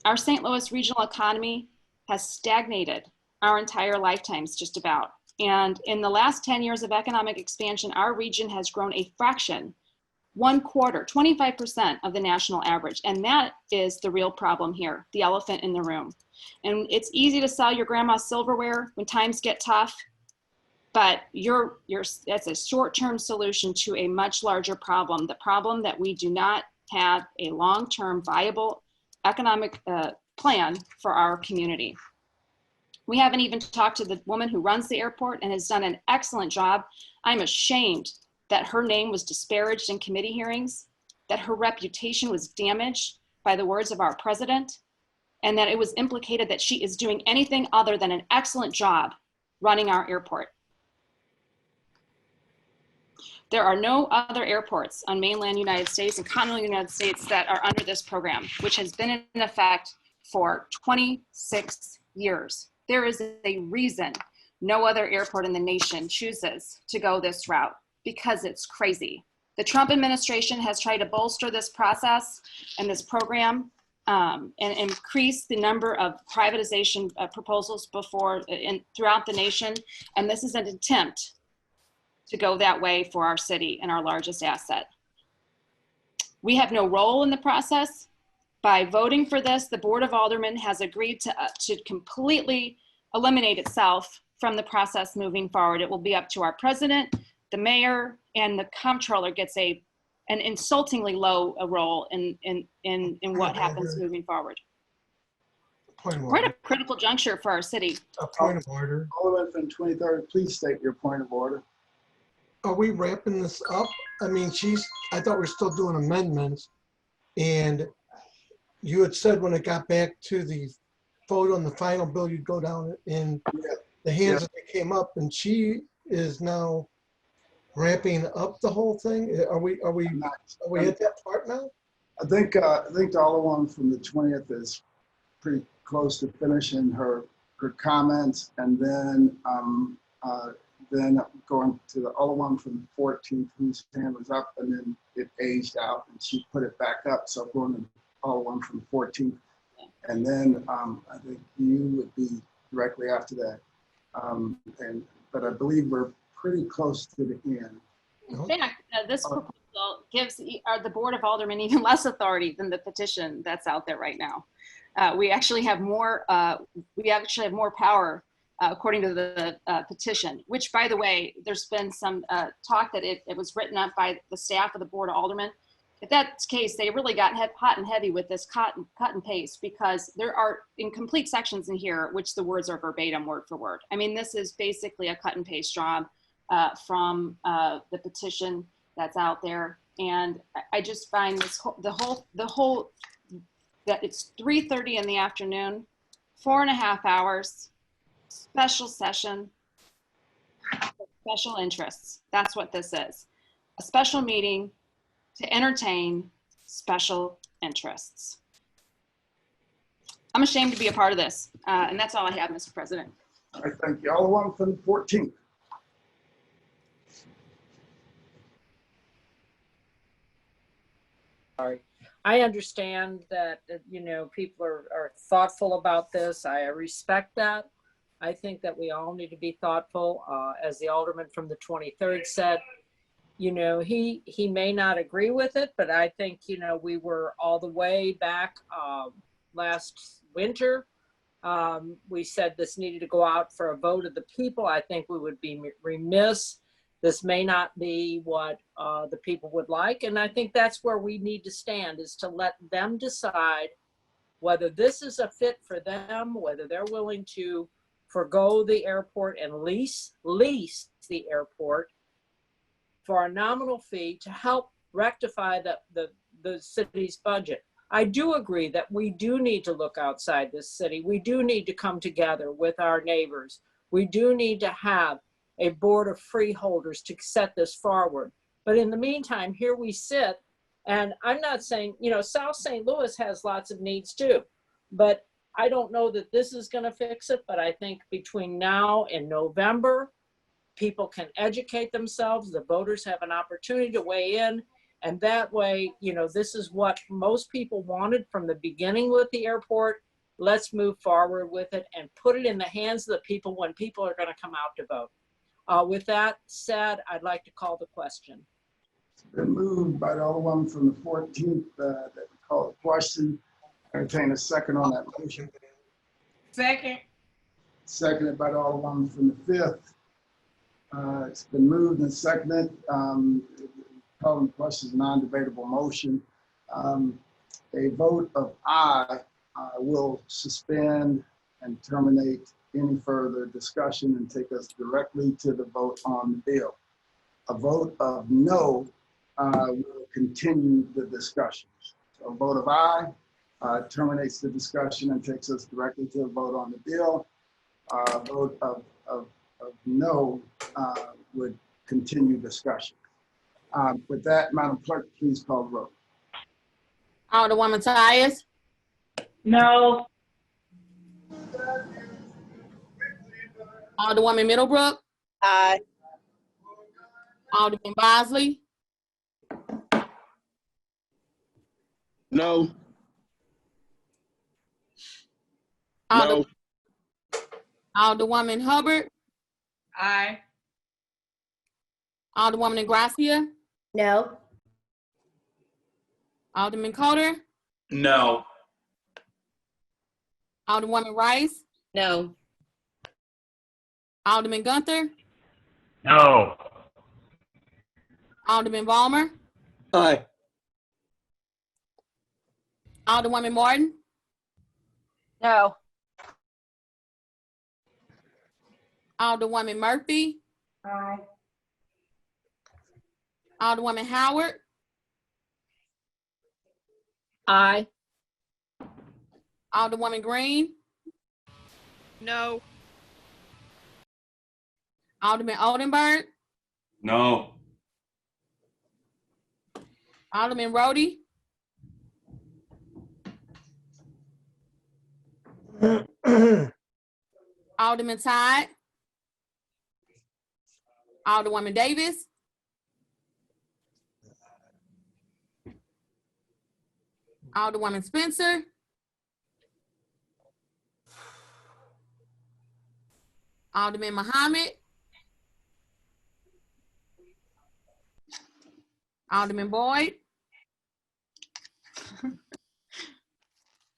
Our St. Louis regional economy has stagnated our entire lifetimes, just about. And in the last 10 years of economic expansion, our region has grown a fraction, 1/4, 25% of the national average. And that is the real problem here, the elephant in the room. And it's easy to sell your grandma's silverware when times get tough, but that's a short-term solution to a much larger problem, the problem that we do not have a long-term viable economic plan for our community. We haven't even talked to the woman who runs the airport and has done an excellent job. I'm ashamed that her name was disparaged in committee hearings, that her reputation was damaged by the words of our president, and that it was implicated that she is doing anything other than an excellent job running our airport. There are no other airports on mainland United States and continental United States that are under this program, which has been in effect for 26 years. There is a reason no other airport in the nation chooses to go this route, because it's crazy. The Trump administration has tried to bolster this process and this program and increase the number of privatization proposals throughout the nation. And this is an attempt to go that way for our city and our largest asset. We have no role in the process. By voting for this, the Board of Aldermen has agreed to completely eliminate itself from the process moving forward. It will be up to our president, the mayor, and the comptroller gets an insultingly low role in what happens moving forward. We're at a critical juncture for our city. A point of order. Alderman from 23rd, please state your point of order. Are we wrapping this up? I mean, I thought we were still doing amendments, and you had said when it got back to the vote on the final bill, you'd go down in the hands that they came up, and she is now wrapping up the whole thing. Are we at that part now? I think the Alderman from the 20th is pretty close to finishing her comments, and then going to the Alderman from the 14th, whose hand was up, and then it aged out, and she put it back up. So I'm going to Alderman from the 14th, and then I think you would be directly after that. But I believe we're pretty close to the end. In fact, this proposal gives the Board of Aldermen even less authority than the petition that's out there right now. We actually have more. We actually have more power according to the petition. Which, by the way, there's been some talk that it was written up by the staff of the Board of Aldermen. If that's the case, they really got hot and heavy with this cut and paste, because there are incomplete sections in here which the words are verbatim, word for word. I mean, this is basically a cut and paste job from the petition that's out there. And I just find that it's 3:30 in the afternoon, 4.5 hours, special session, special interests. That's what this is. A special meeting to entertain special interests. I'm ashamed to be a part of this. And that's all I have, Mr. President. I thank you. Alderman from the 14th. sorry. I understand that, you know, people are thoughtful about this. I respect that. I think that we all need to be thoughtful. As the alderman from the 23rd said, you know, he may not agree with it, but I think, you know, we were all the way back last winter. We said this needed to go out for a vote of the people. I think we would be remiss. This may not be what the people would like. And I think that's where we need to stand, is to let them decide whether this is a fit for them, whether they're willing to forgo the airport and lease the airport for a nominal fee to help rectify the city's budget. I do agree that we do need to look outside this city. We do need to come together with our neighbors. We do need to have a board of freeholders to set this forward. But in the meantime, here we sit, and I'm not saying, you know, South St. Louis has lots of needs too, but I don't know that this is going to fix it. But I think between now and November, people can educate themselves. The voters have an opportunity to weigh in. And that way, you know, this is what most people wanted from the beginning with the airport. Let's move forward with it and put it in the hands of the people when people are going to come out to vote. With that said, I'd like to call the question. It's been moved by the Alderman from the 14th that we call the question. Entertain a second on that motion. Second. Seconded by the Alderman from the 5th. It's been moved and seconded. Calling the question is a non-debatable motion. A vote of aye will suspend and terminate any further discussion and take us directly to the vote on the bill. A vote of no will continue the discussions. So a vote of aye terminates the discussion and takes us directly to the vote on the bill. A vote of no would continue discussion. With that, Madam Clerk, please call the roll. Alderwoman Tyus. No. Alderwoman Middlebrook. Aye. Alderman Bosley. No. No. Alderwoman Hubbard. Aye. Alderwoman Gracia. No. Alderman Coder. No. Alderwoman Rice. No. Alderman Gunther. No. Alderman Balmer. Aye. Alderwoman Martin. No. Alderwoman Murphy. Aye. Alderwoman Howard. Aye. Alderwoman Green. No. Alderman Oldenburg. No. Alderman Roddy. Alderman Todd. Alderwoman Davis. Alderwoman Spencer. Alderman Muhammad. Alderman Boyd.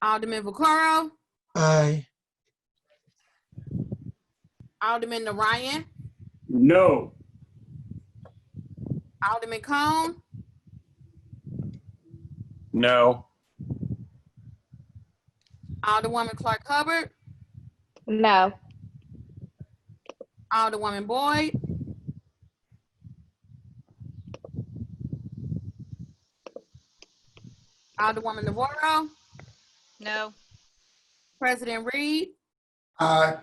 Alderman Vaccaro. Aye. Alderman Narayan. No. Alderman Cone. No. Alderwoman Clark Hubbard. No. Alderwoman Boyd. Alderwoman Navarro. No. President Reed. Aye.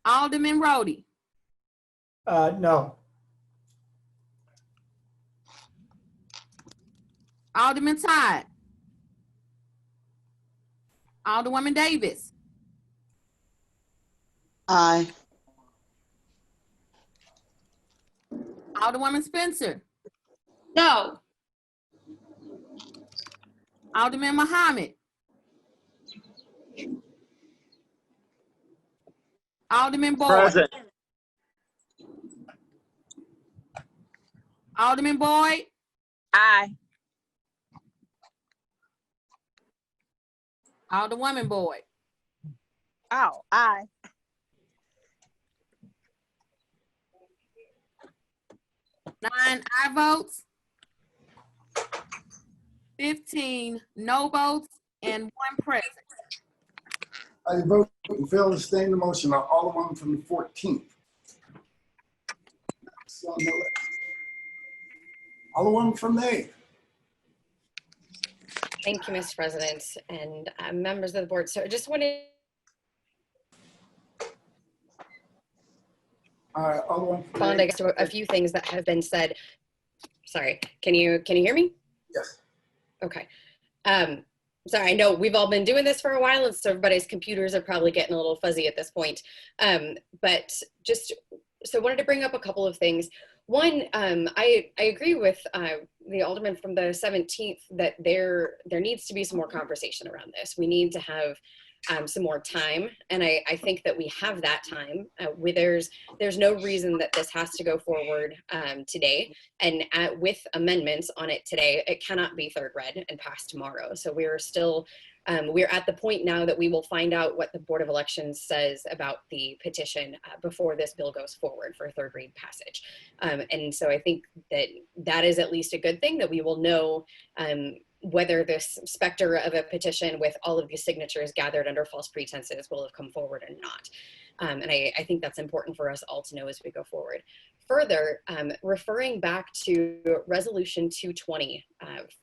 Alderman Roddy. No. Alderman Todd. Alderwoman Davis. Aye. Alderwoman Spencer, No. Alderman Muhammad, Alderman Boyd, Present. Alderman Boyd, Aye. Alderwoman Boyd, Oh, aye. 9 aye votes, 15 no votes, and 1 present. I vote in favor to sustain the motion are Alderman from the 14th. Alderman from the 8th. Thank you, Mr. President, and members of the board. So I just wanted Alderman from the respond, I 8th. guess, to a few things that have been said. Sorry, can you hear me? Yes. Okay. Sorry, I know we've all been doing this for a while, and so everybody's computers are probably getting a little fuzzy at this point. But just, so I wanted to bring up a couple of things. One, I agree with the alderman from the 17th that there needs to be some more conversation around this. We need to have some more time, and I think that we have that time. There's no reason that this has to go forward today, and with amendments on it today, it cannot be third read and passed tomorrow. So we're still we're at the point now that we will find out what the Board of Elections says about the petition before this bill goes forward for third read passage. And so I think that that is at least a good thing, that we will know whether this specter of a petition with all of these signatures gathered under false pretenses will have come forward or not. And I think that's important for us all to know as we go forward. Further, referring back to Resolution 220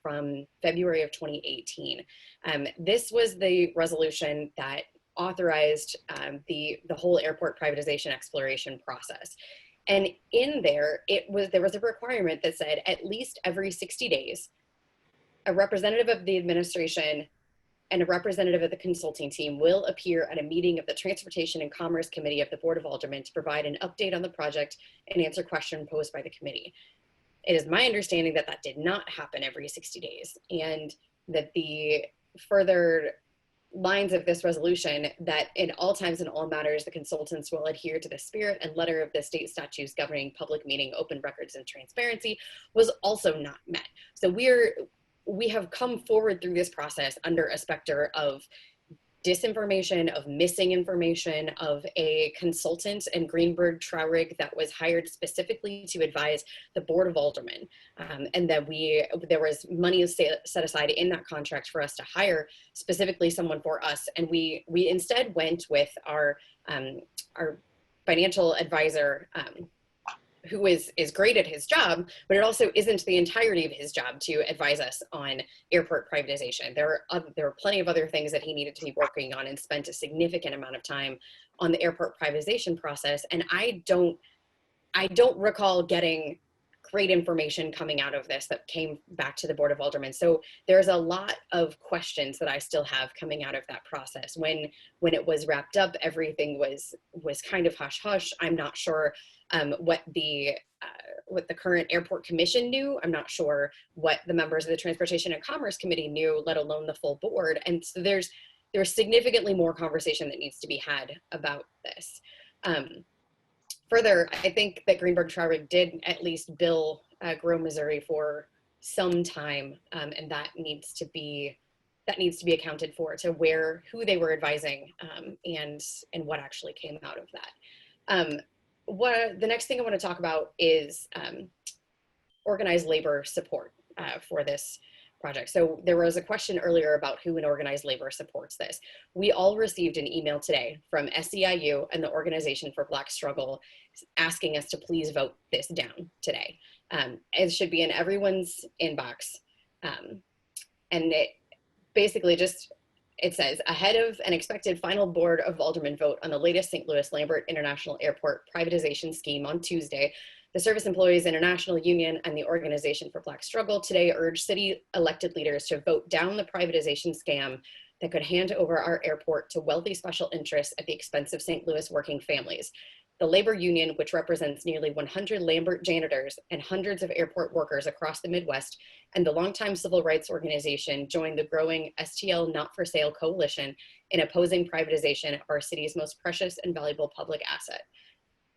from February of 2018, this was the resolution that authorized the whole airport privatization exploration process. And in there, there was a requirement that said at least every 60 days, a representative of the administration and a representative of the consulting team will appear at a meeting of the Transportation and Commerce Committee of the Board of Aldermen to provide an update on the project and answer questions posed by the committee. It is my understanding that that did not happen every 60 days, and that the further lines of this resolution, that in all times and all matters, the consultants will adhere to the spirit and letter of the state statutes governing public meeting, open records, and transparency, was also not met. So we have come forward through this process under a specter of disinformation, of missing information, of a consultant in Greenberg Traurig that was hired specifically to advise the Board of Aldermen, and that there was money set aside in that contract for us to hire specifically someone for us, and we instead went with our financial advisor, who is great at his job, but it also isn't the entirety of his job to advise us on airport privatization. There are plenty of other things that he needed to be working on, and spent a significant amount of time on the airport privatization process. And I don't recall getting great information coming out of this that came back to the Board of Aldermen. So there's a lot of questions that I still have coming out of that process. When it was wrapped up, everything was kind of hush hush. I'm not sure what the current airport commission knew. I'm not sure what the members of the Transportation and Commerce Committee knew, let alone the full board. And so there's significantly more conversation that needs to be had about this. Further, I think that Greenberg Traurig did at least bill Grow, Missouri for some time, and that needs to be accounted for, to who they were advising, and what actually came out of that. The next thing I want to talk about is organized labor support for this project. So there was a question earlier about who in organized labor supports this. We all received an email today from SEIU and the Organization for Black Struggle asking us to please vote this down today. It should be in everyone's inbox. And it basically it says, ahead of an expected final Board of Aldermen vote on the latest St. Louis Lambert International Airport privatization scheme on Tuesday, the Service Employees International Union and the Organization for Black Struggle today urge city elected leaders to vote down the privatization scam that could hand over our airport to wealthy special interests at the expense of St. Louis working families. The labor union, which represents nearly 100 Lambert janitors and hundreds of airport workers across the Midwest, and the longtime civil rights organization, joined the growing STL Not for Sale coalition in opposing privatization of our city's most precious and valuable public asset.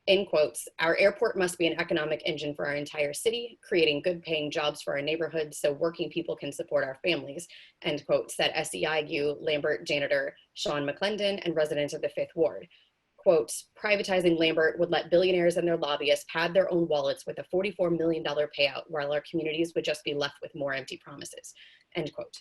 In quotes, our airport must be an economic engine for our entire city, creating good paying jobs for our neighborhoods so working people can support our families, end quote, said SEIU Lambert janitor Sean McClendon and resident of the 5th Ward. Quote, privatizing Lambert would let billionaires and their lobbyists pad their own wallets with a $44 million payout while our communities would just be left with more empty promises, end quote.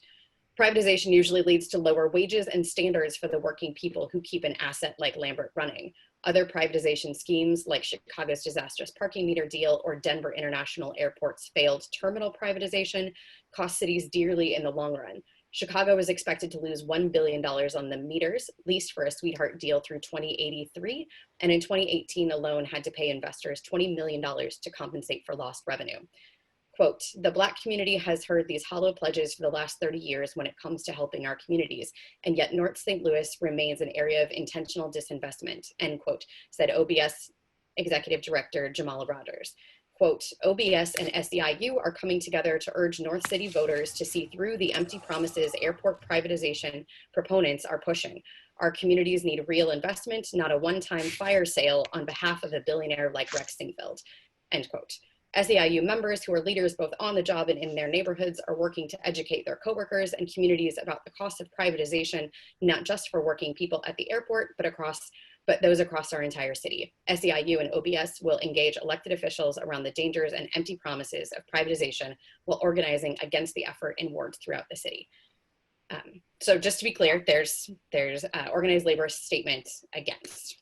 Privatization usually leads to lower wages and standards for the working people who keep an asset like Lambert running. Other privatization schemes like Chicago's disastrous parking meter deal or Denver International Airport's failed terminal privatization cost cities dearly in the long run. Chicago is expected to lose $1 billion on the meters leased for a sweetheart deal through 2083, and in 2018 alone had to pay investors $20 million to compensate for lost revenue. Quote, the Black community has heard these hollow pledges for the last 30 years when it comes to helping our communities, and yet North St. Louis remains an area of intentional disinvestment, end quote, said OBS Executive Director Jamal Rogers. Quote, OBS and SEIU are coming together to urge North City voters to see through the empty promises airport privatization proponents are pushing. Our communities need real investment, not a one-time fire sale on behalf of a billionaire like Rex Sinfield, end quote. SEIU members who are leaders both on the job and in their neighborhoods are working to educate their coworkers and communities about the cost of privatization, not just for working people at the airport, but those across our entire city. SEIU and OBS will engage elected officials around the dangers and empty promises of privatization while organizing against the effort in wards throughout the city. So just to be clear, there's organized labor statement against.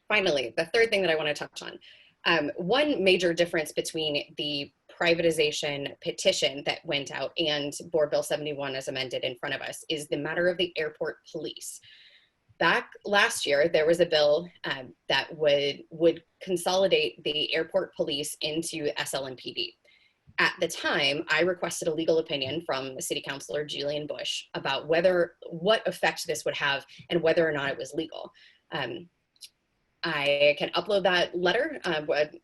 Finally, the third thing that I want to touch on. One major difference between the privatization petition that went out and Board Bill 71 as amended in front of us is the matter of the airport police. Back last year, there was a bill that would consolidate the airport police into SLMPD. At the time, I requested a legal opinion from City Councilor Julian Bush about what effect this would have and whether or not it was legal. I can upload that letter.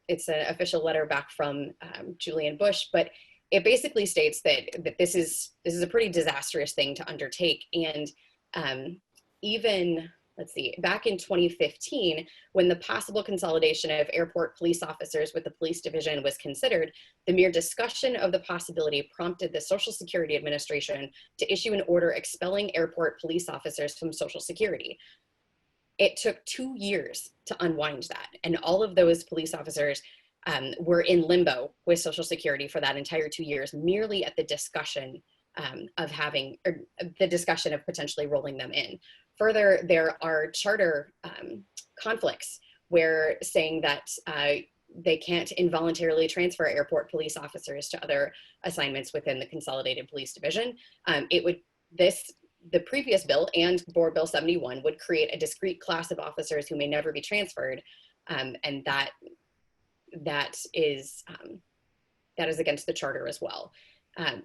It's an official letter back from Julian Bush, but it basically states that this is a pretty disastrous thing to undertake. And even, let's see, back in 2015, when the possible consolidation of airport police officers with the police division was considered, the mere discussion of the possibility prompted the Social Security Administration to issue an order expelling airport police officers from Social Security. It took 2 years to unwind that. And all of those police officers were in limbo with Social Security for that entire 2 years, merely at the discussion the discussion of potentially rolling them in. Further, there are charter conflicts where saying that they can't involuntarily transfer airport police officers to other assignments within the Consolidated Police Division. The previous bill and Board Bill 71 would create a discrete class of officers who may never be transferred, and that is against the charter as well.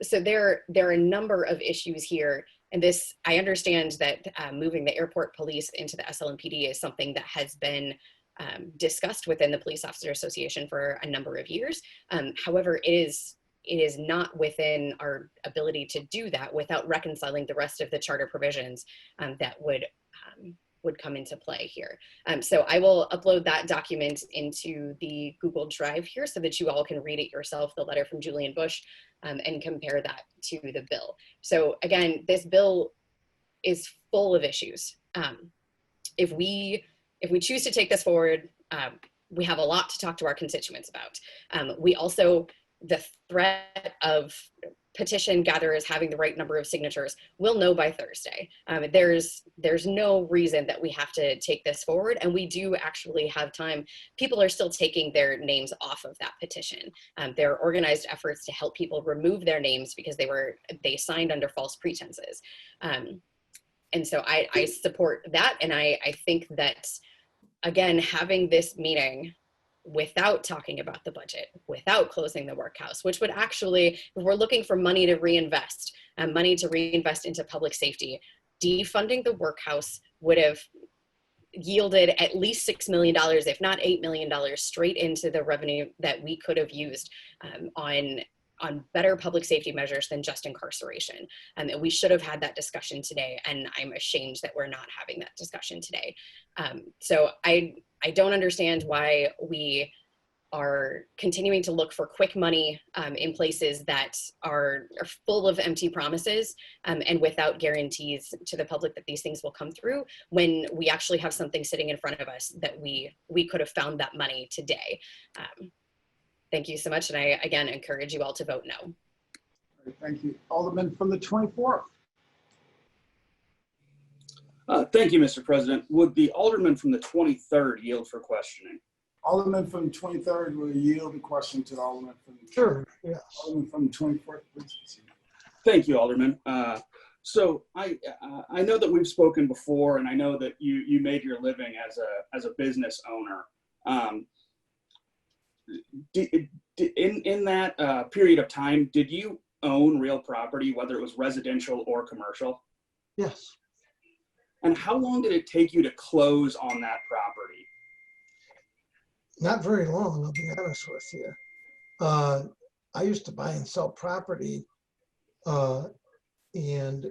So there are a number of issues here, and this, I understand that moving the airport police into the SLMPD is something that has been discussed within the Police Officer Association for a number of years. However, it is not within our ability to do that without reconciling the rest of the charter provisions that would come into play here. So I will upload that document into the Google Drive here so that you all can read it yourself, the letter from Julian Bush, and compare that to the bill. So again, this bill is full of issues. If we choose to take this forward, we have a lot to talk to our constituents about. We also, the threat of petition gatherers having the right number of signatures, we'll know by Thursday. There's no reason that we have to take this forward, and we do actually have time. People are still taking their names off of that petition. There are organized efforts to help people remove their names because they signed under false pretenses. And so I support that, and I think that, again, having this meeting without talking about the budget, without closing the workhouse, which would actually, if we're looking for money to reinvest into public safety, defunding the workhouse would have yielded at least $6 million, if not $8 million, straight into the revenue that we could have used on better public safety measures than just incarceration. And we should have had that discussion today, and I'm ashamed that we're not having that discussion today. So I don't understand why we are continuing to look for quick money in places that are full of empty promises and without guarantees to the public that these things will come through, when we actually have something sitting in front of us that we could have found that money today. Thank you so much, and I again encourage you all to vote no. Thank you. Alderman from the 24th. Thank you, Mr. President. Would the Alderman from the 23rd yield for questioning? Alderman from the 23rd will yield the question to the Alderman from the Sure, yeah. Alderman from the 24th, please. Thank you, Alderman. So I know that we've spoken before, and I know that you made your living as a business owner. In that period of time, did you own real property, whether it was residential or commercial? Yes. And how long did it take you to close on that property? Not very long, I'll be honest with you. I used to buy and sell property, and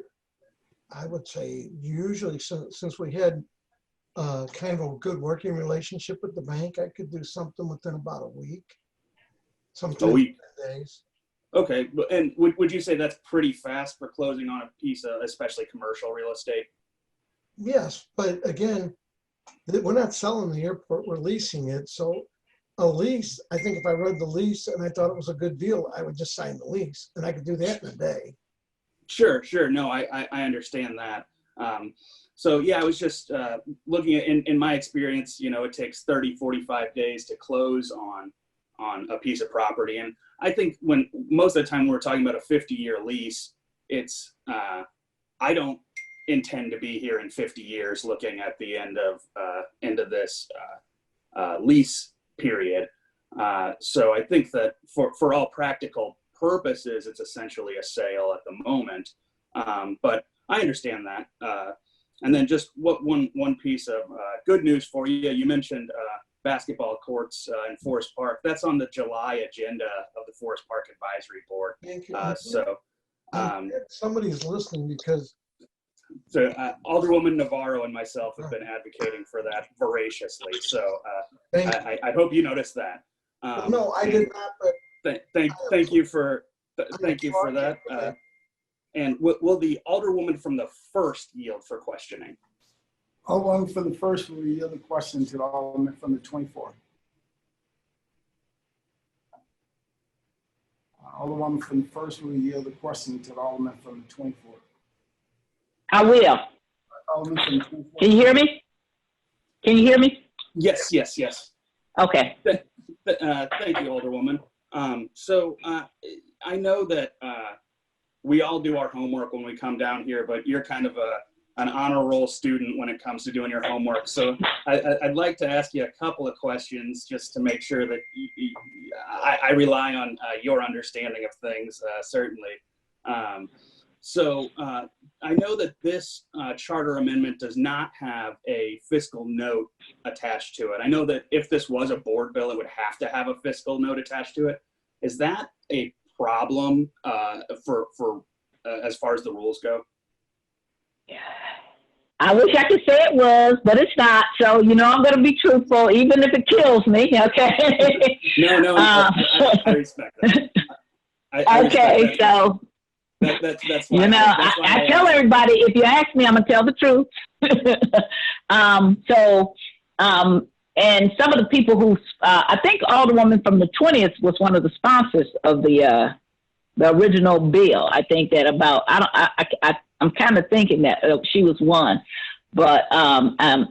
I would say usually since we had kind of a good working relationship with the bank, I could do something within about a week. Sometimes 10 days. Okay, and would you say that's pretty fast for closing on a piece of especially commercial real estate? Yes, but again, we're not selling the airport, we're leasing it. So a lease, I think if I read the lease and I thought it was a good deal, I would just sign the lease, and I could do that in a day. Sure. No, I understand that. So yeah, I was just looking at, in my experience, it takes 30, 45 days to close on a piece of property. And I think when most of the time we're talking about a 50-year lease, it's, I don't intend to be here in 50 years looking at the end of this lease period. So I think that for all practical purposes, it's essentially a sale at the moment. But I understand that. And then just one piece of good news for you. You mentioned basketball courts in Forest Park. That's on the July agenda of the Forest Park Advisory Board. Thank you. Somebody's listening because. So Alderwoman Navarro and myself have been advocating for that voraciously. So I hope you noticed that. No, I did not. But thank you for that. And will the Alderwoman from the 1st yield for questioning? Alderwoman from the 1st will yield the question to the Alderman from the 24th. Alderwoman from the 1st will yield the question to the Alderman from the 24th. I will. Alderman from the 24th. Can you hear me? Can you hear me? Yes. Okay. Thank you, Alderwoman. So I know that we all do our homework when we come down here, but you're kind of an honor roll student when it comes to doing your homework. So I'd like to ask you a couple of questions just to make sure that I rely on your understanding of things, certainly. So I know that this charter amendment does not have a fiscal note attached to it. I know that if this was a board bill, it would have to have a fiscal note attached to it. Is that a problem for as far as the rules go? I wish I could say it was, but it's not. So, I'm going to be truthful, even if it kills me. Okay. No, I respect that. I okay, respect that. So. That's why I tell everybody, if you ask me, I'm gonna tell the truth. And some of the people who, I think Alderwoman from the 20th was one of the sponsors of the original bill. I think that I'm kind of thinking that she was one, but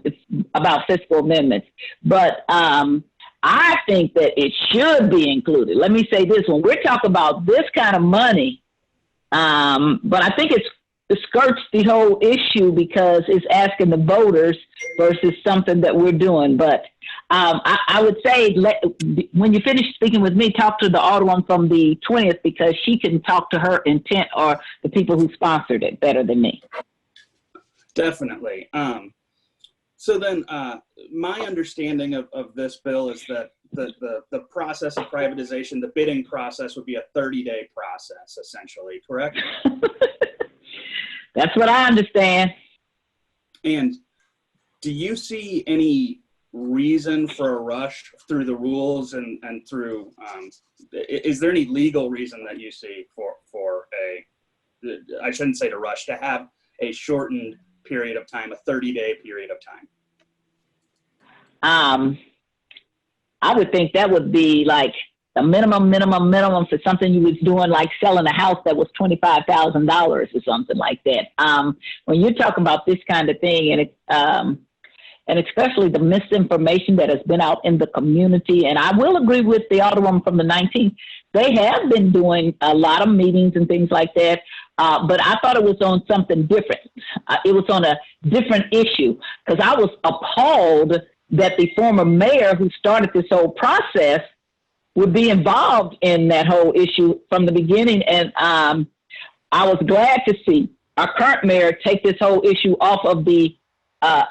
it's about fiscal amendments. But I think that it should be included. Let me say this: when we're talking about this kind of money. But I think it skirts the whole issue because it's asking the voters versus something that we're doing. But I would say when you finish speaking with me, talk to the Alderwoman from the 20th because she can talk to her intent or the people who sponsored it better than me. Definitely. So then my understanding of this bill is that the process of privatization, the bidding process would be a 30-day process, essentially, correct? That's what I understand. And do you see any reason for a rush through the rules and through, is there any legal reason that you see for I shouldn't say to rush, to have a shortened period of time, a 30-day period of time? I would think that would be like the minimum for something you was doing, like selling a house that was $25,000 or something like that. When you're talking about this kind of thing, and especially the misinformation that has been out in the community, and I will agree with the Alderman from the 19th, they have been doing a lot of meetings and things like that, but I thought it was on something different. It was on a different issue, because I was appalled that the former mayor who started this whole process would be involved in that whole issue from the beginning. And I was glad to see our current mayor take this whole issue off of the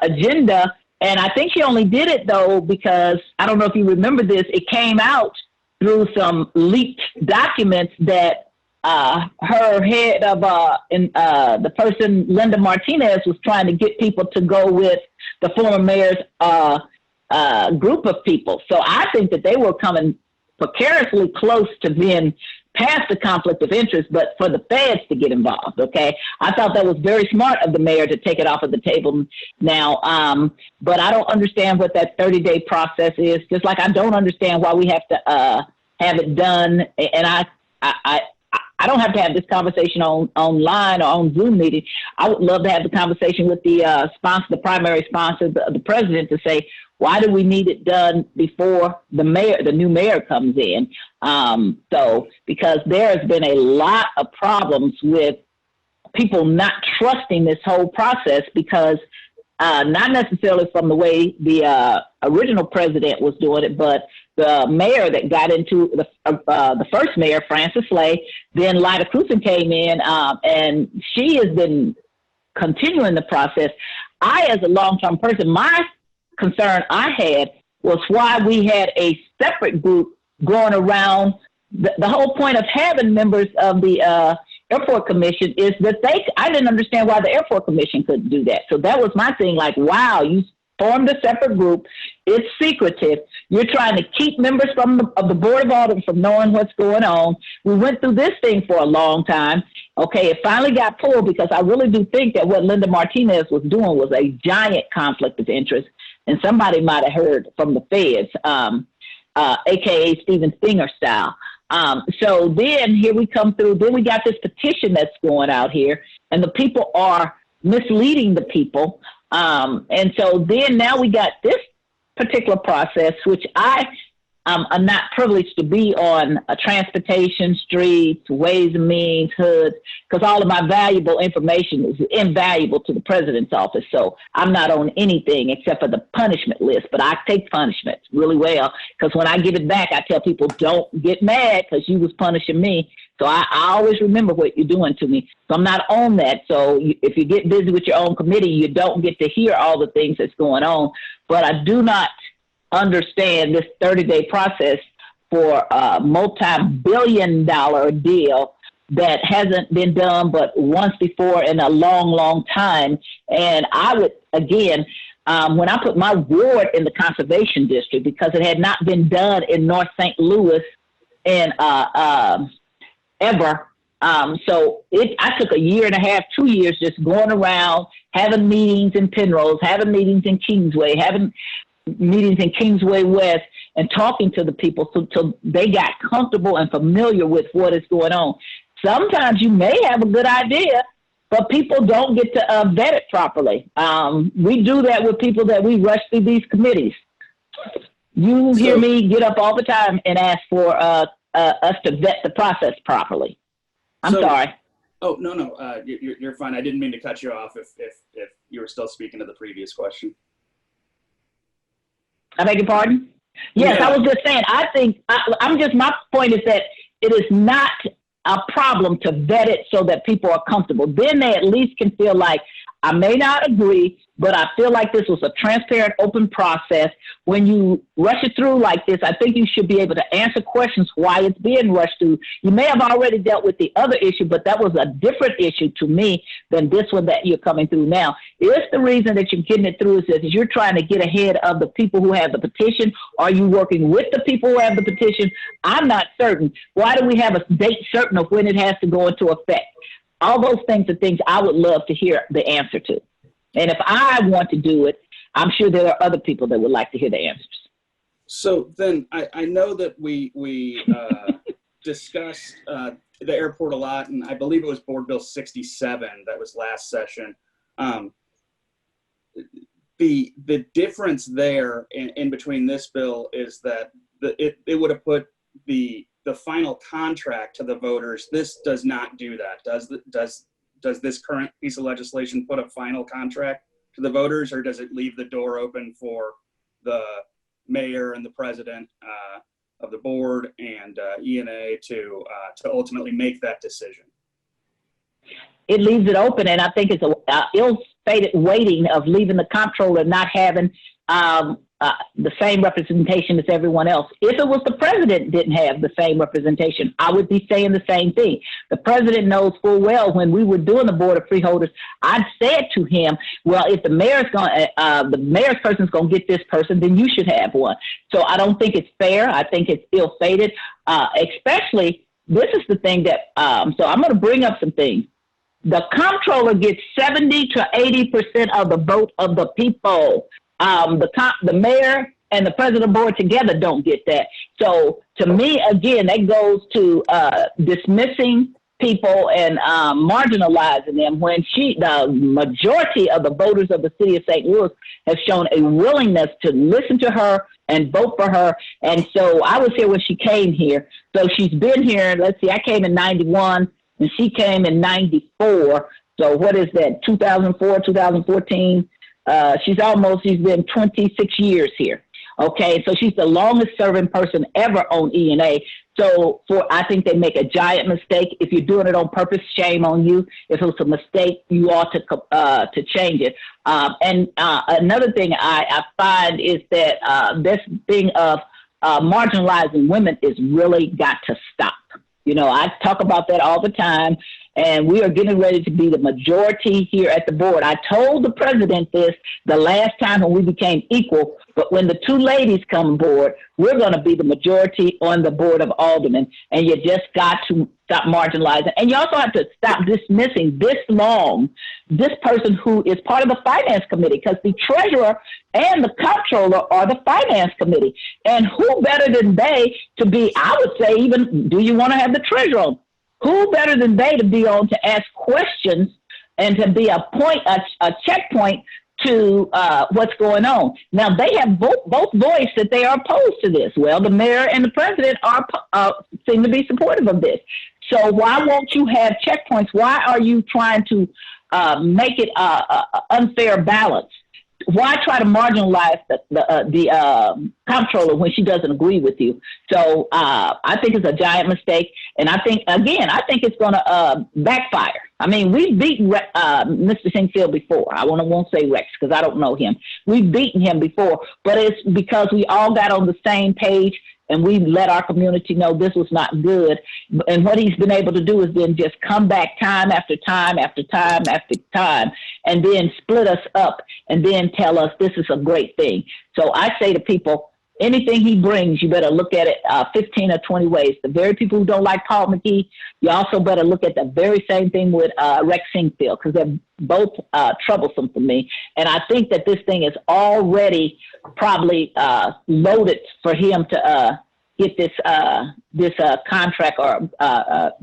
agenda. And I think she only did it, though, because I don't know if you remember this, it came out through some leaked documents that her head of the person, Linda Martinez, was trying to get people to go with the former mayor's group of people. So I think that they were coming precariously close to being past the conflict of interest, but for the feds to get involved, okay? I thought that was very smart of the mayor to take it off of the table now, but I don't understand what that 30-day process is, just like I don't understand why we have to have it done, and I don't have to have this conversation online or on Zoom meeting. I would love to have the conversation with the sponsor, the primary sponsor, the president, to say, why do we need it done before the new mayor comes in? So, because there has been a lot of problems with people not trusting this whole process, because not necessarily from the way the original president was doing it, but the mayor that got into the first mayor, Francis Slay, then Lida Cruzen came in, and she has been continuing the process. I, as a long-term person, my concern I had was why we had a separate group going around. The whole point of having members of the Airport Commission is that I didn't understand why the Airport Commission couldn't do that. So that was my thing, like, wow, you formed a separate group. It's secretive. You're trying to keep members of the Board of Aldermen from knowing what's going on. We went through this thing for a long time. Okay, it finally got pulled, because I really do think that what Linda Martinez was doing was a giant conflict of interest. And somebody might have heard from the feds, AKA Steven Stinger style. So then here we come through, then we got this petition that's going out here, and the people are misleading the people. And so then now we got this particular process, which I'm not privileged to be on transportation, streets, ways and means, hoods, because all of my valuable information is invaluable to the president's office. So I'm not on anything except for the punishment list, but I take punishments really well, because when I give it back, I tell people, don't get mad because you was punishing me. So I always remember what you're doing to me. So I'm not on that. So if you get busy with your own committee, you don't get to hear all the things that's going on. But I do not understand this 30-day process for a multi-billion-dollar deal that hasn't been done but once before in a long, long time. And I would, again, when I put my ward in the conservation district, because it had not been done in North St. Louis in ever. So I took a year and a half, 2 years just going around, having meetings in Penrose, having meetings in Kingsway, having meetings in Kingsway West, and talking to the people so they got comfortable and familiar with what is going on. Sometimes you may have a good idea, but people don't get to vet it properly. We do that with people that we rush through these committees. You hear me get up all the time and ask for us to vet the process properly. I'm sorry. Oh, no, you're fine. I didn't mean to cut you off if you were still speaking to the previous question. I beg your pardon? Yes, yeah. I was just saying, I think, my point is that it is not a problem to vet it so that people are comfortable. Then they at least can feel like, I may not agree, but I feel like this was a transparent, open process. When you rush it through like this, I think you should be able to answer questions why it's being rushed through. You may have already dealt with the other issue, but that was a different issue to me than this one that you're coming through now. Is the reason that you're getting it through is that you're trying to get ahead of the people who have the petition? Are you working with the people who have the petition? I'm not certain. Why do we have a date certain of when it has to go into effect? All those things are things I would love to hear the answer to. And if I want to do it, I'm sure there are other people that would like to hear the answers. So then I know that we discussed the airport a lot, and I believe it was Board Bill 67 that was last session. The difference there in between this bill is that it would have put the final contract to the voters. This does not do that. Does this current piece of legislation put a final contract to the voters, or does it leave the door open for the mayor and the president of the board and ENA to ultimately make that decision? It leaves it open, and I think it's a ill-fated waiting of leaving the comptroller not having the same representation as everyone else. If it was the president didn't have the same representation, I would be saying the same thing. The president knows full well when we were doing the board of freeholders, I said to him, well, if the mayor's the mayor's person's going to get this person, then you should have one. So I don't think it's fair. I think it's ill-fated, especially this is the thing that, so I'm going to bring up some things. The comptroller gets 70 to 80% of the vote of the people. The mayor and the president of the board together don't get that. So to me, again, that goes to dismissing people and marginalizing them when the majority of the voters of the city of St. Louis have shown a willingness to listen to her and vote for her. And so I was here when she came here. So she's been here, let's see, I came in 91 and she came in 94. So what is that, 2004, 2014? She's been 26 years here. Okay, so she's the longest serving person ever on ENA. So I think they make a giant mistake. If you're doing it on purpose, shame on you. If it was a mistake, you ought to change it. And another thing I find is that this thing of marginalizing women is really got to stop. You know, I talk about that all the time, and we are getting ready to be the majority here at the board. I told the president this the last time when we became equal, but when the two ladies come aboard, we're going to be the majority on the board of aldermen, and you just got to stop marginalizing. And you also have to stop dismissing this person who is part of the finance committee, because the treasurer and the comptroller are the finance committee. And who better than they to be, I would say even, do you want to have the treasurer on? Who better than they to be on to ask questions and to be a checkpoint to what's going on? Now, they have both voiced that they are opposed to this. Well, the mayor and the president seem to be supportive of this. So why won't you have checkpoints? Why are you trying to make it an unfair balance? Why try to marginalize the comptroller when she doesn't agree with you? So I think it's a giant mistake. And I think it's going to backfire. I mean, we've beaten Mr. Singfield before. I won't say Rex because I don't know him. We've beaten him before, but it's because we all got on the same page and we let our community know this was not good. And what he's been able to do is then just come back time after time after time after time and then split us up and then tell us this is a great thing. So I say to people, anything he brings, you better look at it 15 or 20 ways. The very people who don't like Paul McGee, you also better look at the very same thing with Rex Singfield, because they're both troublesome for me. And I think that this thing is already probably loaded for him to get this contract or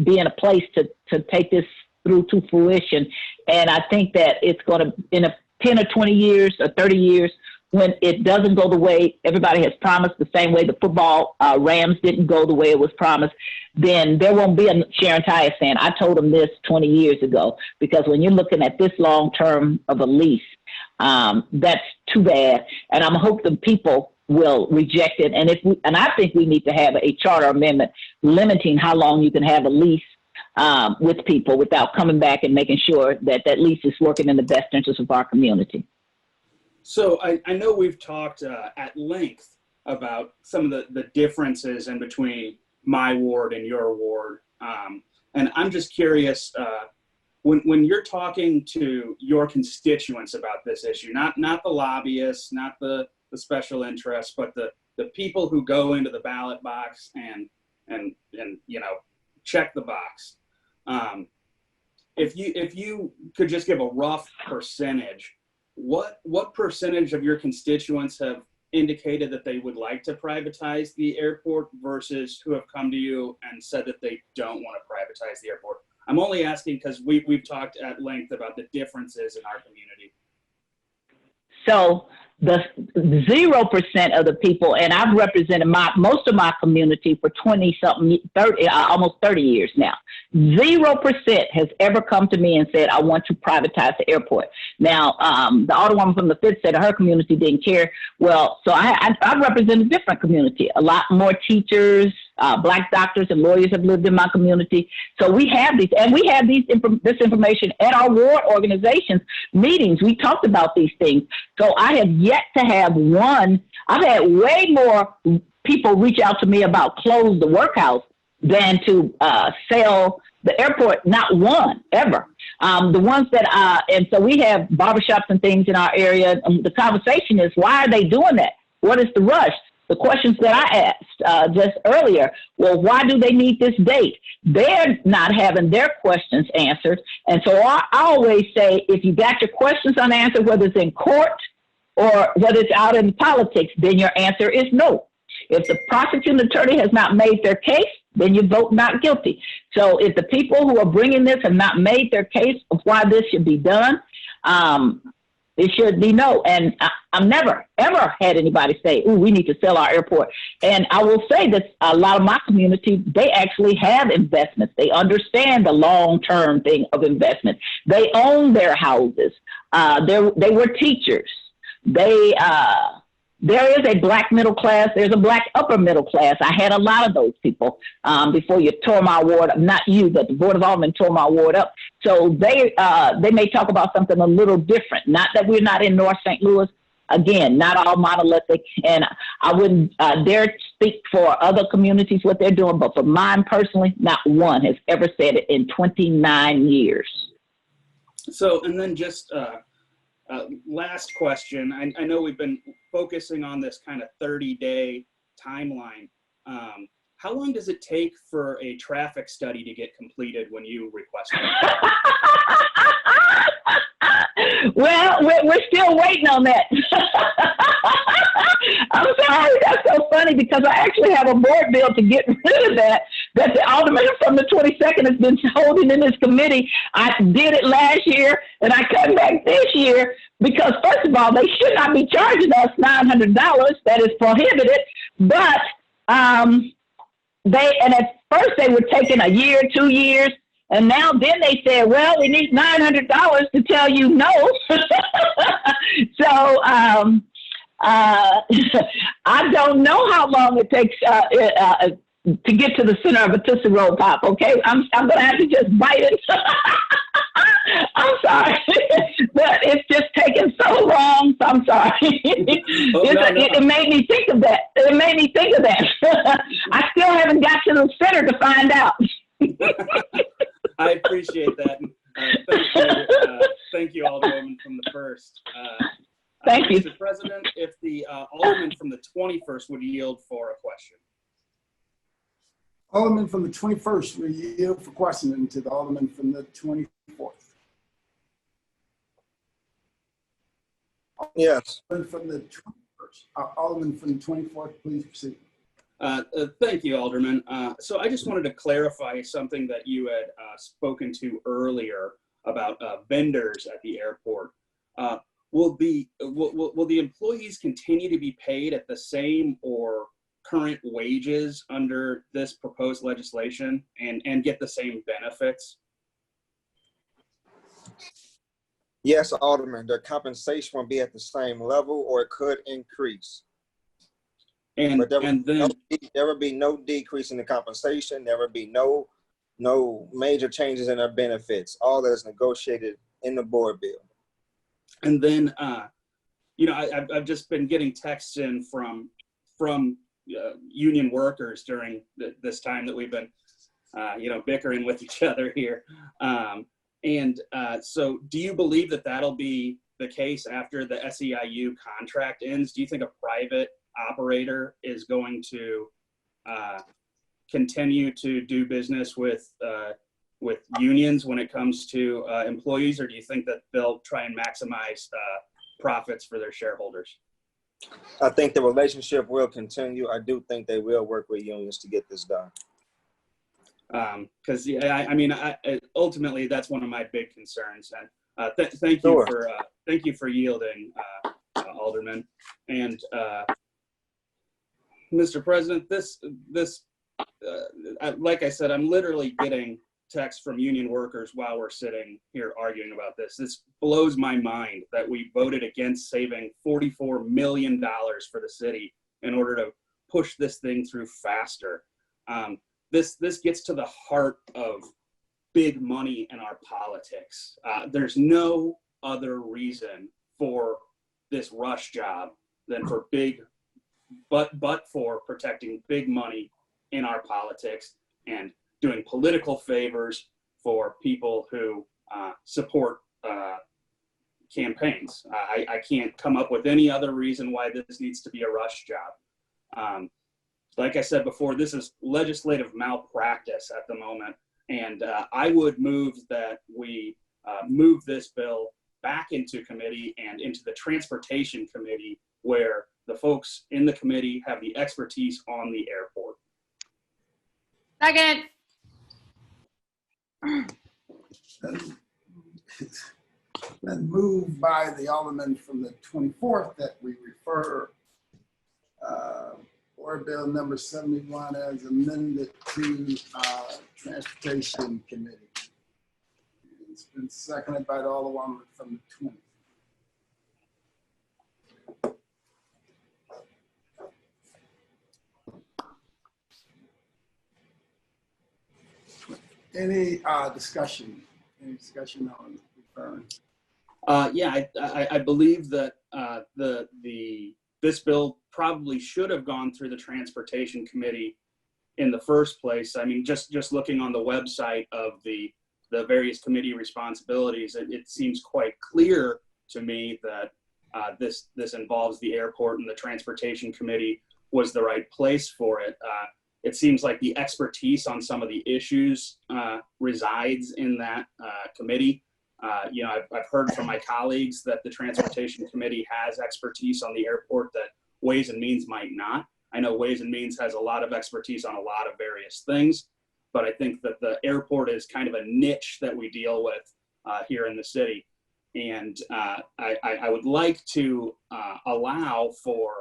be in a place to take this through to fruition. And I think that it's going to, in 10 or 20 years or 30 years, when it doesn't go the way everybody has promised, the same way the football Rams didn't go the way it was promised, then there won't be a Sharon Tyus saying, I told them this 20 years ago. Because when you're looking at this long term of a lease, that's too bad. And I'm hoping people will reject it. And I think we need to have a charter amendment limiting how long you can have a lease with people without coming back and making sure that that lease is working in the best interest of our community. So I know we've talked at length about some of the differences in between my ward and your ward. And I'm just curious, when you're talking to your constituents about this issue, not the lobbyists, not the special interests, but the people who go into the ballot box and you know, check the box. If you could just give a rough percentage, what percentage of your constituents have indicated that they would like to privatize the airport versus who have come to you and said that they don't want to privatize the airport? I'm only asking because we've talked at length about the differences in our community. So the 0% of the people, and I've represented most of my community for almost 30 years now. 0% has ever come to me and said, I want to privatize the airport. Now, the Alderwoman from the 5th said her community didn't care. Well, so I represent a different community. A lot more teachers, Black doctors and lawyers have lived in my community. So we have these, and we have this information at our ward organizations meetings. We talked about these things. So I have yet to have one. I've had way more people reach out to me about close the workhouse than to sell the airport. Not one ever. The ones that, and so we have barbershops and things in our area. The conversation is, why are they doing that? What is the rush? The questions that I asked just earlier, well, why do they need this date? They're not having their questions answered. And so I always say, if you got your questions unanswered, whether it's in court or whether it's out in politics, then your answer is no. If the prosecuting attorney has not made their case, then you vote not guilty. So if the people who are bringing this have not made their case of why this should be done, it should be no. And I've never, ever had anybody say, ooh, we need to sell our airport. And I will say that a lot of my community, they actually have investments. They understand the long-term thing of investment. They own their houses. They were teachers. There is a Black middle class. There's a Black upper middle class. I had a lot of those people before you tore my ward up. Not you, but the Board of Aldermen tore my ward up. So they may talk about something a little different. Not that we're not in North St. Louis. Again, not all monolithic. And I wouldn't dare speak for other communities what they're doing. But for mine personally, not one has ever said it in 29 years. So, and then just last question. I know we've been focusing on this kind of 30-day timeline. How long does it take for a traffic study to get completed when you request it? Well, we're still waiting on that. I'm sorry, that's so funny because I actually have a board bill to get rid of that the alderman from the 22nd has been holding in this committee. I did it last year and I cut back this year because first of all, they should not be charging us $900. That is prohibited. But at first they were taking a year, 2 years. And now then they said, well, we need $900 to tell you no. So I don't know how long it takes to get to the center of a Tootsie Roll Pop, okay? I'm going to have to just bite it. I'm sorry. But it's just taking so long. So I'm sorry. It made me think of that. It made me think of that. I still haven't got to the center to find out. I appreciate that. Thank you, Alderwoman from the 1st. Thank you. Mr. President, if the Alderman from the 21st would yield for a question. Alderman from the 21st will yield for questioning to the Alderman from the 24th. Yes. Alderman from the 21st. Alderman from the 24th, please proceed. Thank you, Alderman. So I just wanted to clarify something that you had spoken to earlier about vendors at the airport. Will the employees continue to be paid at the same or current wages under this proposed legislation and get the same benefits? Yes, Alderman, their compensation will be at the same level or it could increase. But there will be no decrease in the compensation. There will be no No major changes in their benefits. All that is negotiated in the board bill. And then, I've just been getting texts in from union workers during this time that we've been, bickering with each other here. So do you believe that that'll be the case after the SEIU contract ends? Do you think a private operator is going to continue to do business with unions when it comes to employees, or do you think that they'll try and maximize profits for their shareholders? I think the relationship will continue. I do think they will work with unions to get this done. Because ultimately that's one of my big concerns. And thank you for yielding, Alderman. And Mr. President, like I said, I'm literally getting texts from union workers while we're sitting here arguing about this. This blows my mind that we voted against saving $44 million for the city in order to push this thing through faster. This gets to the heart of big money in our politics. There's no other reason for this rush job than for but for protecting big money in our politics and doing political favors for people who support campaigns. I can't come up with any other reason why this needs to be a rush job. Like I said before, this is legislative malpractice at the moment, and I would move that we move this bill back into committee and into the Transportation Committee, where the folks in the committee have the expertise on the airport. Second. Then moved by the Alderman from the 24th that we refer Board Bill number 71 as amended to Transportation Committee. It's been seconded by the Alderman from the 20th. Any discussion? Any discussion on referring? Yeah, I believe that this bill probably should have gone through the Transportation Committee in the first place. I mean, just looking on the website of the various committee responsibilities, it seems quite clear to me that this involves the airport, and the Transportation Committee was the right place for it. It seems like the expertise on some of the issues resides in that committee. I've heard from my colleagues that the Transportation Committee has expertise on the airport that Ways and Means might not. I know Ways and Means has a lot of expertise on a lot of various things, but I think that the airport is kind of a niche that we deal with here in the city. And I would like to allow for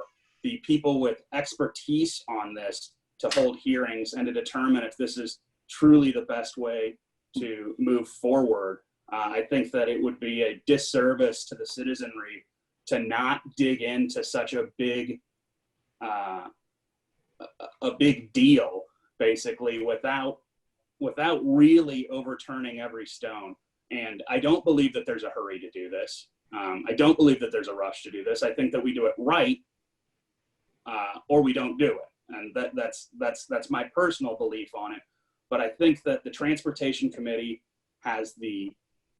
the people with expertise on this to hold hearings and to determine if this is truly the best way to move forward. I think that it would be a disservice to the citizenry to not dig into such a big deal, basically, without really overturning every stone. And I don't believe that there's a hurry to do this. I don't believe that there's a rush to do this. I think that we do it right, or we don't do it. And that's my personal belief on it. But I think that the Transportation Committee has the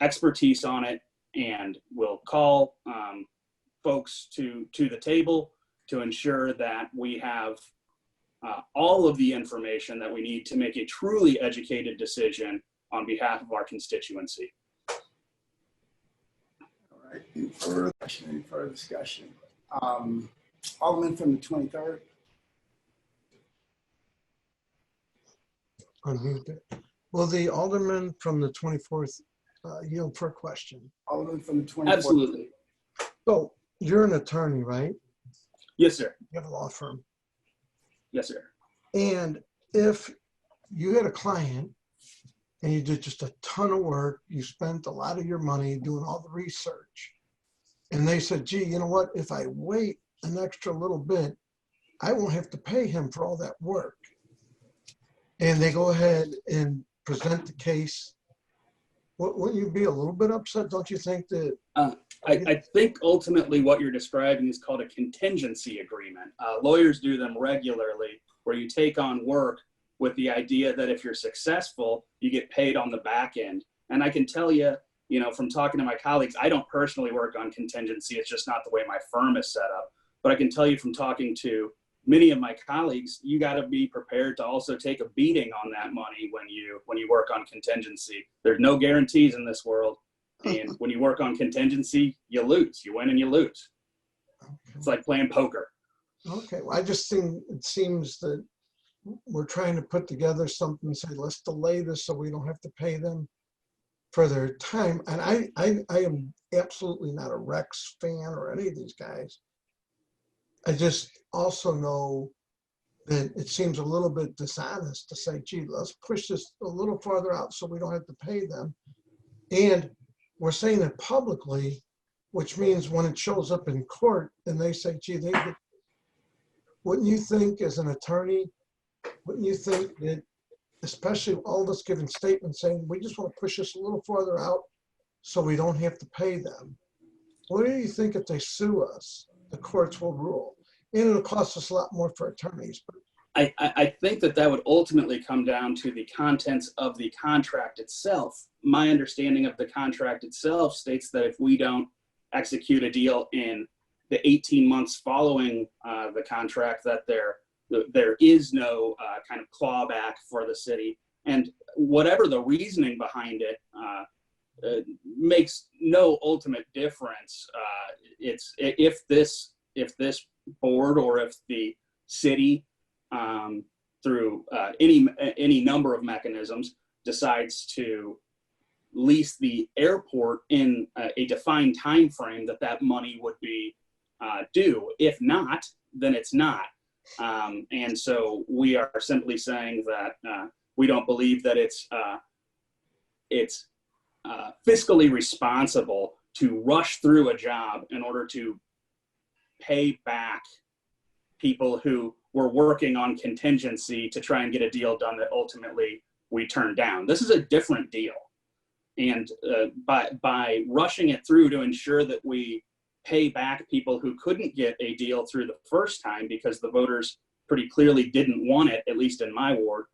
expertise on it and will call folks to the table to ensure that we have all of the information that we need to make a truly educated decision on behalf of our constituency. All right, any further discussion? Alderman from the 23rd. Unmute it. Will the Alderman from the 24th yield for a question? Alderman from the 24th. Absolutely. So you're an attorney, right? Yes, sir. You have a law firm. Yes, sir. And if you had a client and you did just a ton of work, you spent a lot of your money doing all the research, and they said, gee, you know what? If I wait an extra little bit, I won't have to pay him for all that work. And they go ahead and present the case, wouldn't you be a little bit upset? Don't you think that? I think ultimately what you're describing is called a contingency agreement. Lawyers do them regularly, where you take on work with the idea that if you're successful, you get paid on the back end. And I can tell you, from talking to my colleagues, I don't personally work on contingency. It's just not the way my firm is set up. But I can tell you from talking to many of my colleagues, you got to be prepared to also take a beating on that money when you work on contingency. There's no guarantees in this world. And when you work on contingency, you lose. You win and you lose. It's like playing poker. Okay, well, I just think it seems that we're trying to put together something and say, let's delay this so we don't have to pay them for their time. And I am absolutely not a Rex fan or any of these guys. I just also know that it seems a little bit dishonest to say, gee, let's push this a little farther out so we don't have to pay them. And we're saying it publicly, which means when it shows up in court and they say, gee, wouldn't you think as an attorney, wouldn't you think that, especially all of us giving statements saying, we just want to push this a little farther out so we don't have to pay them. What do you think if they sue us? The courts will rule. And it'll cost us a lot more for attorneys. But I think that would ultimately come down to the contents of the contract itself. My understanding of the contract itself states that if we don't execute a deal in the 18 months following the contract, that there is no kind of clawback for the city. And whatever the reasoning behind it makes no ultimate difference. It's if this board or if the city through any number of mechanisms decides to lease the airport in a defined time frame, that money would be due. If not, then it's not. And so we are simply saying that we don't believe that it's fiscally responsible to rush through a job in order to pay back people who were working on contingency to try and get a deal done that ultimately we turned down. This is a different deal. And by rushing it through to ensure that we pay back people who couldn't get a deal through the first time because the voters pretty clearly didn't want it, at least in my ward,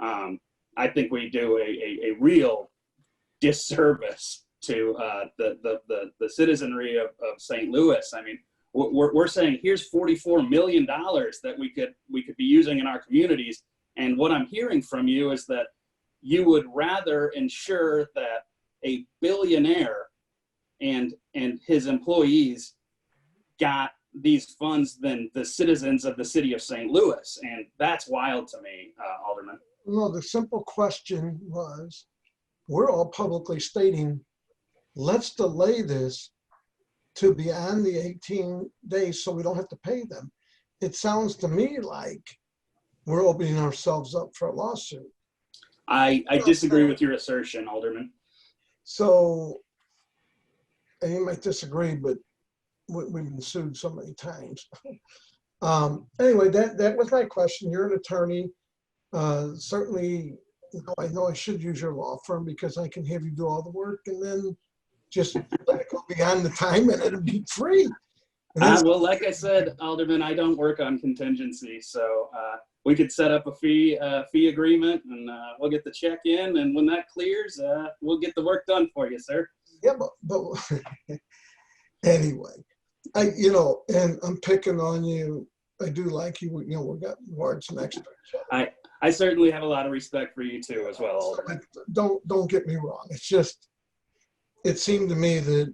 I think we do a real disservice to the citizenry of St. Louis. I mean, we're saying here's $44 million that we could be using in our communities, and what I'm hearing from you is that you would rather ensure that a billionaire and his employees got these funds than the citizens of the city of St. Louis, and that's wild to me, Alderman. no, the simple question was, we're all publicly stating, let's delay this to beyond the 18 days so we don't have to pay them. It sounds to me like we're opening ourselves up for a lawsuit. I disagree with your assertion, Alderman. So, and you might disagree, but we've been sued so many times. Anyway, that was my question. You're an attorney. Certainly, I know I should use your law firm because I can have you do all the work and then just let it go beyond the time and it'll be free. Well, like I said, Alderman, I don't work on contingency, so we could set up a fee agreement, and we'll get the check in, and when that clears, we'll get the work done for you, sir. Yeah, but anyway, and I'm picking on you. I do like you. We've got words next to each other. I certainly have a lot of respect for you too, as well, Alderman. Don't get me wrong. It's just, it seemed to me that,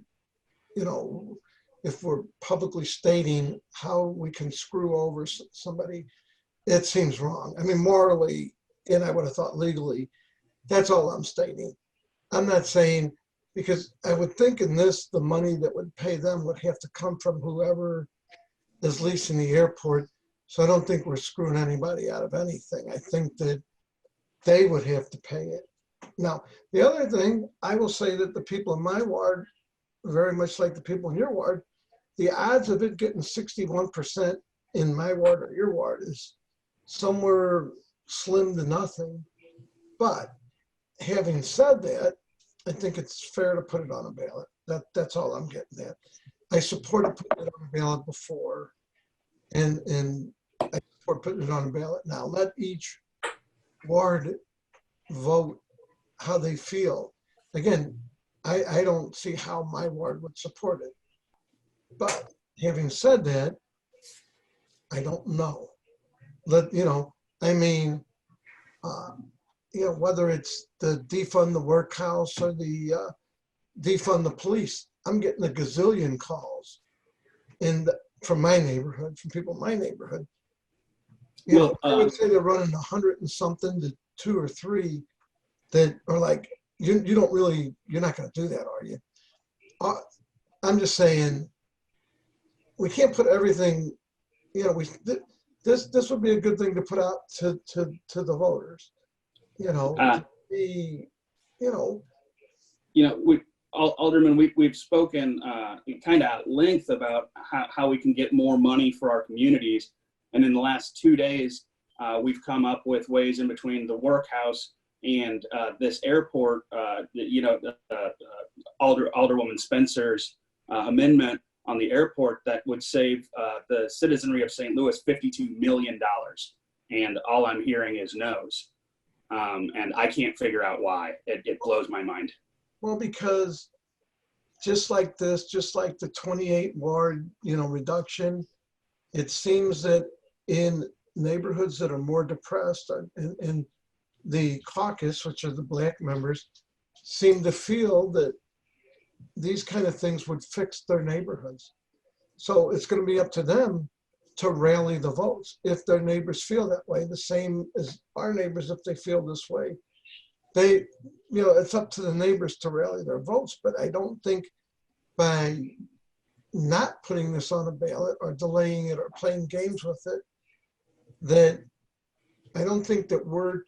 if we're publicly stating how we can screw over somebody, it seems wrong. I mean, morally, and I would have thought legally, that's all I'm stating. I'm not saying, because I would think in this, the money that would pay them would have to come from whoever is leasing the airport. So I don't think we're screwing anybody out of anything. I think that they would have to pay it. Now, the other thing, I will say that the people in my ward, very much like the people in your ward, the odds of it getting 61% in my ward or your ward is somewhere slim to nothing. But having said that, I think it's fair to put it on a ballot. That's all I'm getting at. I supported putting it on a ballot before, and I support putting it on a ballot now. Let each ward vote how they feel. Again, I don't see how my ward would support it. But having said that, I don't know. I mean, whether it's the defund the workhouse or the defund the police, I'm getting a gazillion calls from my neighborhood, from people in my neighborhood. I would say they're running 100 and something to 2 or 3 that are like, you're not going to do that, are you? I'm just saying, we can't put everything, this would be a good thing to put out to the voters, Alderman, we've spoken kind of at length about how we can get more money for our communities. And in the last 2 days, we've come up with ways in between the workhouse and this airport, Alderwoman Spencer's amendment on the airport that would save the citizenry of St. Louis $52 million. And all I'm hearing is no's. And I can't figure out why. It blows my mind. Well, because just like the 28 ward, reduction, it seems that in neighborhoods that are more depressed and the caucus, which are the Black members, seem to feel that these kind of things would fix their neighborhoods. So it's going to be up to them to rally the votes. If their neighbors feel that way, the same as our neighbors, if they feel this way, it's up to the neighbors to rally their votes. But I don't think by not putting this on a ballot or delaying it or playing games with it, that I don't think that we're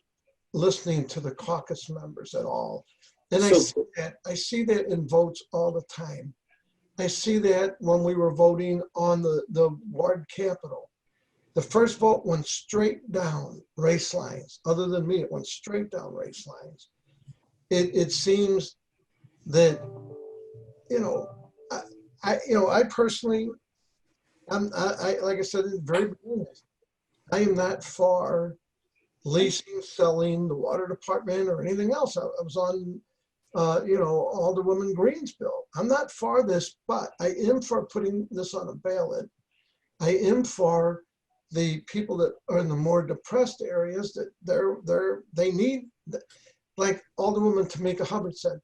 listening to the caucus members at all. And I see that in votes all the time. I see that when we were voting on the ward capital. The first vote went straight down race lines. Other than me, it went straight down race lines. It seems that, I personally, I like I said at the very beginning, I am not for leasing, selling the water department or anything else. I was on, Alderwoman Green's bill. I'm not for this, but I am for putting this on a ballot. I am for the people that are in the more depressed areas that they need, like Alderwoman Tamika Hubbard said,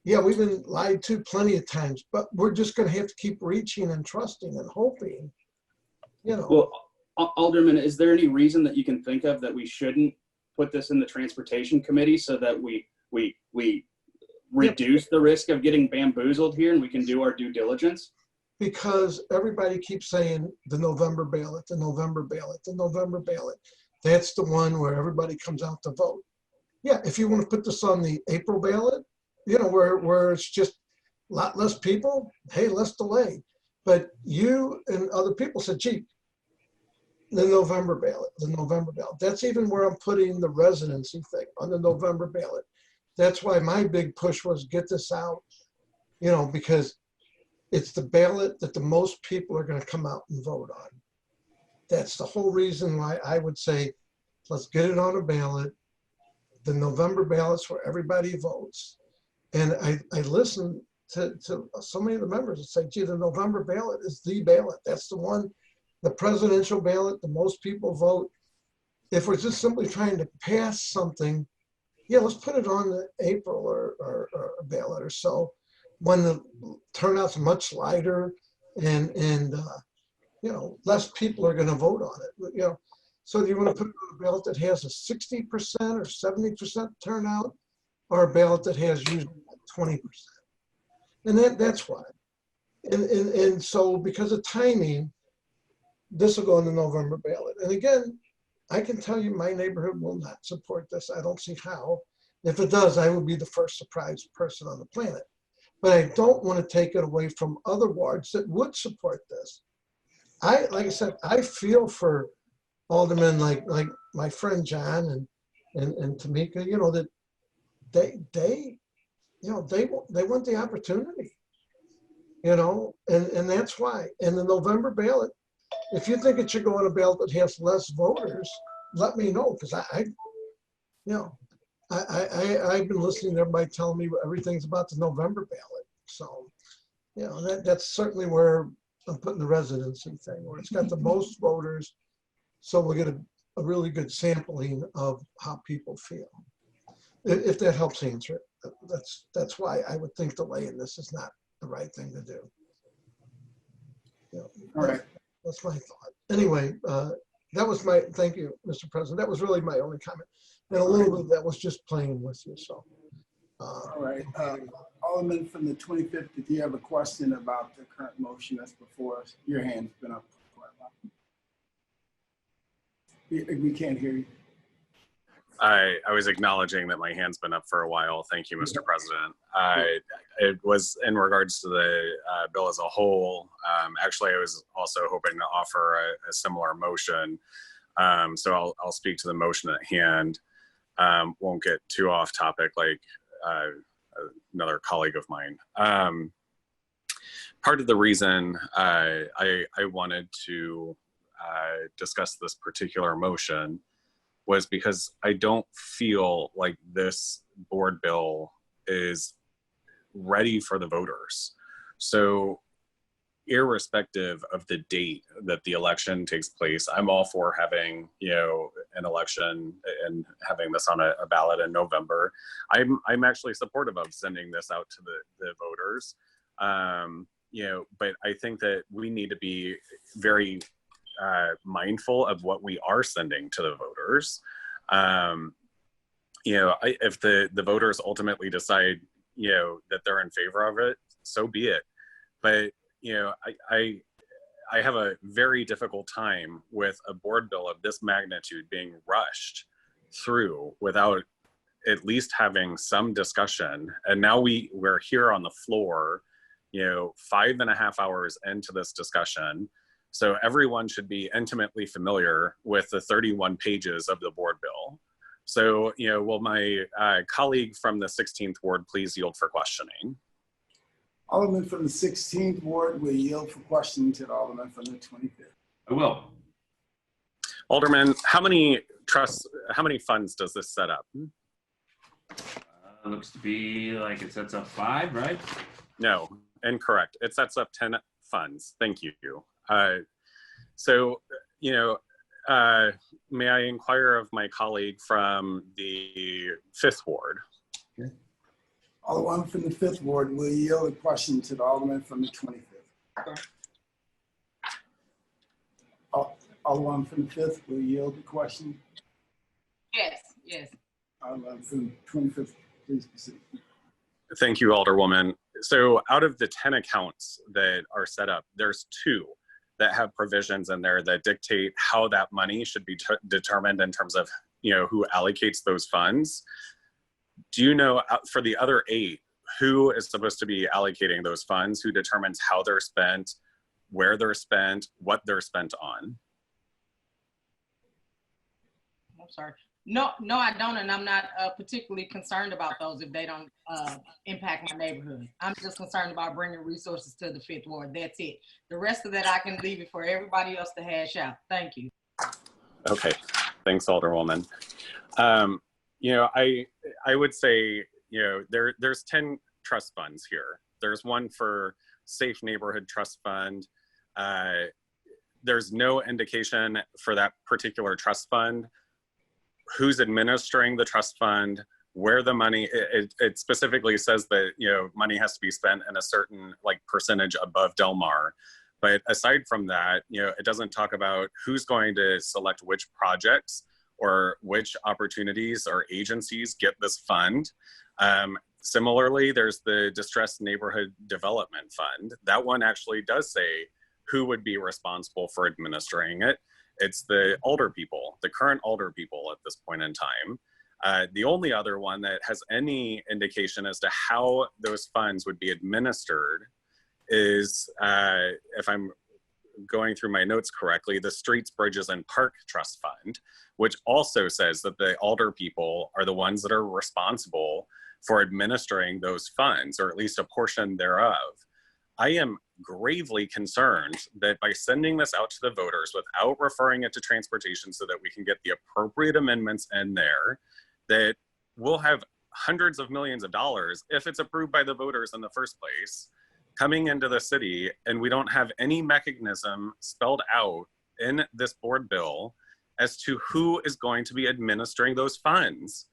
yeah, we've been lied to plenty of times, but we're just going to have to keep reaching and trusting and hoping, Well, Alderman, is there any reason that you can think of that we shouldn't put this in the Transportation Committee so that we reduce the risk of getting bamboozled here and we can do our due diligence? Because everybody keeps saying the November ballot, the November ballot, the November ballot. That's the one where everybody comes out to vote. Yeah, if you want to put this on the April ballot, where it's just a lot less people, hey, let's delay. But you and other people said, gee, the November ballot. That's even where I'm putting the residency thing on the November ballot. That's why my big push was get this out, because it's the ballot that the most people are going to come out and vote on. That's the whole reason why I would say, let's get it on a ballot. The November ballot's where everybody votes. And I listened to so many of the members that say, gee, the November ballot is the ballot. That's the one, the presidential ballot, the most people vote. If we're just simply trying to pass something, yeah, let's put it on the April or a ballot or so, when the turnout's much lighter and less people are going to vote on it. So do you want to put it on a ballot that has a 60% or 70% turnout, or a ballot that has usually 20%? And that's why. And so because of timing, this will go on the November ballot. And again, I can tell you my neighborhood will not support this. I don't see how. If it does, I will be the first surprised person on the planet. But I don't want to take it away from other wards that would support this. Like I said, I feel for aldermen like my friend John and Tamika, that they want the opportunity, and that's why. And the November ballot, if you think it should go on a ballot that has less voters, let me know, because I've been listening to everybody telling me everything's about the November ballot. So, that's certainly where I'm putting the residency thing, where it's got the most voters. So we'll get a really good sampling of how people feel. If that helps answer it, that's why I would think delaying this is not the right thing to do. All right. That's my thought. Anyway, that was thank you, Mr. President. That was really my only comment. And a little bit of that was just playing with you, so. All right. Alderman from the 25th, if you have a question about the current motion that's before us, your hand's been up for a while. We can't hear you. I was acknowledging that my hand's been up for a while. Thank you, Mr. President. It was in regards to the bill as a whole. Actually, I was also hoping to offer a similar motion. So I'll speak to the motion at hand. Won't get too off topic like another colleague of mine. Part of the reason I wanted to discuss this particular motion was because I don't feel like this board bill is ready for the voters. So irrespective of the date that the election takes place, I'm all for having, an election and having this on a ballot in November. I'm actually supportive of sending this out to the voters. But I think that we need to be very mindful of what we are sending to the voters. If the voters ultimately decide, that they're in favor of it, so be it. But, I have a very difficult time with a board bill of this magnitude being rushed through without at least having some discussion. And now we're here on the floor, 5.5 hours into this discussion. So everyone should be intimately familiar with the 31 pages of the board bill. So, will my colleague from the 16th ward please yield for questioning? Alderman from the 16th ward will yield for questioning to the Alderman from the 25th. I will. Alderman, how many funds does this set up? Looks to be like it sets up 5, right? No, incorrect. It sets up 10 funds. Thank you. May I inquire of my colleague from the 5th ward? Okay. Alderman from the 5th ward will yield a question to the Alderman from the 25th. Alderman from the 5th will yield the question. Yes. Alderman from the 25th, please proceed. Thank you, Alderwoman. So out of the 10 accounts that are set up, there's 2 that have provisions in there that dictate how that money should be determined in terms of, who allocates those funds. Do you know for the other 8, who is supposed to be allocating those funds, who determines how they're spent, where they're spent, what they're spent on? I'm sorry. No, I don't, and I'm not particularly concerned about those if they don't impact my neighborhood. I'm just concerned about bringing resources to the 5th ward. That's it. The rest of that, I can leave it for everybody else to hash out. Thank you. Okay, thanks, Alderwoman. I would say, there's 10 trust funds here. There's one for Safe Neighborhood Trust Fund. There's no indication for that particular trust fund who's administering the trust fund, where the money, it specifically says that, money has to be spent in a certain percentage above Del Mar. But aside from that, it doesn't talk about who's going to select which projects or which opportunities or agencies get this fund. Similarly, there's the Distressed Neighborhood Development Fund. That one actually does say who would be responsible for administering it. It's the alder people, the current alder people at this point in time. The only other one that has any indication as to how those funds would be administered is, if I'm going through my notes correctly, the Streets, Bridges, and Park Trust Fund, which also says that the alder people are the ones that are responsible for administering those funds, or at least a portion thereof. I am gravely concerned that by sending this out to the voters without referring it to transportation so that we can get the appropriate amendments in there, that we'll have hundreds of millions of dollars, if it's approved by the voters in the first place, coming into the city, and we don't have any mechanism spelled out in this board bill as to who is going to be administering those funds.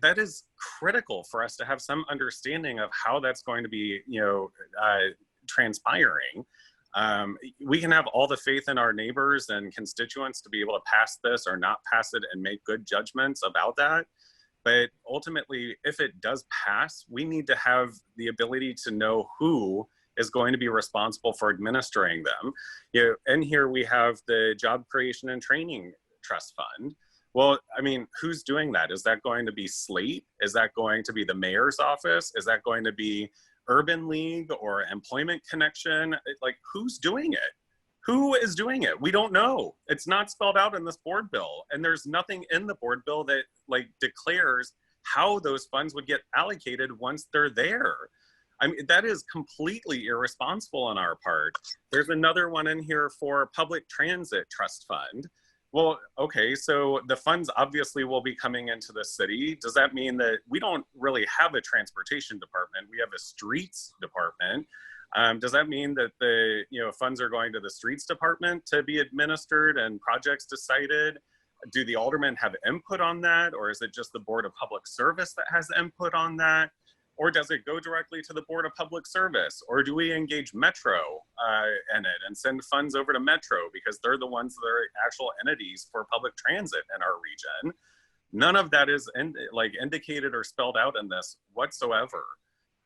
That is critical for us to have some understanding of how that's going to be, transpiring. We can have all the faith in our neighbors and constituents to be able to pass this or not pass it and make good judgments about that. But ultimately, if it does pass, we need to have the ability to know who is going to be responsible for administering them. And here we have the Job Creation and Training Trust Fund. Well, I mean, who's doing that? Is that going to be Slate? Is that going to be the mayor's office? Is that going to be Urban League or Employment Connection? Like, who's doing it? Who is doing it? We don't know. It's not spelled out in this board bill. And there's nothing in the board bill that declares how those funds would get allocated once they're there. I mean, that is completely irresponsible on our part. There's another one in here for Public Transit Trust Fund. Well, okay, so the funds obviously will be coming into the city. Does that mean that we don't really have a transportation department? We have a streets department. Does that mean that the funds are going to the streets department to be administered and projects decided? Do the aldermen have input on that? Or is it just the Board of Public Service that has input on that? Or does it go directly to the Board of Public Service? Or do we engage Metro in it and send funds over to Metro because they're the ones that are actual entities for public transit in our region? None of that is indicated or spelled out in this whatsoever.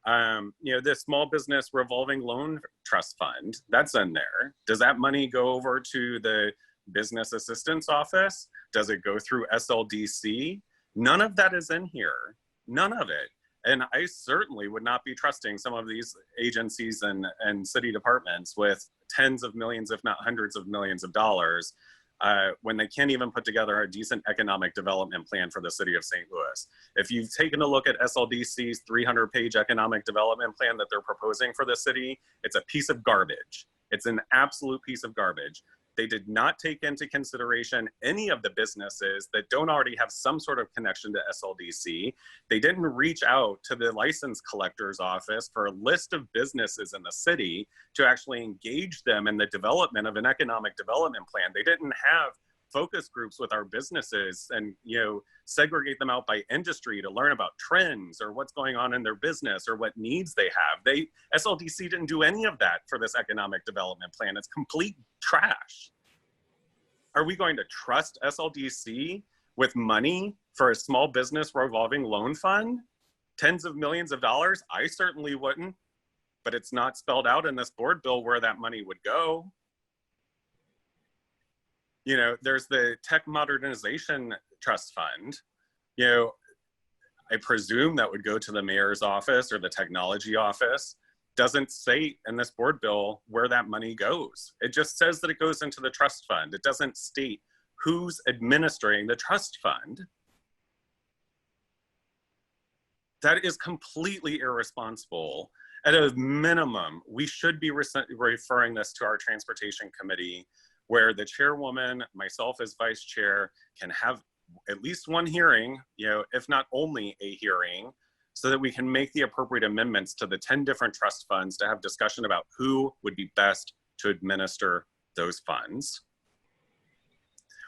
The Small Business Revolving Loan Trust Fund, that's in there. Does that money go over to the Business Assistance Office? Does it go through SLDC? None of that is in here. None of it. And I certainly would not be trusting some of these agencies and city departments with tens of millions, if not hundreds of millions of dollars, when they can't even put together a decent economic development plan for the city of St. Louis. If you've taken a look at SLDC's 300-page economic development plan that they're proposing for the city, it's a piece of garbage. It's an absolute piece of garbage. They did not take into consideration any of the businesses that don't already have some sort of connection to SLDC. They didn't reach out to the license collector's office for a list of businesses in the city to actually engage them in the development of an economic development plan. They didn't have focus groups with our businesses and segregate them out by industry to learn about trends or what's going on in their business or what needs they have. SLDC didn't do any of that for this economic development plan. It's complete trash. Are we going to trust SLDC with money for a small business revolving loan fund? Tens of millions of dollars? I certainly wouldn't, but it's not spelled out in this board bill where that money would go. There's the Tech Modernization Trust Fund. I presume that would go to the mayor's office or the technology office. Doesn't say in this board bill where that money goes. It just says that it goes into the trust fund. It doesn't state who's administering the trust fund. That is completely irresponsible. At a minimum, we should be referring this to our transportation committee, where the chairwoman, myself as vice chair, can have at least one hearing, if not only a hearing, so that we can make the appropriate amendments to the 10 different trust funds to have discussion about who would be best to administer those funds.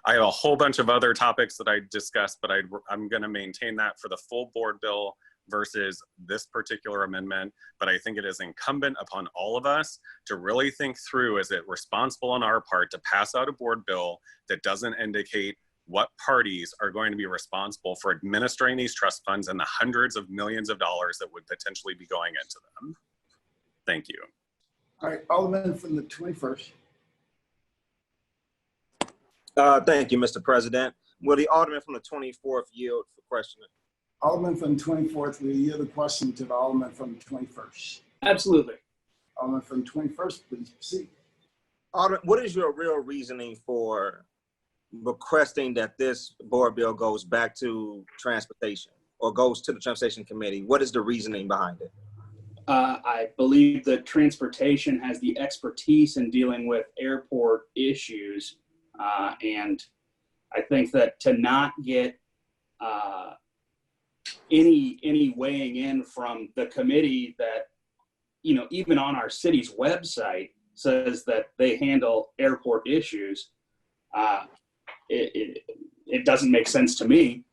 I have a whole bunch of other topics that I discussed, but I'm going to maintain that for the full board bill versus this particular amendment. But I think it is incumbent upon all of us to really think through, is it responsible on our part to pass out a board bill that doesn't indicate what parties are going to be responsible for administering these trust funds and the hundreds of millions of dollars that would potentially be going into them. Thank you. All right, Alderman from the 21st. Thank you, Mr. President. Will the Alderman from the 24th yield for questioning? Alderman from the 24th, will yield the question to the Alderman from the 21st? Absolutely. Alderman from the 21st, please proceed. Alderman, what is your real reasoning for requesting that this board bill goes back to transportation or goes to the transportation committee? What is the reasoning behind it? I believe that transportation has the expertise in dealing with airport issues. And I think that to not get any weighing in from the committee that, you know, even on our city's website says that they handle airport issues, it doesn't make sense to me.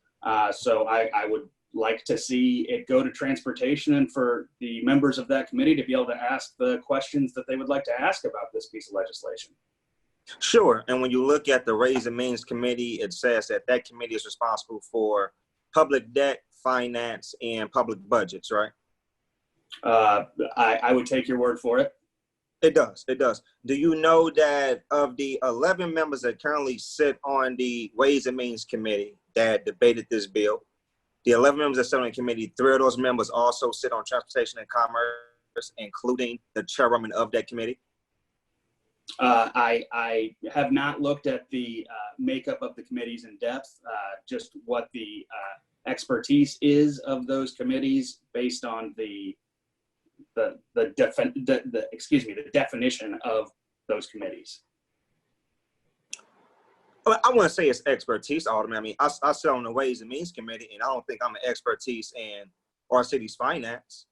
So I would like to see it go to transportation and for the members of that committee to be able to ask the questions that they would like to ask about this piece of legislation. Sure. And when you look at the Ways and Means Committee, it says that that committee is responsible for public debt, finance, and public budgets, right? I would take your word for it. It does. It does. Do you know that of the 11 members that currently sit on the Ways and Means Committee that debated this bill, the 11 members that sit on the committee, 3 of those members also sit on Transportation and Commerce, including the chairwoman of that committee? I have not looked at the makeup of the committees in depth, just what the expertise is of those committees based on the definition of those committees. I want to say it's expertise, Alderman. I mean, I sit on the Ways and Means Committee, and I don't think I'm an expertise in our city's finance.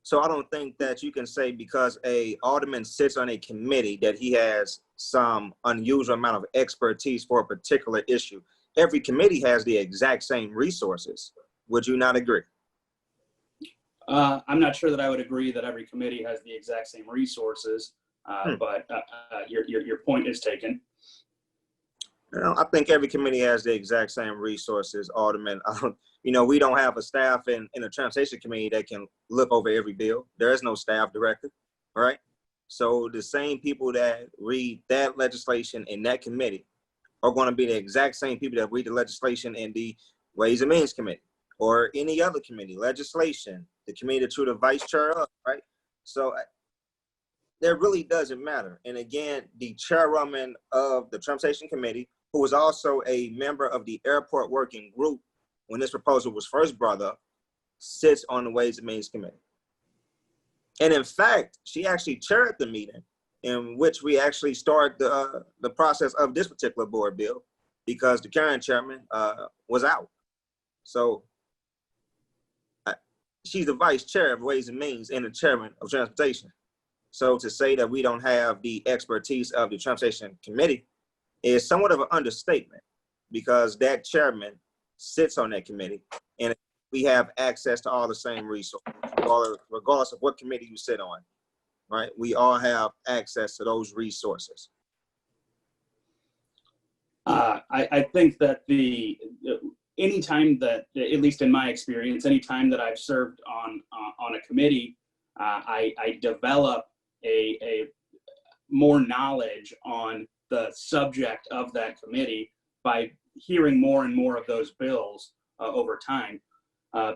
So I don't think that you can say because a alderman sits on a committee that he has some unusual amount of expertise for a particular issue. Every committee has the exact same resources. Would you not agree? I'm not sure that I would agree that every committee has the exact same resources, but your point is taken. Well, I think every committee has the exact same resources, Alderman. You know, we don't have a staff in a transportation committee that can look over every bill. There is no staff director, right? So the same people that read that legislation in that committee are going to be the exact same people that read the legislation in the Ways and Means Committee or any other committee, legislation, the committee that you're the vice chair of, right? So that really doesn't matter. And again, the chairwoman of the Transportation Committee, who was also a member of the airport working group when this proposal was first brought up, sits on the Ways and Means Committee. And in fact, she actually chaired the meeting in which we actually started the process of this particular board bill because the current chairman was out. So she's the vice chair of Ways and Means and the chairman of Transportation. So to say that we don't have the expertise of the Transportation Committee is somewhat of an understatement because that chairman sits on that committee and we have access to all the same resources, regardless of what committee you sit on, right? We all have access to those resources. I think that anytime that, at least in my experience, anytime that I've served on a committee, I develop a more knowledge on the subject of that committee by hearing more and more of those bills over time.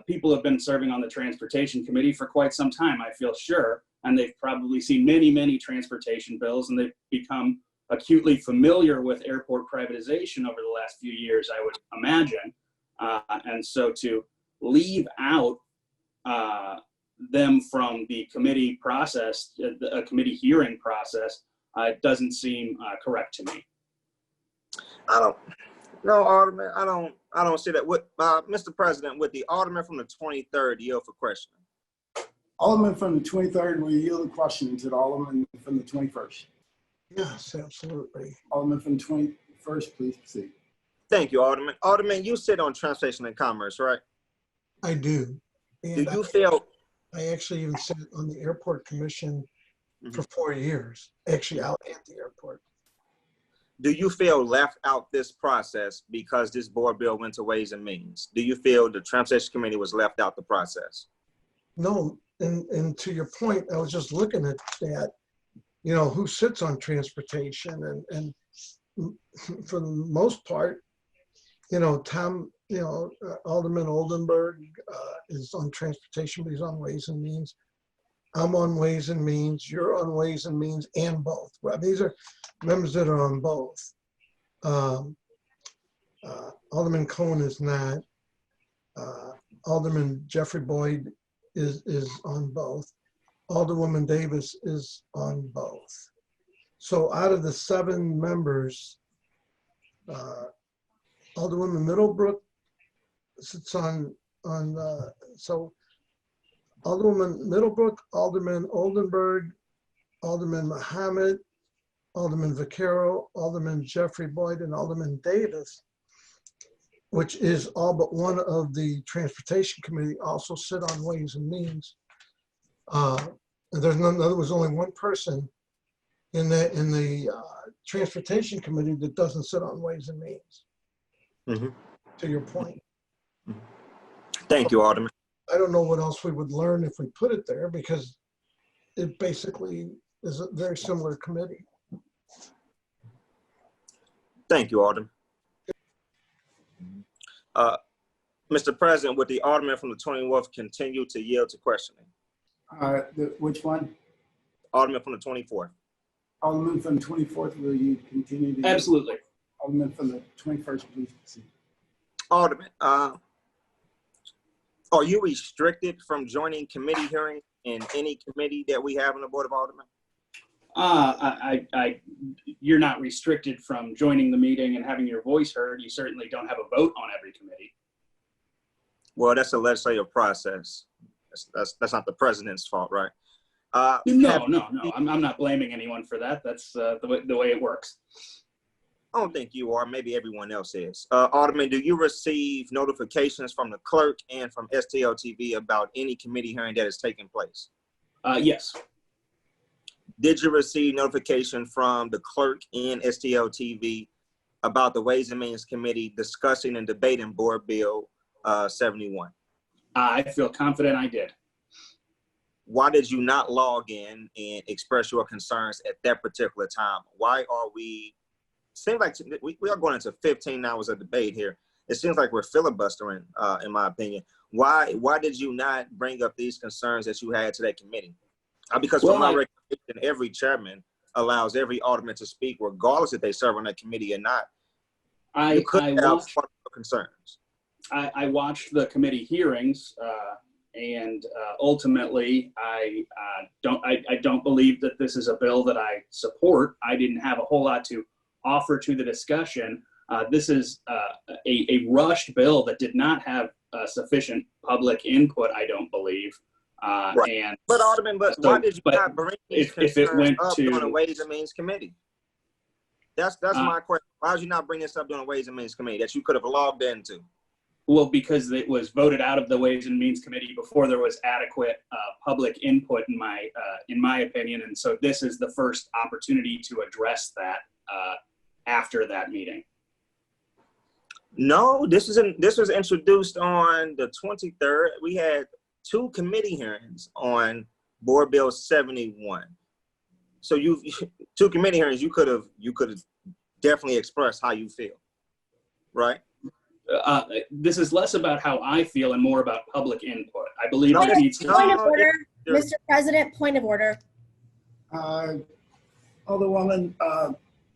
People have been serving on the Transportation Committee for quite some time, I feel sure, and they've probably seen many, many transportation bills, and they've become acutely familiar with airport privatization over the last few years, I would imagine. And so to leave out them from the committee process, a committee hearing process, doesn't seem correct to me. No, Alderman, I don't see that. Mr. President, would the Alderman from the 23rd yield for questioning? Alderman from the 23rd will yield the question to the Alderman from the 21st. Yes, absolutely. Alderman from the 21st, please proceed. Thank you, Alderman. Alderman, you sit on Transportation and Commerce, right? I do. And do you feel? I actually even sat on the Airport Commission for 4 years, actually out at the airport. Do you feel left out this process because this board bill went to Ways and Means? Do you feel the Transportation Committee was left out the process? No, and to your point, I was just looking at that, you know, who sits on transportation and for the most part, you know, Alderman Oldenburg is on transportation, but he's on Ways and Means. I'm on Ways and Means, you're on Ways and Means, and both. Well, these are members that are on both. Alderman Cohen is not. Alderman Jeffrey Boyd is on both. Alderwoman Davis is on both. So out of the 7 members, Alderwoman Middlebrook sits on so Alderwoman Middlebrook, Alderman Oldenburg, Alderman Muhammad, Alderman Vaquero, Alderman Jeffrey Boyd, and Alderman Davis, which is all but one of the Transportation Committee, also sit on Ways and Means. There was only one person in the Transportation Committee that doesn't sit on Ways and Means. Mm-hmm. To your point. Thank you, Alderman. I don't know what else we would learn if we put it there, because it basically is a very similar committee. Thank you, Alderman. Mr. President, would the Alderman from the 24th continue to yield to questioning? Which one? Alderman from the 24th. Alderman from the 24th, will you continue to? Absolutely. Alderman from the 21st, please proceed. Alderman, are you restricted from joining committee hearings in any committee that we have on the Board of Aldermen? You're not restricted from joining the meeting and having your voice heard. You certainly don't have a vote on every committee. Well, that's a legislative process. That's not the president's fault, right? No. I'm not blaming anyone for that. That's the way it works. I don't think you are. Maybe everyone else is. Alderman, do you receive notifications from the clerk and from STLTV about any committee hearing that is taking place? Yes. Did you receive notification from the clerk and STLTV about the Ways and Means Committee discussing and debating Board Bill 71? I feel confident I did. Why did you not log in and express your concerns at that particular time? Why are we, seems like we are going into 15 hours of debate here. It seems like we're filibustering, in my opinion. Why did you not bring up these concerns that you had to that committee? Because from my recollection, every chairman allows every alderman to speak, regardless if they serve on that committee or not. You could have concerns. I watched the committee hearings, and ultimately, I don't believe that this is a bill that I support. I didn't have a whole lot to offer to the discussion. This is a rushed bill that did not have sufficient public input, I don't believe. Right. But Alderman, why did you not bring these concerns up on the Ways and Means Committee? That's my question. Why did you not bring this up on the Ways and Means Committee that you could have logged into? Well, because it was voted out of the Ways and Means Committee before there was adequate public input, in my opinion, and so this is the first opportunity to address that after that meeting. No, this was introduced on the 23rd. We had 2 committee hearings on Board Bill 71. So 2 committee hearings, you could have definitely expressed how you feel, right? This is less about how I feel and more about public input. I believe Point of order, Mr. President, point of order. Alderwoman,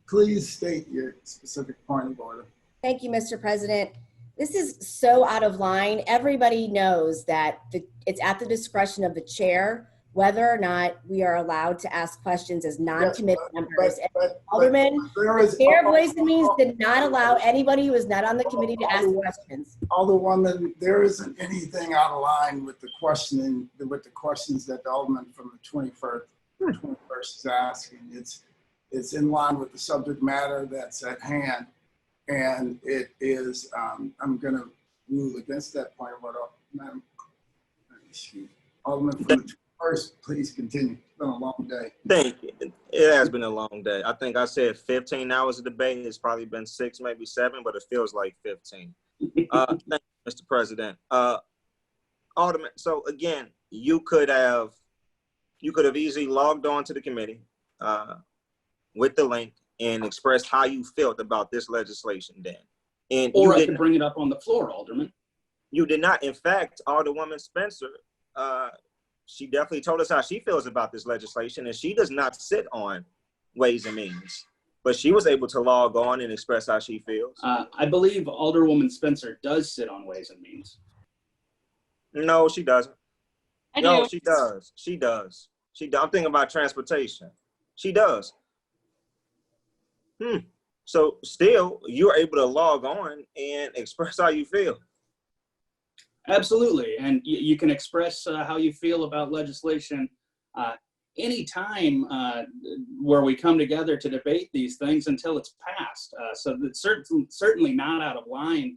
please state your specific point of order. Thank you, Mr. President. This is so out of line. Everybody knows that it's at the discretion of the chair whether or not we are allowed to ask questions as non-committee members. Alderman, the Chair of Ways and Means did not allow anybody who was not on the committee to ask questions. Alderwoman, there isn't anything out of line with the questions that the Alderman from the 21st is asking. It's in line with the subject matter that's at hand, and it is. I'm going to rule against that point of order, Madam. Alderman from the 21st, please continue. It's been a long day. Thank you. It has been a long day. I think I said 15 hours of debate. It's probably been 6, maybe 7, but it feels like 15. Thank you, Mr. President. Alderman, so again, you could have easily logged on to the committee with the link and expressed how you felt about this legislation then. And or I could bring it up on the floor, Alderman. You did not. In fact, Alderwoman Spencer, she definitely told us how she feels about this legislation, and she does not sit on Ways and Means, but she was able to log on and express how she feels. I believe Alderwoman Spencer does sit on Ways and Means. No, she doesn't. I No, do. she does. She does. I'm thinking about transportation. She does. So still, you're able to log on and express how you feel. Absolutely, and you can express how you feel about legislation anytime where we come together to debate these things until it's passed. So it's certainly not out of line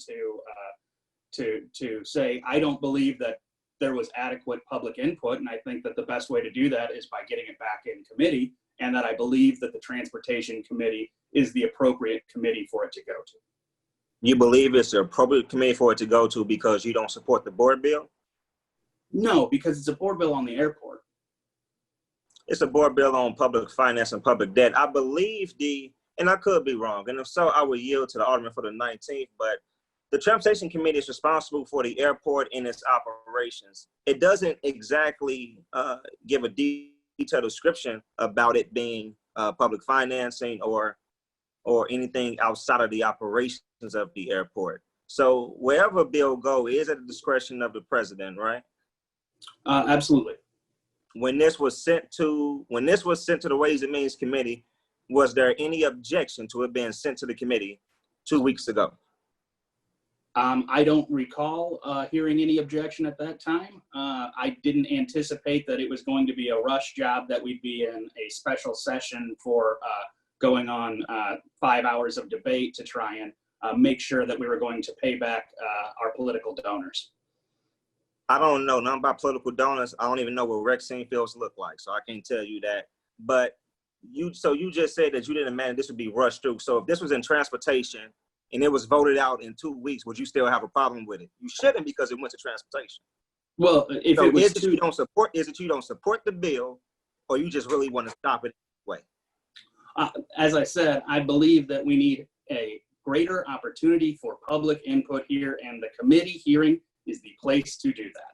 to say I don't believe that there was adequate public input, and I think that the best way to do that is by getting it back in committee, and that I believe that the Transportation Committee is the appropriate committee for it to go to. You believe it's the appropriate committee for it to go to because you don't support the board bill? No, because it's a board bill on the airport. It's a board bill on public finance and public debt. I believe and I could be wrong, and if so, I would yield to the Alderman for the 19th, but the Transportation Committee is responsible for the airport and its operations. It doesn't exactly give a detailed description about it being public financing or anything outside of the operations of the airport. So wherever bill go is at the discretion of the president, right? Absolutely. When this was sent to the Ways and Means Committee, was there any objection to it being sent to the committee 2 weeks ago? I don't recall hearing any objection at that time. I didn't anticipate that it was going to be a rush job, that we'd be in a special session for going on 5 hours of debate to try and make sure that we were going to pay back our political donors. I don't know nothing about political donors. I don't even know what vaccine fields look like, so I can't tell you that. But you just said that you didn't imagine this would be rushed through. So if this was in transportation and it was voted out in 2 weeks, would you still have a problem with it? You shouldn't, because it went to transportation. Well, if so it was you don't support the bill, or you just really want to stop it anyway? As I said, I believe that we need a greater opportunity for public input here, and the committee hearing is the place to do that.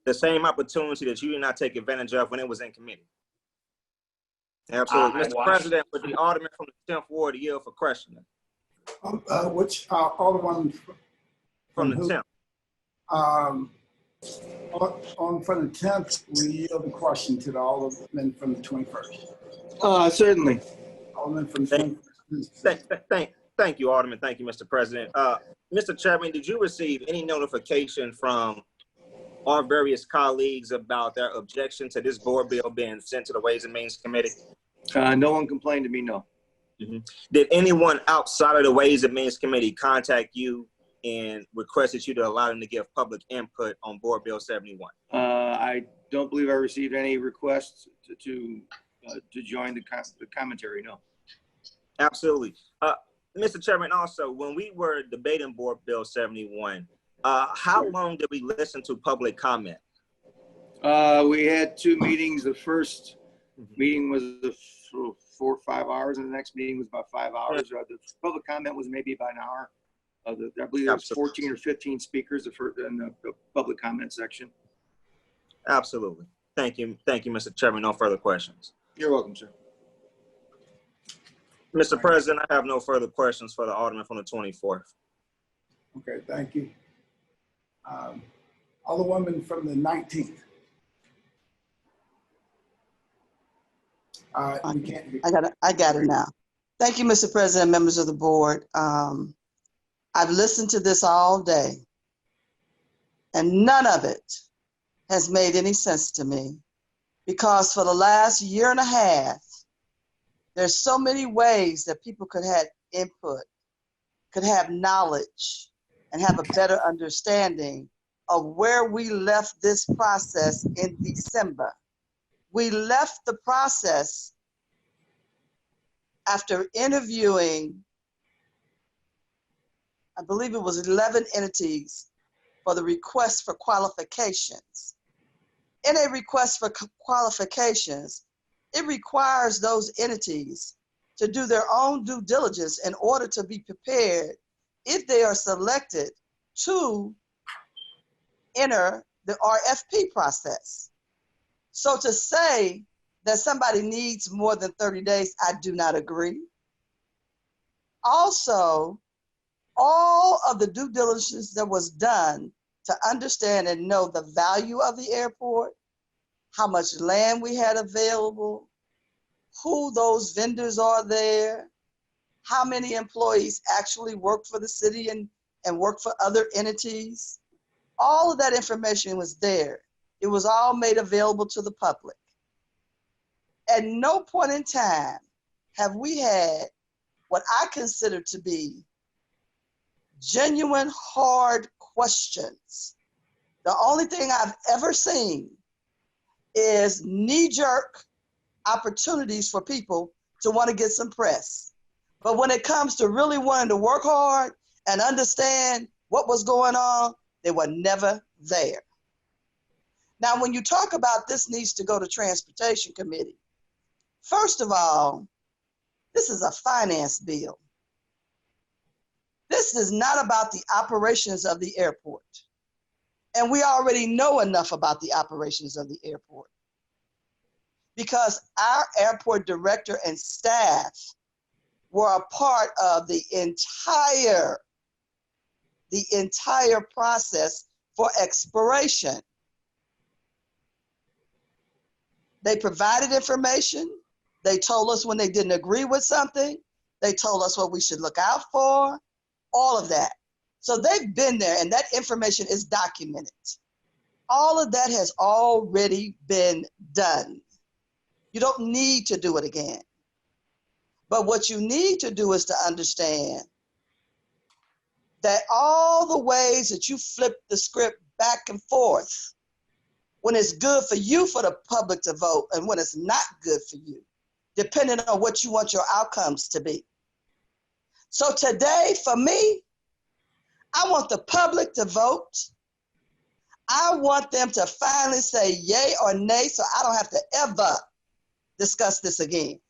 The same opportunity that you did not take advantage of when it was in committee. Absolutely. Mr. President, with the Alderman from the 10th Ward, yield for questioning. Which Alderman From the 10th. From the 10th, we yield the question to the Alderman from the 21st. Certainly. Alderman from the 21st. Thank you, Alderman. Thank you, Mr. President. Mr. Chairman, did you receive any notification from our various colleagues about their objection to this board bill being sent to the Ways and Means Committee? No one complained to me, no. Mm-hmm. Did anyone outside of the Ways and Means Committee contact you and requested you to allow them to give public input on Board Bill 71? I don't believe I received any requests to join the commentary, no. Absolutely. Mr. Chairman, also, when we were debating Board Bill 71, how long did we listen to public comment? We had 2 meetings. The first meeting was 4 or 5 hours, and the next meeting was about 5 hours. The public comment was maybe about an hour. I believe there was 14 or 15 speakers in the public comment section. Absolutely. Thank you, Mr. Chairman. No further questions. You're welcome, sir. Mr. President, I have no further questions for the Alderman from the 24th. Okay, thank you. Alderwoman from the 19th. We can't hear. I got it now. Thank you, Mr. President, members of the board. I've listened to this all day, and none of it has made any sense to me, because for the last year and a half, there's so many ways that people could have input, could have knowledge, and have a better understanding of where we left this process in December. We left the process after interviewing, I believe it was 11 entities for the request for qualifications. In a request for qualifications, it requires those entities to do their own due diligence in order to be prepared if they are selected to enter the RFP process. So to say that somebody needs more than 30 days, I do not agree. Also, all of the due diligence that was done to understand and know the value of the airport, how much land we had available, who those vendors are there, how many employees actually work for the city and work for other entities. All of that information was there. It was all made available to the public. At no point in time have we had what I consider to be genuine, hard questions. The only thing I've ever seen is knee-jerk opportunities for people to want to get some press. But when it comes to really wanting to work hard and understand what was going on, they were never there. Now, when you talk about this needs to go to Transportation Committee, first of all, this is a finance bill. This is not about the operations of the airport. And we already know enough about the operations of the airport because our airport director and staff were a part of the entire process for exploration. They provided information. They told us when they didn't agree with something. They told us what we should look out for, all of that. So they've been there and that information is documented. All of that has already been done. You don't need to do it again. But what you need to do is to understand that all the ways that you flip the script back and forth, when it's good for you for the public to vote and when it's not good for you, depending on what you want your outcomes to be. So today, for me, I want the public to vote. I want them to finally say yay or nay so I don't have to ever discuss this again.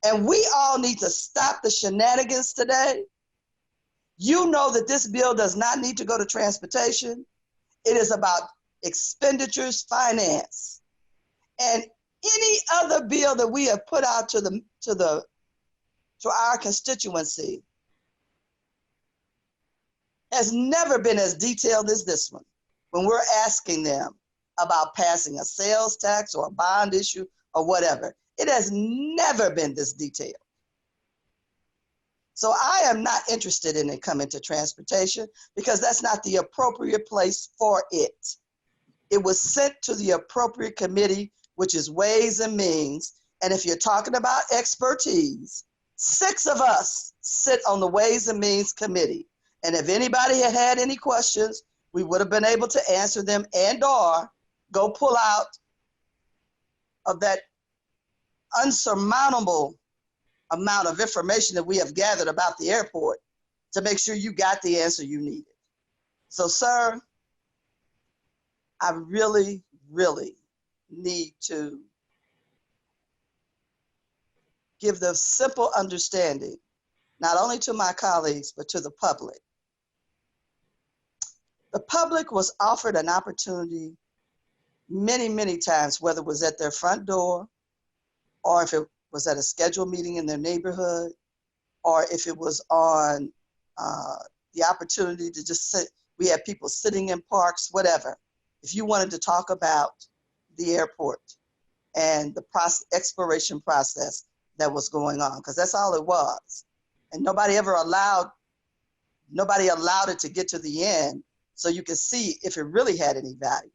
And we all need to stop the shenanigans today. You know that this bill does not need to go to transportation. It is about expenditures, finance. And any other bill that we have put out to our constituency has never been as detailed as this one. When we're asking them about passing a sales tax or a bond issue or whatever, it has never been this detailed. So I am not interested in it coming to transportation because that's not the appropriate place for it. It was sent to the appropriate committee, which is Ways and Means. And if you're talking about expertise, 6 of us sit on the Ways and Means committee. And if anybody had had any questions, we would have been able to answer them and/or go pull out of that unsurmountable amount of information that we have gathered about the airport to make sure you got the answer you needed. So, sir, I really, really need to give the simple understanding, not only to my colleagues, but to the public. The public was offered an opportunity many, many times, whether it was at their front door, or if it was at a scheduled meeting in their neighborhood, or if it was on the opportunity to just sit. We had people sitting in parks, whatever. If you wanted to talk about the airport and the exploration process that was going on, because that's all it was. And nobody allowed it to get to the end so you could see if it really had any value.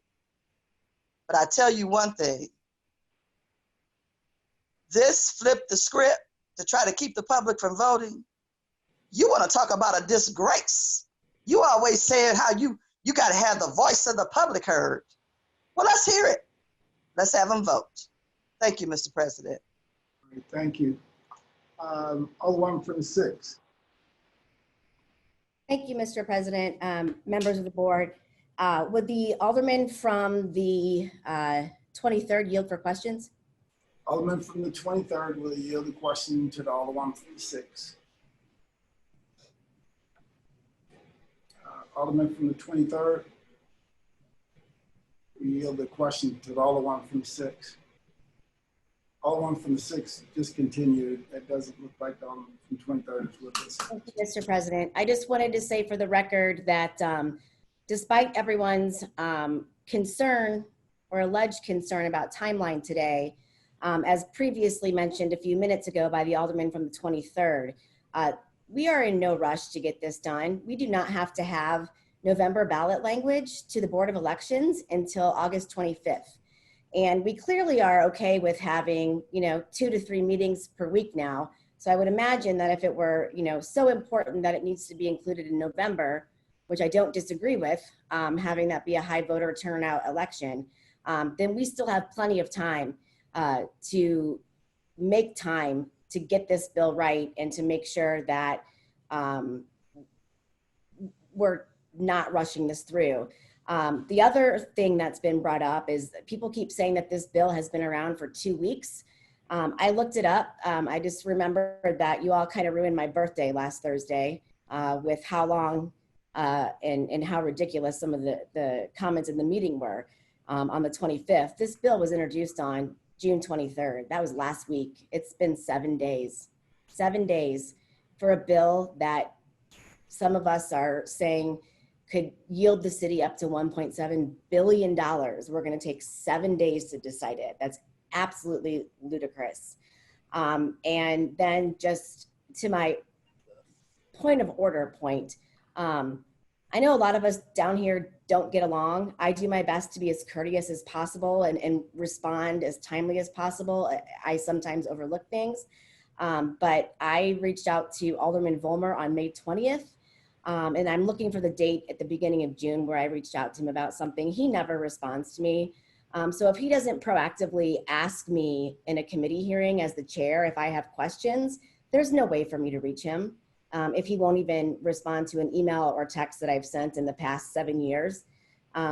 But I tell you one thing, this flipped the script to try to keep the public from voting. You want to talk about a disgrace. You always saying how you got to have the voice of the public heard. Well, let's hear it. Let's have them vote. Thank you, Mr. President. All right, thank you. Alderman from the 6th. Thank you, Mr. President, members of the board. Would the alderman from the 23rd yield for questions? Alderman from the 23rd will yield the question to the Alderman from the 6th. Alderman from the 23rd. We yield the question to the Alderman from the 6th. Alderman from the 6th discontinued. That doesn't look like the Alderman from 23rd is with us. Thank you, Mr. President. I just wanted to say for the record that despite everyone's concern or alleged concern about timeline today, as previously mentioned a few minutes ago by the Alderman from the 23rd, we are in no rush to get this done. We do not have to have November ballot language to the Board of Elections until August 25th. And we clearly are okay with having, 2 to 3 meetings per week now. So I would imagine that if it were, so important that it needs to be included in November, which I don't disagree with, having that be a high voter turnout election, then we still have plenty of time to make time to get this bill right and to make sure that we're not rushing this through. The other thing that's been brought up is that people keep saying that this bill has been around for 2 weeks. I looked it up. I just remembered that you all kind of ruined my birthday last Thursday with how long and how ridiculous some of the comments in the meeting were on the 25th. This bill was introduced on June 23rd. That was last week. It's been 7 days. 7 days for a bill that some of us are saying could yield the city up to $1.7 billion. We're going to take 7 days to decide it. That's absolutely ludicrous. And then just to my point of order point, I know a lot of us down here don't get along. I do my best to be as courteous as possible and respond as timely as possible. I sometimes overlook things. But I reached out to Alderman Vollmer on May 20th. And I'm looking for the date at the beginning of June where I reached out to him about something. He never responds to me. So if he doesn't proactively ask me in a committee hearing as the chair if I have questions, there's no way for me to reach him. If he won't even respond to an email or text that I've sent in the past 7 years.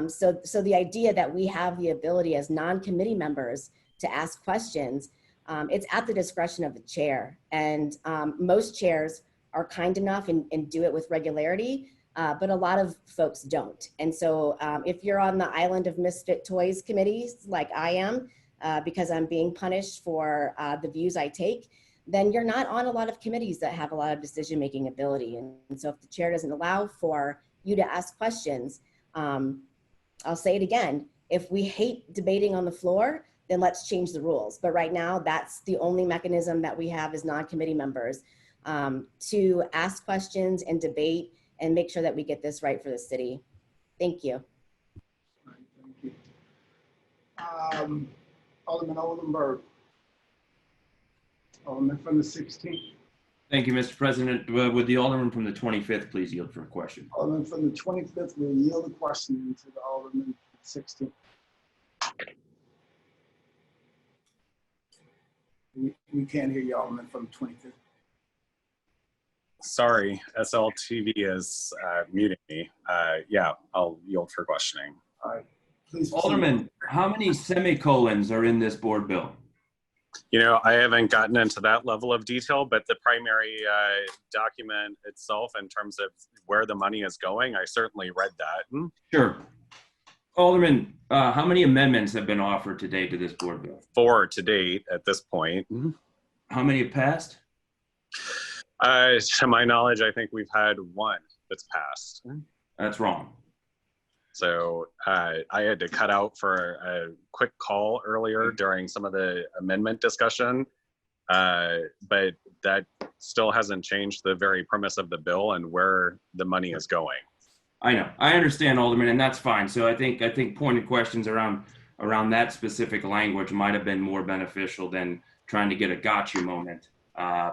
So the idea that we have the ability as non-committee members to ask questions, it's at the discretion of the chair. And most chairs are kind enough and do it with regularity, but a lot of folks don't. And so if you're on the Island of Misfit Toys committees like I am, because I'm being punished for the views I take, then you're not on a lot of committees that have a lot of decision-making ability. And so if the chair doesn't allow for you to ask questions, I'll say it again, if we hate debating on the floor, then let's change the rules. But right now, that's the only mechanism that we have as non-committee members to ask questions and debate and make sure that we get this right for the city. Thank you. Thank you. Alderman Oldenburg. Alderman from the 16th. Thank you, Mr. President. Would the Alderman from the 25th please yield for a question? Alderman from the 25th will yield the question to the Alderman from the 16th. We can't hear you, Alderman from the 25th. Sorry, SLTV is muting me. Yeah, I'll yield for questioning. All right, please. Alderman, how many semicolons are in this board bill? You know, I haven't gotten into that level of detail, but the primary document itself in terms of where the money is going, I certainly read that. Sure. Alderman, how many amendments have been offered to date to this board bill? 4 to date at this point. How many have passed? To my knowledge, I think we've had 1 that's passed. That's wrong. So I had to cut out for a quick call earlier during some of the amendment discussion, but that still hasn't changed the very premise of the bill and where the money is going. I know. I understand, Alderman, and that's fine. So I think pointed questions around that specific language might have been more beneficial than trying to get a gotcha moment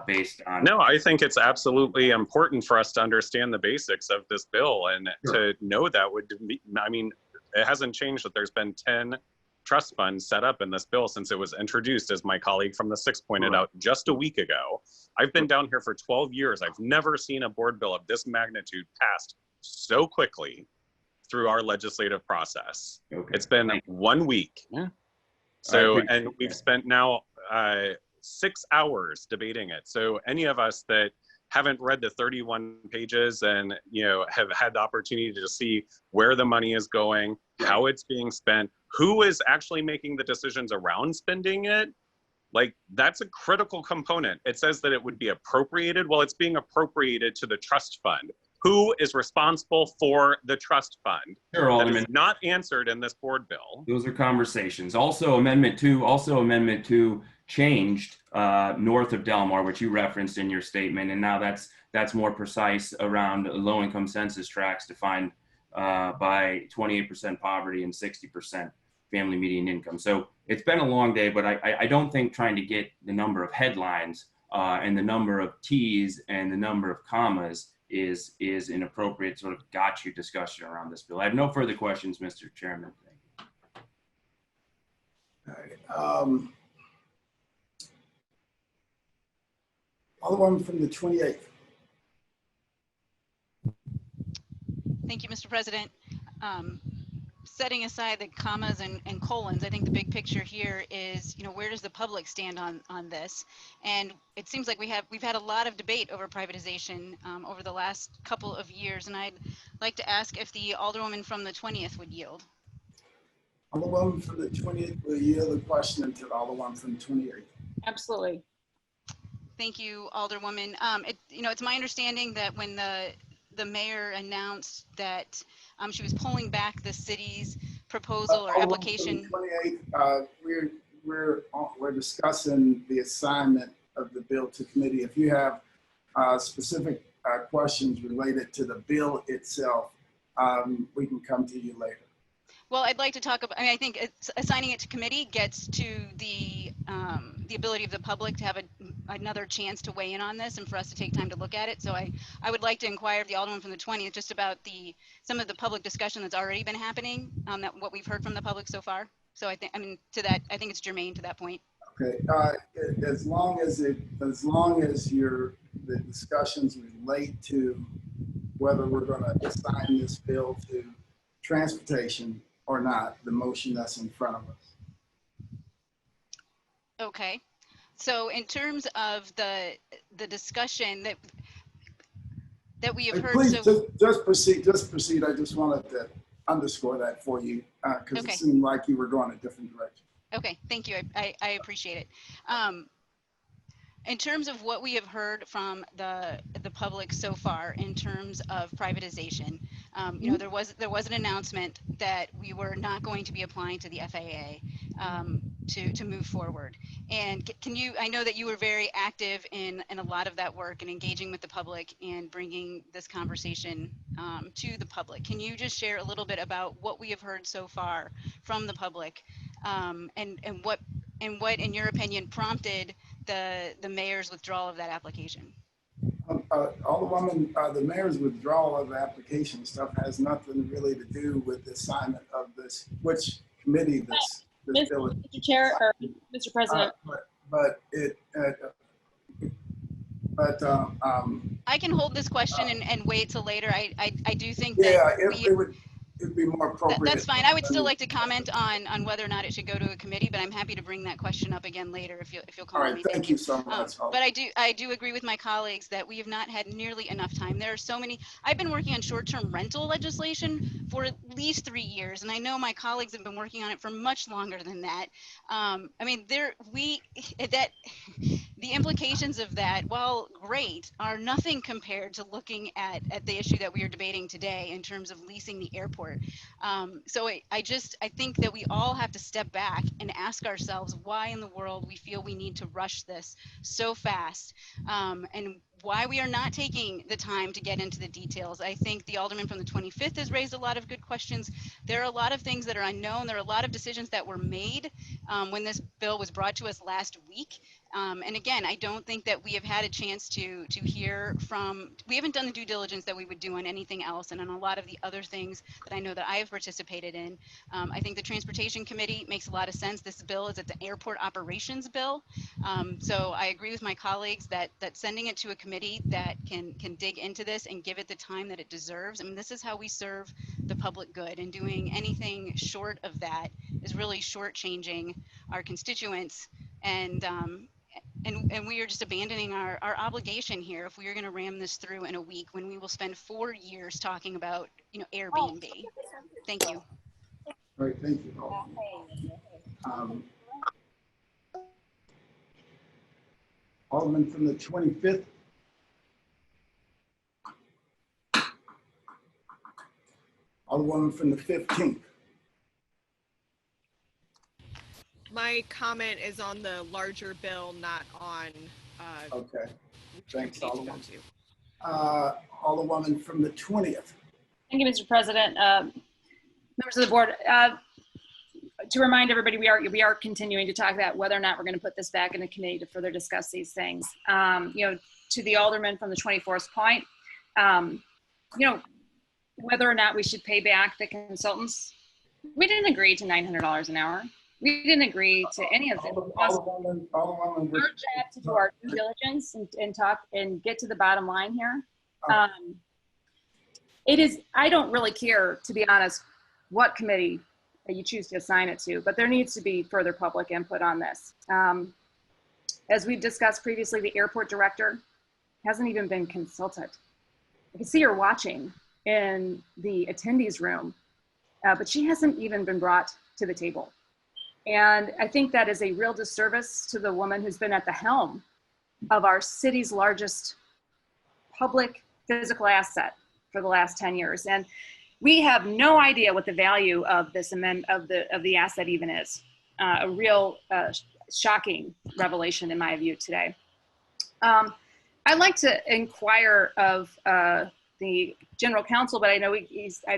based on. No, I think it's absolutely important for us to understand the basics of this bill and to know that would be, I mean, it hasn't changed that there's been 10 trust funds set up in this bill since it was introduced, as my colleague from the 6th pointed out just a week ago. I've been down here for 12 years. I've never seen a board bill of this magnitude passed so quickly through our legislative process. It's been 1 week. So, and we've spent now 6 hours debating it. So any of us that haven't read the 31 pages and, have had the opportunity to see where the money is going, how it's being spent, who is actually making the decisions around spending it. Like, that's a critical component. It says that it would be appropriated. Well, it's being appropriated to the trust fund. Who is responsible for the trust fund? Sure, That Alderman. is not answered in this board bill. Those are conversations. Also, Amendment 2 changed north of Delmar, which you referenced in your statement, and now that's more precise around low-income census tracts defined by 28% poverty and 60% family median income. So it's been a long day, but I don't think trying to get the number of headlines and the number of T's and the number of commas is an appropriate sort of got you discussion around this bill. I have no further questions, Mr. Chairman. Thank you. All right. Alderman from the 28th. Thank you, Mr. President. Setting aside the commas and colons, I think the big picture here is, where does the public stand on this? And it seems like we've had a lot of debate over privatization over the last couple of years, and I'd like to ask if the Alderwoman from the 20th would yield. Alderwoman from the 20th will yield the question to the Alderwoman from the 28th. Absolutely. Thank you, Alderwoman. It's my understanding that when the mayor announced that she was pulling back the city's proposal or application. 28th, we're discussing the assignment of the bill to committee. If you have specific questions related to the bill itself, we can come to you later. Well, I'd like to talk about, I think assigning it to committee gets to the ability of the public to have another chance to weigh in on this and for us to take time to look at it. So I would like to inquire of the Alderman from the 20th just about some of the public discussion that's already been happening, what we've heard from the public so far. So I think it's germane to that point. Okay, as long as the discussions relate to whether we're going to assign this bill to transportation or not, the motion that's in front of us. Okay, so in terms of the discussion that we have heard, please just proceed. I just wanted to underscore that for you because okay. It seemed like you were going a different direction. Okay, thank you. I appreciate it. In terms of what we have heard from the public so far in terms of privatization, there was an announcement that we were not going to be applying to the FAA to move forward. And I know that you were very active in a lot of that work and engaging with the public and bringing this conversation to the public. Can you just share a little bit about what we have heard so far from the public and what, in your opinion, prompted the mayor's withdrawal of that application? Alderwoman, the mayor's withdrawal of the application stuff has nothing really to do with the assignment of this, which committee this bill is. Mr. Chair, or Mr. President. I can hold this question and wait till later. I do think that it'd be more appropriate. That's fine. I would still like to comment on whether or not it should go to a committee, but I'm happy to bring that question up again later if you'll call me. Thank you so much. But I do agree with my colleagues that we have not had nearly enough time. There are so many. I've been working on short-term rental legislation for at least 3 years, and I know my colleagues have been working on it for much longer than that. The implications of that, while great, are nothing compared to looking at the issue that we are debating today in terms of leasing the airport. So I think that we all have to step back and ask ourselves why in the world we feel we need to rush this so fast, and why we are not taking the time to get into the details. I think the Alderman from the 25th has raised a lot of good questions. There are a lot of things that are unknown. There are a lot of decisions that were made when this bill was brought to us last week. And again, I don't think that we have had a chance to hear from, we haven't done the due diligence that we would do on anything else and on a lot of the other things that I know that I have participated in. I think the Transportation Committee makes a lot of sense. This bill is an airport operations bill. So I agree with my colleagues that sending it to a committee that can dig into this and give it the time that it deserves. I mean, this is how we serve the public good, and doing anything short of that is really shortchanging our constituents and And we are just abandoning our obligation here if we are going to ram this through in a week when we will spend 4 years talking about, Airbnb. Thank you. All right, thank you, Alderman. Alderman from the 25th. Alderwoman from the 15th. My comment is on the larger bill, not on. Okay, thanks, Which one Alderwoman. to go to. Alderwoman from the 20th. Thank you, Mr. President. Members of the board, to remind everybody, we are continuing to talk about whether or not we're going to put this back in the committee to further discuss these things. To the Alderman from the 24th point, whether or not we should pay back the consultants, we didn't agree to $900 an hour. We didn't agree to any of it. Our job to do our due diligence and talk and get to the bottom line here. I don't really care, to be honest, what committee you choose to assign it to, but there needs to be further public input on this. As we've discussed previously, the airport director hasn't even been consulted. I can see her watching in the attendees room, but she hasn't even been brought to the table. And I think that is a real disservice to the woman who's been at the helm of our city's largest public physical asset for the last 10 years. And we have no idea what the value of this of the asset even is. A real shocking revelation in my view today. I'd like to inquire of the general counsel, but I don't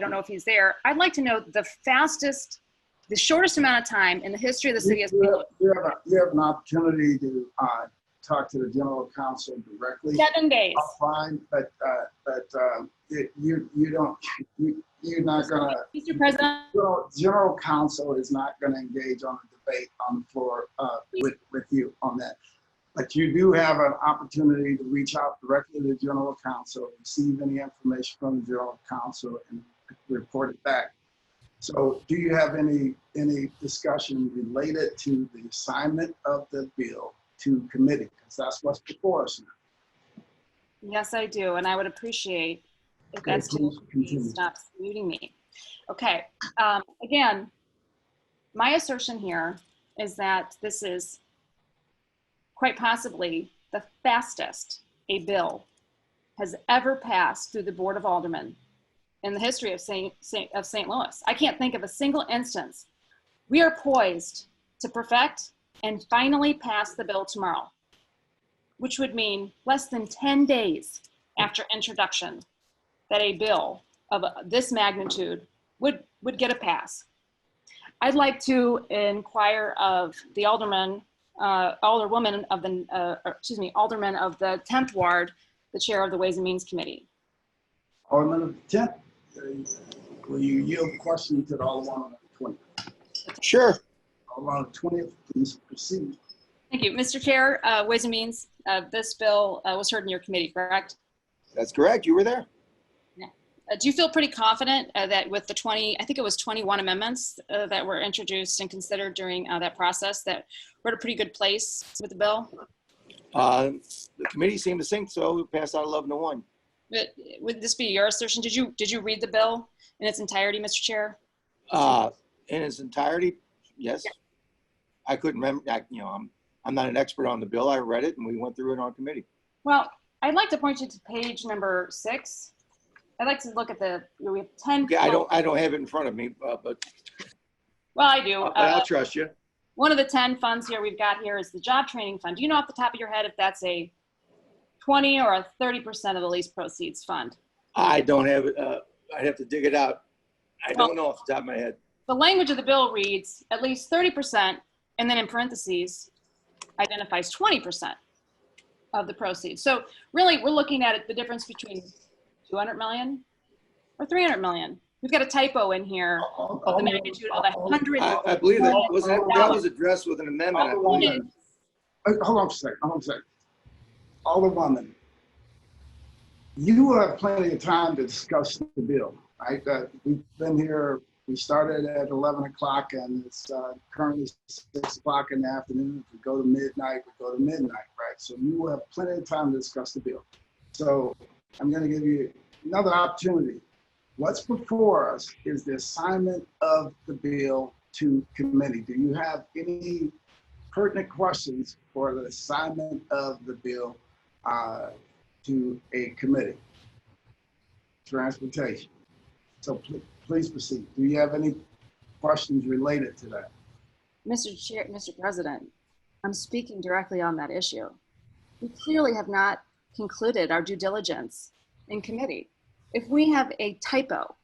know if he's there. I'd like to know the shortest amount of time in the history of the city. You have an opportunity to talk to the general counsel directly. 7 days. Fine, but you're not gonna. Mr. President. General counsel is not gonna engage on a debate on the floor with you on that. But you do have an opportunity to reach out directly to the general counsel, receive any information from the general counsel, and report it back. So do you have any discussion related to the assignment of the bill to committee? Because that's what's before us now. Yes, I do. And I would appreciate if that's stops muting me. Okay. Again, my assertion here is that this is quite possibly the fastest a bill has ever passed through the Board of Aldermen in the history of St. Louis. I can't think of a single instance. We are poised to perfect and finally pass the bill tomorrow, which would mean less than 10 days after introduction that a bill of this magnitude would get a pass. I'd like to inquire of the alderwoman of the 10th Ward, the chair of the Ways and Means Committee. Alderman of the 10th, will you yield the question to the Alderman of the 20th? Sure. Alderman of the 20th, please proceed. Thank you. Mr. Chair, Ways and Means, this bill was heard in your committee, correct? That's correct. You were there. Yeah. Do you feel pretty confident that with the 21 amendments that were introduced and considered during that process, that we're at a pretty good place with the bill? The committee seemed to think so. We passed out 11-1. But would this be your assertion? Did you read the bill in its entirety, Mr. Chair? In its entirety, yes. Yeah. I couldn't remember. I'm not an expert on the bill. I read it and we went through it on committee. Well, I'd like to point you to page number 6. I'd like to look at we have 10. Okay, I don't have it in front of me, but. Well, I do. I'll trust you. One of the 10 funds here we've got here is the job training fund. Do you know off the top of your head if that's a 20 or a 30% of the lease proceeds fund? I don't have it. I'd have to dig it out. I don't know off the top of my head. The language of the bill reads at least 30%, and then in parentheses identifies 20% of the proceeds. So really, we're looking at the difference between 200 million or 300 million. We've got a typo in here of the magnitude of 100. I believe that was addressed with an amendment. Hold on a second. Alderwoman, you will have plenty of time to discuss the bill, right? We've been here We started at 11 o'clock and it's currently 6 o'clock in the afternoon. If we go to midnight, we go to midnight, right? So you will have plenty of time to discuss the bill. So I'm going to give you another opportunity. What's before us is the assignment of the bill to committee. Do you have any pertinent questions for the assignment of the bill to a committee? Transportation. So please proceed. Do you have any questions related to that? Mr. President, I'm speaking directly on that issue. We clearly have not concluded our due diligence in committee. If we have a typo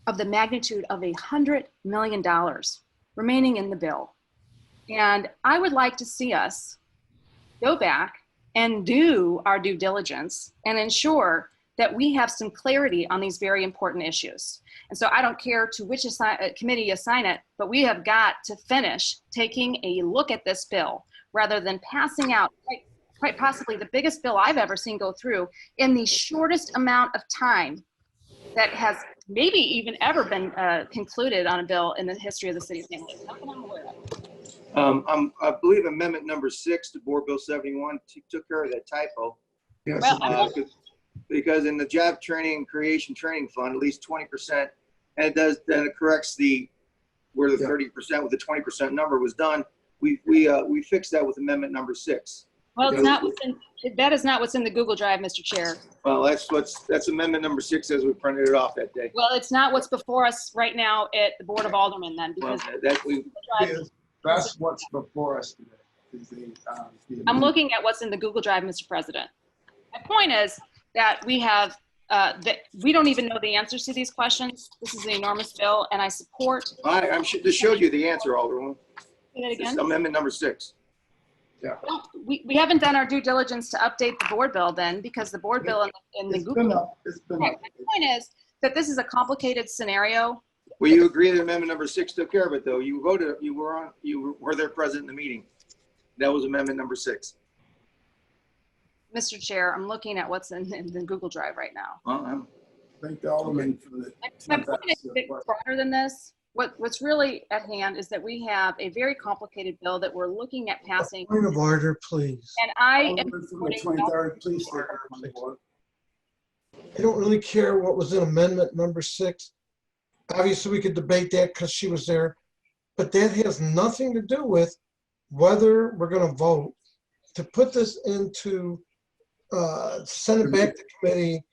of the magnitude of $100 million remaining in the bill, and I would like to see us go back and do our due diligence and ensure that we have some clarity on these very important issues. And so I don't care to which committee you assign it, but we have got to finish taking a look at this bill rather than passing out quite possibly the biggest bill I've ever seen go through in the shortest amount of time that has maybe even ever been concluded on a bill in the history of the city of St. Louis. Nothing I'm aware of. I believe amendment number 6 to Board Bill 71 took care of that typo. Yes. Well, because in the job training creation training fund, at least 20%, and it does, then it corrects where the 30% with the 20% number was done. We fixed that with amendment number 6. Well, it's not that is not what's in the Google Drive, Mr. Chair. Well, that's amendment number 6 as we printed it off that day. Well, it's not what's before us right now at the Board of Aldermen then, because that's what's before us today. I'm looking at what's in the Google Drive, Mr. President. My point is that we have that we don't even know the answers to these questions. This is an enormous bill, and I support. I just showed you the answer, Alderman. Say that again. It's amendment number 6. Yeah. Well, we haven't done our due diligence to update the board bill then, because the board bill in the Google. It's been right. My point is that this is a complicated scenario. Well, you agree that amendment number 6 took care of it, though. You voted. You were there present in the meeting. That was amendment number 6. Mr. Chair, I'm looking at what's in the Google Drive right now. I think the Alderman for the. My point is a bit broader than this. What's really at hand is that we have a very complicated bill that we're looking at passing. Point of order, please. And I am the 23rd, please. I don't really care what was in amendment number 6. Obviously, we could debate that because she was there, but that has nothing to do with whether we're going to vote to put this into, send it back to committee.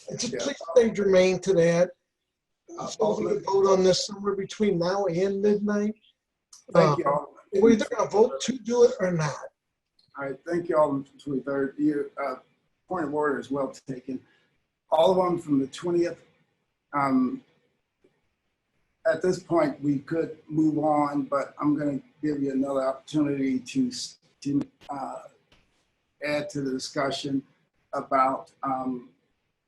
And just please stay germane to that. So we can vote on this somewhere between now and midnight. Thank you all. We're either going to vote to do it or not. All right, thank you all. 23rd. Your point of order is well taken. All of them from the 20th. At this point, we could move on, but I'm going to give you another opportunity to add to the discussion about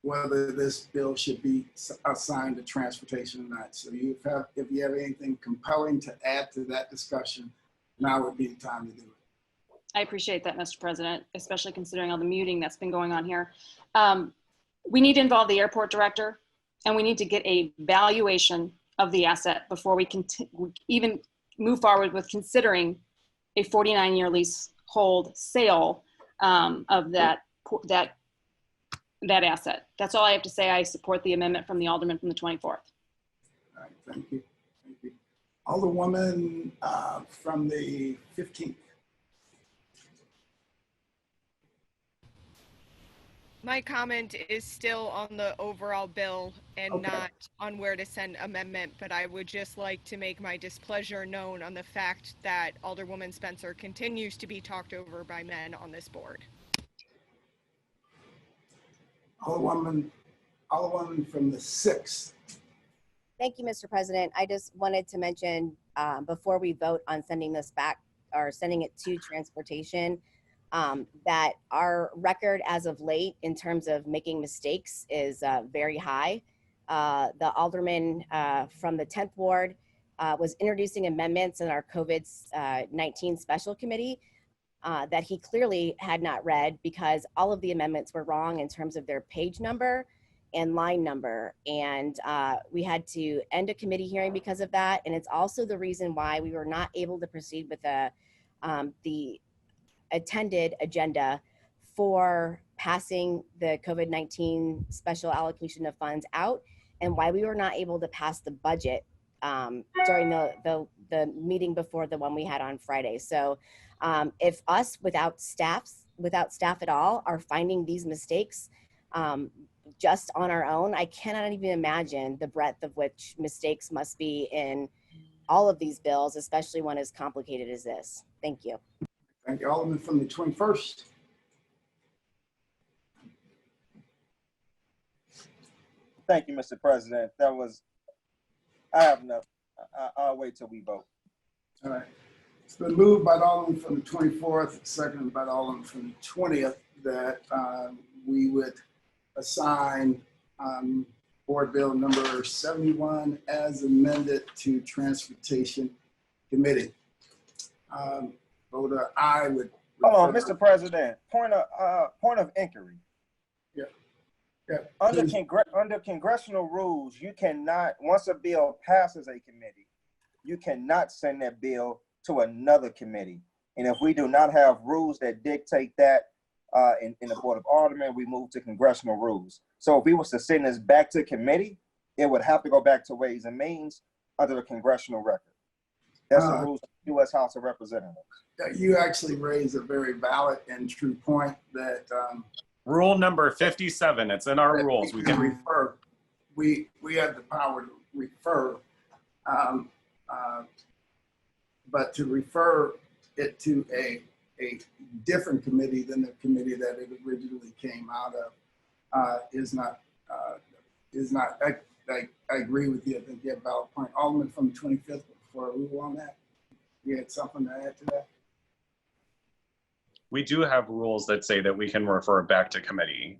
whether this bill should be assigned to transportation or not. So if you have anything compelling to add to that discussion, now would be the time to do it. I appreciate that, Mr. President, especially considering all the muting that's been going on here. We need to involve the airport director, and we need to get a valuation of the asset before we can even move forward with considering a 49-year leasehold sale of that asset. That's all I have to say. I support the amendment from the Alderman from the 24th. All right, thank you. Thank you. Alderwoman from the 15th. My comment is still on the overall bill and not on where to send amendment, but I would just like to make my displeasure known on the fact that Alderwoman Spencer continues to be talked over by men on this board. Alderwoman from the 6th. Thank you, Mr. President. I just wanted to mention before we vote on sending this back or sending it to transportation, that our record as of late in terms of making mistakes is very high. The alderman from the 10th ward was introducing amendments in our COVID-19 special committee that he clearly had not read because all of the amendments were wrong in terms of their page number and line number. And we had to end a committee hearing because of that. And it's also the reason why we were not able to proceed with the attended agenda for passing the COVID-19 special allocation of funds out, and why we were not able to pass the budget during the meeting before the one we had on Friday. So if us without staff at all are finding these mistakes just on our own, I cannot even imagine the breadth of which mistakes must be in all of these bills, especially one as complicated as this. Thank you. Thank you. Alderman from the 21st. Thank you, Mr. President. I have enough. I'll wait till we vote. All right. It's been moved by the Alderman from the 24th, seconded by the Alderman from the 20th, that we would assign Board Bill number 71 as amended to Transportation Committee. Vote aye would. Hold on, Mr. President. Point of inquiry. Yeah. Yeah. Under congressional rules, you cannot, once a bill passes a committee, you cannot send that bill to another committee. And if we do not have rules that dictate that in the Board of Aldermen, we move to congressional rules. So if we was to send this back to committee, it would have to go back to Ways and Means under the congressional record. That's the rules of the U.S. House of Representatives. You actually raise a very valid and true point that Rule number 57, it's in our rules. We can refer. We have the power to refer, but to refer it to a different committee than the committee that it originally came out of is not. I agree with you. I think you have a valid point. Alderman from the 25th, before I rule on that, you had something to add to that? We do have rules that say that we can refer back to committee.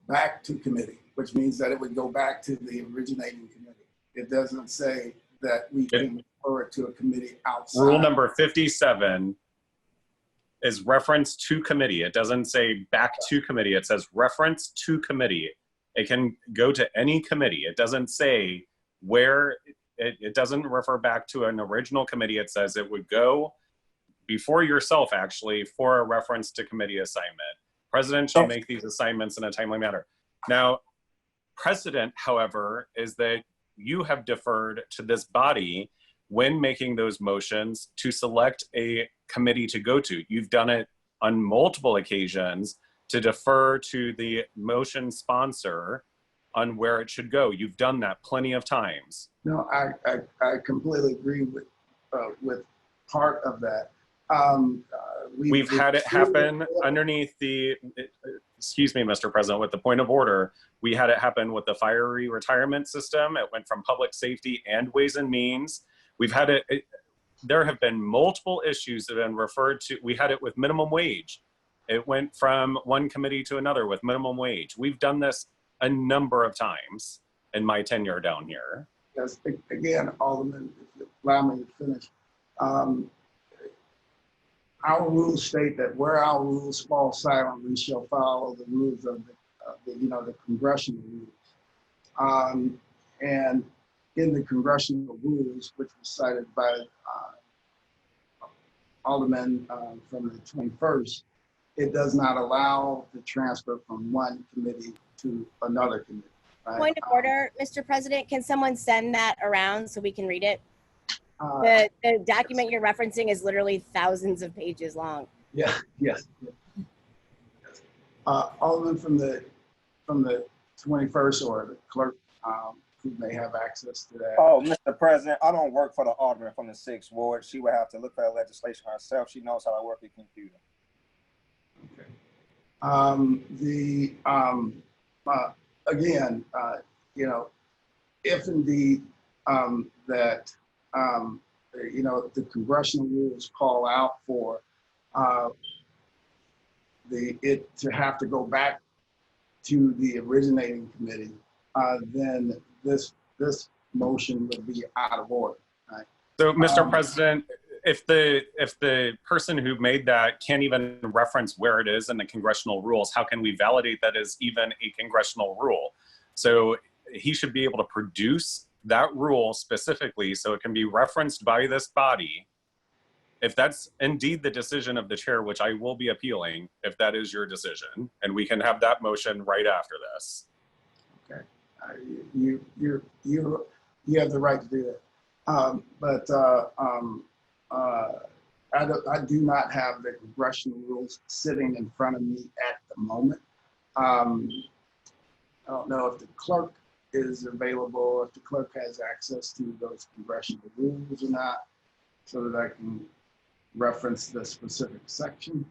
Back to committee, which means that it would go back to the originating committee. It doesn't say that we can refer it to a committee outside. Rule number 57 is reference to committee. It doesn't say back to committee. It says reference to committee. It can go to any committee. It doesn't say where, it doesn't refer back to an original committee. It says it would go before yourself, actually, for a reference to committee assignment. President shall make these assignments in a timely manner. Now, precedent, however, is that you have deferred to this body when making those motions to select a committee to go to. You've done it on multiple occasions to defer to the motion sponsor on where it should go. You've done that plenty of times. No, I completely agree with part of that. We've had it happen underneath the, excuse me, Mr. President, with the point of order, we had it happen with the fiery retirement system. It went from public safety and Ways and Means. We've had it, there have been multiple issues that have been referred to. We had it with minimum wage. It went from one committee to another with minimum wage. We've done this a number of times in my tenure down here. Yes, again, Alderman, if you allow me to finish. Our rules state that where our rules fall silent, we shall follow the rules of the congressional rules. And in the congressional rules, which was cited by Alderman from the 21st, it does not allow the transfer from one committee to another committee. Right? Point of order, Mr. President, can someone send that around so we can read it? The document you're referencing is literally thousands of pages long. Yeah, yes. Alderman from the 21st or the clerk who may have access to that. Oh, Mr. President, I don't work for the Alderman from the 6th Ward. She would have to look for that legislation herself. She knows how to work the computer. Okay. Again, if indeed that the congressional rules call out for it to have to go back to the originating committee, then this motion would be out of order. Right? So, Mr. President, if the person who made that can't even reference where it is in the congressional rules, how can we validate that as even a congressional rule? So he should be able to produce that rule specifically so it can be referenced by this body. If that's indeed the decision of the chair, which I will be appealing, if that is your decision, and we can have that motion right after this. Okay, you have the right to do that. I do not have the congressional rules sitting in front of me at the moment. I don't know if the clerk is available, if the clerk has access to those congressional rules or not, so that I can reference the specific section.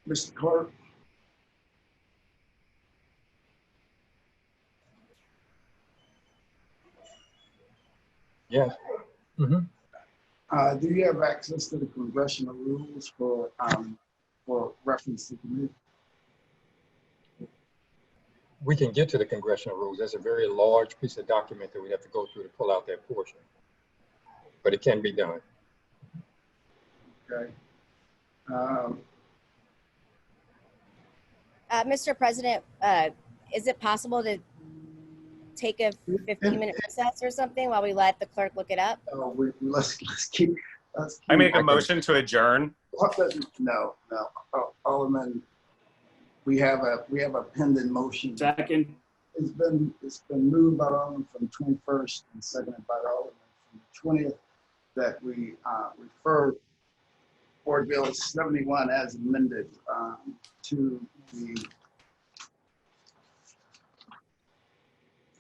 Mr. Clerk. Yes. Mm-hmm. Do you have access to the congressional rules for reference to committee? We can get to the congressional rules. That's a very large piece of document that we have to go through to pull out that portion, but it can be done. Okay. Mr. President, is it possible to take a 15-minute recess or something while we let the clerk look it up? Let's keep. I make a motion to adjourn. No. Alderman, we have a pending motion. Second. It's been moved by Alderman from the 21st and seconded by Alderman from the 20th that we refer Board Bill 71 as amended to the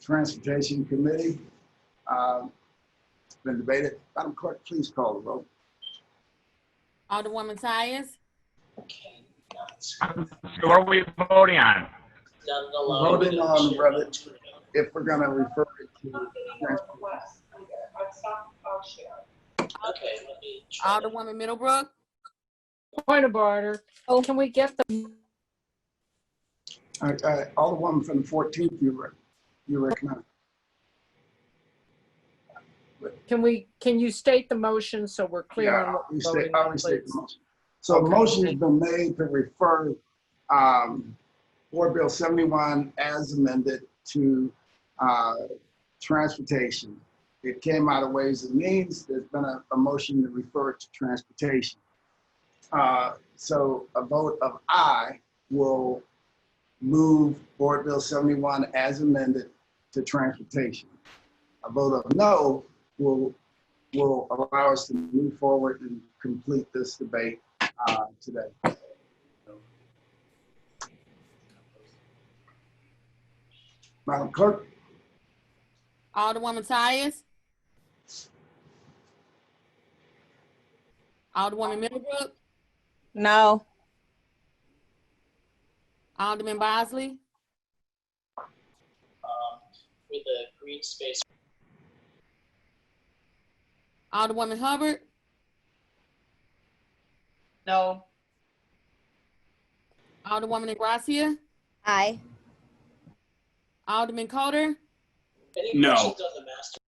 Transportation Committee. It's been debated. Madam Clerk, please call the vote. Alderwoman Tyus. So what are we voting on? Voting on whether, if we're going to refer it to transportation. Alderwoman Middlebrook. Point of order. Oh, can we get the? Alderwoman from the 14th, you recognize. Can you state the motion so we're clear on what we're voting on, please? So okay. The motion has been made to refer Board Bill 71 as amended to transportation. It came out of Ways and Means. There's been a motion to refer it to transportation. So a vote of aye will move Board Bill 71 as amended to transportation. A vote of no will allow us to move forward and complete this debate today. Madam Clerk. Alderwoman Tyus. Alderwoman Middlebrook. No. Alderman Bosley. With the green space. Alderwoman Hubbard. No. Alderwoman Ingracia. Aye. Alderman Coder. Any no. questions on the master?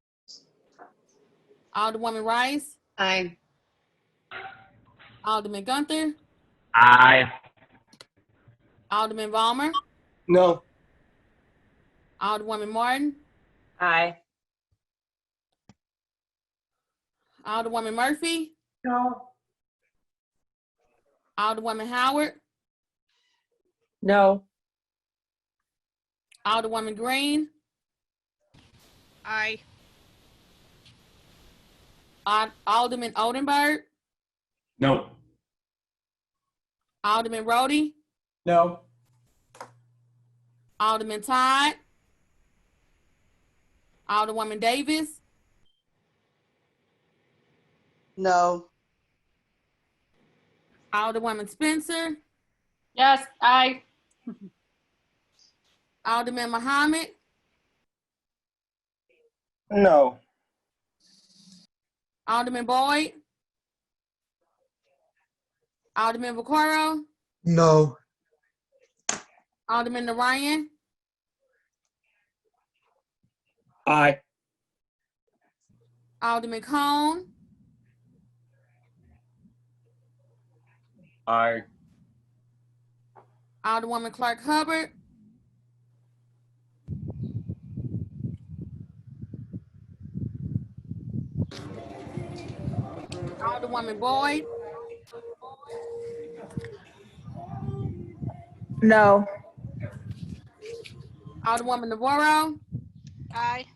Alderwoman Rice. Aye. Alderman Gunther. Aye. Alderman Vollmer. No. Alderwoman Martin. Aye. Alderwoman Murphy. No. Alderwoman Howard. No. Alderwoman Green. Aye. Alderman Oldenburg. No. Alderman Roddy. No. Alderman Todd. Alderwoman Davis. No. Alderwoman Spencer. Yes, aye. Alderman Muhammad. No. Alderman Boyd. Alderman Vaccaro. No. Alderman Narayan. Aye. Alderman Cone, Aye. Alderwoman Clark Hubbard, Alderwoman Boyd, No. Alderwoman Navarro, Aye.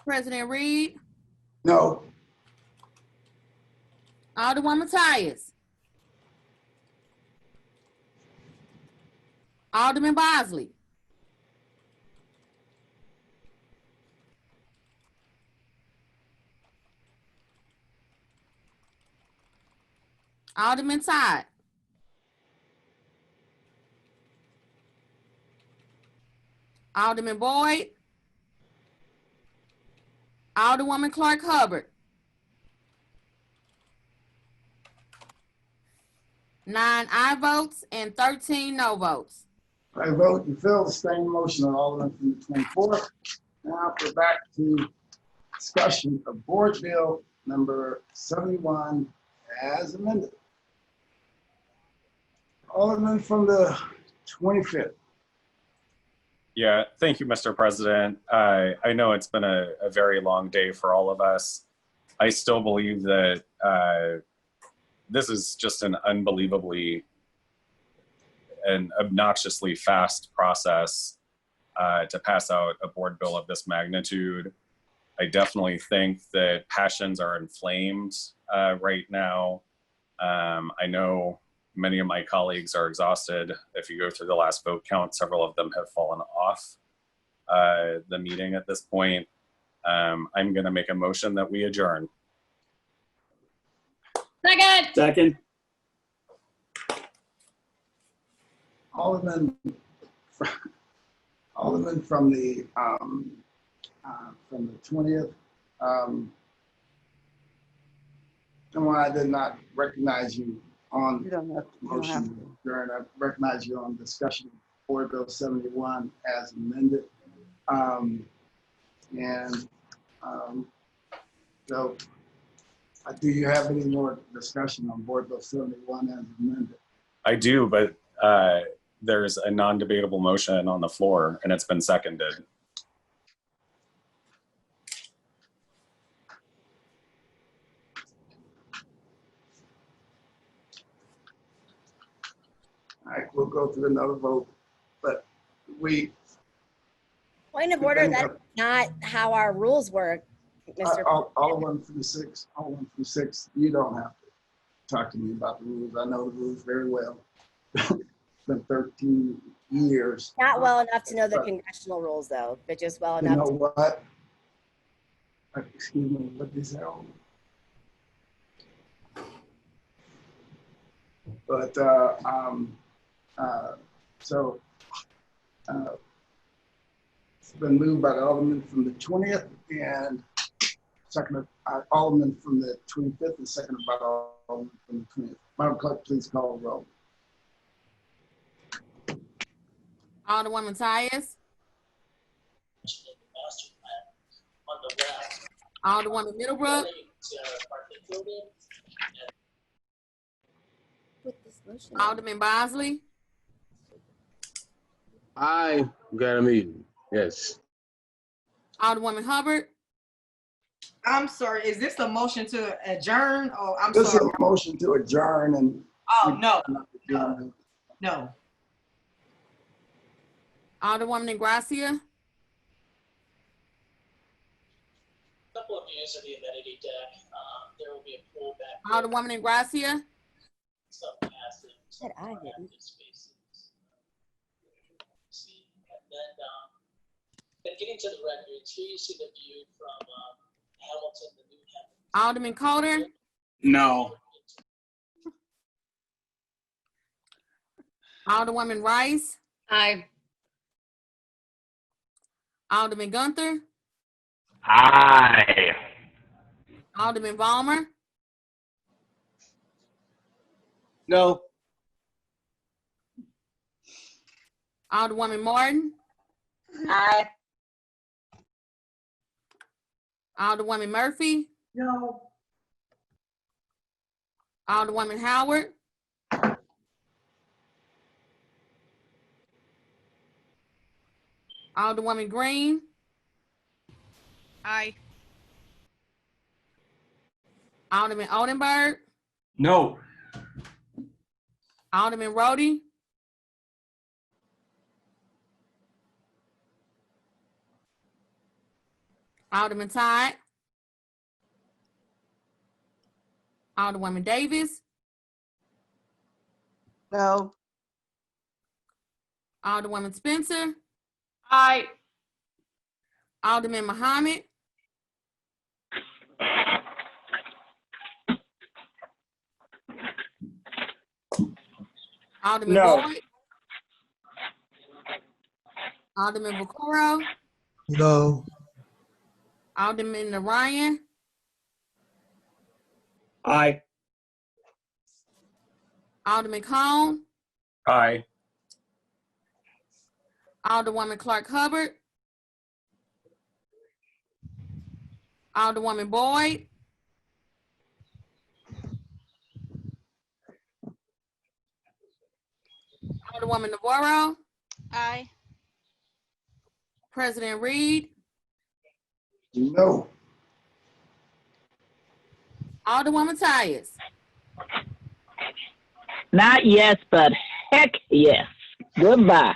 President Reed, No. Alderwoman Tyus, Alderman Bosley, Alderman Todd, Alderman Boyd, Alderwoman Clark Hubbard, 9 aye votes and 13 no votes. I vote in favor of the standing motion of Alderman from the 24th. Now we're back to discussion of Board Bill number 71 as amended. Alderman from the 25th. Yeah, thank you, Mr. President. I know it's been a very long day for all of us. I still believe that this is just an unbelievably and obnoxiously fast process to pass out a board bill of this magnitude. I definitely think that passions are inflamed right now. I know many of my colleagues are exhausted. If you go through the last vote count, several of them have fallen off the meeting at this point. I'm going to make a motion that we adjourn. Second. Second. Alderman from the 20th. No, I did not recognize you on You don't have, you don't have motion to adjourn. I recognize you on discussion of Board Bill 71 as amended. So do you have any more discussion on Board Bill 71 as amended? I do, but there's a non-debatable motion on the floor and it's been seconded. All right, we'll go through another vote, but Point of order, that's not how our rules work, Mr. Alderman from the 6th, you don't have to talk to me about the rules. I know the rules very well. It's been 13 years. Not well enough to know the congressional rules, though, but just well enough. You know what? Excuse me, what is that? But it's been moved by the Alderman from the 20th and seconded by Alderman from the 25th and seconded by the Alderman from the 20th. Madam Clerk, please call the roll. Alderwoman Tyus, On the left. Alderwoman Middlebrook, Alderman Bosley, I got a meeting. Yes. Alderwoman Hubbard, I'm sorry, is this a motion to adjourn or I'm This sorry? is a motion to adjourn and. Oh, no. Alderwoman Ingracia, Couple of views of the amenity deck. There will be a pullback. Alderwoman Ingracia, Some passive. Said I didn't. active spaces. See, and then getting to the renderings, here you see the view from Hamilton, the new Hamilton. Alderman Coder, No. Alderwoman Rice, Aye. Alderman Gunther, Aye. Alderman Ballmer, No. Alderwoman Martin, Aye. Alderwoman Murphy, No. Alderwoman Howard, Alderwoman Green, Aye. Alderman Oldenburg, No. Alderman Roddy, Alderman Todd, Alderwoman Davis, No. Alderwoman Spencer, Aye. Alderman Muhammad, Alderman No. Boyd, Alderman Vaccaro, No. Alderman Ryan, Aye. Alderman Cone, Aye. Alderwoman Clark Hubbard, Alderwoman Boyd, Alderwoman Navarro, Aye. President Reed, No. Alderwoman Tyus, Not yes, but heck yes. Goodbye.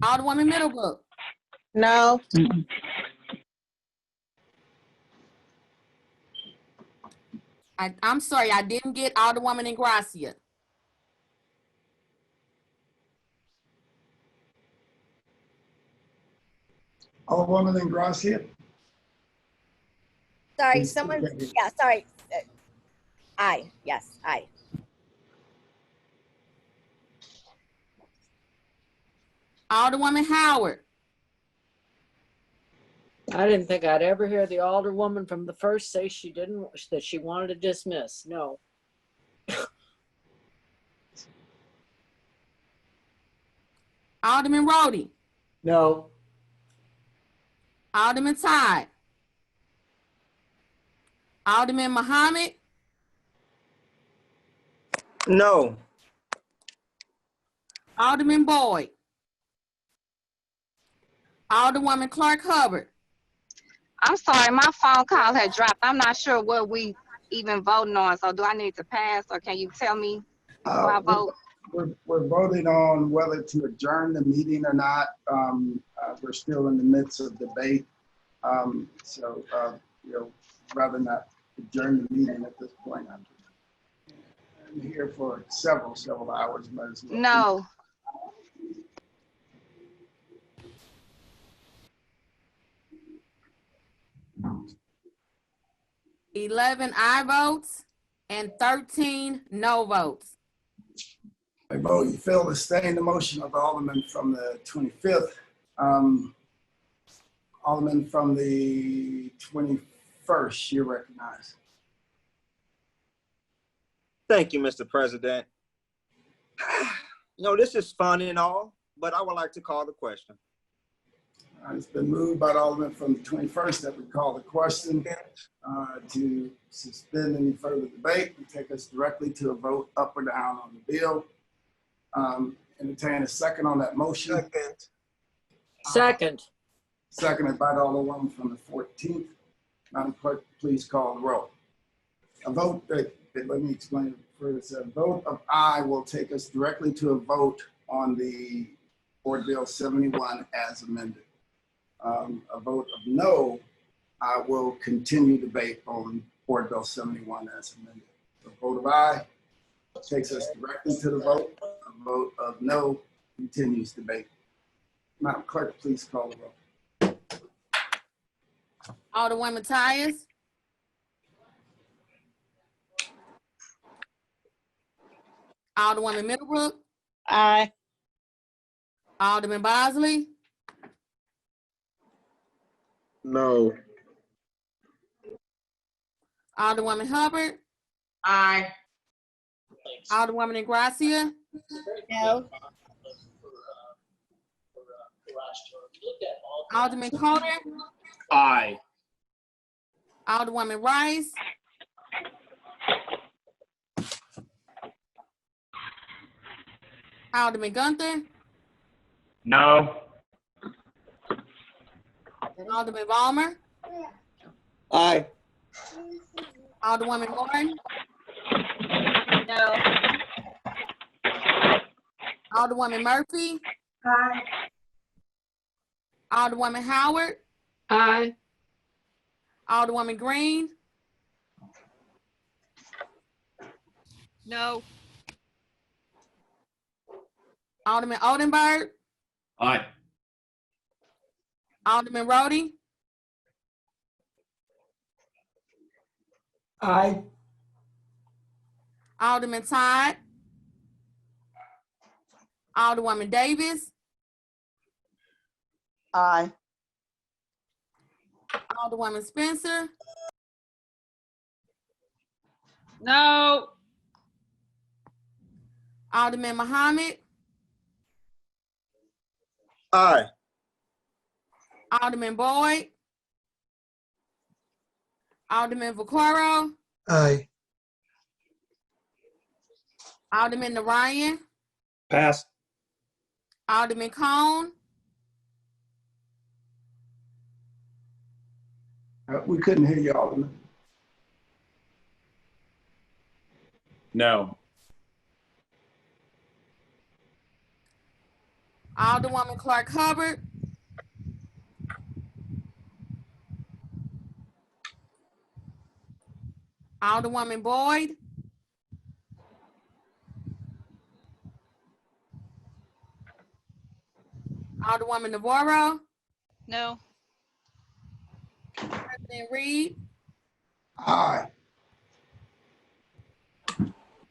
Alderwoman Middlebrook, No. I'm sorry, I didn't get Alderwoman Ingracia. Alderwoman Ingracia. Sorry, Please someone, speak. yeah, sorry. Aye, yes, aye. Alderwoman Howard, I didn't think I'd ever hear the alderwoman from the first say she didn't, that she wanted to dismiss. No. Alderman Roddy, No. Alderman Todd, Alderman Muhammad, No. Alderman Boyd, Alderwoman Clark Hubbard, I'm sorry, my phone call had dropped. I'm not sure what we even voting on. So do I need to pass or can you tell me before I vote? We're voting on whether to adjourn the meeting or not. We're still in the midst of debate. Rather not adjourn the meeting at this point. I'm here for several hours. Might as well. No. $11 aye votes and 13 no votes. I vote you fail to sustain the motion of the Alderman from the 25th. Alderman from the 21st, you're recognized. Thank you, Mr. President. This is fun and all, but I would like to call the question. It's been moved by the Alderman from the 21st that we call the question to suspend any further debate and take us directly to a vote up or down on the bill. Entertain a second on that motion. Second. Seconded by the Alderwoman from the 14th. Madam Clerk, please call the roll. A vote, let me explain first. A vote of aye will take us directly to a vote on the Board Bill 71 as amended. A vote of no will continue debate on Board Bill 71 as amended. A vote of aye takes us directly to the vote. A vote of no continues debate. Madam Clerk, please call the roll. Alderwoman Tyus, Alderwoman Middlebrook, Aye. Alderman Bosley, No. Alderwoman Hubbard, Aye. Alderwoman Ingracia, No. Looked at all Alderman Coder, Aye. Alderwoman Rice, Alderman Gunther, No. Alderman Ballmer, Aye. Alderwoman Martin, No. Alderwoman Murphy, Aye. Alderwoman Howard, Aye. Alderwoman Green, No. Alderman Oldenburg, Aye. Alderman Roddy, Aye. Alderman Todd, Alderwoman Davis, Aye. Alderwoman Spencer, No. Alderman Muhammad, Aye. Alderman Boyd, Alderman Vaccaro, Aye. Alderman Narayan, Pass. Alderman Cone, We couldn't hear you, Alderman. No. Alderwoman Clark Hubbard, Alderwoman Boyd, Alderwoman Navarro, No. President Reed, Aye.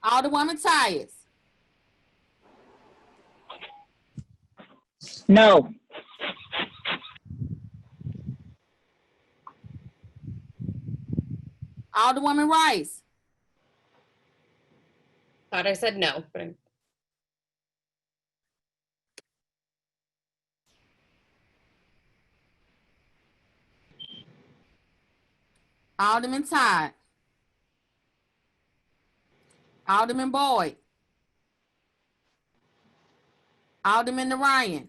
Alderwoman Tyus, No. Alderwoman Rice, Thought I said no, but I'm Alderman Todd, Alderman Boyd, Alderman Narayan,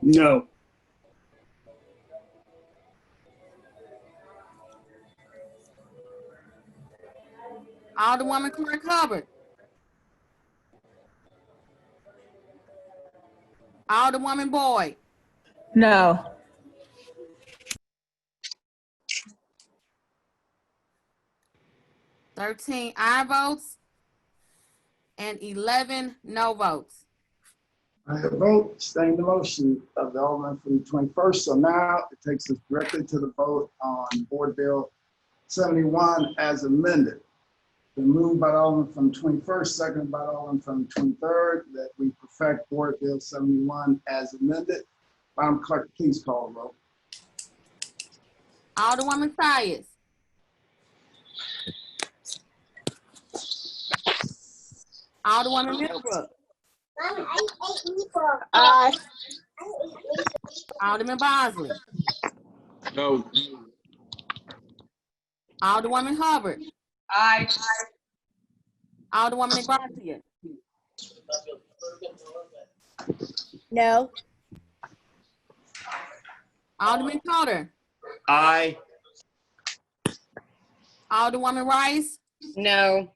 No. Alderwoman Clark Hubbard, Alderwoman Boyd, No. 13 aye votes and 11 no votes. I have vote, staying the motion of the Alderman from the 21st. So now it takes us directly to the vote on Board Bill 71 as amended. Been moved by the Alderman from the 21st, seconded by the Alderman from the 23rd, that we perfect Board Bill 71 as amended. Madam Clerk, please call the roll. Alderwoman Tyus, Alderwoman Middlebrook, Aye. Alderman Bosley, No. Alderwoman Hubbard, Aye. Alderwoman Garcia, No. Alderman Coder, Aye. Alderwoman Rice, no.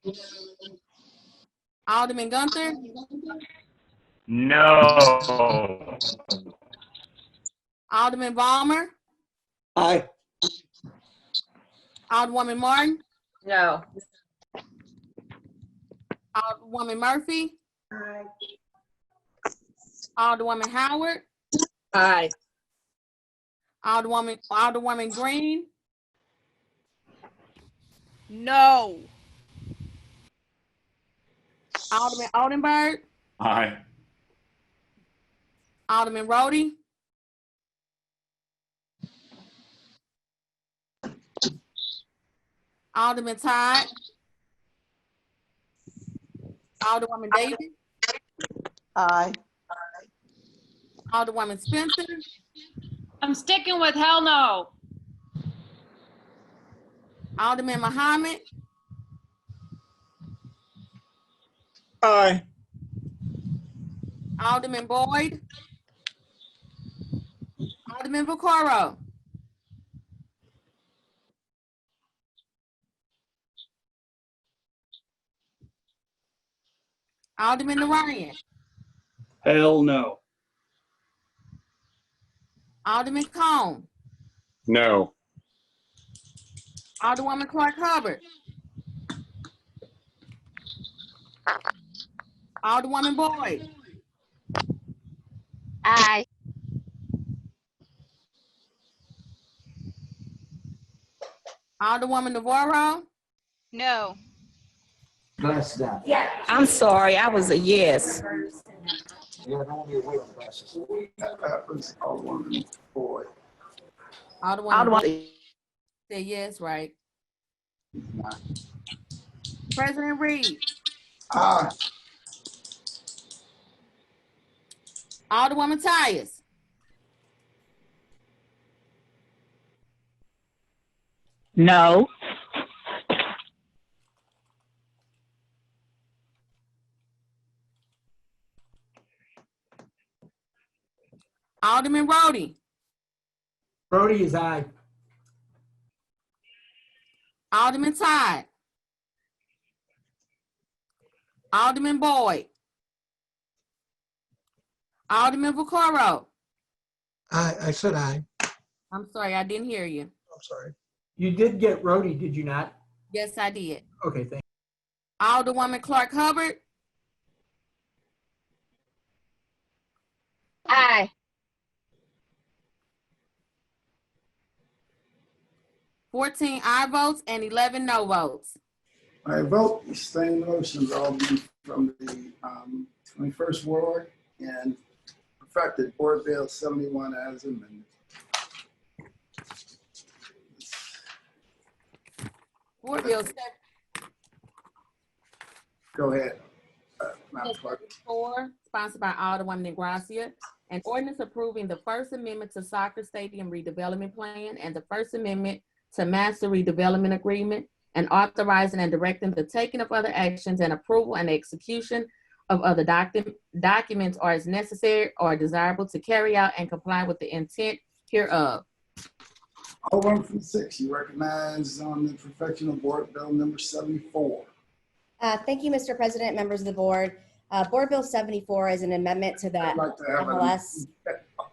Alderman Gunther, No. Alderman Ballmer, Aye. Alderwoman Martin, No. Alderwoman Murphy, Aye. Alderwoman Howard, Aye. Alderwoman Green, No. Alderman Oldenburg, Aye. Alderman Roddy, Alderman Todd, Alderwoman Davis, Aye. Alderwoman Spencer, I'm sticking with hell no. Alderman Muhammad, Aye. Alderman Boyd, Alderman Vaccaro, Alderman Narayan, Hell no. Alderman Cone, No. Alderwoman Clark Hubbard, Alderwoman Boyd, Aye. Alderwoman Navarro, No. Bless God. I'm sorry, I was a yes. That was Alderwoman Boyd. Alderwoman Boyd said yes, right? President Reed, Aye. Alderwoman Tyus, No. Alderman Roddy, Brody is aye. Alderman Todd, Alderman Boyd, Alderman Vaccaro. I said aye. I'm sorry, I didn't hear you. I'm sorry. You did get Rhodey, did you not? Yes, I did. Okay, thank Alderwoman Clark Hubbard, Aye. 14 aye votes and 11 no votes. I vote the same motions all be from the 21st Ward and perfected Board Bill 71 as amended. Board Bill Go ahead, Madam Clerk. 74, sponsored by Alderwoman Negracia, an ordinance approving the First Amendment to Soccer Stadium Redevelopment Plan and the First Amendment to Master Redevelopment Agreement, and authorizing and directing the taking of other actions and approval and execution of other documents or as necessary or desirable to carry out and comply with the intent hereof. Alderman from 6, you recognize on the perfection of Board Bill number 74. Thank you, Mr. President, members of the board. Board Bill 74 is an amendment to the I'd like to have MLS.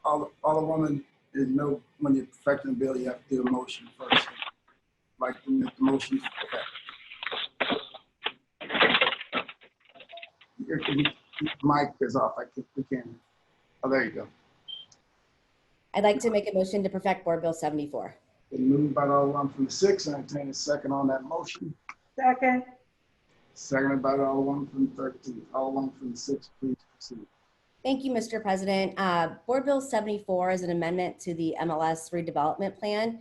Alderwoman, you know, when you're perfecting a bill, you have to do a motion first. Like to make the motion. Your mic is off. We can't. Oh, there you go. I'd like to make a motion to perfect Board Bill 74. Been moved by the Alderman from the 6. I entertain a second on that motion. Second. Seconded by the Alderman from the 13. Alderman from the 6, please proceed. Thank you, Mr. President. Board Bill 74 is an amendment to the MLS redevelopment plan.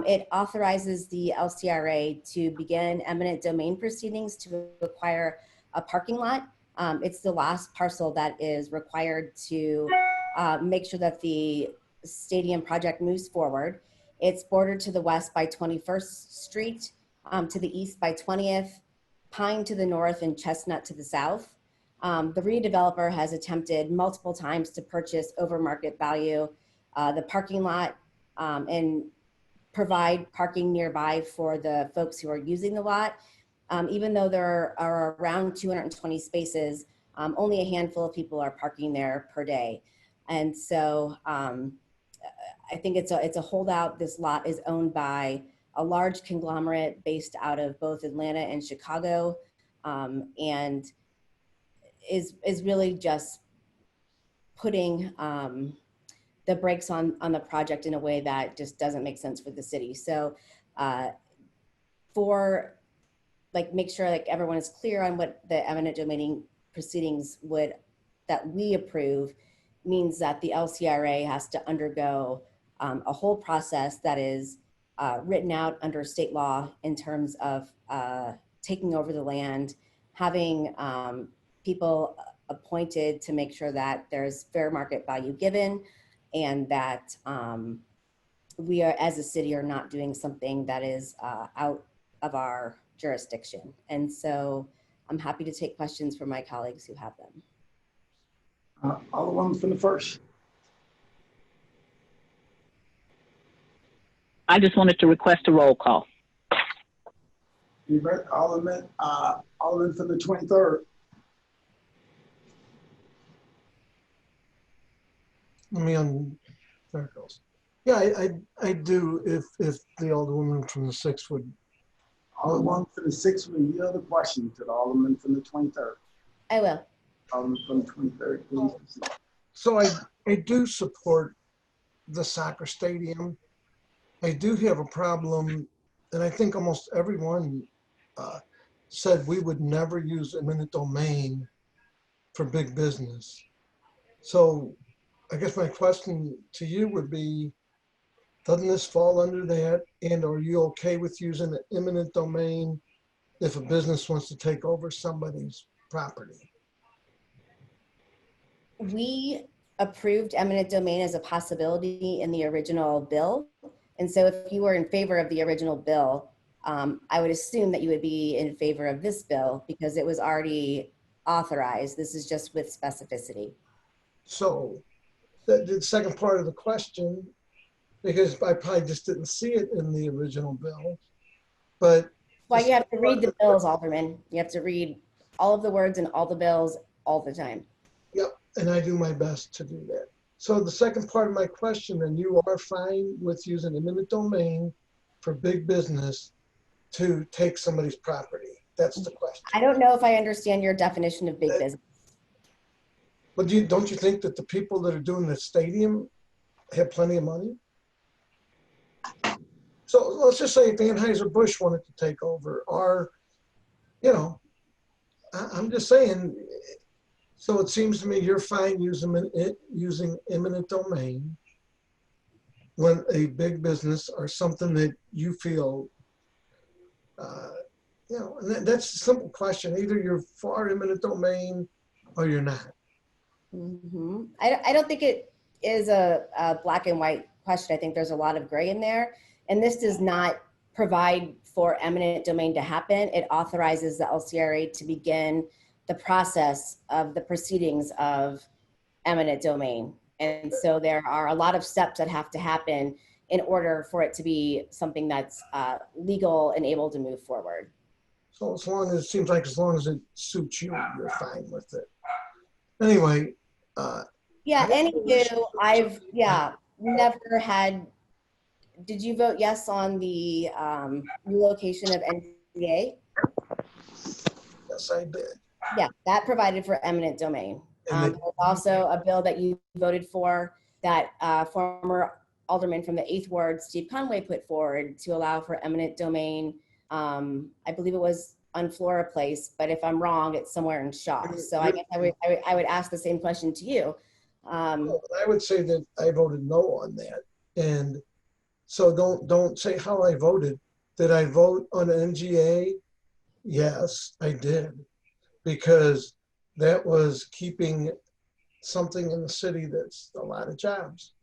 It authorizes the LCRA to begin eminent domain proceedings to acquire a parking lot. It's the last parcel that is required to make sure that the stadium project moves forward. It's bordered to the west by 21st Street, to the east by 20th, Pine to the north, and Chestnut to the south. The redeveloper has attempted multiple times to purchase over market value the parking lot and provide parking nearby for the folks who are using the lot. Even though there are around 220 spaces, only a handful of people are parking there per day. And so I think it's a holdout. This lot is owned by a large conglomerate based out of both Atlanta and Chicago, and is really just putting the brakes on the project in a way that just doesn't make sense for the city. So make sure like everyone is clear on what the eminent domain proceedings that we approve means that the LCRA has to undergo a whole process that is written out under state law in terms of taking over the land, having people appointed to make sure that there's fair market value given and that we are, as a city, are not doing something that is out of our jurisdiction. And so I'm happy to take questions from my colleagues who have them. Alderwoman from the first. I just wanted to request a roll call. Alderman from the 23rd. Let me on, there it goes. Yeah, I do if the Alderwoman from the 6th would. Alderman from the 6th will yield the question to the Alderman from the 23rd. I will. Alderman from the 23rd, please. So I do support the soccer stadium. I do have a problem, and I think almost everyone said we would never use eminent domain for big business. So I guess my question to you would be, doesn't this fall under that? And are you okay with using the eminent domain if a business wants to take over somebody's property? We approved eminent domain as a possibility in the original bill. And so if you were in favor of the original bill, I would assume that you would be in favor of this bill because it was already authorized. This is just with specificity. So the second part of the question, because I probably just didn't see it in the original bill, but. Well, you have to read the bills, Alderman. You have to read all of the words in all the bills all the time. Yep, and I do my best to do that. So the second part of my question, then you are fine with using eminent domain for big business to take somebody's property? That's the question. I don't know if I understand your definition of big business. But don't you think that the people that are doing the stadium have plenty of money? So let's just say if Anheuser-Busch wanted to take over, or, you know, I'm just saying, so it seems to me you're fine using eminent domain when a big business or something that you feel, you know, and that's a simple question. Either you're for eminent domain or you're not. Mm-hmm. I don't think it is a black and white question. I think there's a lot of gray in there. And this does not provide for eminent domain to happen. It authorizes the LCRA to begin the process of the proceedings of eminent domain. And so there are a lot of steps that have to happen in order for it to be something that's legal and able to move forward. So as long as it seems like as long as it suits you, you're fine with it. Anyway. Yeah, anywho, I've never had. Did you vote yes on the relocation of NDA? Yes, I did. Yeah, that provided for eminent domain. There was also a bill that you voted for that former alderman from the 8th Ward, Steve Conway, put forward to allow for eminent domain. I believe it was on Flora Place, but if I'm wrong, it's somewhere in Shaw. So I guess I would ask the same question to you. Well, I would say that I voted no on that. And so don't say how I voted. Did I vote on NGA? Yes, I did. Because that was keeping something in the city that's a lot of jobs.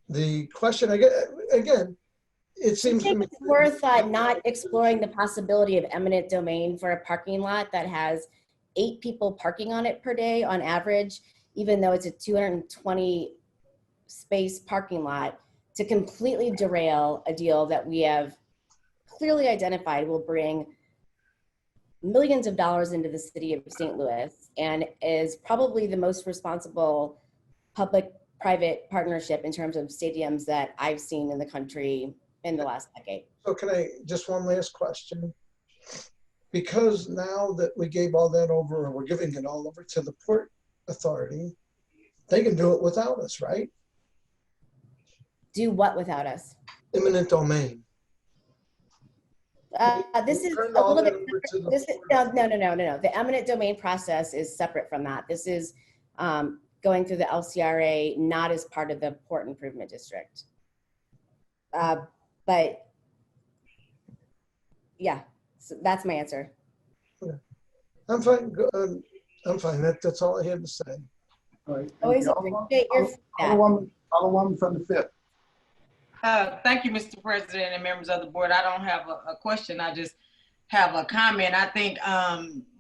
The question, again, it seems to me it's worth not exploring the possibility of eminent domain for a parking lot that has 8 people parking on it per day on average, even though it's a 220 space parking lot, to completely derail a deal that we have clearly identified will bring millions of dollars into the city of St. Louis and is probably the most responsible public-private partnership in terms of stadiums that I've seen in the country in the last decade. So can I, just one last question? Because now that we gave all that over, or we're giving it all over to the Port Authority, they can do it without us, right? Do what without us? Eminent domain. This is a little bit, no. The eminent domain process is separate from that. This is going through the LCRA, not as part of the Port Improvement District. But yeah, so that's my answer. I'm fine. I'm fine. That's all I had to say. All right. Thank Always you. appreciate your feedback. Alderwoman from the 5th. Thank you, Mr. President and members of the board. I don't have a question. I just have a comment. I think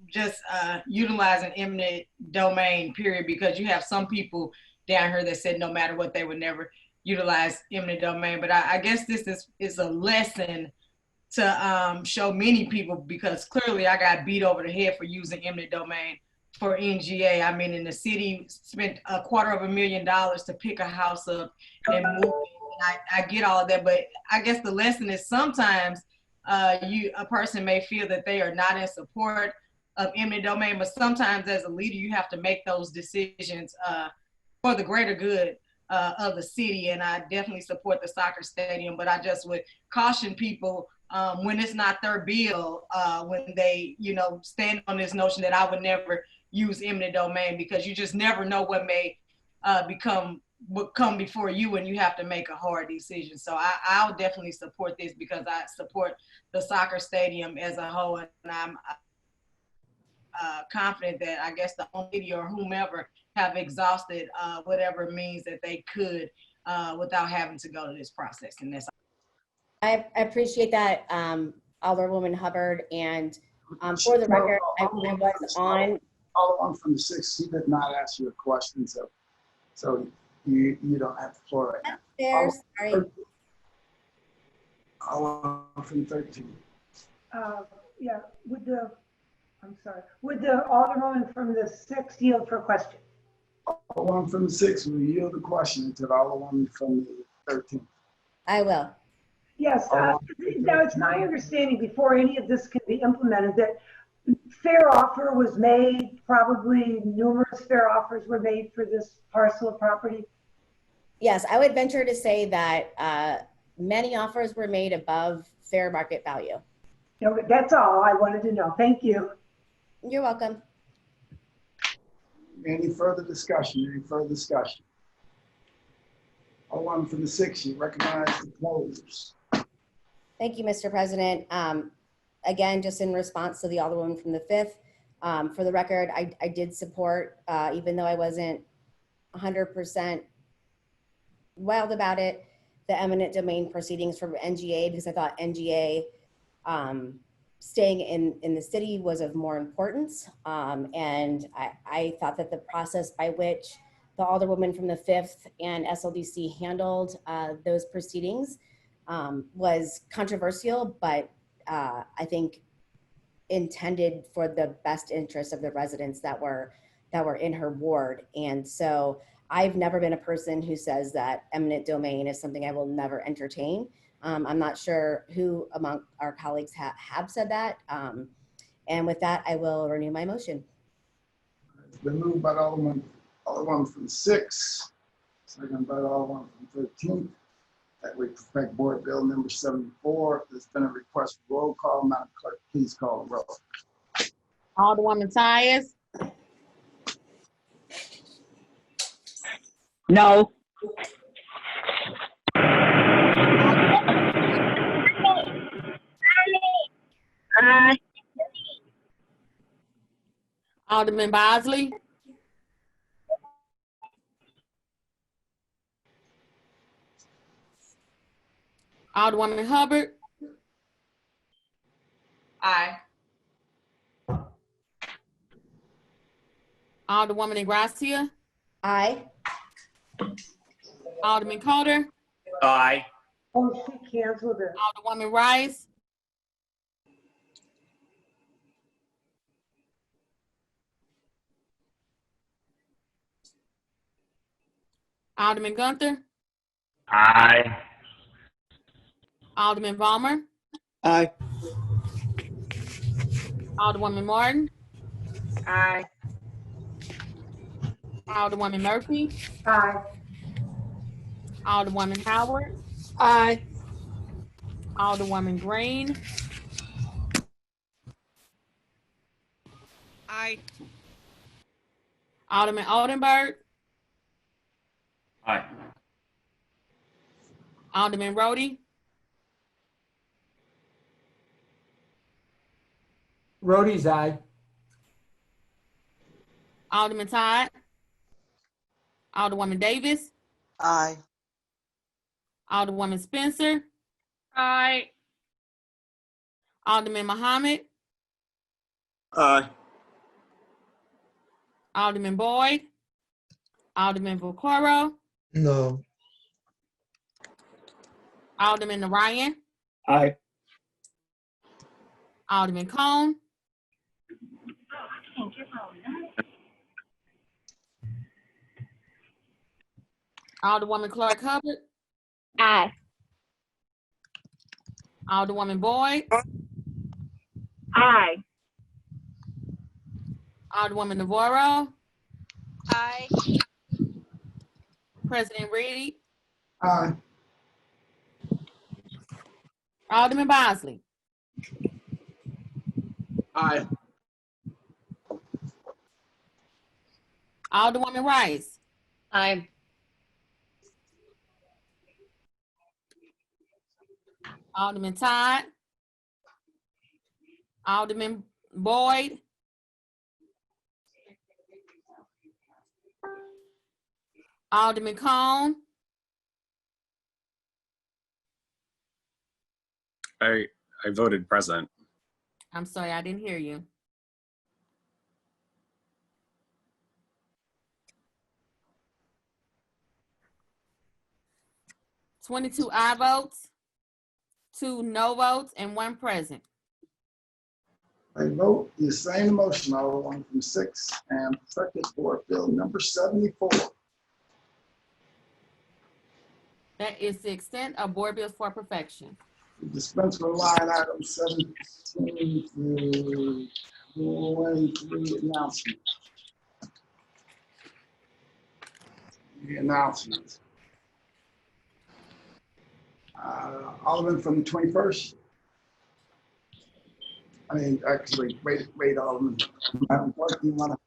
just utilizing eminent domain, period, because you have some people down here that said no matter what, they would never utilize eminent domain. But I guess this is a lesson to show many people, because clearly I got beat over the head for using eminent domain for NGA. I mean, in the city spent $250,000 to pick a house up and move it. I get all of that, but I guess the lesson is sometimes a person may feel that they are not in support of eminent domain, but sometimes as a leader, you have to make those decisions for the greater good of the city. And I definitely support the soccer stadium, but I just would caution people when it's not their bill, when they, stand on this notion that I would never use eminent domain, because you just never know what may come before you when you have to make a hard decision. So I'll definitely support this, because I support the soccer stadium as a whole, and I'm confident that I guess the city or whomever have exhausted whatever means that they could without having to go to this process. And that's I appreciate that, Alderwoman Hubbard. And for the record, I was on. Alderwoman from the 6th, she did not ask you a question, so you don't have the floor right now. There, sorry. Alderwoman from 13. Yeah, would the Alderwoman from the 6th yield for a question? Alderwoman from the 6th will yield the question to the Alderwoman from the 13th. I will. Yes, now it's my understanding before any of this can be implemented that fair offer was made, probably numerous fair offers were made for this parcel of property. Yes, I would venture to say that many offers were made above fair market value. Okay, that's all I wanted to know. Thank you. You're welcome. Any further discussion? Alderwoman from the 6th, you recognize the close. Thank you, Mr. President. Again, just in response to the Alderwoman from the 5th, for the record, I did support, even though I wasn't 100% wild about it, the eminent domain proceedings for NGA, because I thought NGA staying in the city was of more importance. And I thought that the process by which the Alderwoman from the 5th and SLDC handled those proceedings was controversial, but I think intended for the best interest of the residents that were in her ward. And so I've never been a person who says that eminent domain is something I will never entertain. I'm not sure who among our colleagues have said that. And with that, I will renew my motion. It's been moved by the Alderwoman from the 6th, second by the Alderwoman from 13th. That we perfect board bill number 74. There's been a request for roll call. Madam Clerk, please call the roll. Alderwoman Tyus. No. Aye. Alderman Bosley. Alderwoman Hubbard. aye. Alderwoman Ingracia. Aye. Alderman Coder. Aye. Oh, she canceled it. Alderwoman Rice. Alderman Gunther. Aye. Alderman Balmer. Aye. Alderwoman Martin. Aye. Alderwoman Murphy. Aye. Alderwoman Howard. Aye. Alderwoman Green. Aye. Alderman Oldenburg. Aye. Alderman Roddy. Roddy's aye. Alderman Todd. Alderwoman Davis. Aye. Alderwoman Spencer. Aye. Alderman Muhammad. Aye. Alderman Boyd. Alderman Vaccaro. No. Alderman Narayan. Aye. Alderman Cone. Alderwoman Clark Hubbard. Aye. Alderwoman Boyd. Aye. Alderwoman Navarro. Aye. President Reedy. Aye. Alderman Bosley. Aye. Alderwoman Rice. Aye. Alderman Todd. Alderman Boyd. Alderman Cone. I voted present. I'm sorry, I didn't hear you. "22 aye votes, 2 no votes, and 1 present. I vote the same motion, Alderman from 6 and perfected Board Bill number 74. That is the extent of board bills for perfection. Dispense with line item 17 through 23 announcements. The announcements. Alderman from the 21st. I mean, actually, wait, Alderman. Madam Clerk, do you want to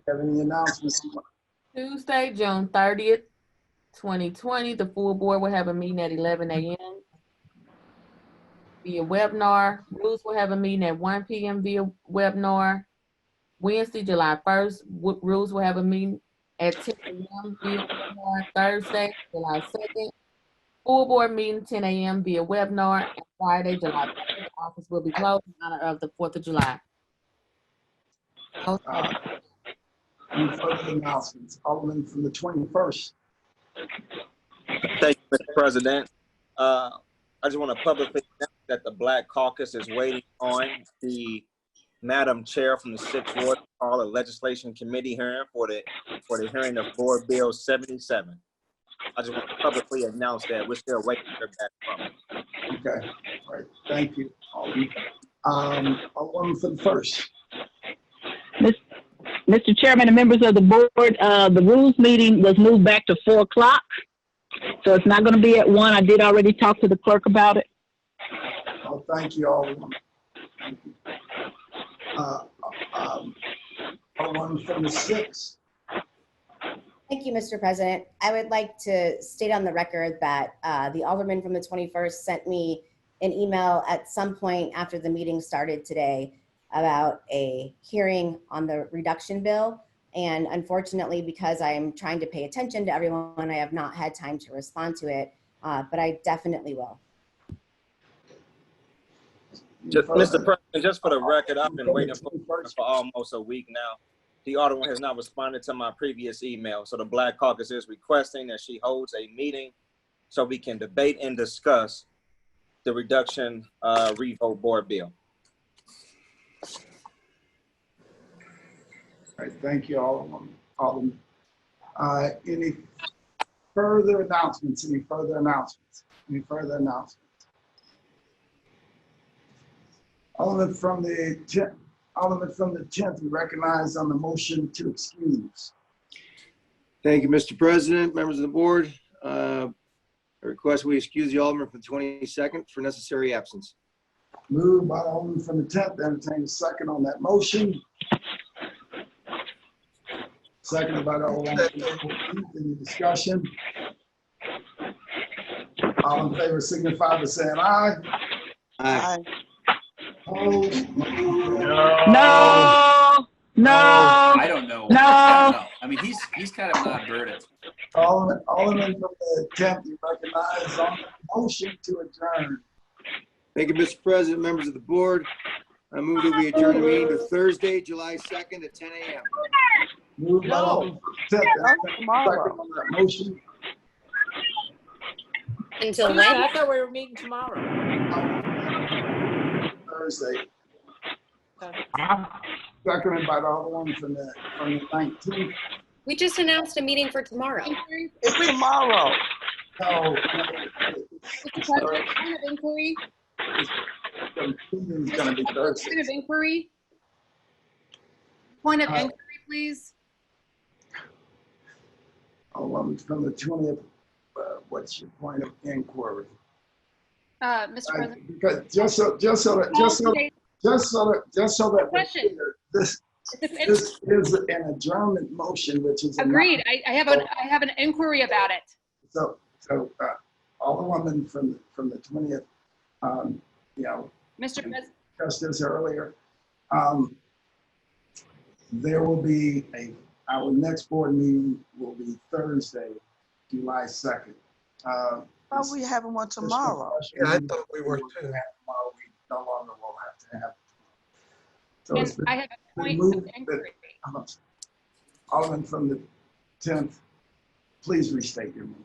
have any announcements? Tuesday, June 30th, 2020, the full board will have a meeting at 11 a.m. via webinar. Rules will have a meeting at 1 p.m. via webinar. Wednesday, July 1st, Rules will have a meeting at 10 a.m. via webinar. Thursday, July 2nd, full board meeting 10 a.m. via webinar. And Friday, July 3rd, the office will be closed in honor of the 4th of July. Any further announcements? Alderman from the 21st. Thank you, Mr. President. I just want to publicly announce that the Black Caucus is waiting on the Madam Chair from the 6th Ward to call a legislation committee hearing for the hearing of Board Bill 77. I just want to publicly announce that we're still waiting to hear back from it. Okay, all right, thank you, Alderman. Alderman from the 1st. Mr. Chairman and members of the board, the rules meeting was moved back to 4 o'clock. So it's not going to be at 1. I did already talk to the clerk about it. Oh, thank you, Alderman. Thank you. Alderman from the 6th. Thank you, Mr. President. I would like to state on the record that the Alderman from the 21st sent me an email at some point after the meeting started today about a hearing on the reduction bill. And unfortunately, because I'm trying to pay attention to everyone, I have not had time to respond to it, but I definitely will. Mr. President, just for the record, I've been waiting for almost a week now. The Alderman has not responded to my previous email. So the Black Caucus is requesting that she holds a meeting so we can debate and discuss the reduction revote board bill. All right, thank you, Alderman. Any further announcements? Any further announcements? Any further announcements? Alderman from the 10th, we recognize on the motion to excuse. Thank you, Mr. President, members of the board. I request we excuse the Alderman from the 22nd for necessary absence. Moved by the Alderman from the 10th, entertain a second on that motion. Seconded by the Alderman from the 14th. Any discussion? All in favor signify by saying aye. Aye. Opposed? No. No. I don't know. No. I don't know. I mean, he's kind of an odd bird. Alderman from the 10th, you recognize on the motion to adjourn. Thank you, Mr. President, members of the board. I move that we adjourn the meeting to Thursday, July 2nd at 10 a.m. Moved by Alderman from the 10th, second on that motion. Until when? I thought we were meeting tomorrow. Thursday. Seconded by the Alderman from the 19th. We just announced a meeting for tomorrow. It's tomorrow. No. Mr. President, point of inquiry. The meeting's gonna be Thursday. Point of inquiry. Point of inquiry, please. Alderman from the 20th, what's your point of inquiry? Mr. President. Because just so that we're Question. clear, this is an adjournment motion, which is Agreed. I have an inquiry about it. So Alderwoman from the 20th, Mr. President. discussed this earlier. There will be our next board meeting will be Thursday, July 2nd. Thought we having one tomorrow. Yeah, I thought we were too. Tomorrow, we no longer will have to have. So And it's been- I have a point moved of that- inquiry. Alderman from the 10th, please restate your motion.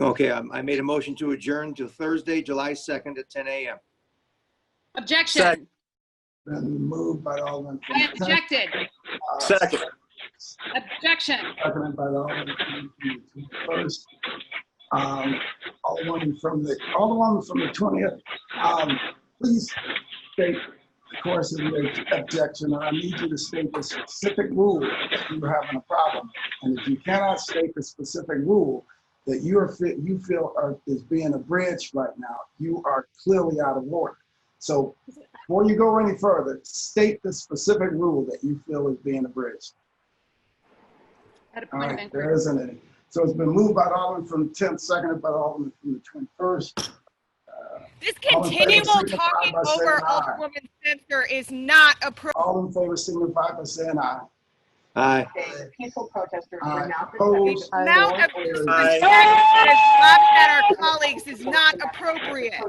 Okay, I made a motion to adjourn to Thursday, July 2nd at 10 a.m. Objection. Been moved by Alderman from I the 10th. objected. Second. Objection. Seconded by the Alderman from the 21st. Alderman from the 20th, please state the course of your objection, and I need you to state the specific rule that you're having a problem. And if you cannot state the specific rule that you feel is being abridged right now, you are clearly out of order. So before you go any further, state the specific rule that you feel is being abridged. Had a All point of right, inquiry. there isn't any. So it's been moved by the Alderman from the 10th, seconded by the Alderman from the 21st. This All in favor, continual signify talking by saying over aye. Alderwoman Spencer is not appropriate. All in favor, signify by saying aye. Aye. Peaceful protesters Aye. were not Opposed? The amount of Aye. disrespect that is lobbied at our colleagues is not appropriate.